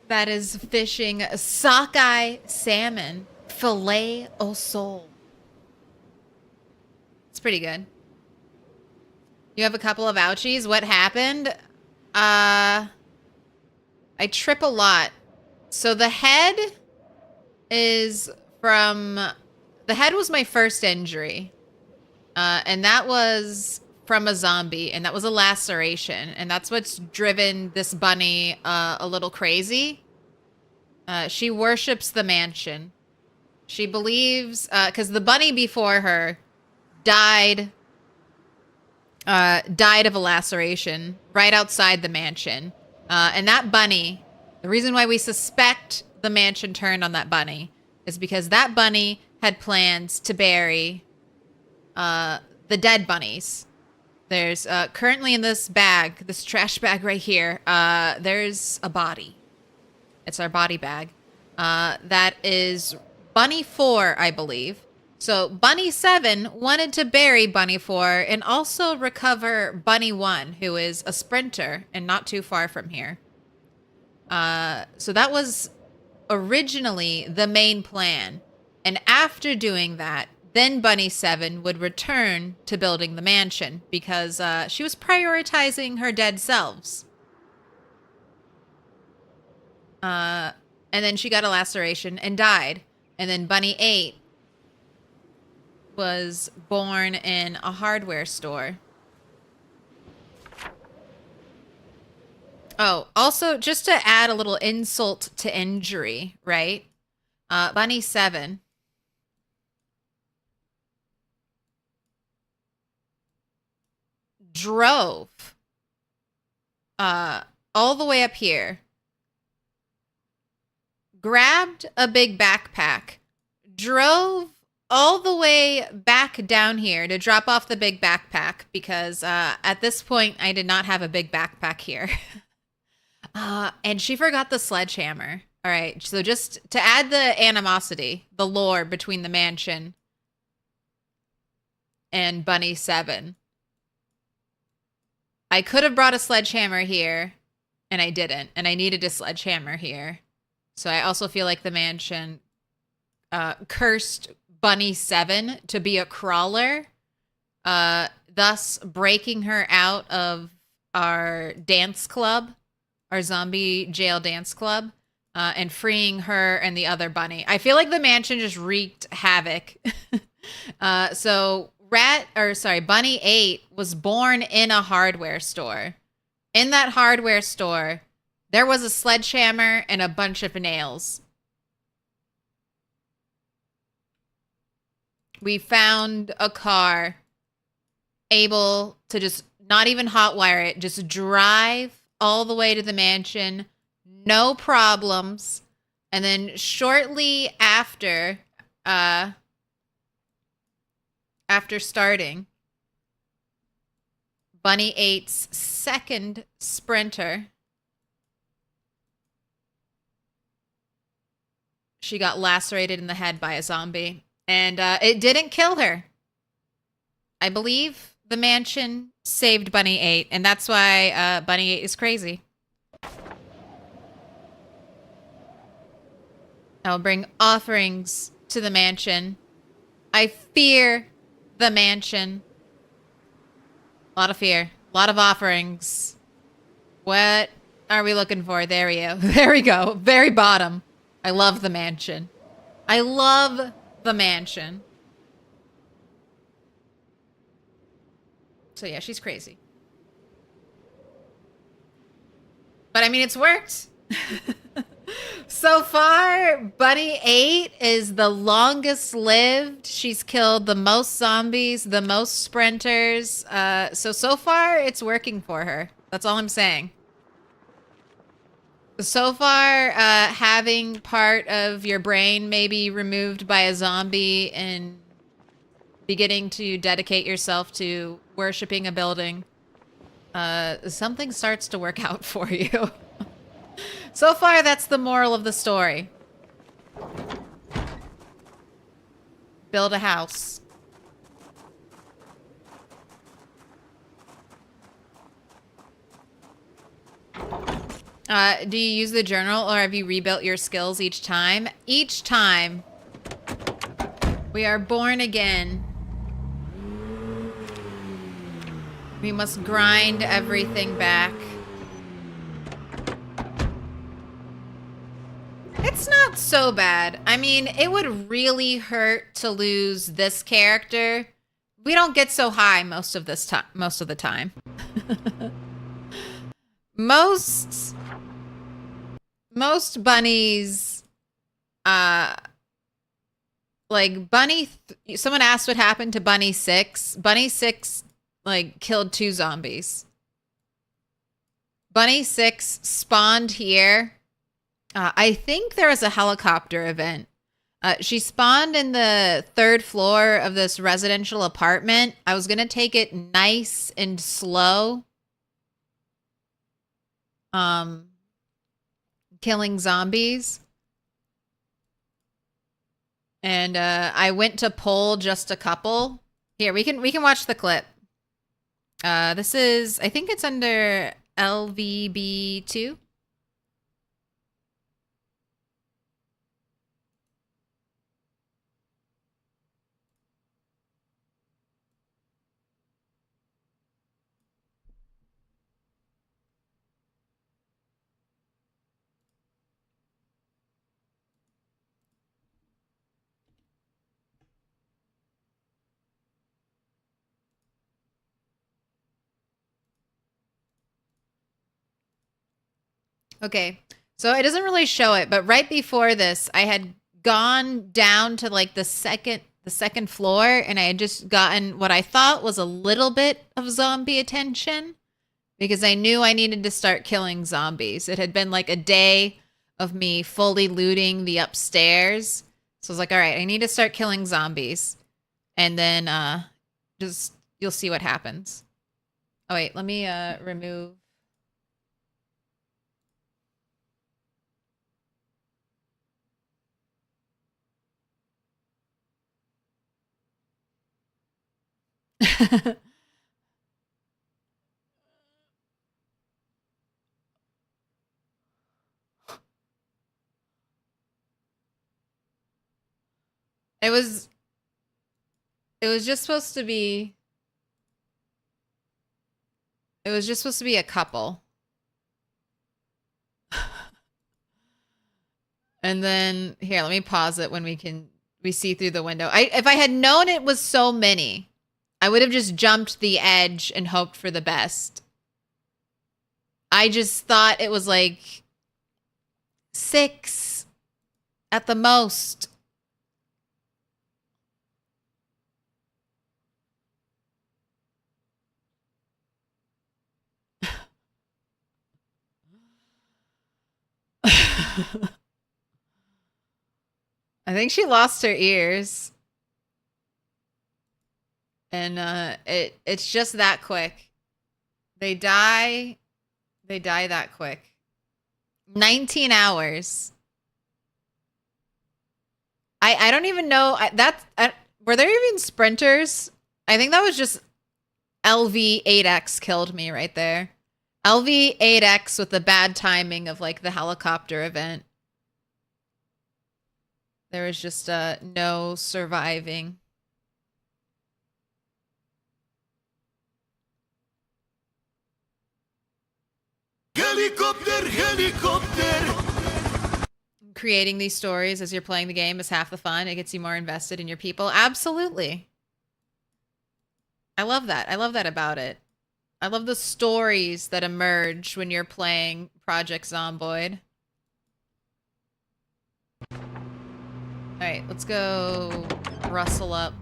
That is fishing sockeye salmon, filet au sol. It's pretty good. You have a couple of ouchies. What happened? I trip a lot. So the head is from... The head was my first injury. And that was from a zombie. And that was a laceration. And that's what's driven this bunny a little crazy. She worships the mansion. She believes... Because the bunny before her died of a laceration right outside the mansion. And that bunny, the reason why we suspect the mansion turned on that bunny is because that bunny had plans to bury the dead bunnies. There's currently in this bag, this trash bag right here, there's a body. It's our body bag. That is Bunny 4, I believe. So Bunny 7 wanted to bury Bunny 4 and also recover Bunny 1, who is a sprinter and not too far from here. So that was originally the main plan. And after doing that, then Bunny 7 would return to building the mansion because she was prioritizing her dead selves. And then she got a laceration and died. And then Bunny 8 was born in a hardware store. Oh, also, just to add a little insult to injury, right? Bunny 7 drove all the way up here, grabbed a big backpack, drove all the way back down here to drop off the big backpack because at this point I did not have a big backpack here. And she forgot the sledgehammer. All right, so just to add the animosity, the lore between the mansion and Bunny 7. I could have brought a sledgehammer here, and I didn't. And I needed a sledgehammer here. So I also feel like the mansion cursed Bunny 7 to be a crawler, thus breaking her out of our dance club, our zombie jail dance club, and freeing her and the other bunny. I feel like the mansion just wreaked havoc. So Bunny 8 was born in a hardware store. In that hardware store, there was a sledgehammer and a bunch of nails. We found a car able to just not even hotwire it, just drive all the way to the mansion, no problems. And then shortly after starting, Bunny 8's second sprinter, she got lacerated in the head by a zombie. And it didn't kill her. I believe the mansion saved Bunny 8, and that's why Bunny 8 is crazy. I'll bring offerings to the mansion. I fear the mansion. A lot of fear. A lot of offerings. What are we looking for? There we go. There we go. Very bottom. I love the mansion. I love the mansion. So yeah, she's crazy. But I mean, it's worked. So far, Bunny 8 is the longest lived. She's killed the most zombies, the most sprinters. So far, it's working for her. That's all I'm saying. So far, having part of your brain maybe removed by a zombie and beginning to dedicate yourself to worshiping a building, something starts to work out for you. So far, that's the moral of the story. Build a house. Do you use the journal, or have you rebuilt your skills each time? Each time. We are born again. We must grind everything back. It's not so bad. I mean, it would really hurt to lose this character. We don't get so high most of the time. Most bunnies, like someone asked what happened to Bunny 6. Bunny 6, like, killed 2 zombies. Bunny 6 spawned here. I think there was a helicopter event. She spawned in the 3rd floor of this residential apartment. I was going to take it nice and slow. Killing zombies. And I went to pull just a couple. Here, we can watch the clip. This is, I think it's under LVB2. Okay, so it doesn't really show it, but right before this, I had gone down to like the second floor, and I had just gotten what I thought was a little bit of zombie attention because I knew I needed to start killing zombies. It had been like a day of me fully looting the upstairs. So I was like, all right, I need to start killing zombies. And then just you'll see what happens. Oh wait, let me remove. It was just supposed to be a couple. And then here, let me pause it when we see through the window. If I had known it was so many, I would have just jumped the edge and hoped for the best. I just thought it was like 6 at the most. I think she lost her ears. And it's just that quick. They die that quick. 19 hours. I don't even know. Were there even sprinters? I think that was just LV8X killed me right there. LV8X with the bad timing of like the helicopter event. There was just no surviving. Helicopter. Creating these stories as you're playing the game is half the fun. It gets you more invested in your people. Absolutely. I love that. I love that about it. I love the stories that emerge when you're playing Project Zomboid. All right, let's go rustle up.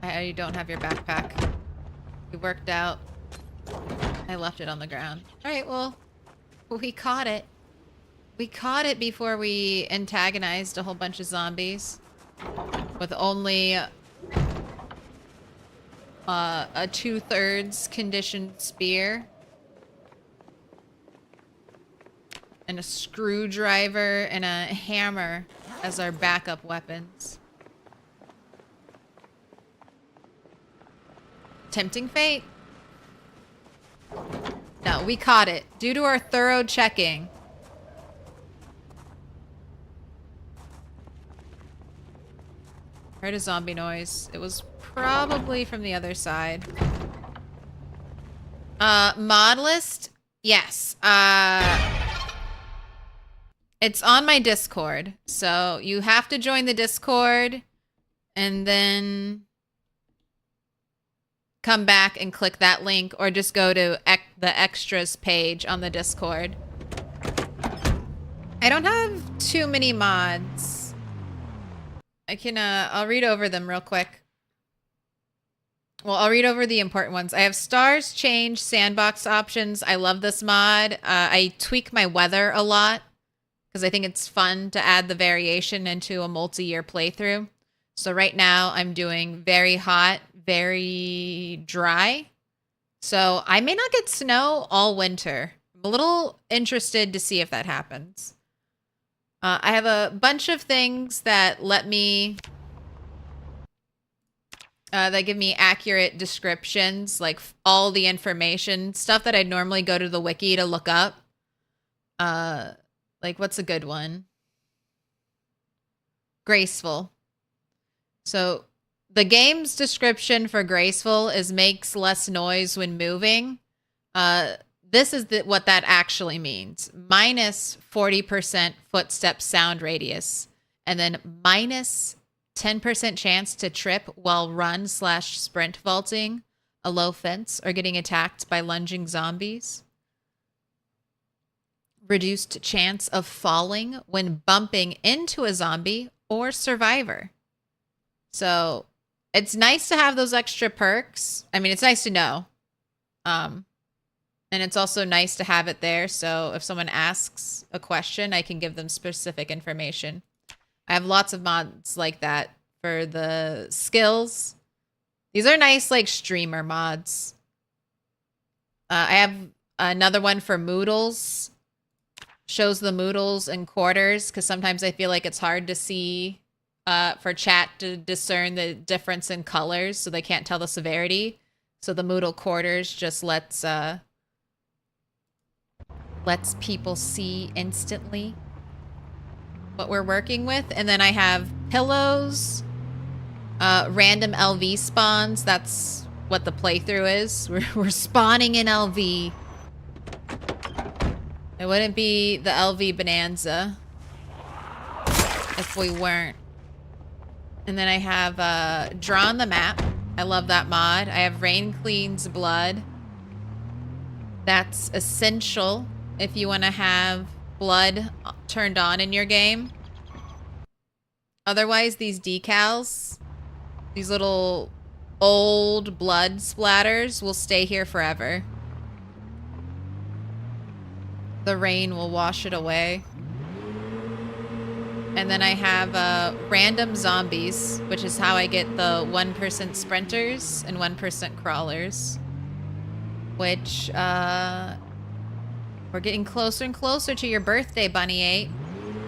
I don't have your backpack. You worked out. I left it on the ground. All right, well, we caught it. We caught it before we antagonized a whole bunch of zombies with only a 2/3 conditioned spear. And a screwdriver and a hammer as our backup weapons. Tempting fate? No, we caught it. Due to our thorough checking. Heard a zombie noise. It was probably from the other side. Mod list? Yes. It's on my Discord. So you have to join the Discord and then come back and click that link, or just go to the extras page on the Discord. I don't have too many mods. I can, I'll read over them real quick. Well, I'll read over the important ones. I have stars, change, sandbox options. I love this mod. I tweak my weather a lot because I think it's fun to add the variation into a multi-year playthrough. So right now I'm doing very hot, very dry. So I may not get snow all winter. I'm a little interested to see if that happens. I have a bunch of things that let me... that give me accurate descriptions, like all the information, stuff that I'd normally go to the wiki to look up. Like, what's a good one? Graceful. So the game's description for graceful is makes less noise when moving. This is what that actually means. Minus 40% footstep sound radius. And then minus 10% chance to trip while run/sprint vaulting a low fence or getting attacked by lunging zombies. Reduced chance of falling when bumping into a zombie or survivor. So it's nice to have those extra perks. I mean, it's nice to know. And it's also nice to have it there. So if someone asks a question, I can give them specific information. I have lots of mods like that for the skills. These are nice, like, streamer mods. I have another one for Moodles. Shows the Moodles in quarters, because sometimes I feel like it's hard to see for chat to discern the difference in colors, so they can't tell the severity. So the Moodle quarters just lets people see instantly what we're working with. And then I have pillows, random LV spawns. That's what the playthrough is. We're spawning in LV. It wouldn't be the LV Bonanza if we weren't. And then I have Draw on the Map. I love that mod. I have Rain Cleans Blood. That's essential if you want to have blood turned on in your game. Otherwise, these decals, these little old blood splatters, will stay here forever. The rain will wash it away. And then I have random zombies, which is how I get the 1% sprinters and 1% crawlers. Which, we're getting closer and closer to your birthday, Bunny 8.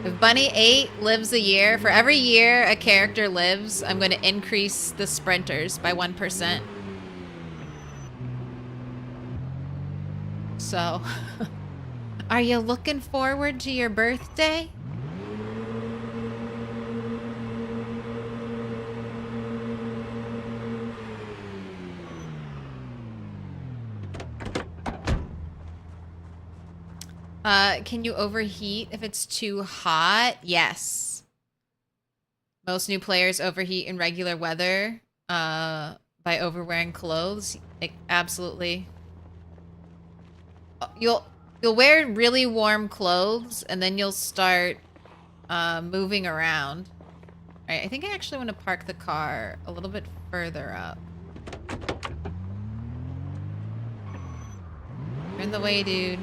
If Bunny 8 lives a year, for every year a character lives, I'm going to increase the sprinters by 1%. So, are you looking forward to your birthday? Can you overheat if it's too hot? Yes. Most new players overheat in regular weather by overwearing clothes. Like, absolutely. You'll wear really warm clothes and then you'll start moving around. All right, I think I actually want to park the car a little bit further up. You're in the way, dude.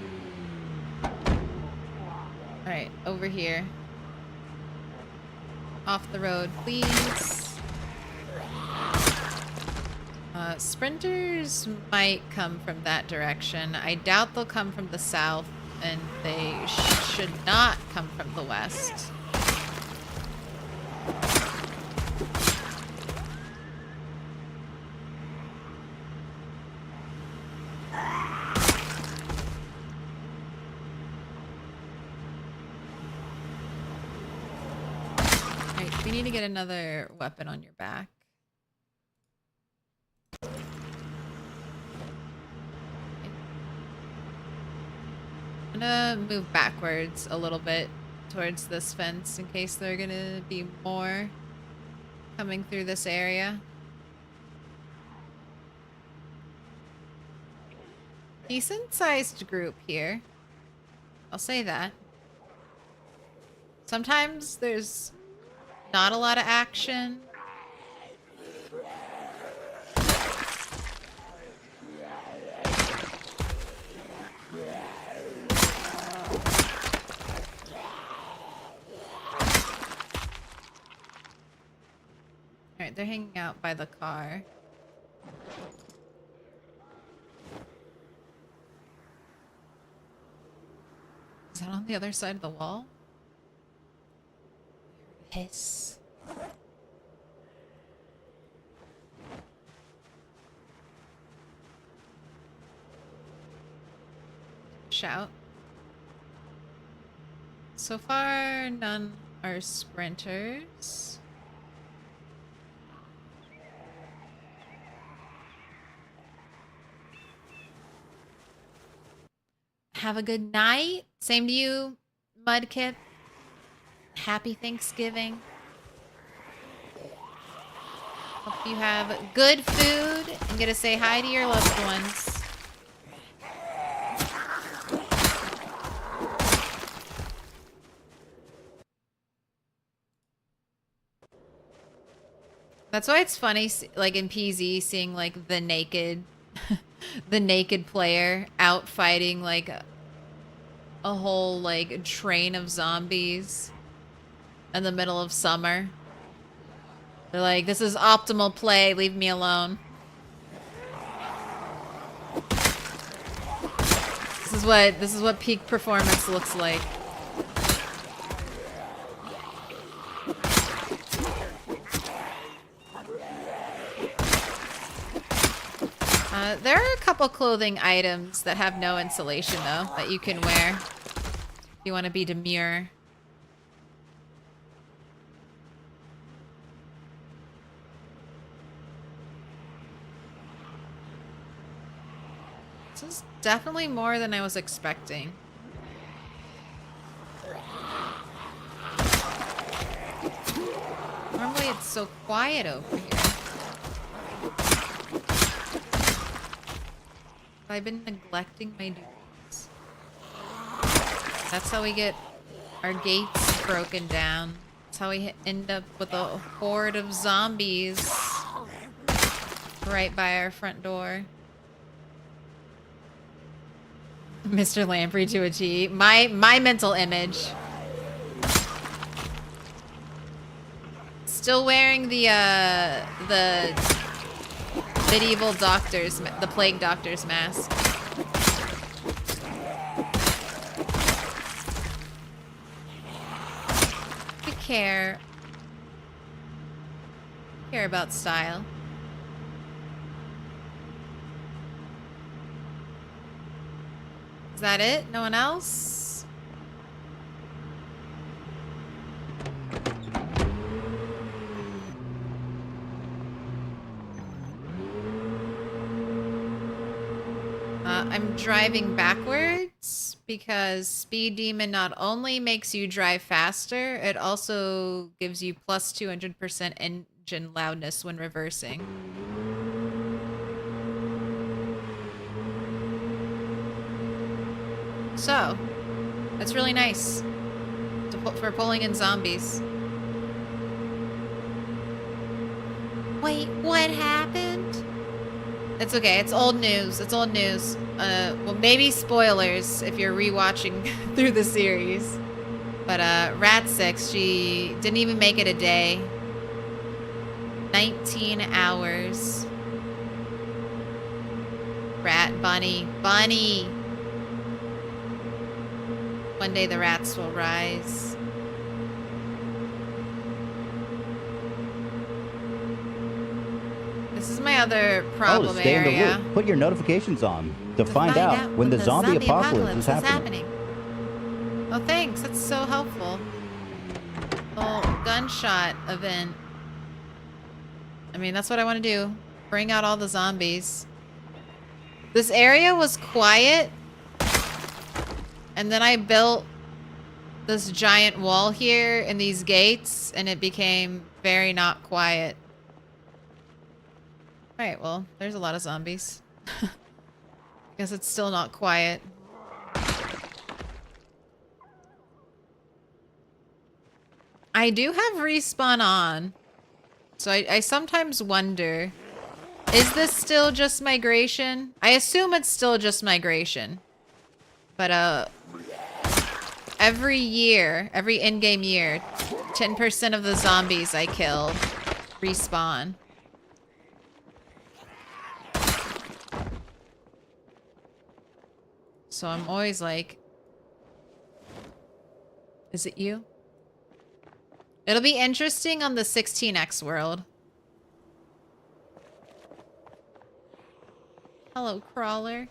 Alright, over here. Off the road, please. Sprinters might come from that direction. I doubt they'll come from the south, and they should not come from the west. Alright, we need to get another weapon on your back. I'm gonna move backwards a little bit towards this fence in case there are gonna be more coming through this area. Decent sized group here. I'll say that. Sometimes there's not a lot of action. Alright, they're hanging out by the car. Is that on the other side of the wall? Hiss. Shout. So far, none are sprinters. Have a good night. Same to you, Mudkip. Happy Thanksgiving. Hope you have good food and get to say hi to your loved ones. That's why it's funny, like in PZ, seeing like the naked, the naked player out fighting like a whole like train of zombies in the middle of summer. They're like, this is optimal play, leave me alone. This is what peak performance looks like. There are a couple clothing items that have no insulation though, that you can wear if you want to be demure. This is definitely more than I was expecting. Normally it's so quiet over here. I've been neglecting my duties. That's how we get our gates broken down. That's how we end up with a horde of zombies right by our front door. Mr. Lamprey to a T. My mental image. Still wearing the medieval doctor's, the plague doctor's mask. We care about style. Is that it? No one else? I'm driving backwards because Speed Demon not only makes you drive faster, it also gives you plus 200% engine loudness when reversing. So, that's really nice for pulling in zombies. Wait, what happened? It's okay. It's old news. It's old news. Well, maybe spoilers if you're rewatching through the series. But Rat6, she didn't even make it a day. 19 hours. Rat bunny. Bunny! One day the rats will rise. This is my other problem stay in the area. loop. Put your notifications on to find out when the zombie apocalypse is happening. Oh, thanks. That's so helpful. Little gunshot event. I mean, that's what I want to do. Bring out all the zombies. This area was quiet. And then I built this giant wall here and these gates, and it became very not quiet. Alright, well, there's a lot of zombies. Guess it's still not quiet. I do have respawn on. So I sometimes wonder, is this still just migration? I assume it's still just migration. But every year, every in-game year, 10% of the zombies I kill respawn. So I'm always like, is it you? It'll be interesting on the 16x world. Hello, crawler.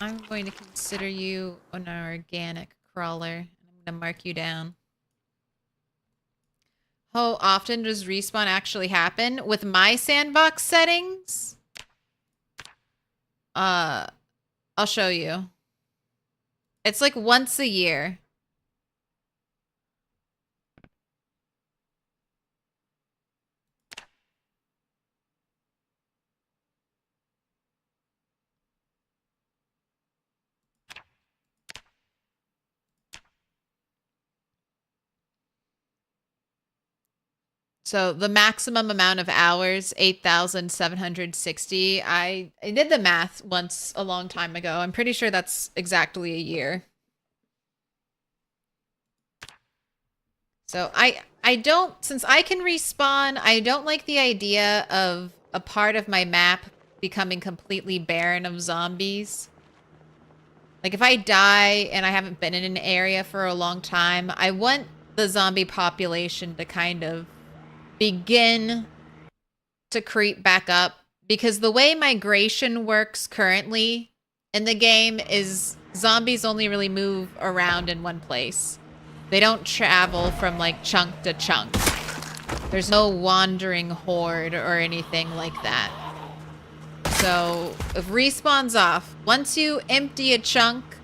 I'm going to consider you an organic crawler. I'm going to mark you down. How often does respawn actually happen? With my sandbox settings? I'll show you. It's like once a year. So the maximum amount of hours, 8,760. I did the math once a long time ago. I'm pretty sure that's exactly a year. So I don't, since I can respawn, I don't like the idea of a part of my map becoming completely barren of zombies. Like if I die and I haven't been in an area for a long time, I want the zombie population to kind of begin to creep back up, because the way migration works currently in the game is zombies only really move around in one place. They don't travel from like chunk to chunk. There's no wandering horde or anything like that. So if respawn's off, once you empty a chunk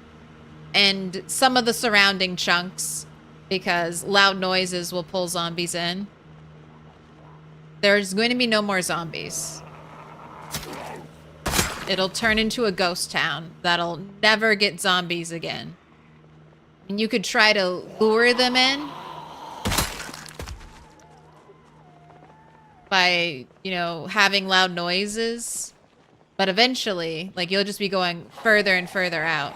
and some of the surrounding chunks, because loud noises will pull zombies in, there's going to be no more zombies. It'll turn into a ghost town that'll never get zombies again. And you could try to lure them in by, you know, having loud noises. But eventually, like, you'll just be going further and further out.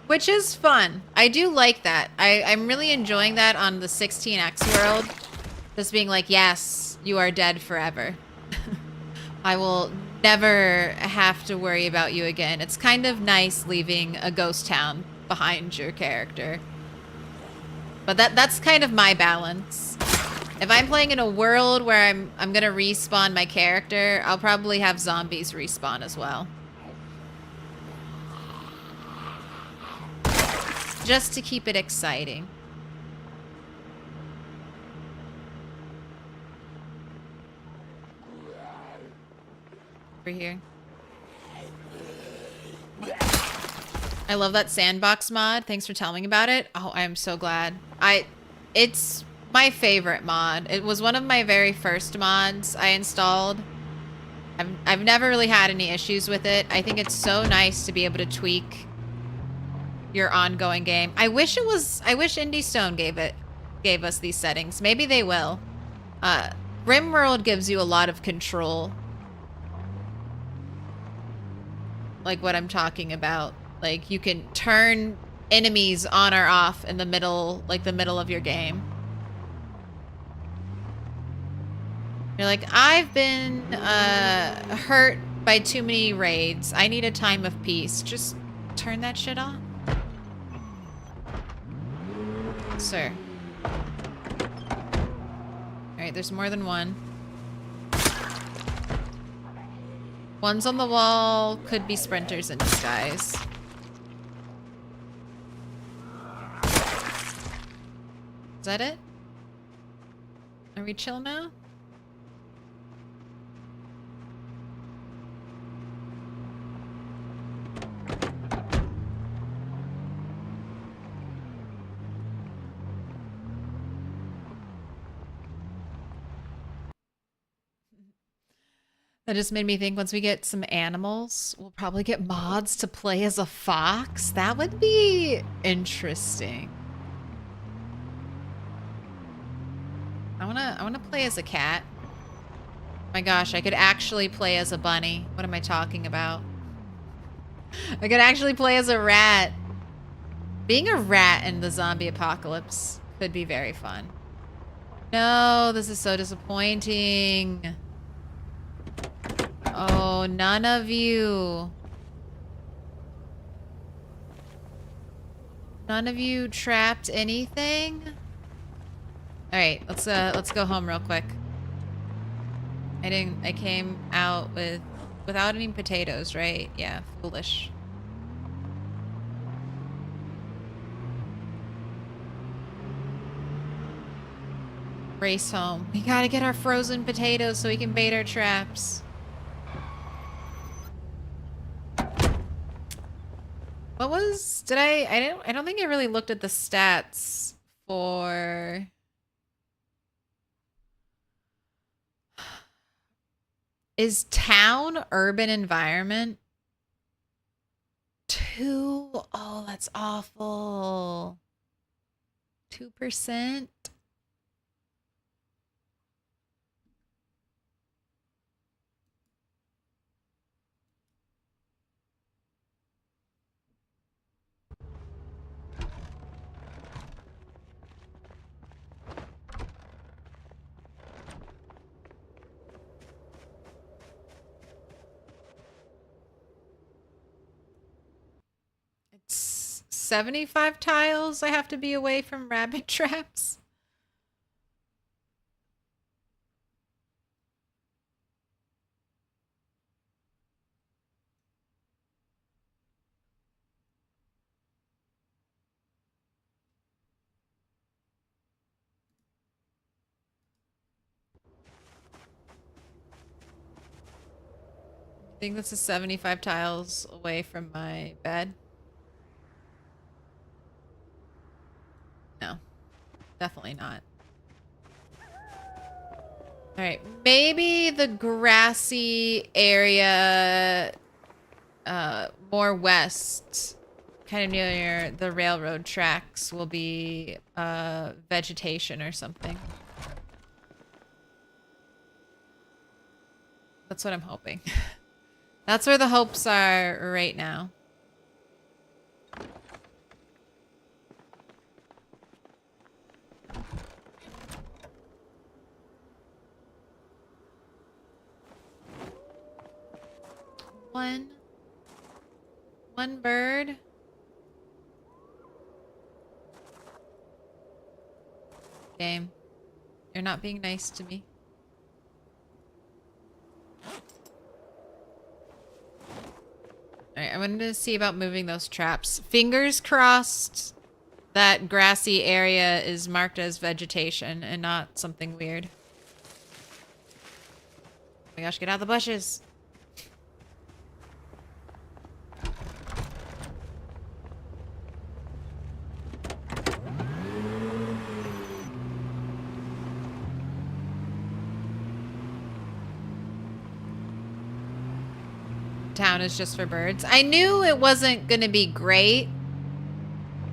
Which is fun. I do like that. I'm really enjoying that on the 16x world. Just being like, yes, you are dead forever. I will never have to worry about you again. It's kind of nice leaving a ghost town behind your character. But that's kind of my balance. If I'm playing in a world where I'm gonna respawn my character, I'll probably have zombies respawn as well. Just to keep it exciting. Over here. I love that sandbox mod. Thanks for telling me about it. Oh, I am so glad. It's my favorite mod. It was one of my very first mods I installed. I've never really had any issues with it. I think it's so nice to be able to tweak your ongoing game. I wish Indie Stone gave us these settings. Maybe they will. RimWorld gives you a lot of control. Like what I'm talking about. Like you can turn enemies on or off in the middle, like the middle of your game. You're like, I've been hurt by too many raids. I need a time of peace. Just turn that shit off. Sir. Alright, there's more than one. One's on the wall. Could be sprinters in disguise. Is that it? Are we chill now? That just made me think once we get some animals, we'll probably get mods to play as a fox. That would be interesting. I wanna play as a cat. My gosh, I could actually play as a bunny. What am I talking about? I could actually play as a rat. Being a rat in the zombie apocalypse could be very fun. No, this is so disappointing. Oh, none of you. None of you trapped anything? All right, let's go home real quick. I came out without any potatoes, right? Yeah, foolish. Race home. We gotta get our frozen potatoes so we can bait our traps. What was, I don't think I really looked at the stats for, is town urban environment 2? Oh, that's awful. 2%? It's 75 tiles I have to be away from rabbit traps. I think this is 75 tiles away from my bed. No, definitely not. All right, maybe the grassy area more west, kind of near the railroad tracks, will be vegetation or something. That's what I'm hoping. That's where the hopes are right now. One bird. Game, you're not being nice to me. Alright, I wanted to see about moving those traps. Fingers crossed that grassy area is marked as vegetation and not something weird. Oh my gosh, get out of the bushes. Town is just for birds. I knew it wasn't gonna be great,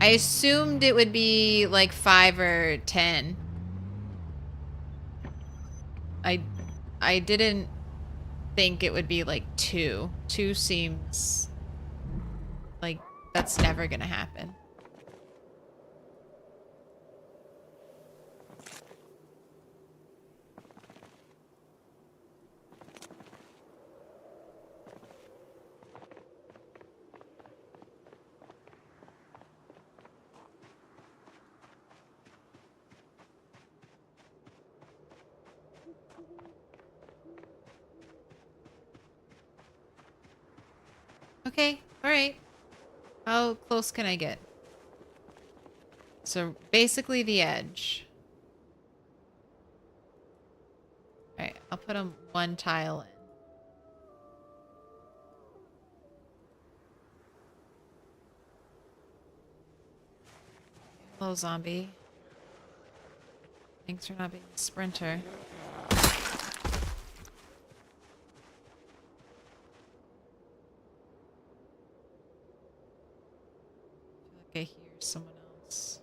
I assumed it would be like 5 or 10. I didn't think it would be like 2. 2 seems like that's never gonna happen. Okay, alright. How close can I get? So basically the edge. Alright, I'll put one tile in. Hello, zombie. Thanks for not being a sprinter. I hear someone else.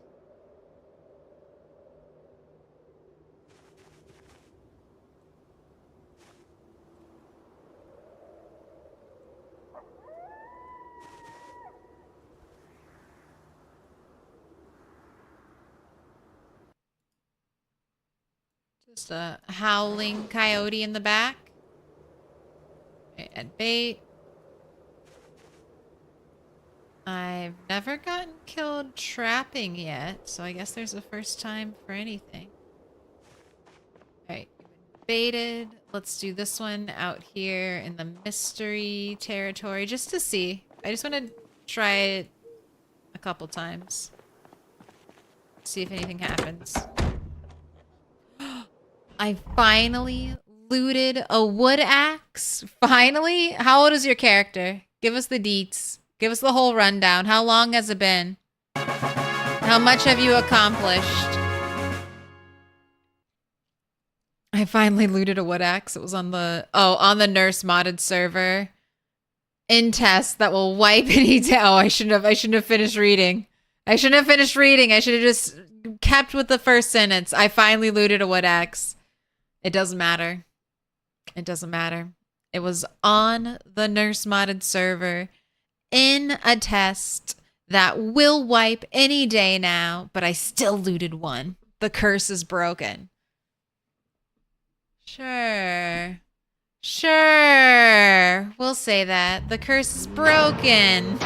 Just a howling coyote in the back. And bait. I've never gotten killed trapping yet, so I guess there's a first time for anything. Alright, baited. Let's do this one out here in the mystery territory just to see. I just want to try it a couple times. See if anything happens. I finally looted a wood axe. Finally? How old is your character? Give us the deets. Give us the whole rundown. How long has it been? How much have you accomplished? I finally looted a wood axe. It was on the on the nurse modded server. In test that will wipe any day. Oh, I shouldn't have finished reading. I shouldn't have finished reading. I should have just kept with the first sentence. I finally looted a wood axe. It doesn't matter. It doesn't matter. It was on the nurse modded server in a test that will wipe any day now, but I still looted one. The curse is broken. Sure. Sure. We'll say that. The curse is broken.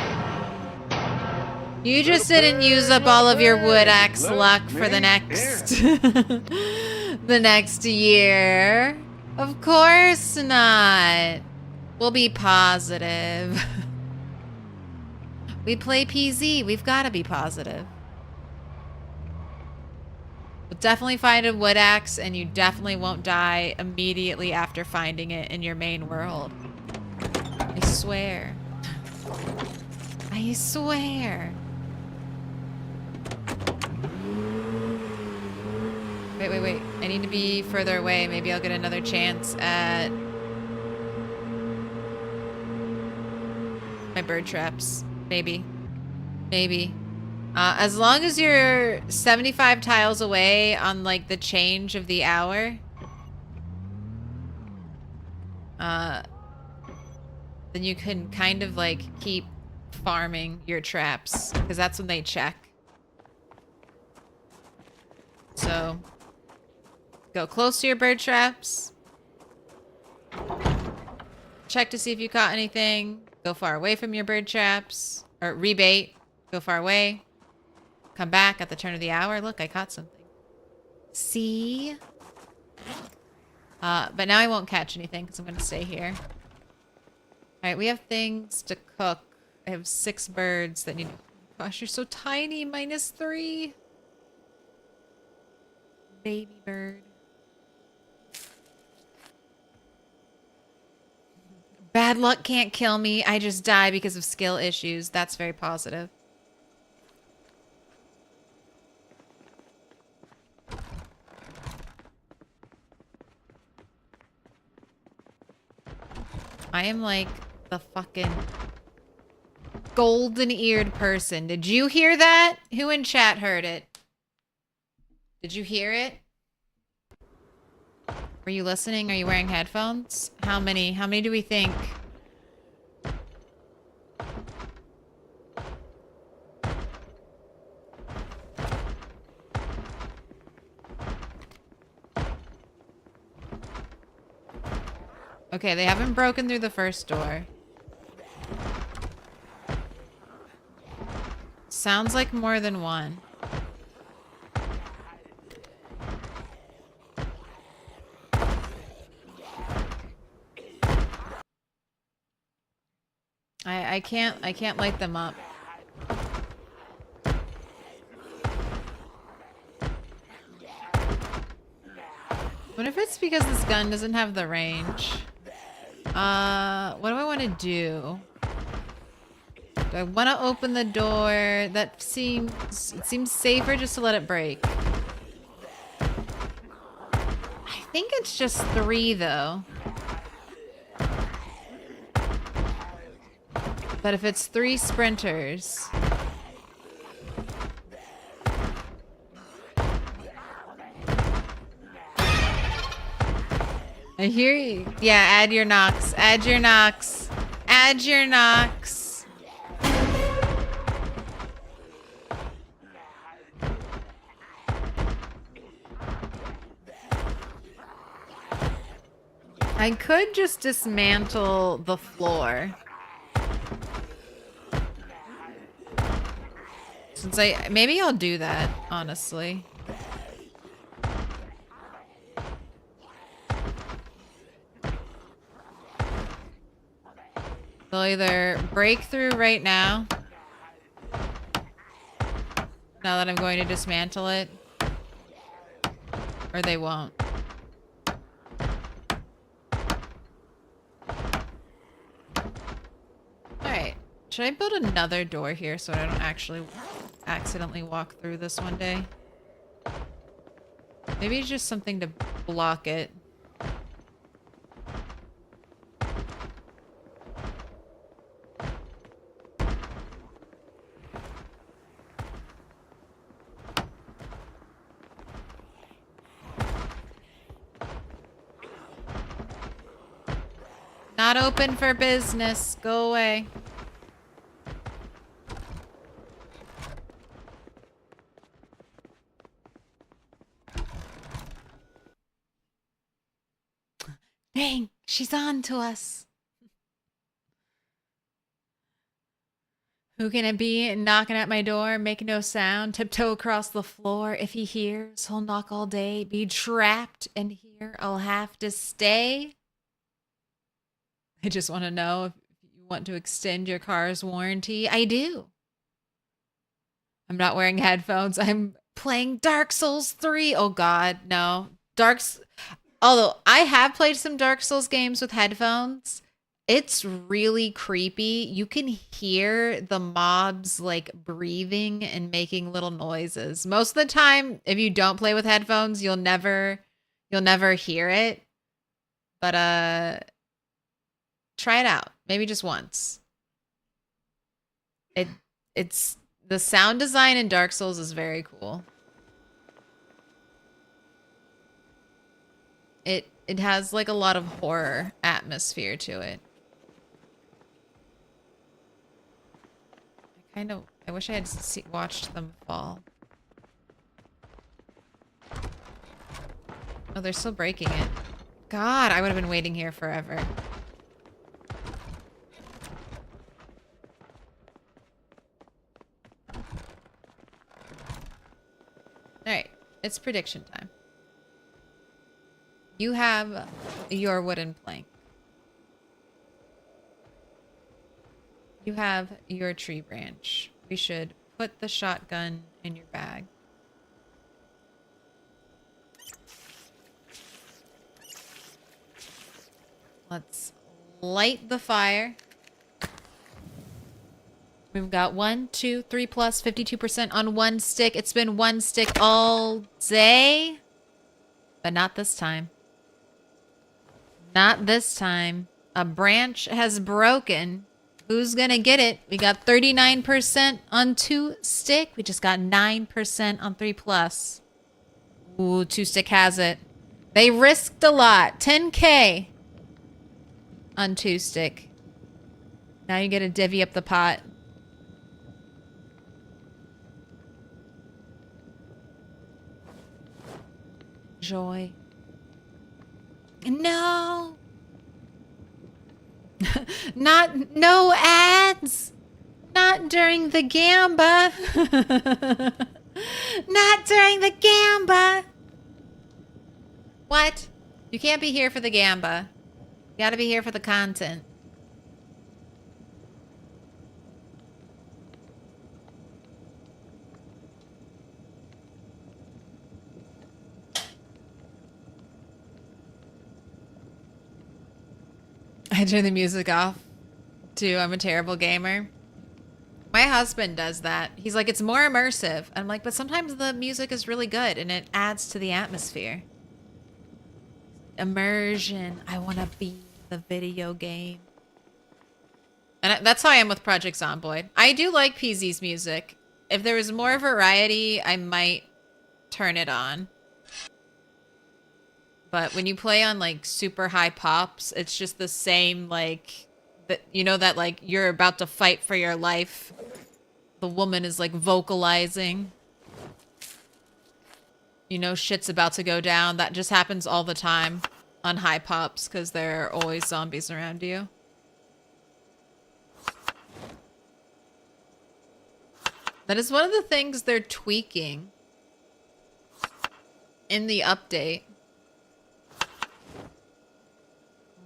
You just didn't use up all of your wood axe luck for the next the next year. Of course not. We'll be positive. We play PZ. We've got to be positive. We'll definitely find a wood axe, and you definitely won't die immediately after finding it in your main world. I swear. I swear. Wait. I need to be further away. Maybe I'll get another chance at my bird traps. Maybe. As long as you're 75 tiles away on like the change of the hour, then you can kind of like keep farming your traps because that's when they check. So go close to your bird traps. Check to see if you caught anything. Go far away from your bird traps. Or rebait. Go far away. Come back at the turn of the hour. Look, I caught something. See? But now I won't catch anything because I'm going to stay here. Alright, we have things to cook. I have 6 birds that need... Gosh, you're so tiny. -3. Baby bird. Bad luck can't kill me. I just die because of skill issues. That's very positive. I am like the fucking golden-eared person. Did you hear that? Who in chat heard it? Did you hear it? Were you listening? Are you wearing headphones? How many? How many do we think? Okay, they haven't broken through the first door. Sounds like more than one. I can't light them up. What if it's because this gun doesn't have the range? What do I want to do? Do I want to open the door? It seems safer just to let it break. I think it's just 3 though. But if it's 3 sprinters. I hear you. Yeah, add your knocks. Add your knocks. Add your knocks. I could just dismantle the floor. Since maybe I'll do that, honestly. They'll either break through right now that I'm going to dismantle it, or they won't. Alright, should I build another door here so I don't actually accidentally walk through this one day? Maybe just something to block it. Not open for business. Go away. Dang, she's on to us. Who can it be knocking at my door? Make no sound. Tiptoe across the floor. If he hears, he'll knock all day. Be trapped, and here I'll have to stay. I just want to know if you want to extend your car's warranty. I do. I'm not wearing headphones. I'm playing Dark Souls 3. Oh God, no. Although I have played some Dark Souls games with headphones, it's really creepy. You can hear the mobs like breathing and making little noises. Most of the time, if you don't play with headphones, you'll never hear it. But try it out. Maybe just once. It's the sound design in Dark Souls is very cool. It has like a lot of horror atmosphere to it. I wish I had watched them fall. Oh, they're still breaking it. God, I would have been waiting here forever. Alright, it's prediction time. You have your wooden plank. You have your tree branch. We should put the shotgun in your bag. Let's light the fire. We've got 1, 2, 3 plus 52% on one stick. It's been one stick all day. But not this time. Not this time. A branch has broken. Who's gonna get it? We got 39% on 2-stick. We just got 9% on 3+. Ooh, 2-stick has it. They risked a lot. 10K on 2-stick. Now you get to divvy up the pot. Joy. No. No ads. Not during the gamba. Not during the gamba. What? You can't be here for the gamba. You gotta be here for the content. I turn the music off too. I'm a terrible gamer. My husband does that. He's like, it's more immersive. I'm like, but sometimes the music is really good and it adds to the atmosphere. Immersion. I want to be the video game. And that's how I am with Project Zomboid. I do like PZ's music. If there was more variety, I might turn it on. But when you play on like super high pops, it's just the same, like, you know that like you're about to fight for your life. The woman is like vocalizing. You know shit's about to go down. That just happens all the time on high pops because there are always zombies around you. That is one of the things they're tweaking in the update.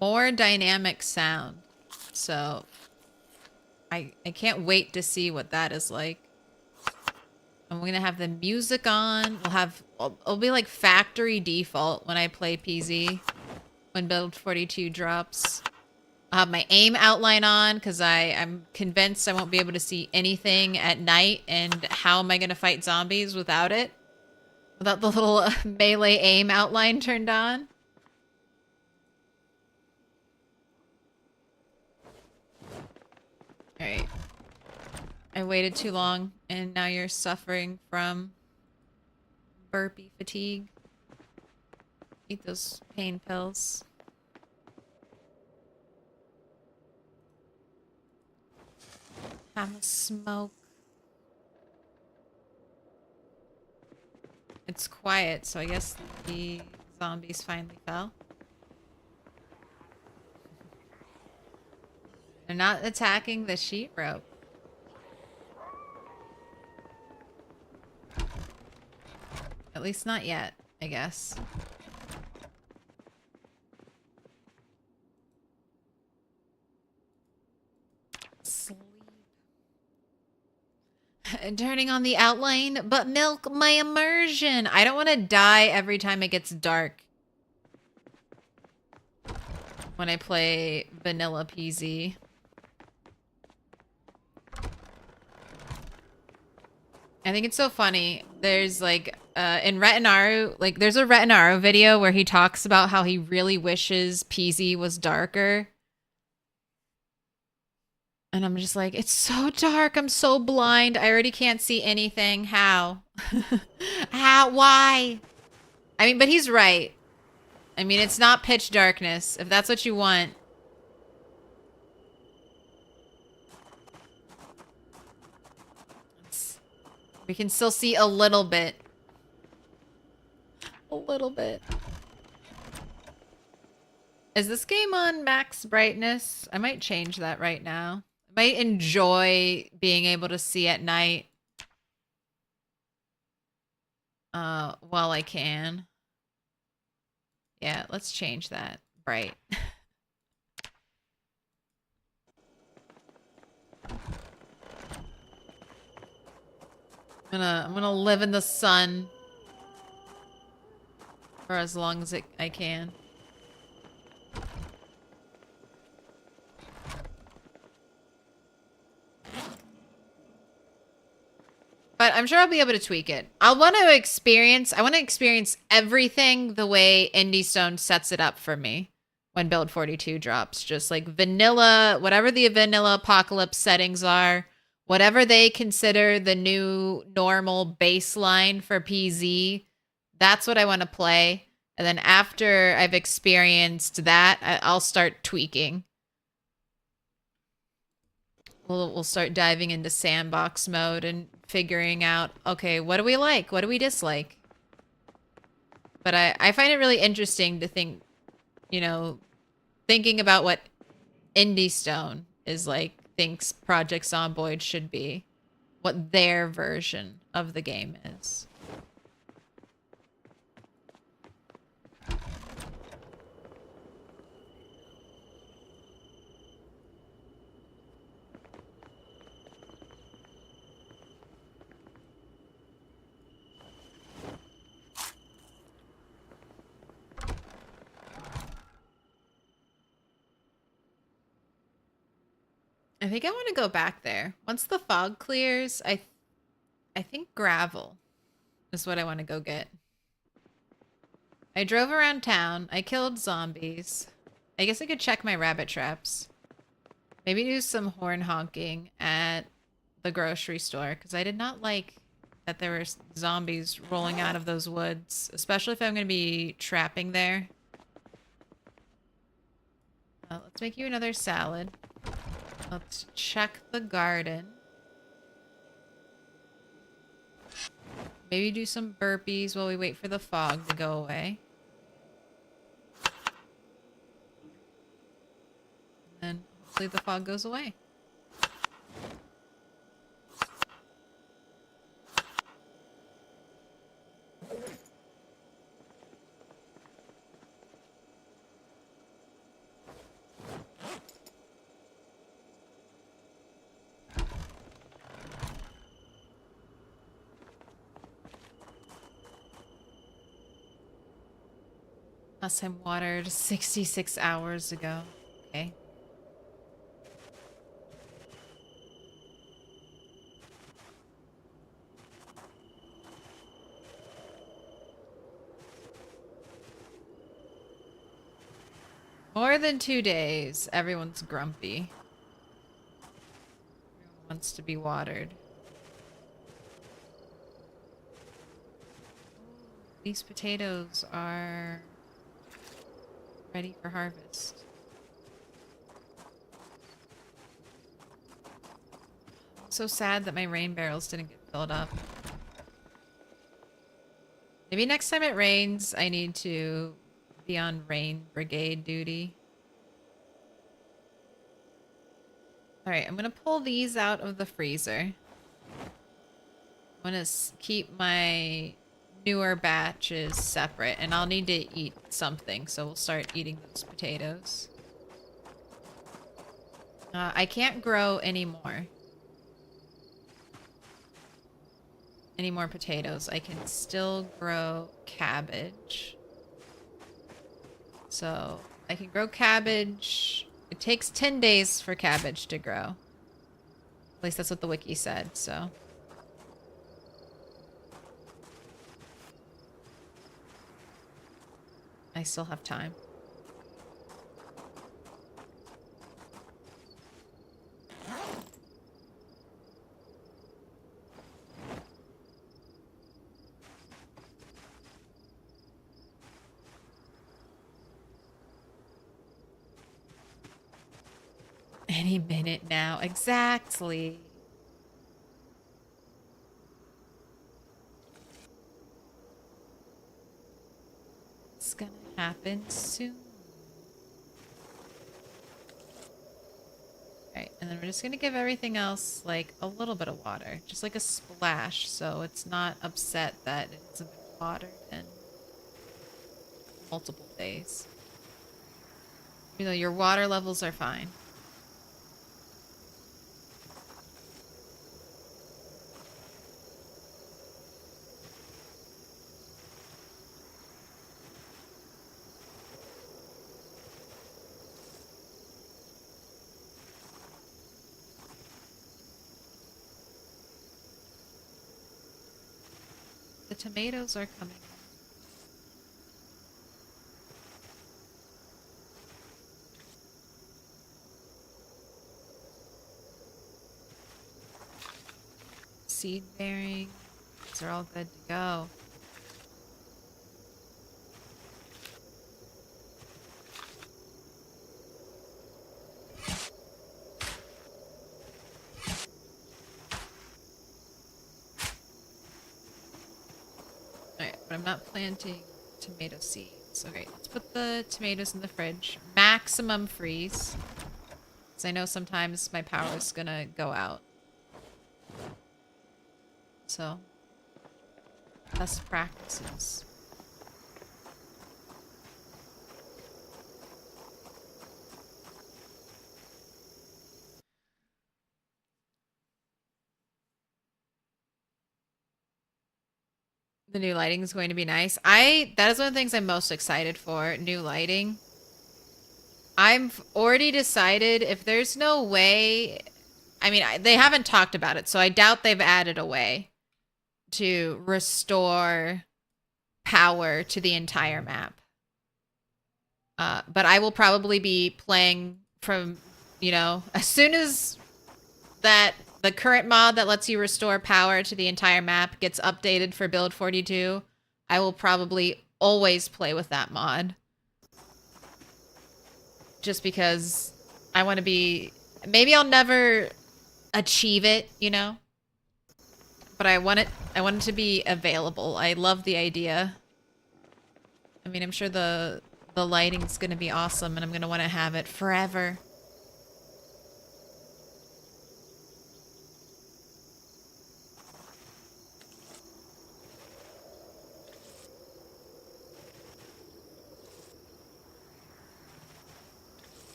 More dynamic sound. So I can't wait to see what that is like. I'm gonna have the music on. It'll be like factory default when I play PZ. When build 42 drops. I'll have my aim outline on because I'm convinced I won't be able to see anything at night. And how am I gonna fight zombies without it? Without the little melee aim outline turned on? Alright. I waited too long, and now you're suffering from burpee fatigue. Eat those pain pills. Have a smoke. It's quiet, so I guess the zombies finally fell. They're not attacking the sheet rope. At least not yet, I guess. Sleep. Turning on the outline, but milk my immersion. I don't want to die every time it gets dark. When I play vanilla PZ. I think it's so funny. There's like in Retinaru, like there's a Retinaru video where he talks about how he really wishes PZ was darker. And I'm just like, it's so dark. I'm so blind. I already can't see anything. How? How? Why? I mean, but he's right. I mean, it's not pitch darkness. If that's what you want. We can still see a little bit. A little bit. Is this game on max brightness? I might change that right now. I might enjoy being able to see at night. While I can. Yeah, let's change that. Bright. I'm gonna live in the sun for as long as I can. But I'm sure I'll be able to tweak it. I want to experience everything the way Indie Stone sets it up for me when build 42 drops. Just like vanilla, whatever the vanilla apocalypse settings are, whatever they consider the new normal baseline for PZ, that's what I want to play. And then after I've experienced that, I'll start tweaking. We'll start diving into sandbox mode and figuring out, okay, what do we like? What do we dislike? But I find it really interesting to think, you know, thinking about what Indie Stone is like, thinks Project Zomboid should be. What their version of the game is. I think I want to go back there. Once the fog clears, I think gravel is what I want to go get. I drove around town. I killed zombies. I guess I could check my rabbit traps. Maybe do some horn honking at the grocery store, because I did not like that there were zombies rolling out of those woods, especially if I'm going to be trapping there. Let's make you another salad. Let's check the garden. Maybe do some burpees while we wait for the fog to go away. And hopefully the fog goes away. Last time watered 66 hours ago. Okay. More than 2 days. Everyone's grumpy. Everyone wants to be watered. These potatoes are ready for harvest. I'm so sad that my rain barrels didn't get filled up. Maybe next time it rains, I need to be on rain brigade duty. Alright, I'm gonna pull these out of the freezer. I'm gonna keep my newer batches separate, and I'll need to eat something, so we'll start eating those potatoes. I can't grow any more potatoes. I can still grow cabbage. So I can grow cabbage. It takes 10 days for cabbage to grow. At least that's what the wiki said, so. I still have time. Any minute now. Exactly. It's gonna happen soon. Alright, and then we're just gonna give everything else like a little bit of water. Just like a splash, so it's not upset that it hasn't been watered in multiple days. You know, your water levels are fine. The tomatoes are coming. seed bearing. These are all good to go. Alright, but I'm not planting tomato seeds. Okay, let's put the tomatoes in the fridge. Maximum freeze. Because I know sometimes my power is gonna go out. So, best practices. The new lighting is going to be nice. That is one of the things I'm most excited for, new lighting. I've already decided if there's no way, I mean, they haven't talked about it, so I doubt they've added a way to restore power to the entire map. But I will probably be playing from, you know, as soon as the current mod that lets you restore power to the entire map gets updated for build 42, I will probably always play with that mod. Just because I want to be... Maybe I'll never achieve it, you know? But I want it to be available. I love the idea. I mean, I'm sure the lighting's going to be awesome, and I'm going to want to have it forever.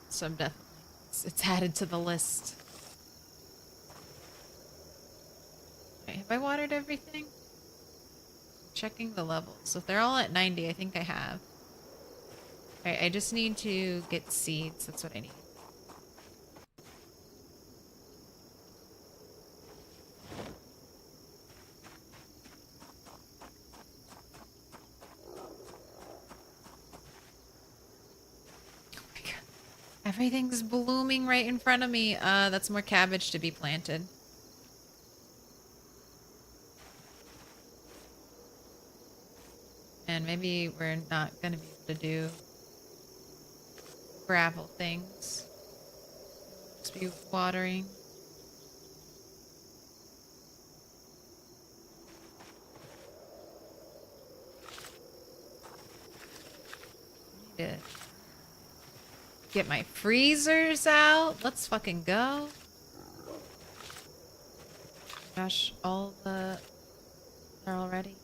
So I'm definitely... It's added to the list. Okay, have I watered everything? Checking the levels. So if they're all at 90, I think I have. Alright, I just need to get seeds. That's what I need. Everything's blooming right in front of me. That's more cabbage to be planted. And maybe we're not gonna be able to do gravel things. Just be watering. Need to get my freezers out. Let's fucking go. Gosh, all the... They're all ready.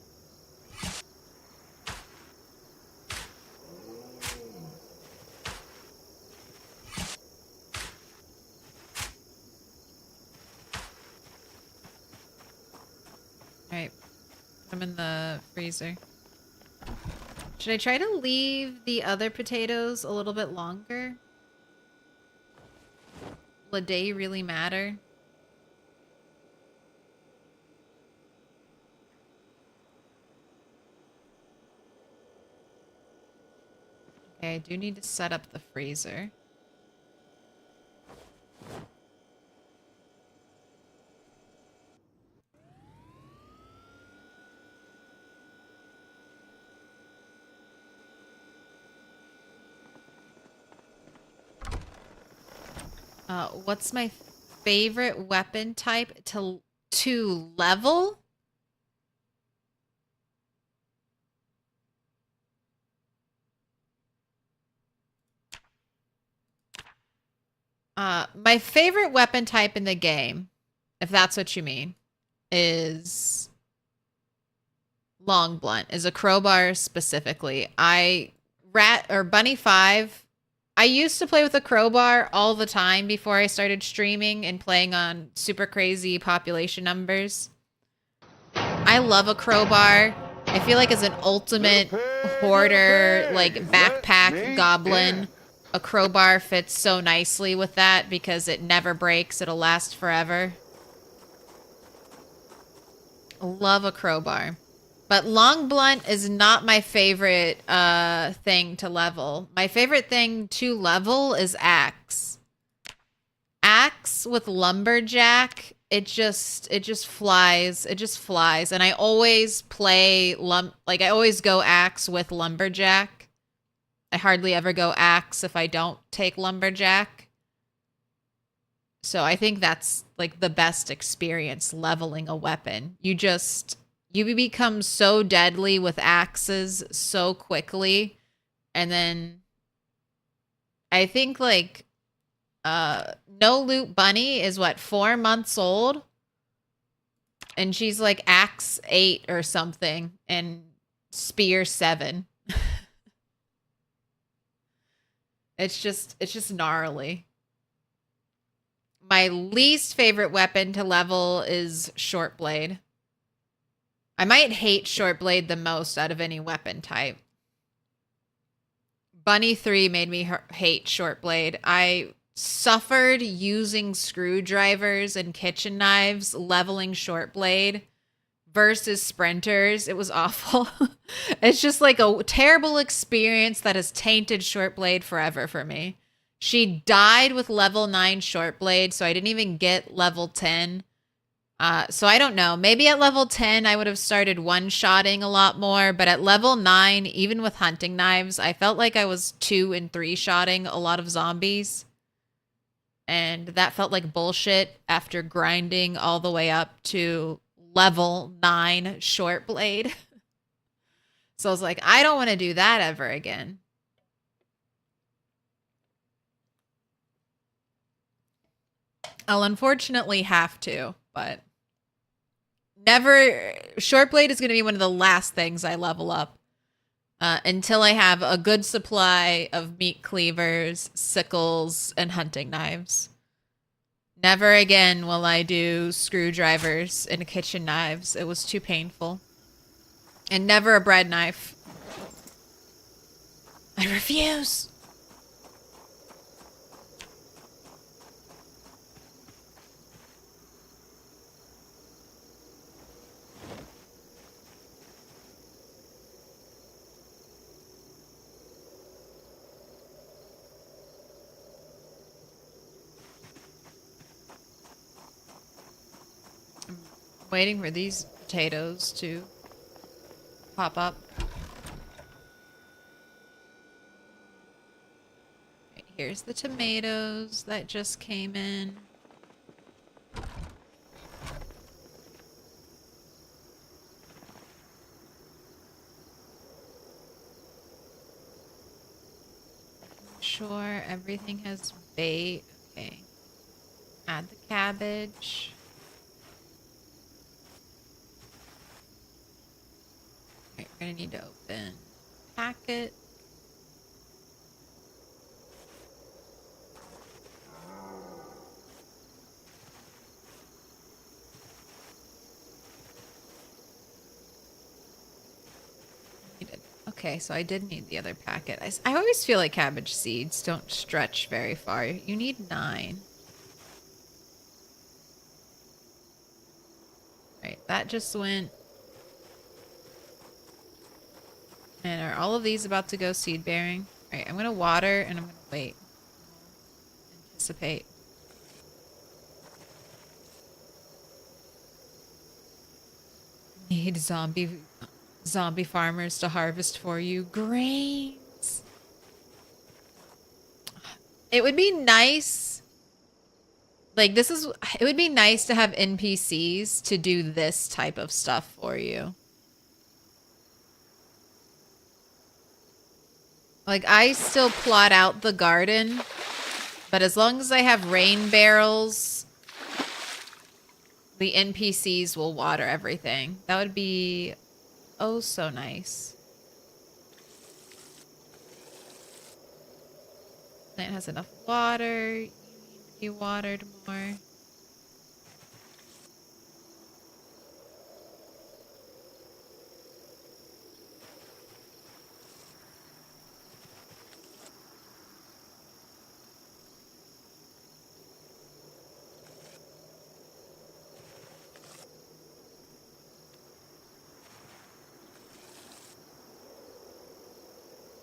Alright. Put them in the freezer. Should I try to leave the other potatoes a little bit longer? Will a day really matter? Okay, I do need to set up the freezer. What's my favorite weapon type to level? My favorite weapon type in the game, if that's what you mean, is long blunt, is a crowbar specifically. Bunny 5, I used to play with a crowbar all the time before I started streaming and playing on super crazy population numbers. I love a crowbar. I feel like as an ultimate hoarder, like backpack goblin, a crowbar fits so nicely with that because it never breaks. It'll last forever. Love a crowbar. But long blunt is not my favorite thing to level. My favorite thing to level is axe. Axe with lumberjack it just flies. It just flies. And I always play I always go axe with lumberjack. I hardly ever go axe if I don't take lumberjack. So I think that's like the best experience leveling a weapon. You become so deadly with axes so quickly. And then I think like No Loot Bunny is what, 4 months old? And she's like axe 8 or something and spear 7. It's just gnarly. My least favorite weapon to level is short blade. I might hate short blade the most out of any weapon type. Bunny 3 made me hate short blade. I suffered using screwdrivers and kitchen knives leveling short blade versus sprinters. It was awful. It's just like a terrible experience that has tainted short blade forever for me. She died with level 9 short blade, so I didn't even get level 10. So I don't know. Maybe at level 10, I would have started one-shotting a lot more. But at level 9, even with hunting knives, I felt like I was 2 and 3-shotting a lot of zombies. And that felt like bullshit after grinding all the way up to level 9 short blade. So I was like, I don't want to do that ever again. I'll unfortunately have to, but never. Short blade is going to be one of the last things I level up until I have a good supply of meat cleavers, sickles, and hunting knives. Never again will I do screwdrivers and kitchen knives. It was too painful. And never a bread knife. I refuse. Waiting for these potatoes to pop up. Right, here's the tomatoes that just came in. Sure, everything has bait. Okay. Add the cabbage. We're gonna need to open packet. Okay, so I did need the other packet. I always feel like cabbage seeds don't stretch very far. You need 9. Right, that just went. And are all of these about to go seed bearing? All right, I'm going to water and I'm going to wait. Anticipate. Need zombie farmers to harvest for you. Grains. It would be nice. Like, it would be nice to have NPCs to do this type of stuff for you. Like, I still plot out the garden, but as long as I have rain barrels, the NPCs will water everything. That would be oh so nice. Plant has enough water. You need to be watered more.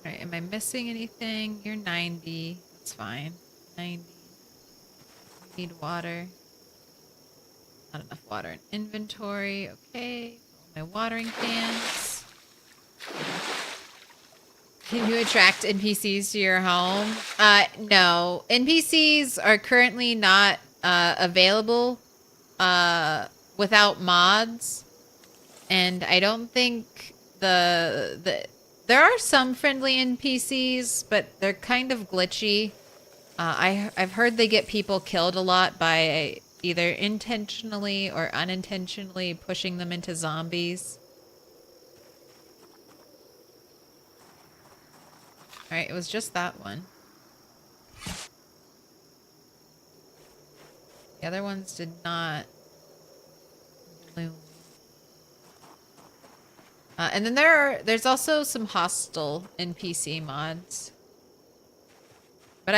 Alright, am I missing anything? You're 90. That's fine. 90. You need water. Not enough water in inventory. Okay. My watering cans. Can you attract NPCs to your home? No. NPCs are currently not available without mods. And I don't think there are some friendly NPCs, but they're kind of glitchy. I've heard they get people killed a lot by either intentionally or unintentionally pushing them into zombies. Alright, it was just that one. The other ones did not bloom. And then there's also some hostile NPC mods. But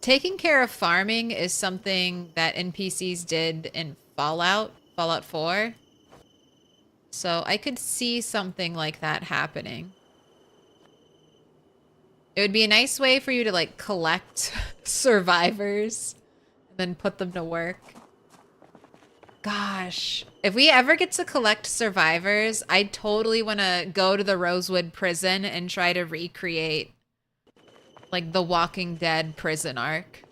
taking care of farming is something that NPCs did in Fallout 4. So I could see something like that happening. It would be a nice way for you to like collect survivors and then put them to work. Gosh, if we ever get to collect survivors, I totally want to go to the Rosewood prison and try to recreate like the Walking Dead prison arc.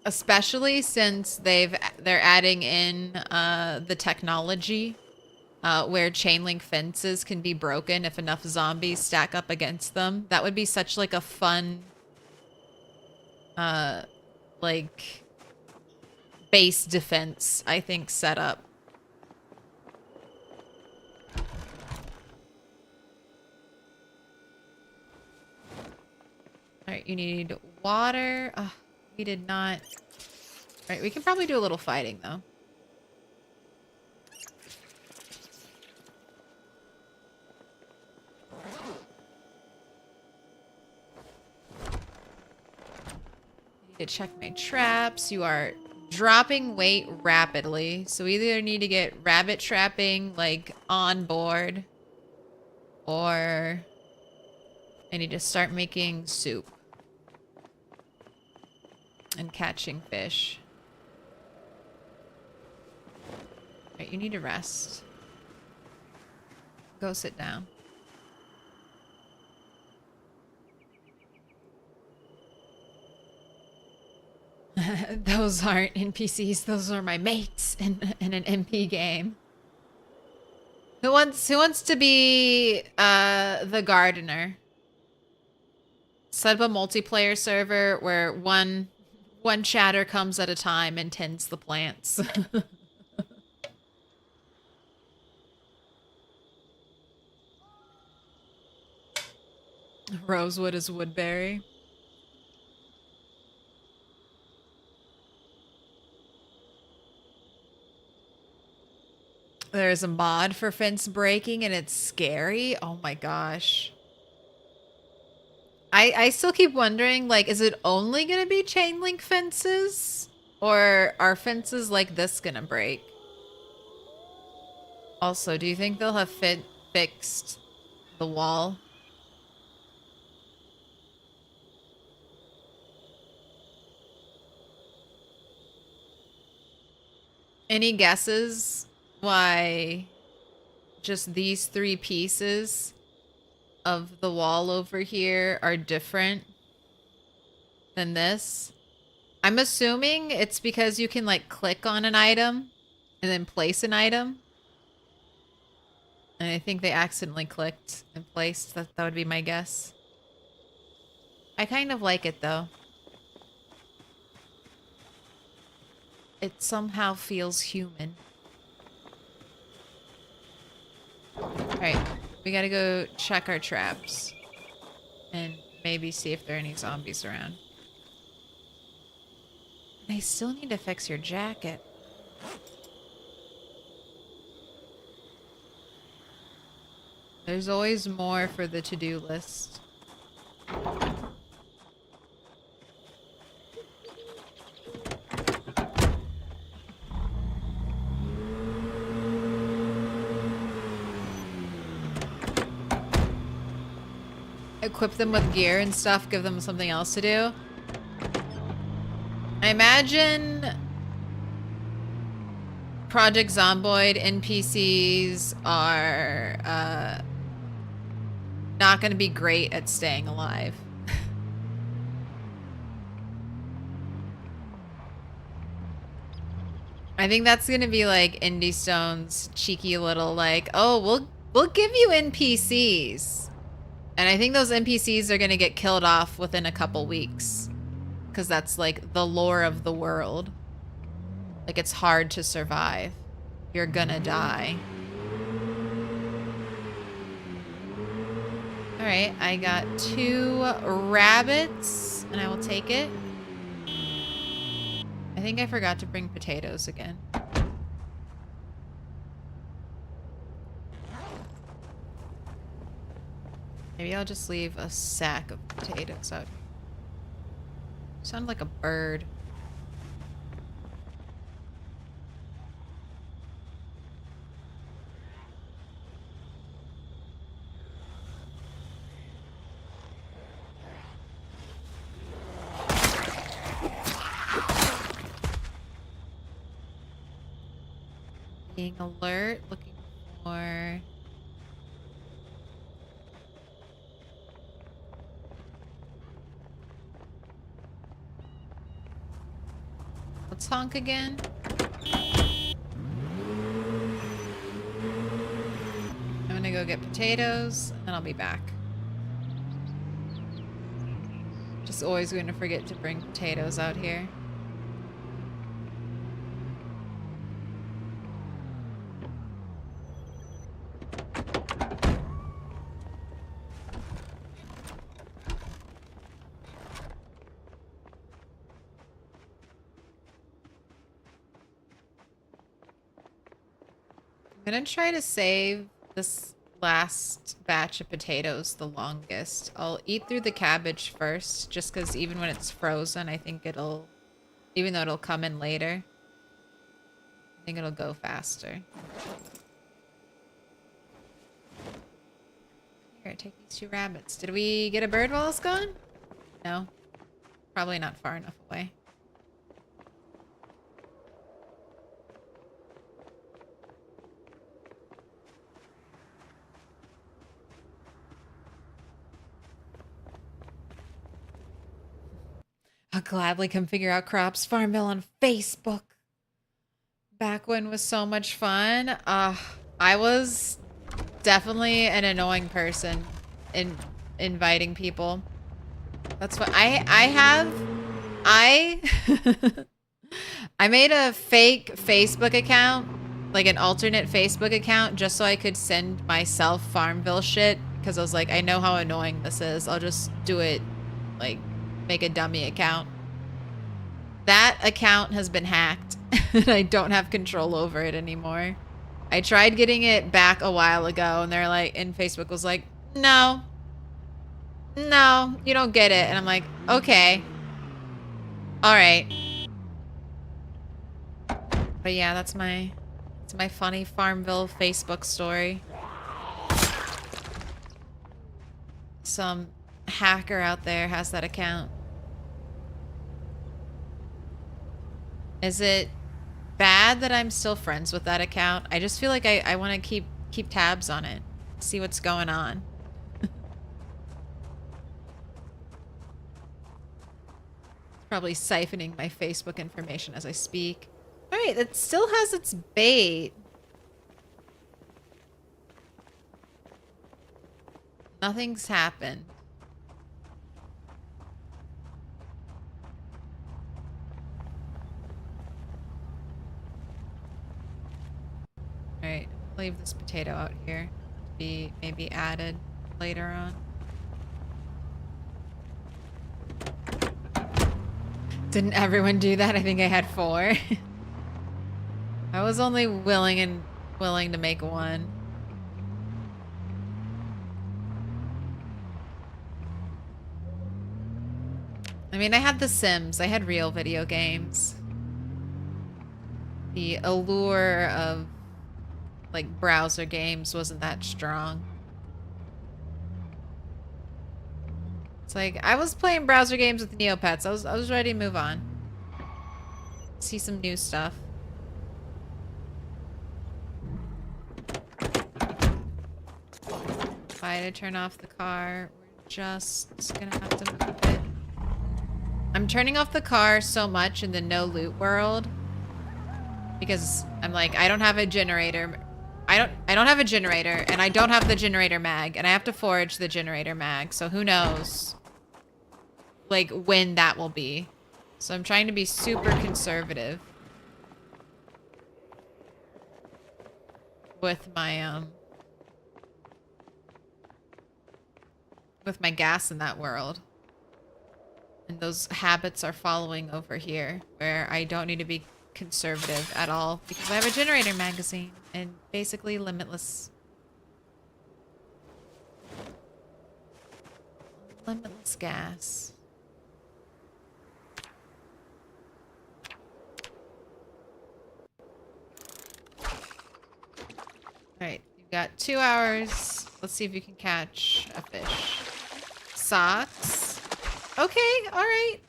Especially since they're adding in the technology where chain link fences can be broken if enough zombies stack up against them. That would be such like a fun like base defense, I think, setup. Alright, you need water. Oh, we did not. Alright, we can probably do a little fighting, though. Need to check my traps. You are dropping weight rapidly. So we either need to get rabbit trapping, like, on board. Or I need to start making soup. And catching fish. Right, you need to rest. Go sit down. Those aren't NPCs, those are my mates in an MP game. Who wants to be the gardener? Set up a multiplayer server where one chatter comes at a time and tends the plants. Rosewood is woodberry. There's a mod for fence breaking and it's scary. Oh my gosh. I still keep wondering, like, is it only gonna be chain link fences? Or are fences like this gonna break? Also, do you think they'll have fixed the wall? Any guesses why just these 3 pieces of the wall over here are different than this? I'm assuming it's because you can like click on an item and then place an item. And I think they accidentally clicked and placed. That would be my guess. I kind of like it though. It somehow feels human. Alright, we gotta go check our traps. And maybe see if there are any zombies around. I still need to fix your jacket. There's always more for the to-do list. equip them with gear and stuff, give them something else to do. I imagine Project Zomboid NPCs are not going to be great at staying alive. I think that's going to be like Indie Stone's cheeky little like, oh, we'll give you NPCs. And I think those NPCs are going to get killed off within a couple weeks. Because that's like the lore of the world. Like it's hard to survive. You're gonna die. Alright, I got 2 rabbits, and I will take it. I think I forgot to bring potatoes again. Maybe I'll just leave a sack of potatoes out. Sound like a bird. Being alert, looking for... What's honk again? I'm gonna go get potatoes, and I'll be back. Just always going to forget to bring potatoes out here. I'm gonna try to save this last batch of potatoes the longest. I'll eat through the cabbage first, just because even when it's frozen, I think it'll, even though it'll come in later, I think it'll go faster. Here, take these 2 rabbits. Did we get a bird while it's gone? No. Probably not far enough away. I'll gladly come figure out crops. Farmville on Facebook. Back when was so much fun. I was definitely an annoying person in inviting people. That's what I I made a fake Facebook account, like an alternate Facebook account, just so I could send myself Farmville shit, because I was like, I know how annoying this is. I'll just do it, like, make a dummy account. That account has been hacked and I don't have control over it anymore. I tried getting it back a while ago and they're like, and Facebook was like, no, you don't get it. And I'm like, okay, all right. But yeah, that's my funny Farmville Facebook story. Some hacker out there has that account. Is it bad that I'm still friends with that account? I just feel like I want to keep tabs on it, see what's going on. Probably siphoning my Facebook information as I speak. All right, it still has its bait. Nothing's happened. Alright, leave this potato out here to be maybe added later on. Didn't everyone do that? I think I had 4. I was only willing to make 1. I mean, I had The Sims. I had real video games. The allure of like browser games wasn't that strong. like I was playing browser games with Neopets. I was ready to move on. See some new stuff. Why did I turn off the car? We're just gonna have to move it. I'm turning off the car so much in the no loot world because I'm like, I don't have a generator. I don't have a generator, and I don't have the generator mag, and I have to forge the generator mag, so who knows like when that will be. So I'm trying to be super conservative with my gas in that world. And those habits are following over here where I don't need to be conservative at all because I have a generator magazine and basically limitless gas. Alright, you've got 2 hours. Let's see if you can catch a fish. Socks. Okay, alright.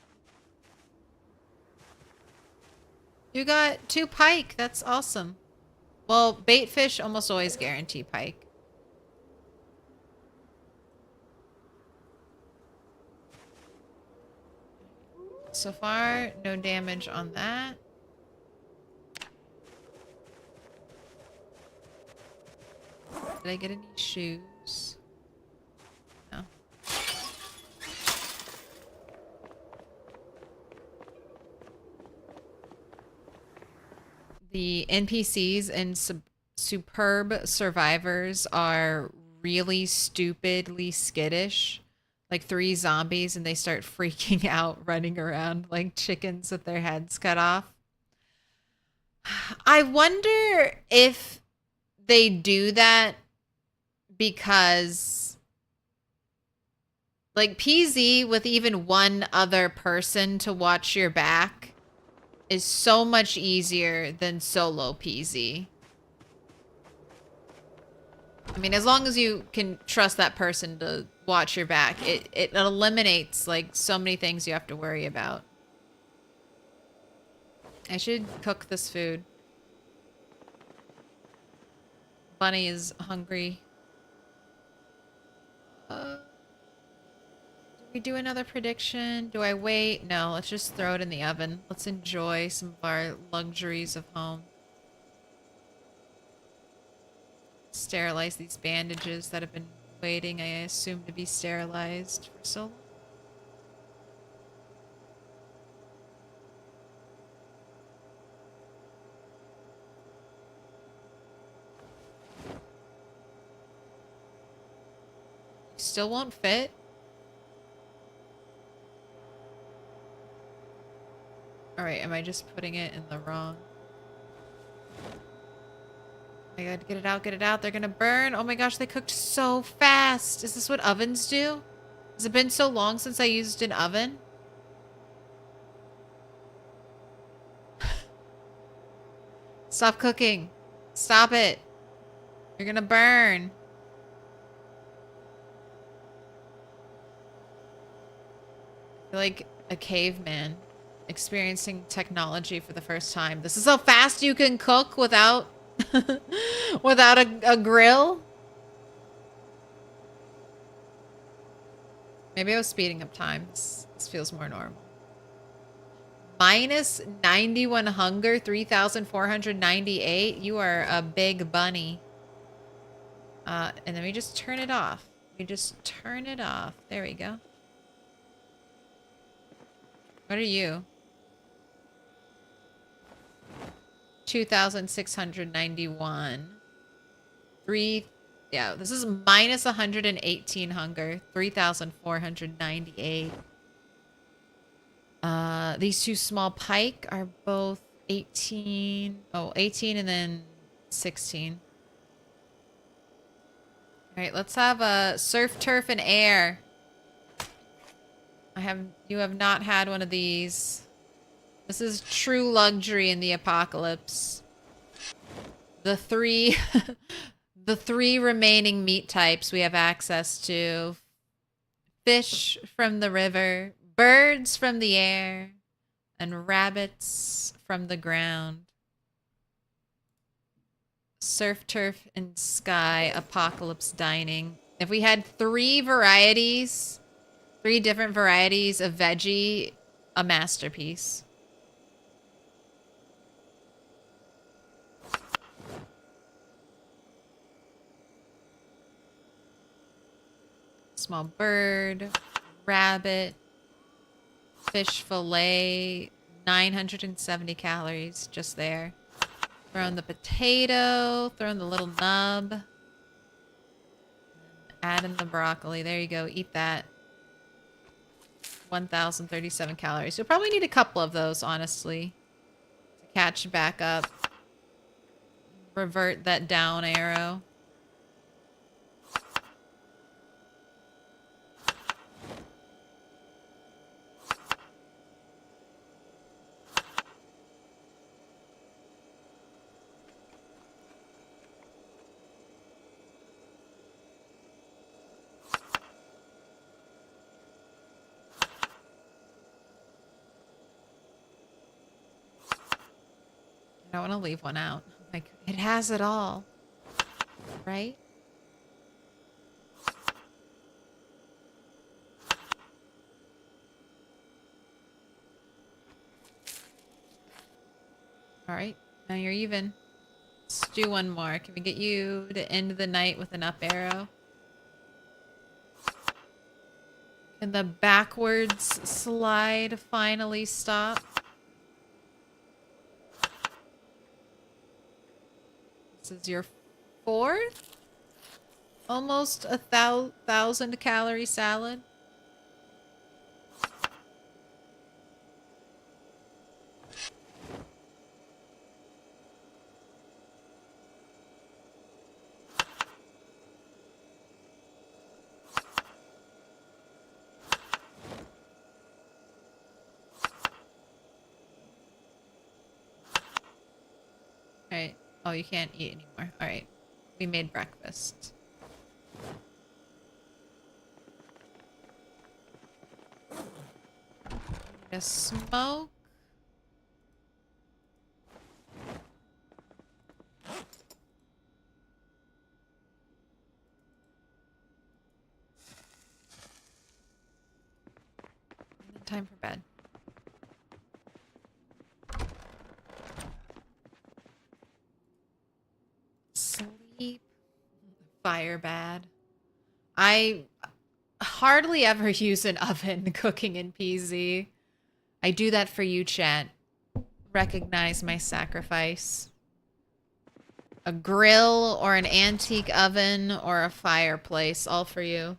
You got 2 pike. That's awesome. Well, bait fish almost always guarantee pike. So far, no damage on that. Did I get any shoes? No. The NPCs and superb survivors are really stupidly skittish. Like 3 zombies and they start freaking out, running around like chickens with their heads cut off. I wonder if they do that because like PZ with even one other person to watch your back is so much easier than solo PZ. I mean, as long as you can trust that person to watch your back, it eliminates like so many things you have to worry about. I should cook this food. Bunny is hungry. Do we do another prediction? Do I wait? No, let's just throw it in the oven. Let's enjoy some of our luxuries of home. Sterilize these bandages that have been waiting, I assume, to be sterilized for so long. Still won't fit? Alright, am I just putting it in the wrong? I gotta get it out, get it out. They're gonna burn. Oh my gosh, they cooked so fast. Is this what ovens do? Has it been so long since I used an oven? Stop cooking. Stop it. You're gonna burn. I feel like a caveman experiencing technology for the first time. This is how fast you can cook without without a grill. Maybe I was speeding up time. This feels more normal. Minus 91 hunger, 3,498. You are a big bunny. And then we just turn it off. We just turn it off. There we go. What are you? 2,691. Yeah, this is minus 118 hunger. 3,498. These 2 small pike are both 18. Oh, 18 and then 16. All right, let's have a surf, turf, and air. You have not had one of these. This is true luxury in the apocalypse. The 3 the 3 remaining meat types we have access to. fish from the river, birds from the air, and rabbits from the ground. Surf, turf, and sky, apocalypse dining. If we had three different varieties of veggie, a masterpiece. Small bird, rabbit, fish fillet, 970 calories just there. Throw in the potato, throw in the little nub. Add in the broccoli. There you go. Eat that. 1,037 calories. You'll probably need a couple of those, honestly, to catch back up. Revert that down arrow. I don't want to leave one out. Like, it has it all. Right? Alright, now you're even. Let's do one more. Can we get you to end the night with an up arrow? Can the backwards slide finally stop? This is your fourth? Almost 1,000 calorie salad. Alright. Oh, you can't eat anymore. Alright. We made breakfast. A smoke. And then time for bed. Sleep. Fire bad. I hardly ever use an oven cooking in PZ. I do that for you, chat. Recognize my sacrifice. A grill or an antique oven or a fireplace, all for you.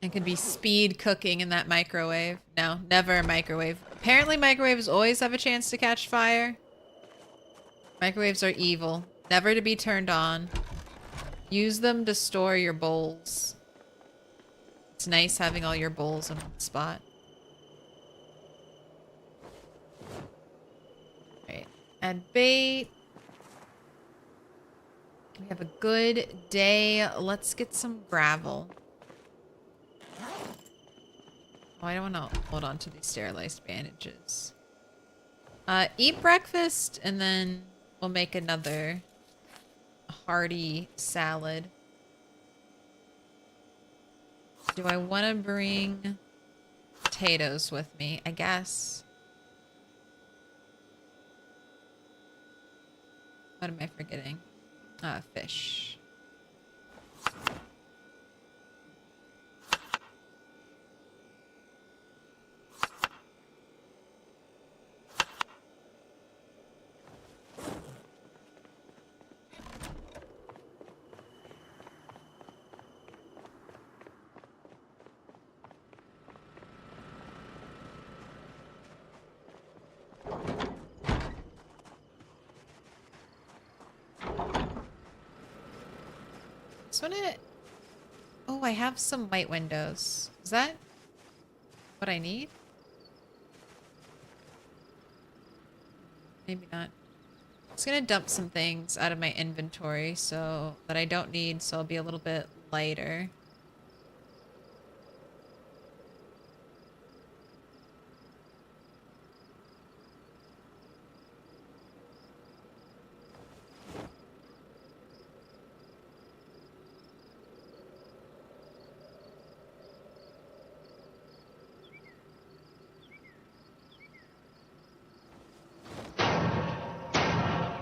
It could be speed cooking in that microwave. No, never a microwave. Apparently microwaves always have a chance to catch fire. Microwaves are evil. Never to be turned on. Use them to store your bowls. It's nice having all your bowls in one spot. Alright. Add bait. We have a good day. Let's get some gravel. Oh, I don't want to hold on to these sterilized bandages. Eat breakfast, and then we'll make another hearty salad. Do I want to bring potatoes with me? I guess. What am I forgetting? Fish. Oh, I have some white windows. Is that what I need? maybe not. I'm just gonna dump some things out of my inventory so that I don't need, so I'll be a little bit lighter.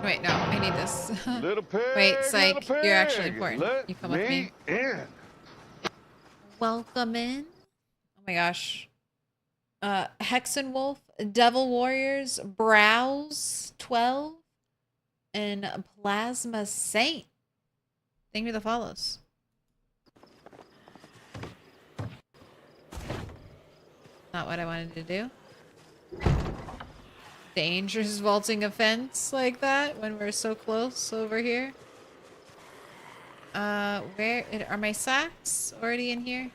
Wait, no, I need this. Little pig, Wait, Psych, little pig, you're actually important. let You come with me. in. Welcome in. Oh my gosh. Hexenwolf, Devil Warriors, Browse 12, and Plasma Saint. Thank you for the follows. Not what I wanted to do. Dangerous vaulting a fence like that when we're so close over here. Where are my sacks already in here?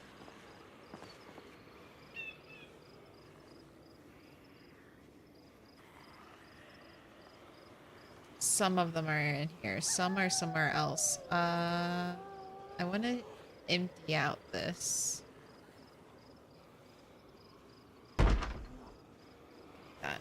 Some of them are in here. Some are somewhere else. I want to empty out this. That.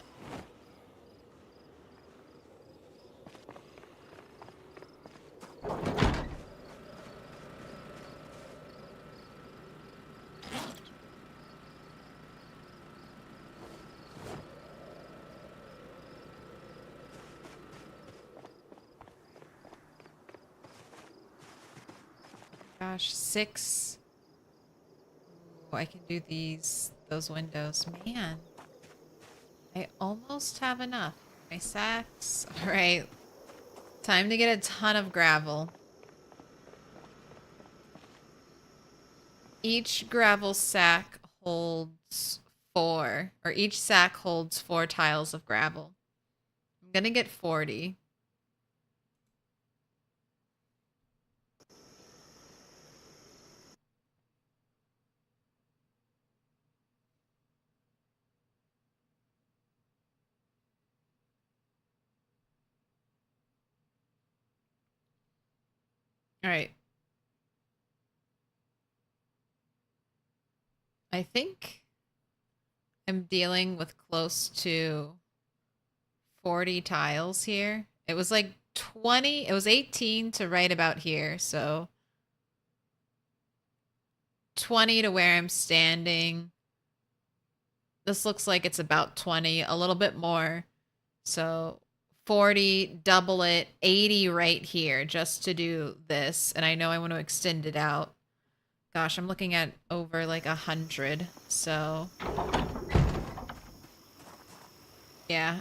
Gosh, 6. Ooh, I can do those windows. Man, I almost have enough. My sacks. All right, time to get a ton of gravel. Each gravel sack holds 4, or each sack holds 4 tiles of gravel. I'm gonna get 40. All right. I think I'm dealing with close to 40 tiles here. It was like 20, it was 18 to right about here, so 20 to where I'm standing. This looks like it's about 20, a little bit more. So 40, double it, 80 right here just to do this. And I know I want to extend it out. Gosh, I'm looking at over like 100. So yeah,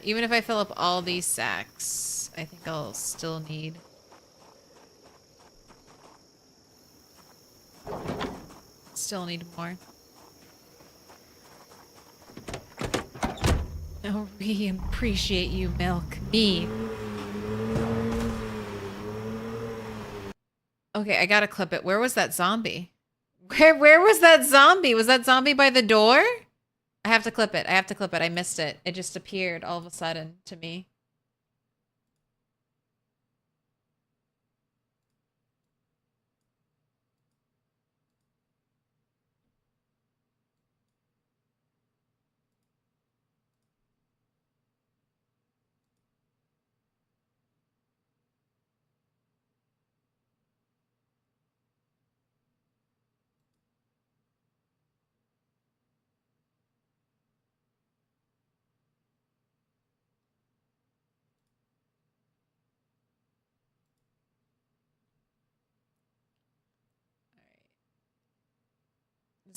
even if I fill up all these sacks, I think I'll still need more. Oh, we appreciate you, Milk. Me. Okay, I gotta clip it. Where was that zombie? Where was that zombie? Was that zombie by the door? I have to clip it. I have to clip it. I missed it. It just appeared all of a sudden to me.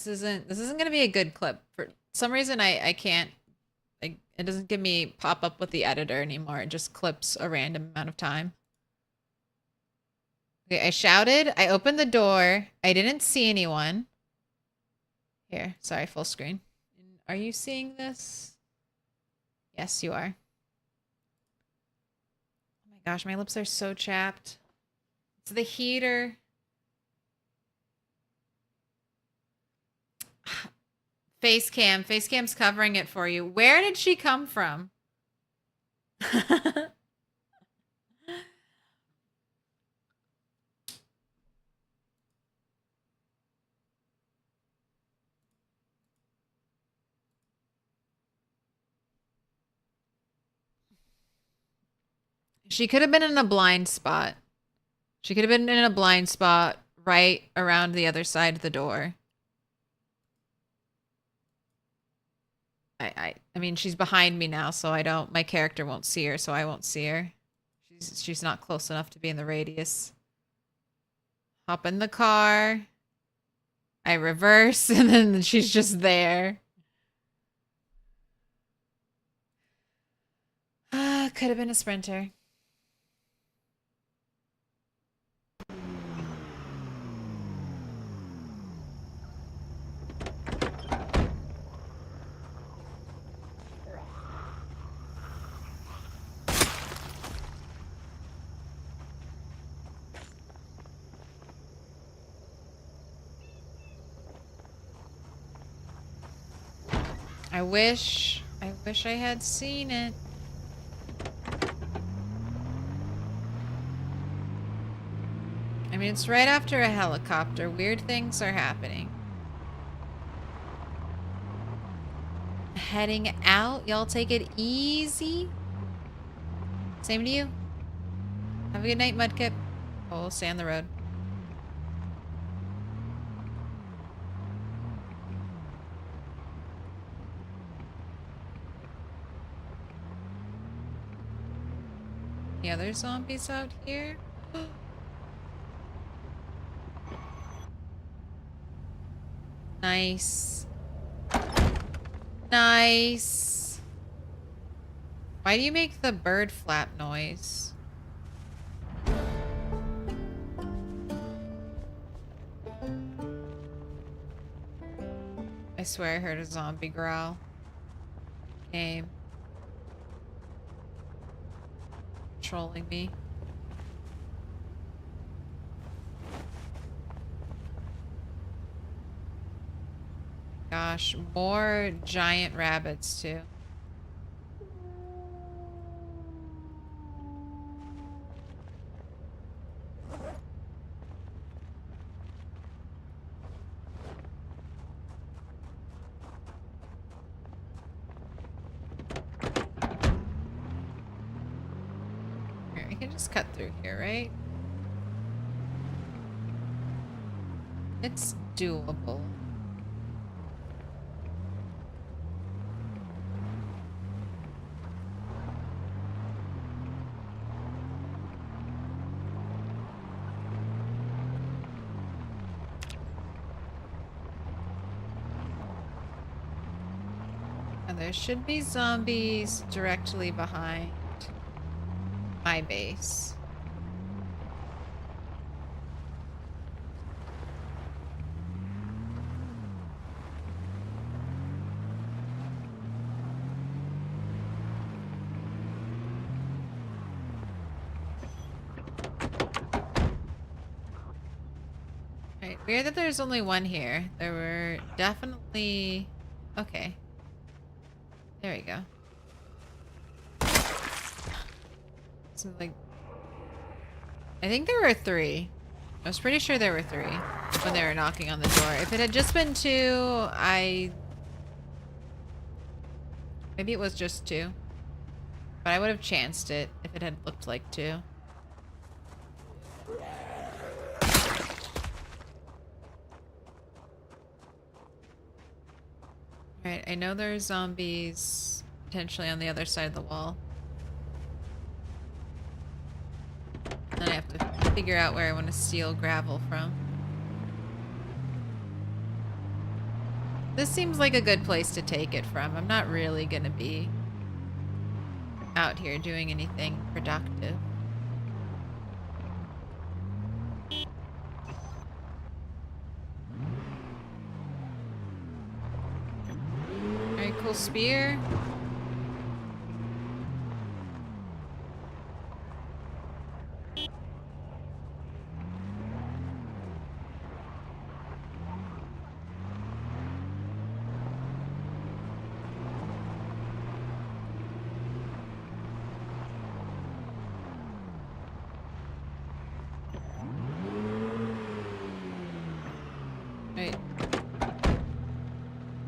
This isn't gonna be a good clip. For some reason I can't, like, it doesn't give me pop up with the editor anymore. It just clips a random amount of time. Okay, I shouted, I opened the door, I didn't see anyone. Here, sorry, full screen. Are you seeing this? Yes, you are. Oh my gosh, my lips are so chapped. It's the heater. Face cam's covering it for you. Where did she come from? She could have been in a blind spot. She could have been in a blind spot right around the other side of the door. I mean, she's behind me now, so my character won't see her, so I won't see her. She's not close enough to be in the radius. Hop in the car. I reverse, and then she's just there. Could have been a sprinter. I wish I had seen it. I mean, it's right after a helicopter. Weird things are happening. Heading out. Y'all take it easy. Same to you. Have a good night, Mudkip. Oh, we'll stay on the road. The other zombies out here? Nice. Nice. Why do you make the bird flap noise? I swear I heard a zombie growl. Game. Trolling me. Gosh, more giant rabbits too. Here, I can just cut through here, right? It's doable. There should be zombies directly behind my base. Right, weird that there's only one here. There were definitely... Okay. There we go. So, like, I think there were 3. I was pretty sure there were 3 when they were knocking on the door. If it had just been 2, maybe it was just 2. But I would have chanced it if it had looked like 2. Alright, I know there's zombies potentially on the other side of the wall. Then I have to figure out where I want to steal gravel from. This seems like a good place to take it from. I'm not really gonna be out here doing anything productive. Alright, cool spear.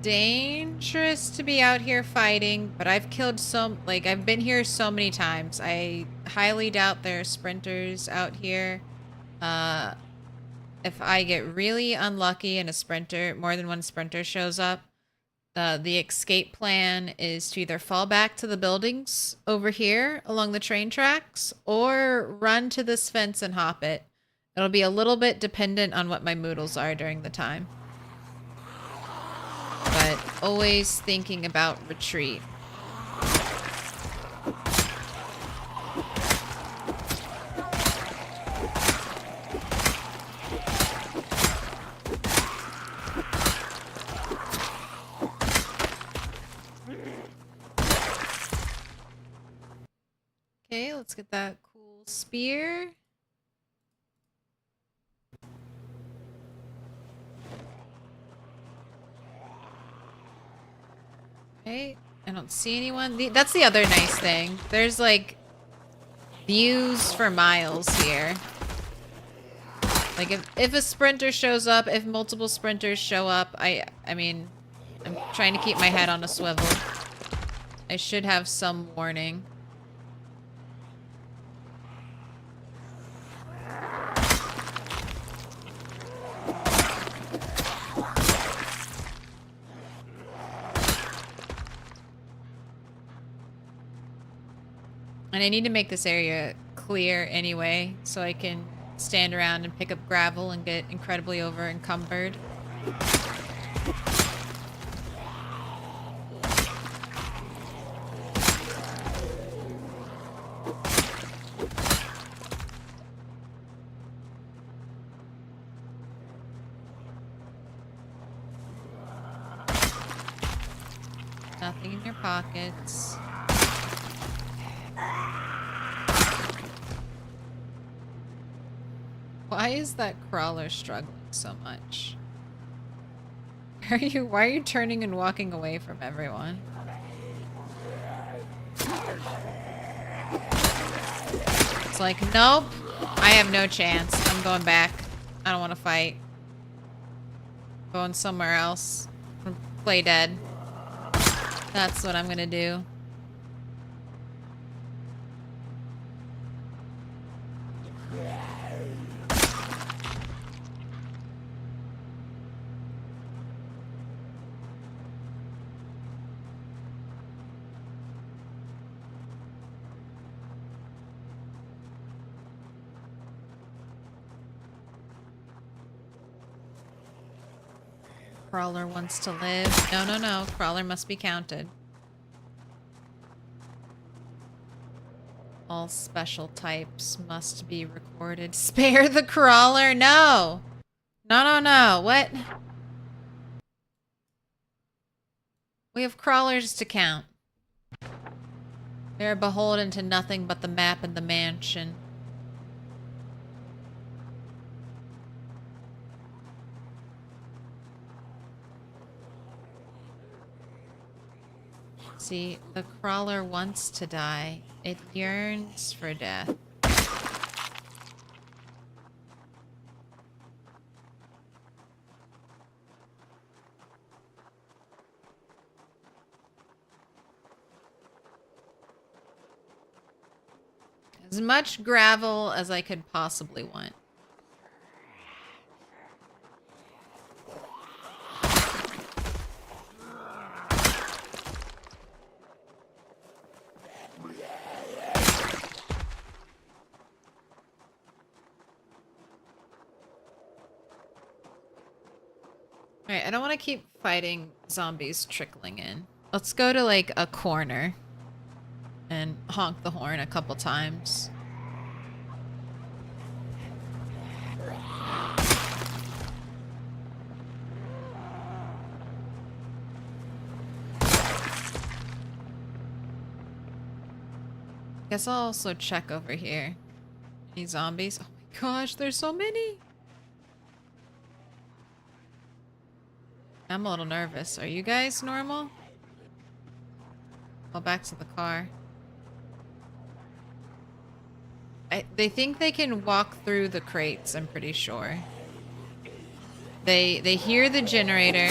dangerous to be out here fighting, but I've killed I've been here so many times. I highly doubt there are sprinters out here. If I get really unlucky and more than one sprinter shows up, the escape plan is to either fall back to the buildings over here along the train tracks or run to this fence and hop it. It'll be a little bit dependent on what my moodles are during the time. But always thinking about retreat. Okay, let's get that cool spear. Okay, I don't see anyone. That's the other nice thing. There's like views for miles here. Like if a sprinter shows up, if multiple sprinters show up, I mean, I'm trying to keep my head on a swivel. I should have some warning. And I need to make this area clear anyway, so I can stand around and pick up gravel and get incredibly over encumbered. Nothing in your pockets. Why is that crawler struggling so much? Why are you turning and walking away from everyone? It's like, nope, I have no chance. I'm going back. I don't want to fight. Going somewhere else. Play dead. That's what I'm gonna do. Crawler wants to live. No, no, no. Crawler must be counted. All special types must be recorded. Spare the crawler? No! No, no, no. What? We have crawlers to count. They are beholden to nothing but the map and the mansion. See, the crawler wants to die. It yearns for death. As much gravel as I could possibly want. Alright, I don't want to keep fighting zombies trickling in. Let's go to like a corner and honk the horn a couple times. Guess I'll also check over here. Any zombies? Oh my gosh, there's so many! I'm a little nervous. Are you guys normal? Well, back to the car. They think they can walk through the crates, I'm pretty sure. They hear the generator,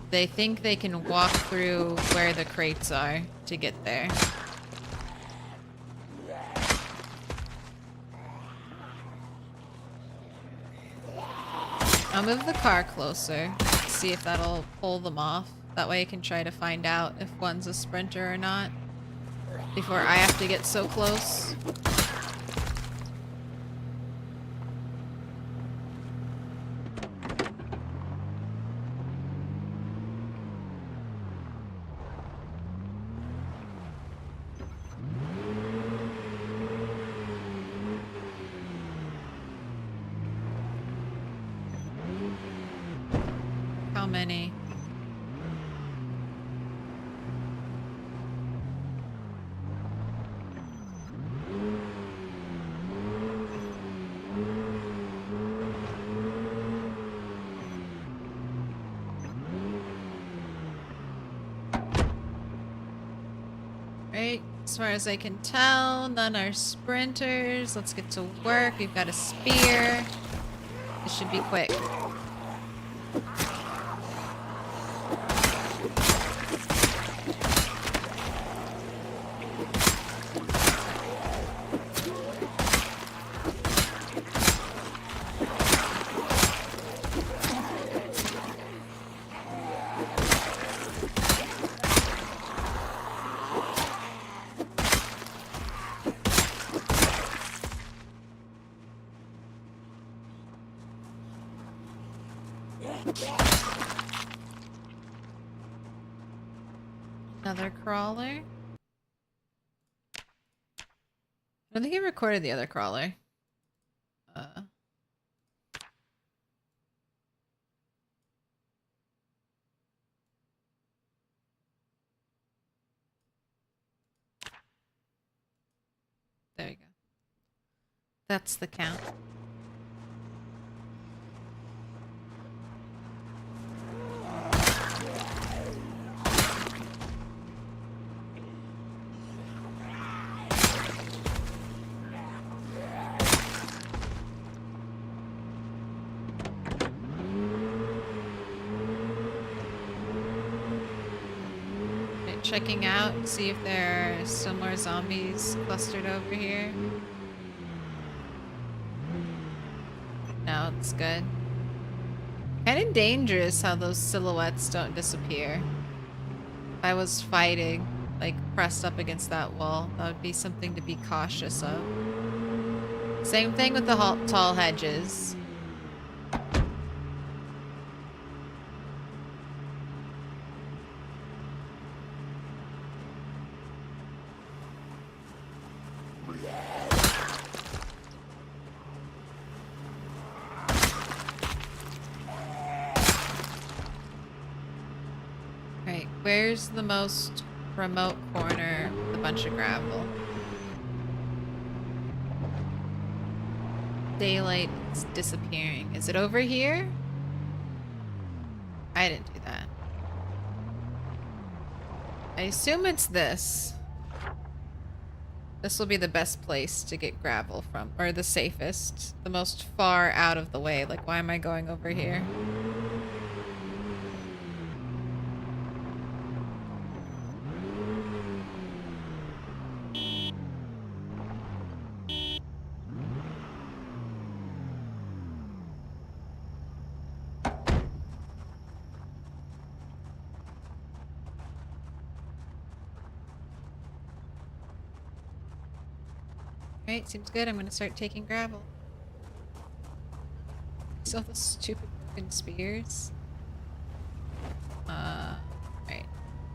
they think they can walk through where the crates are to get there. I'll move the car closer, see if that'll pull them off. That way I can try to find out if one's a sprinter or not before I have to get so close. How many? Right, as far as I can tell, none are sprinters. Let's get to work. We've got a spear. This should be quick. Another crawler. I don't think I recorded the other crawler. There you go. That's the count. Checking out, see if there are some more zombies clustered over here. No, it's good. Kind of dangerous how those silhouettes don't disappear. If I was fighting, like pressed up against that wall, that would be something to be cautious of. Same thing with the tall hedges. Where's the most remote corner with a bunch of gravel? Daylight is disappearing. Is it over here? I didn't do that. I assume it's this. This will be the best place to get gravel from, or the safest, the most far out of the way. Like, why am I going over here? Alright, seems good. I'm gonna start taking gravel. Still the stupid broken spears. Right.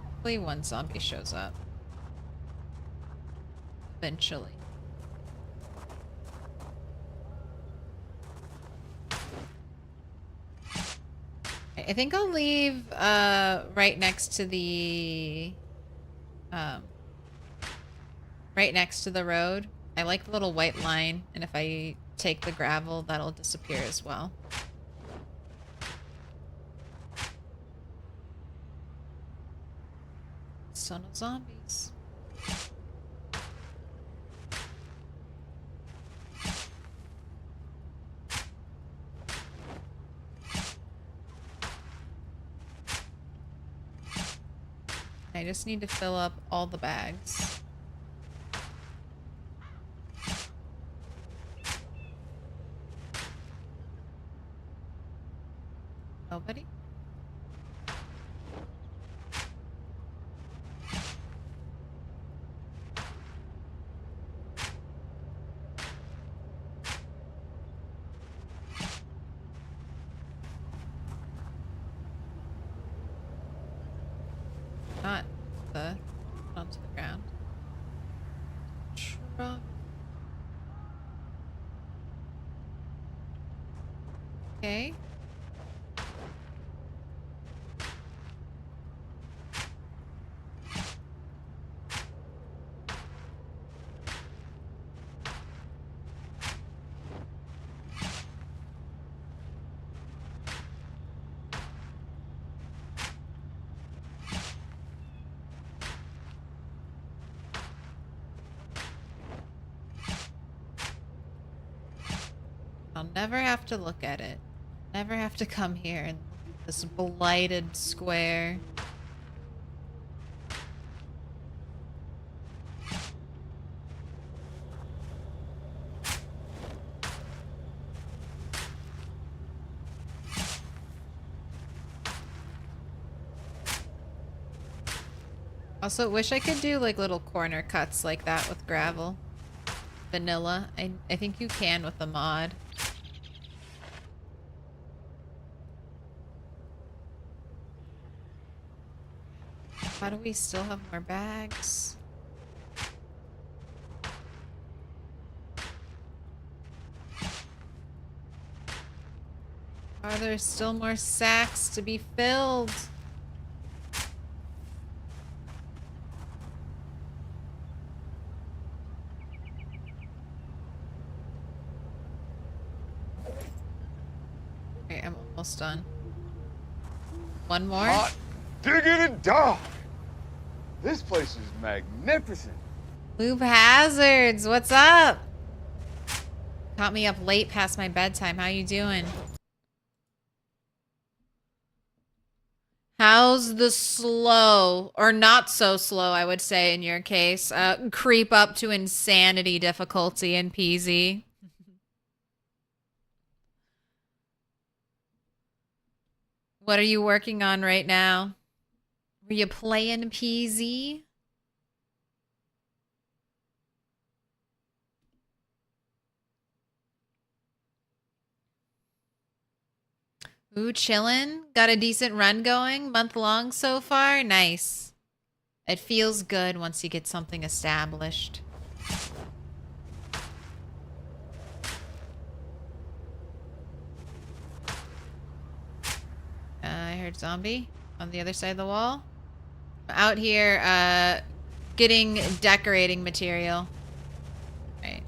Hopefully one zombie shows up. Eventually. I think I'll leave right next to the right next to the road. I like the little white line, and if I take the gravel, that'll disappear as well. Still no zombies. I just need to fill up all the bags. Nobody? Not the onto the ground. Truck. Okay. I'll never have to look at it. Never have to come here and look at this blighted square. Also, wish I could do like little corner cuts like that with gravel. Vanilla. I think you can with the mod. How do we still have more bags? Are there still more sacks to be filled? Okay, I'm almost done. One more? Hot diggity dog. This place is magnificent. Lube Hazards, what's up? Caught me up late past my bedtime. How you doing? How's the slow, or not so slow, I would say in your case, creep up to insanity difficulty in PZ? What are you working on right now? Were you playing PZ? Ooh, chillin'. Got a decent run going, month long so far. Nice. It feels good once you get something established. I heard zombie on the other side of the wall. Out here, getting decorating material. Right.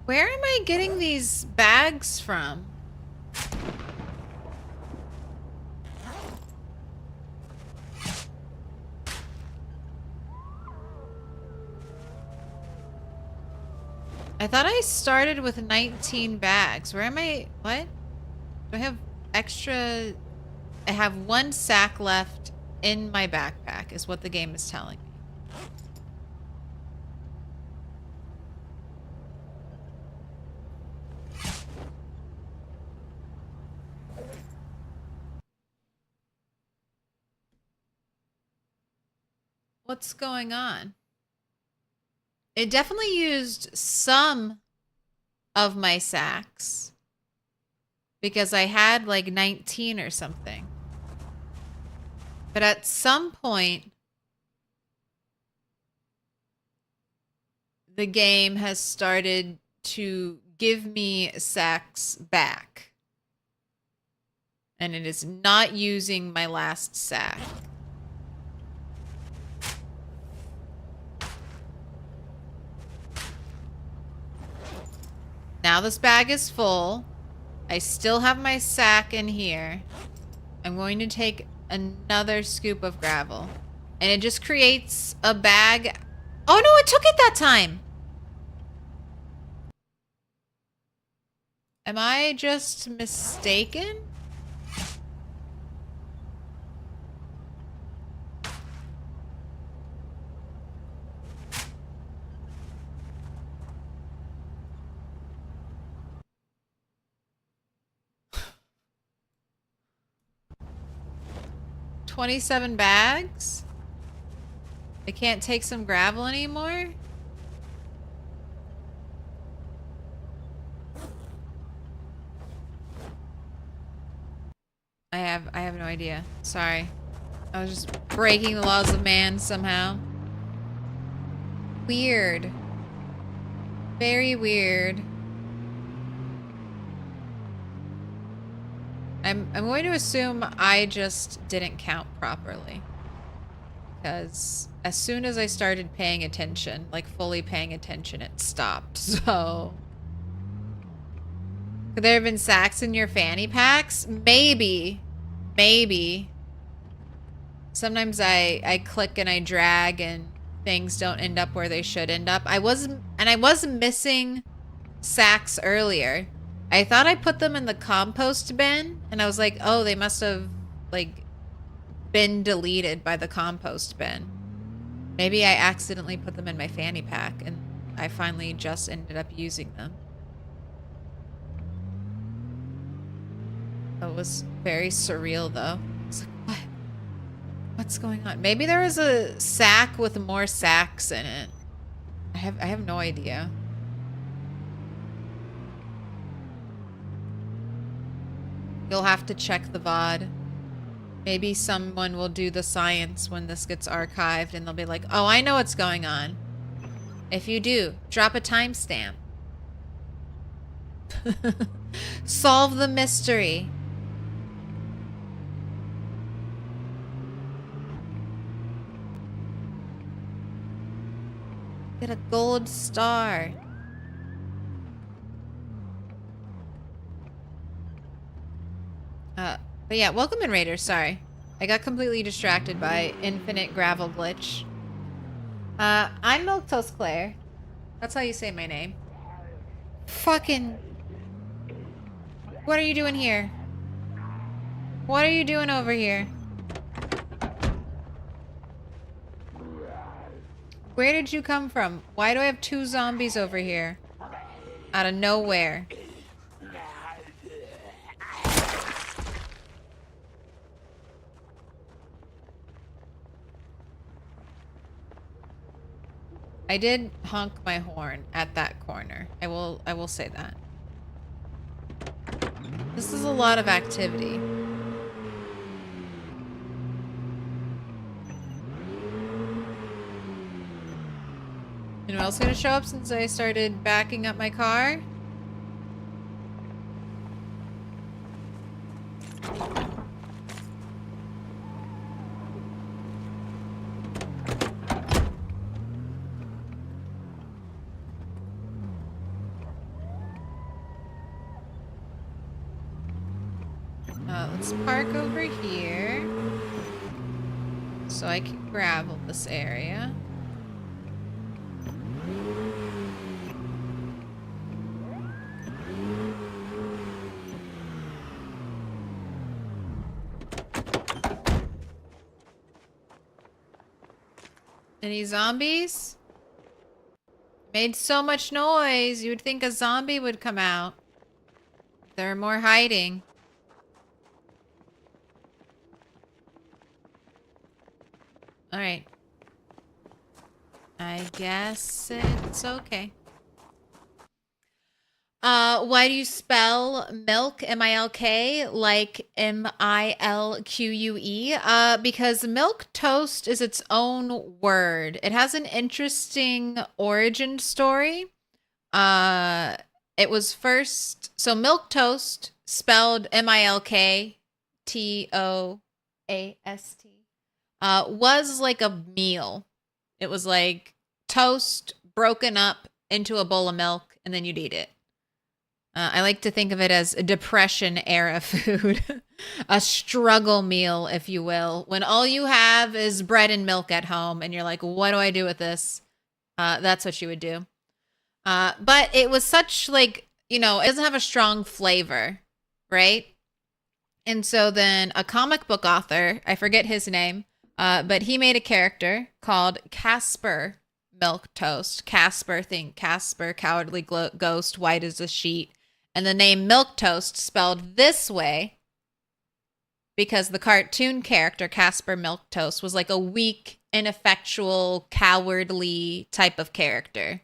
Where am I getting these bags from? I thought I started with 19 bags. Where am I? What? Do I have extra? I have one sack left in my backpack, is what the game is telling me. What's going on? It definitely used some of my sacks because I had like 19 or something. But at some point, the game has started to give me sacks back. And it is not using my last sack. Now this bag is full. I still have my sack in here. I'm going to take another scoop of gravel. And it just creates a bag. Oh no, it took it that time. Am I just mistaken? $27 bags? I can't take some gravel anymore? I have no idea. Sorry. I was just breaking the laws of man somehow. Weird. Very weird. I'm going to assume I just didn't count properly. Because as soon as I started paying attention, like fully paying attention, it stopped. So could there have been sacks in your fanny packs? Maybe. Maybe. Sometimes I click and I drag and things don't end up where they should end up. I was missing sacks earlier. I thought I put them in the compost bin and I was like, oh, they must have like been deleted by the compost bin. Maybe I accidentally put them in my fanny pack and I finally just ended up using them. It was very surreal though. I was like, what? What's going on? Maybe there was a sack with more sacks in it. I have no idea. You'll have to check the VOD. Maybe someone will do the science when this gets archived and they'll be like, oh, I know what's going on. If you do, drop a timestamp. Solve the mystery. Get a gold star. But yeah, welcome in Raiders, sorry. I got completely distracted by infinite gravel glitch. I'm Milquetoast Claire. That's how you say my name. Fucking... What are you doing here? What are you doing over here? Where did you come from? Why do I have 2 zombies over here? Out of nowhere. I did honk my horn at that corner. I will say that. This is a lot of activity. You know what else is gonna show up since I started backing up my car? Let's park over here so I can gravel this area. Any zombies? Made so much noise, you would think a zombie would come out. There are more hiding. Alright. I guess it's okay. Why do you spell milk, M-I-L-K, like M-I-L-Q-U-E? Because Milquetoast is its own word. It has an interesting origin story. It was first... So Milquetoast, spelled M-I-L-K-T-O-A-S-T, was like a meal. It was like toast broken up into a bowl of milk, and then you'd eat it. I like to think of it as a depression era food, a struggle meal, if you will. When all you have is bread and milk at home, and you're like, "What do I do with this?" That's what you would do. But it was such like it doesn't have a strong flavor, right? And so then a comic book author, I forget his name, but he made a character called Casper Milquetoast. Casper, think Casper, cowardly ghost, white as a sheet. And the name Milquetoast spelled this way because the cartoon character Casper Milquetoast was like a weak, ineffectual, cowardly type of character.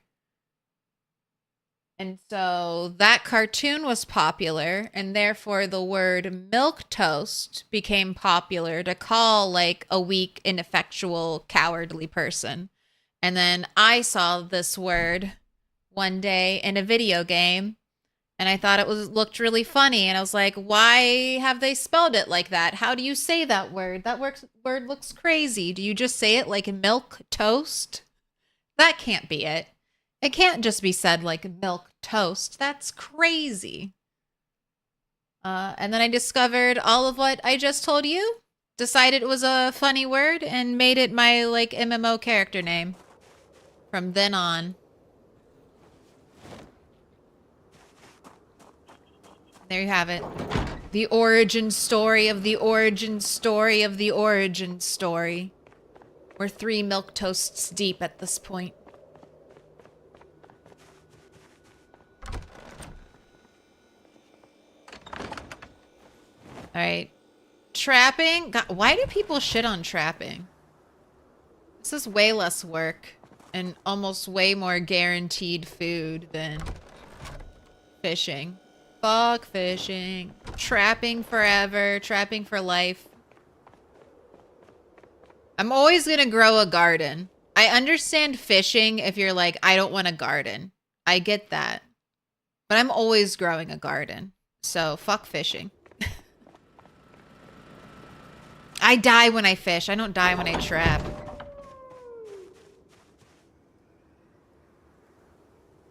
And so that cartoon was popular, and therefore the word milquetoast became popular to call like a weak, ineffectual, cowardly person. And then I saw this word one day in a video game, and I thought it looked really funny, and I was like, why have they spelled it like that? How do you say that word? That word looks crazy. Do you just say it like milk toast? That can't be it. It can't just be said like milk toast. That's crazy. And then I discovered all of what I just told you, decided it was a funny word, and made it my like MMO character name from then on. There you have it. The origin story of the origin story of the origin story. We're 3 milk toasts deep at this point. All right. Trapping. God, why do people shit on trapping? This is way less work and almost way more guaranteed food than fishing. Fuck fishing. Trapping forever. Trapping for life. I'm always going to grow a garden. I understand fishing if you're like, I don't want a garden. I get that. But I'm always growing a garden. So fuck fishing. I die when I fish. I don't die when I trap.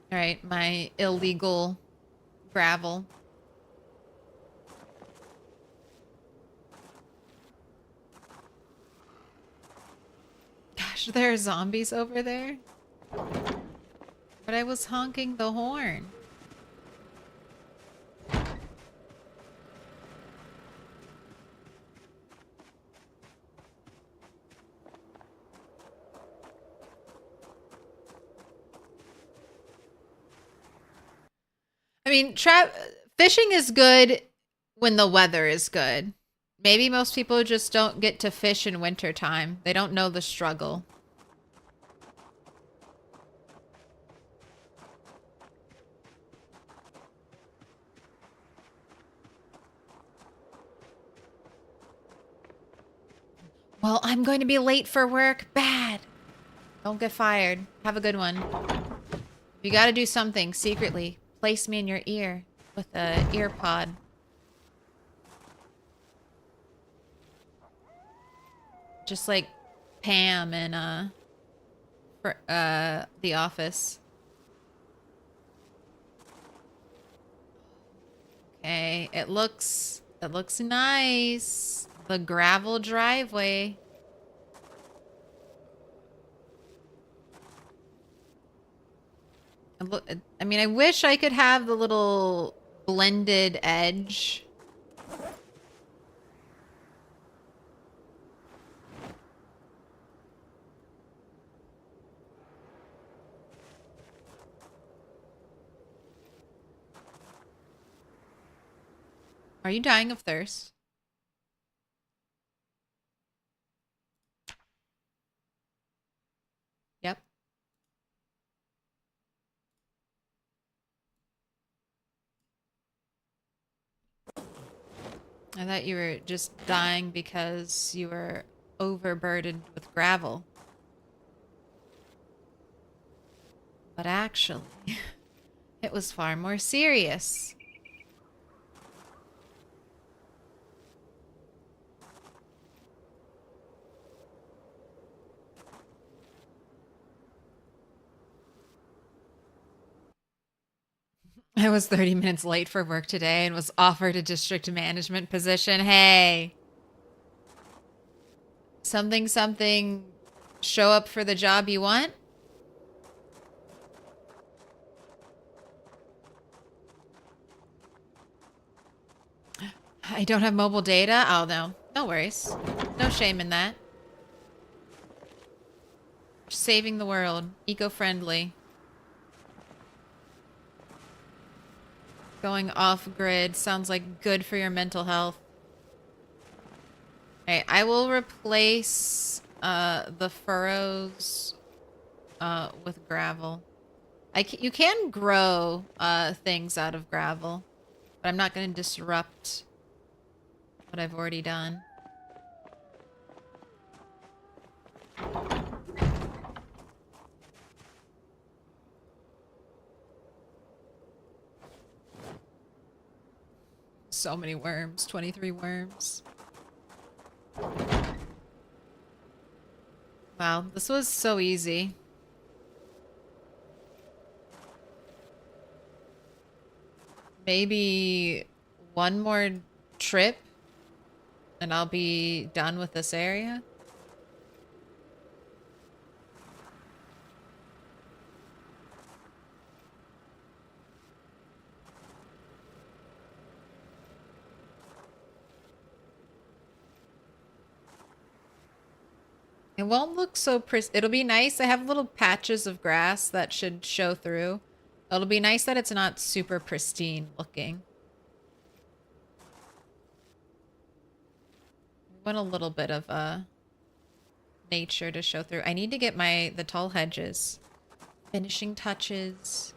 All right, my illegal gravel. Gosh, there are zombies over there. But I was honking the horn. I mean, fishing is good when the weather is good. Maybe most people just don't get to fish in wintertime. They don't know the struggle. Well, I'm going to be late for work. Bad. Don't get fired. Have a good one. You got to do something secretly. Place me in your ear with a ear pod. Just like Pam in The Office. Okay, it looks nice. The gravel driveway. I mean, I wish I could have the little blended edge. Are you dying of thirst? Yep. I thought you were just dying because you were overburdened with gravel. But actually, it was far more serious. I was 30 minutes late for work today and was offered a district management position. Hey. Something, show up for the job you want? I don't have mobile data? Oh, no. No worries. No shame in that. Saving the world. Eco-friendly. Going off-grid sounds like good for your mental health. Okay, I will replace the furrows with gravel. You can grow things out of gravel, but I'm not going to disrupt what I've already done. So many worms, 23 worms. Wow, this was so easy. Maybe one more trip and I'll be done with this area. It won't look so it'll be nice. I have little patches of grass that should show through. It'll be nice that it's not super pristine looking. I want a little bit of nature to show through. I need to get the tall hedges. Finishing touches.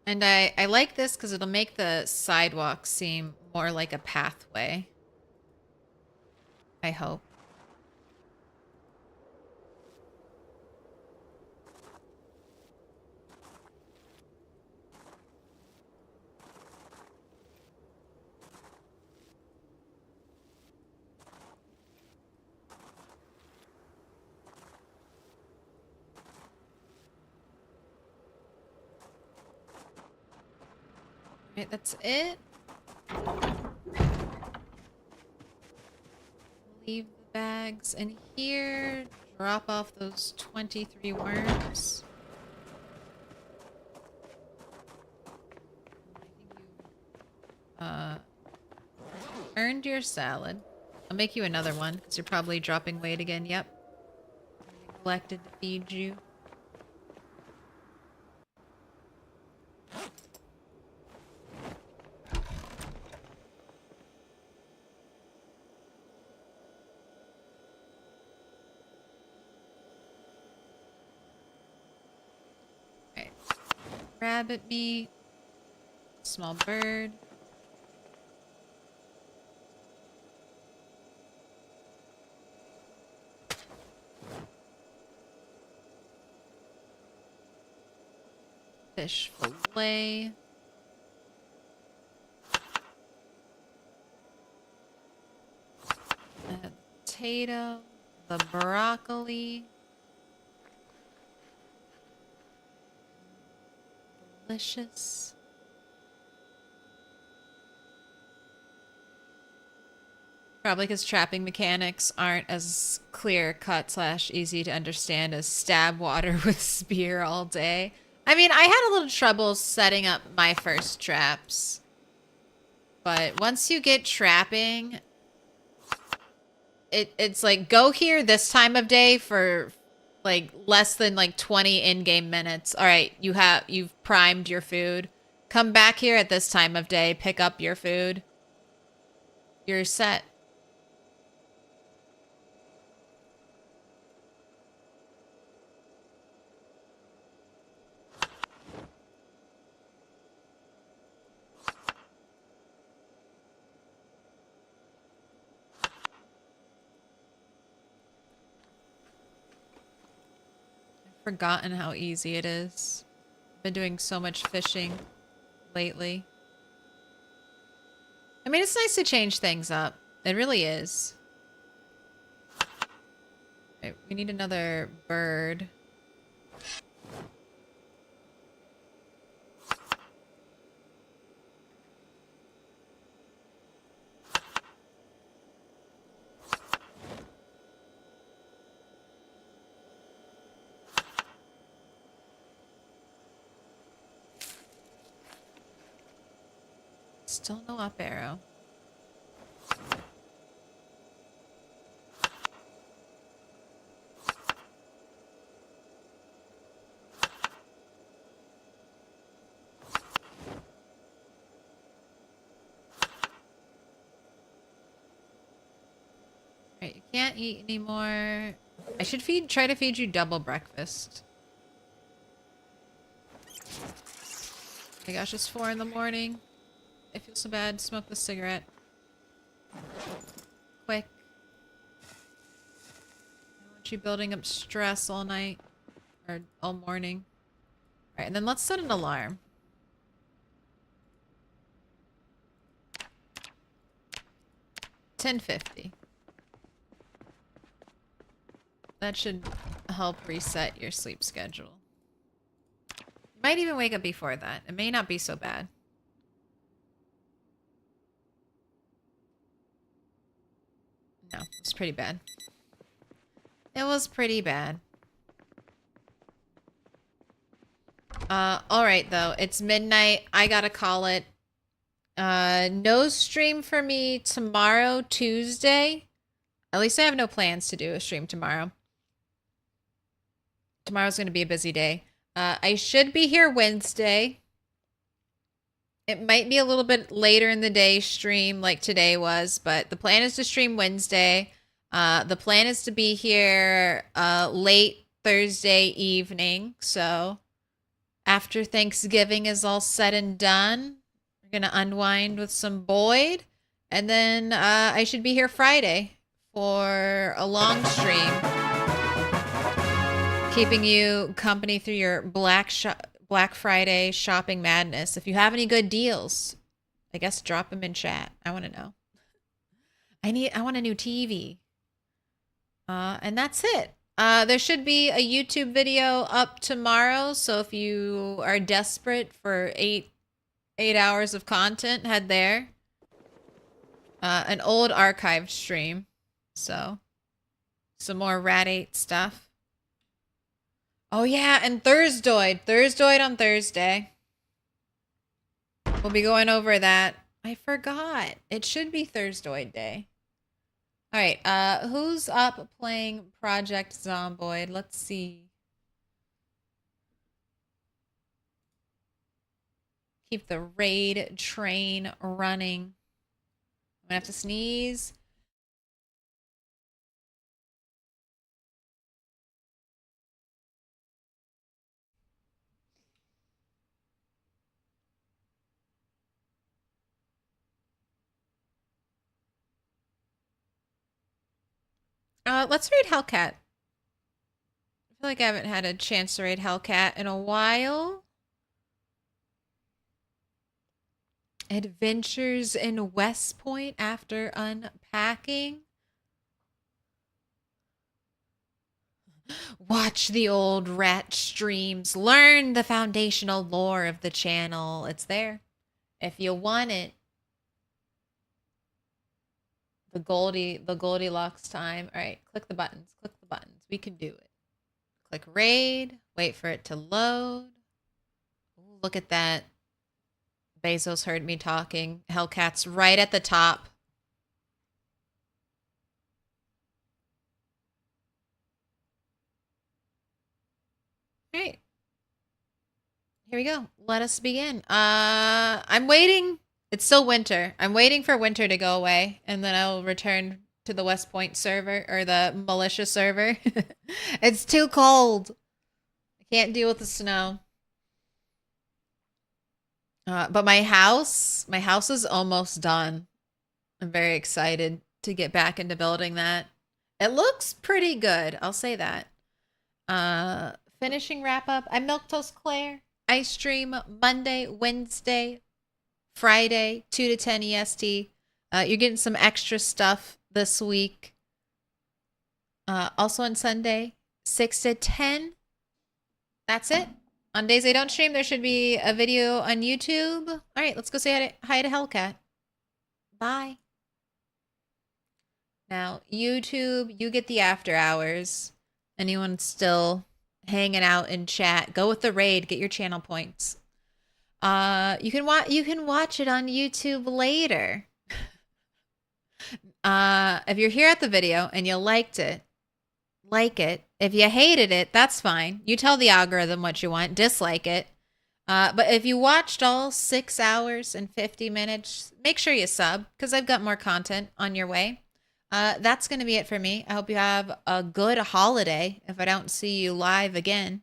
And I like this because it'll make the sidewalk seem more like a pathway. I hope. Right, that's it. Leave the bags in here. Drop off those 23 worms. I think you earned your salad. I'll make you another one because you're probably dropping weight again. Yep. I neglected to feed you. Rabbit meat, small bird. Fish fillet. The potato, the broccoli. Delicious. Probably because trapping mechanics aren't as clear-cut / easy to understand as stab water with spear all day. I mean, I had a little trouble setting up my first traps. But once you get trapping, it's like, go here this time of day for like less than like 20 in-game minutes. All right, you've primed your food. Come back here at this time of day, pick up your food. You're set. forgotten how easy it is. Been doing so much fishing lately. I mean, it's nice to change things up. It really is. Right, we need another bird. Still no up arrow. Right, you can't eat anymore. I should try to feed you double breakfast. Oh my gosh, it's 4 in the morning. I feel so bad. Smoke the cigarette. Quick. I don't want you building up stress all night. Or all morning. Alright, and then let's set an alarm. $10.50. That should help reset your sleep schedule. You might even wake up before that. It may not be so bad. No, it's pretty bad. It was pretty bad. Alright though. It's midnight. I gotta call it. No stream for me tomorrow, Tuesday. At least I have no plans to do a stream tomorrow. Tomorrow's gonna be a busy day. I should be here Wednesday. It might be a little bit later in the day stream like today was, but the plan is to stream Wednesday. The plan is to be here late Thursday evening. So after Thanksgiving is all said and done, we're going to unwind with some Boyd. And then I should be here Friday for a long stream. Keeping you company through your Black Friday shopping madness. If you have any good deals, I guess drop them in chat. I want to know. I want a new TV. And that's it. There should be a YouTube video up tomorrow. So if you are desperate for eight hours of content, head there. An old archived stream. So some more Rat 8 stuff. Oh yeah, and Thursdoid on Thursday. We'll be going over that. I forgot. It should be Thursdoid Day. Alright, who's up playing Project Zomboid? Let's see. Keep the raid train running. I'm gonna have to sneeze. Let's raid Hellcat. I feel like I haven't had a chance to raid Hellcat in a while. Adventures in West Point after unpacking. Watch the old rat streams. Learn the foundational lore of the channel. It's there. If you want it. The Goldilocks time. All right, click the buttons. Click the buttons. We can do it. Click raid. Wait for it to load. Ooh, look at that. Bezos heard me talking. Hellcat's right at the top. All right. Here we go. Let us begin. I'm waiting. It's still winter. I'm waiting for winter to go away, and then I'll return to the West Point server, or the militia server. It's too cold. I can't deal with the snow. But my house is almost done. I'm very excited to get back into building that. It looks pretty good. I'll say that. finishing wrap up. I'm Milquetoast Claire. I stream Monday, Wednesday, Friday, 2 to 10 EST. You're getting some extra stuff this week. Also on Sunday, 6 to 10. That's it. On days I don't stream, there should be a video on YouTube. All right, let's go say hi to Hellcat. Bye. Now, YouTube, you get the after hours. Anyone still hanging out in chat, go with the raid, get your channel points. You can watch it on YouTube later. If you're here at the video and you liked it, like it. If you hated it, that's fine. You tell the algorithm what you want. Dislike it. But if you watched all 6 hours and 50 minutes, make sure you sub, because I've got more content on your way. That's going to be it for me. I hope you have a good holiday if I don't see you live again.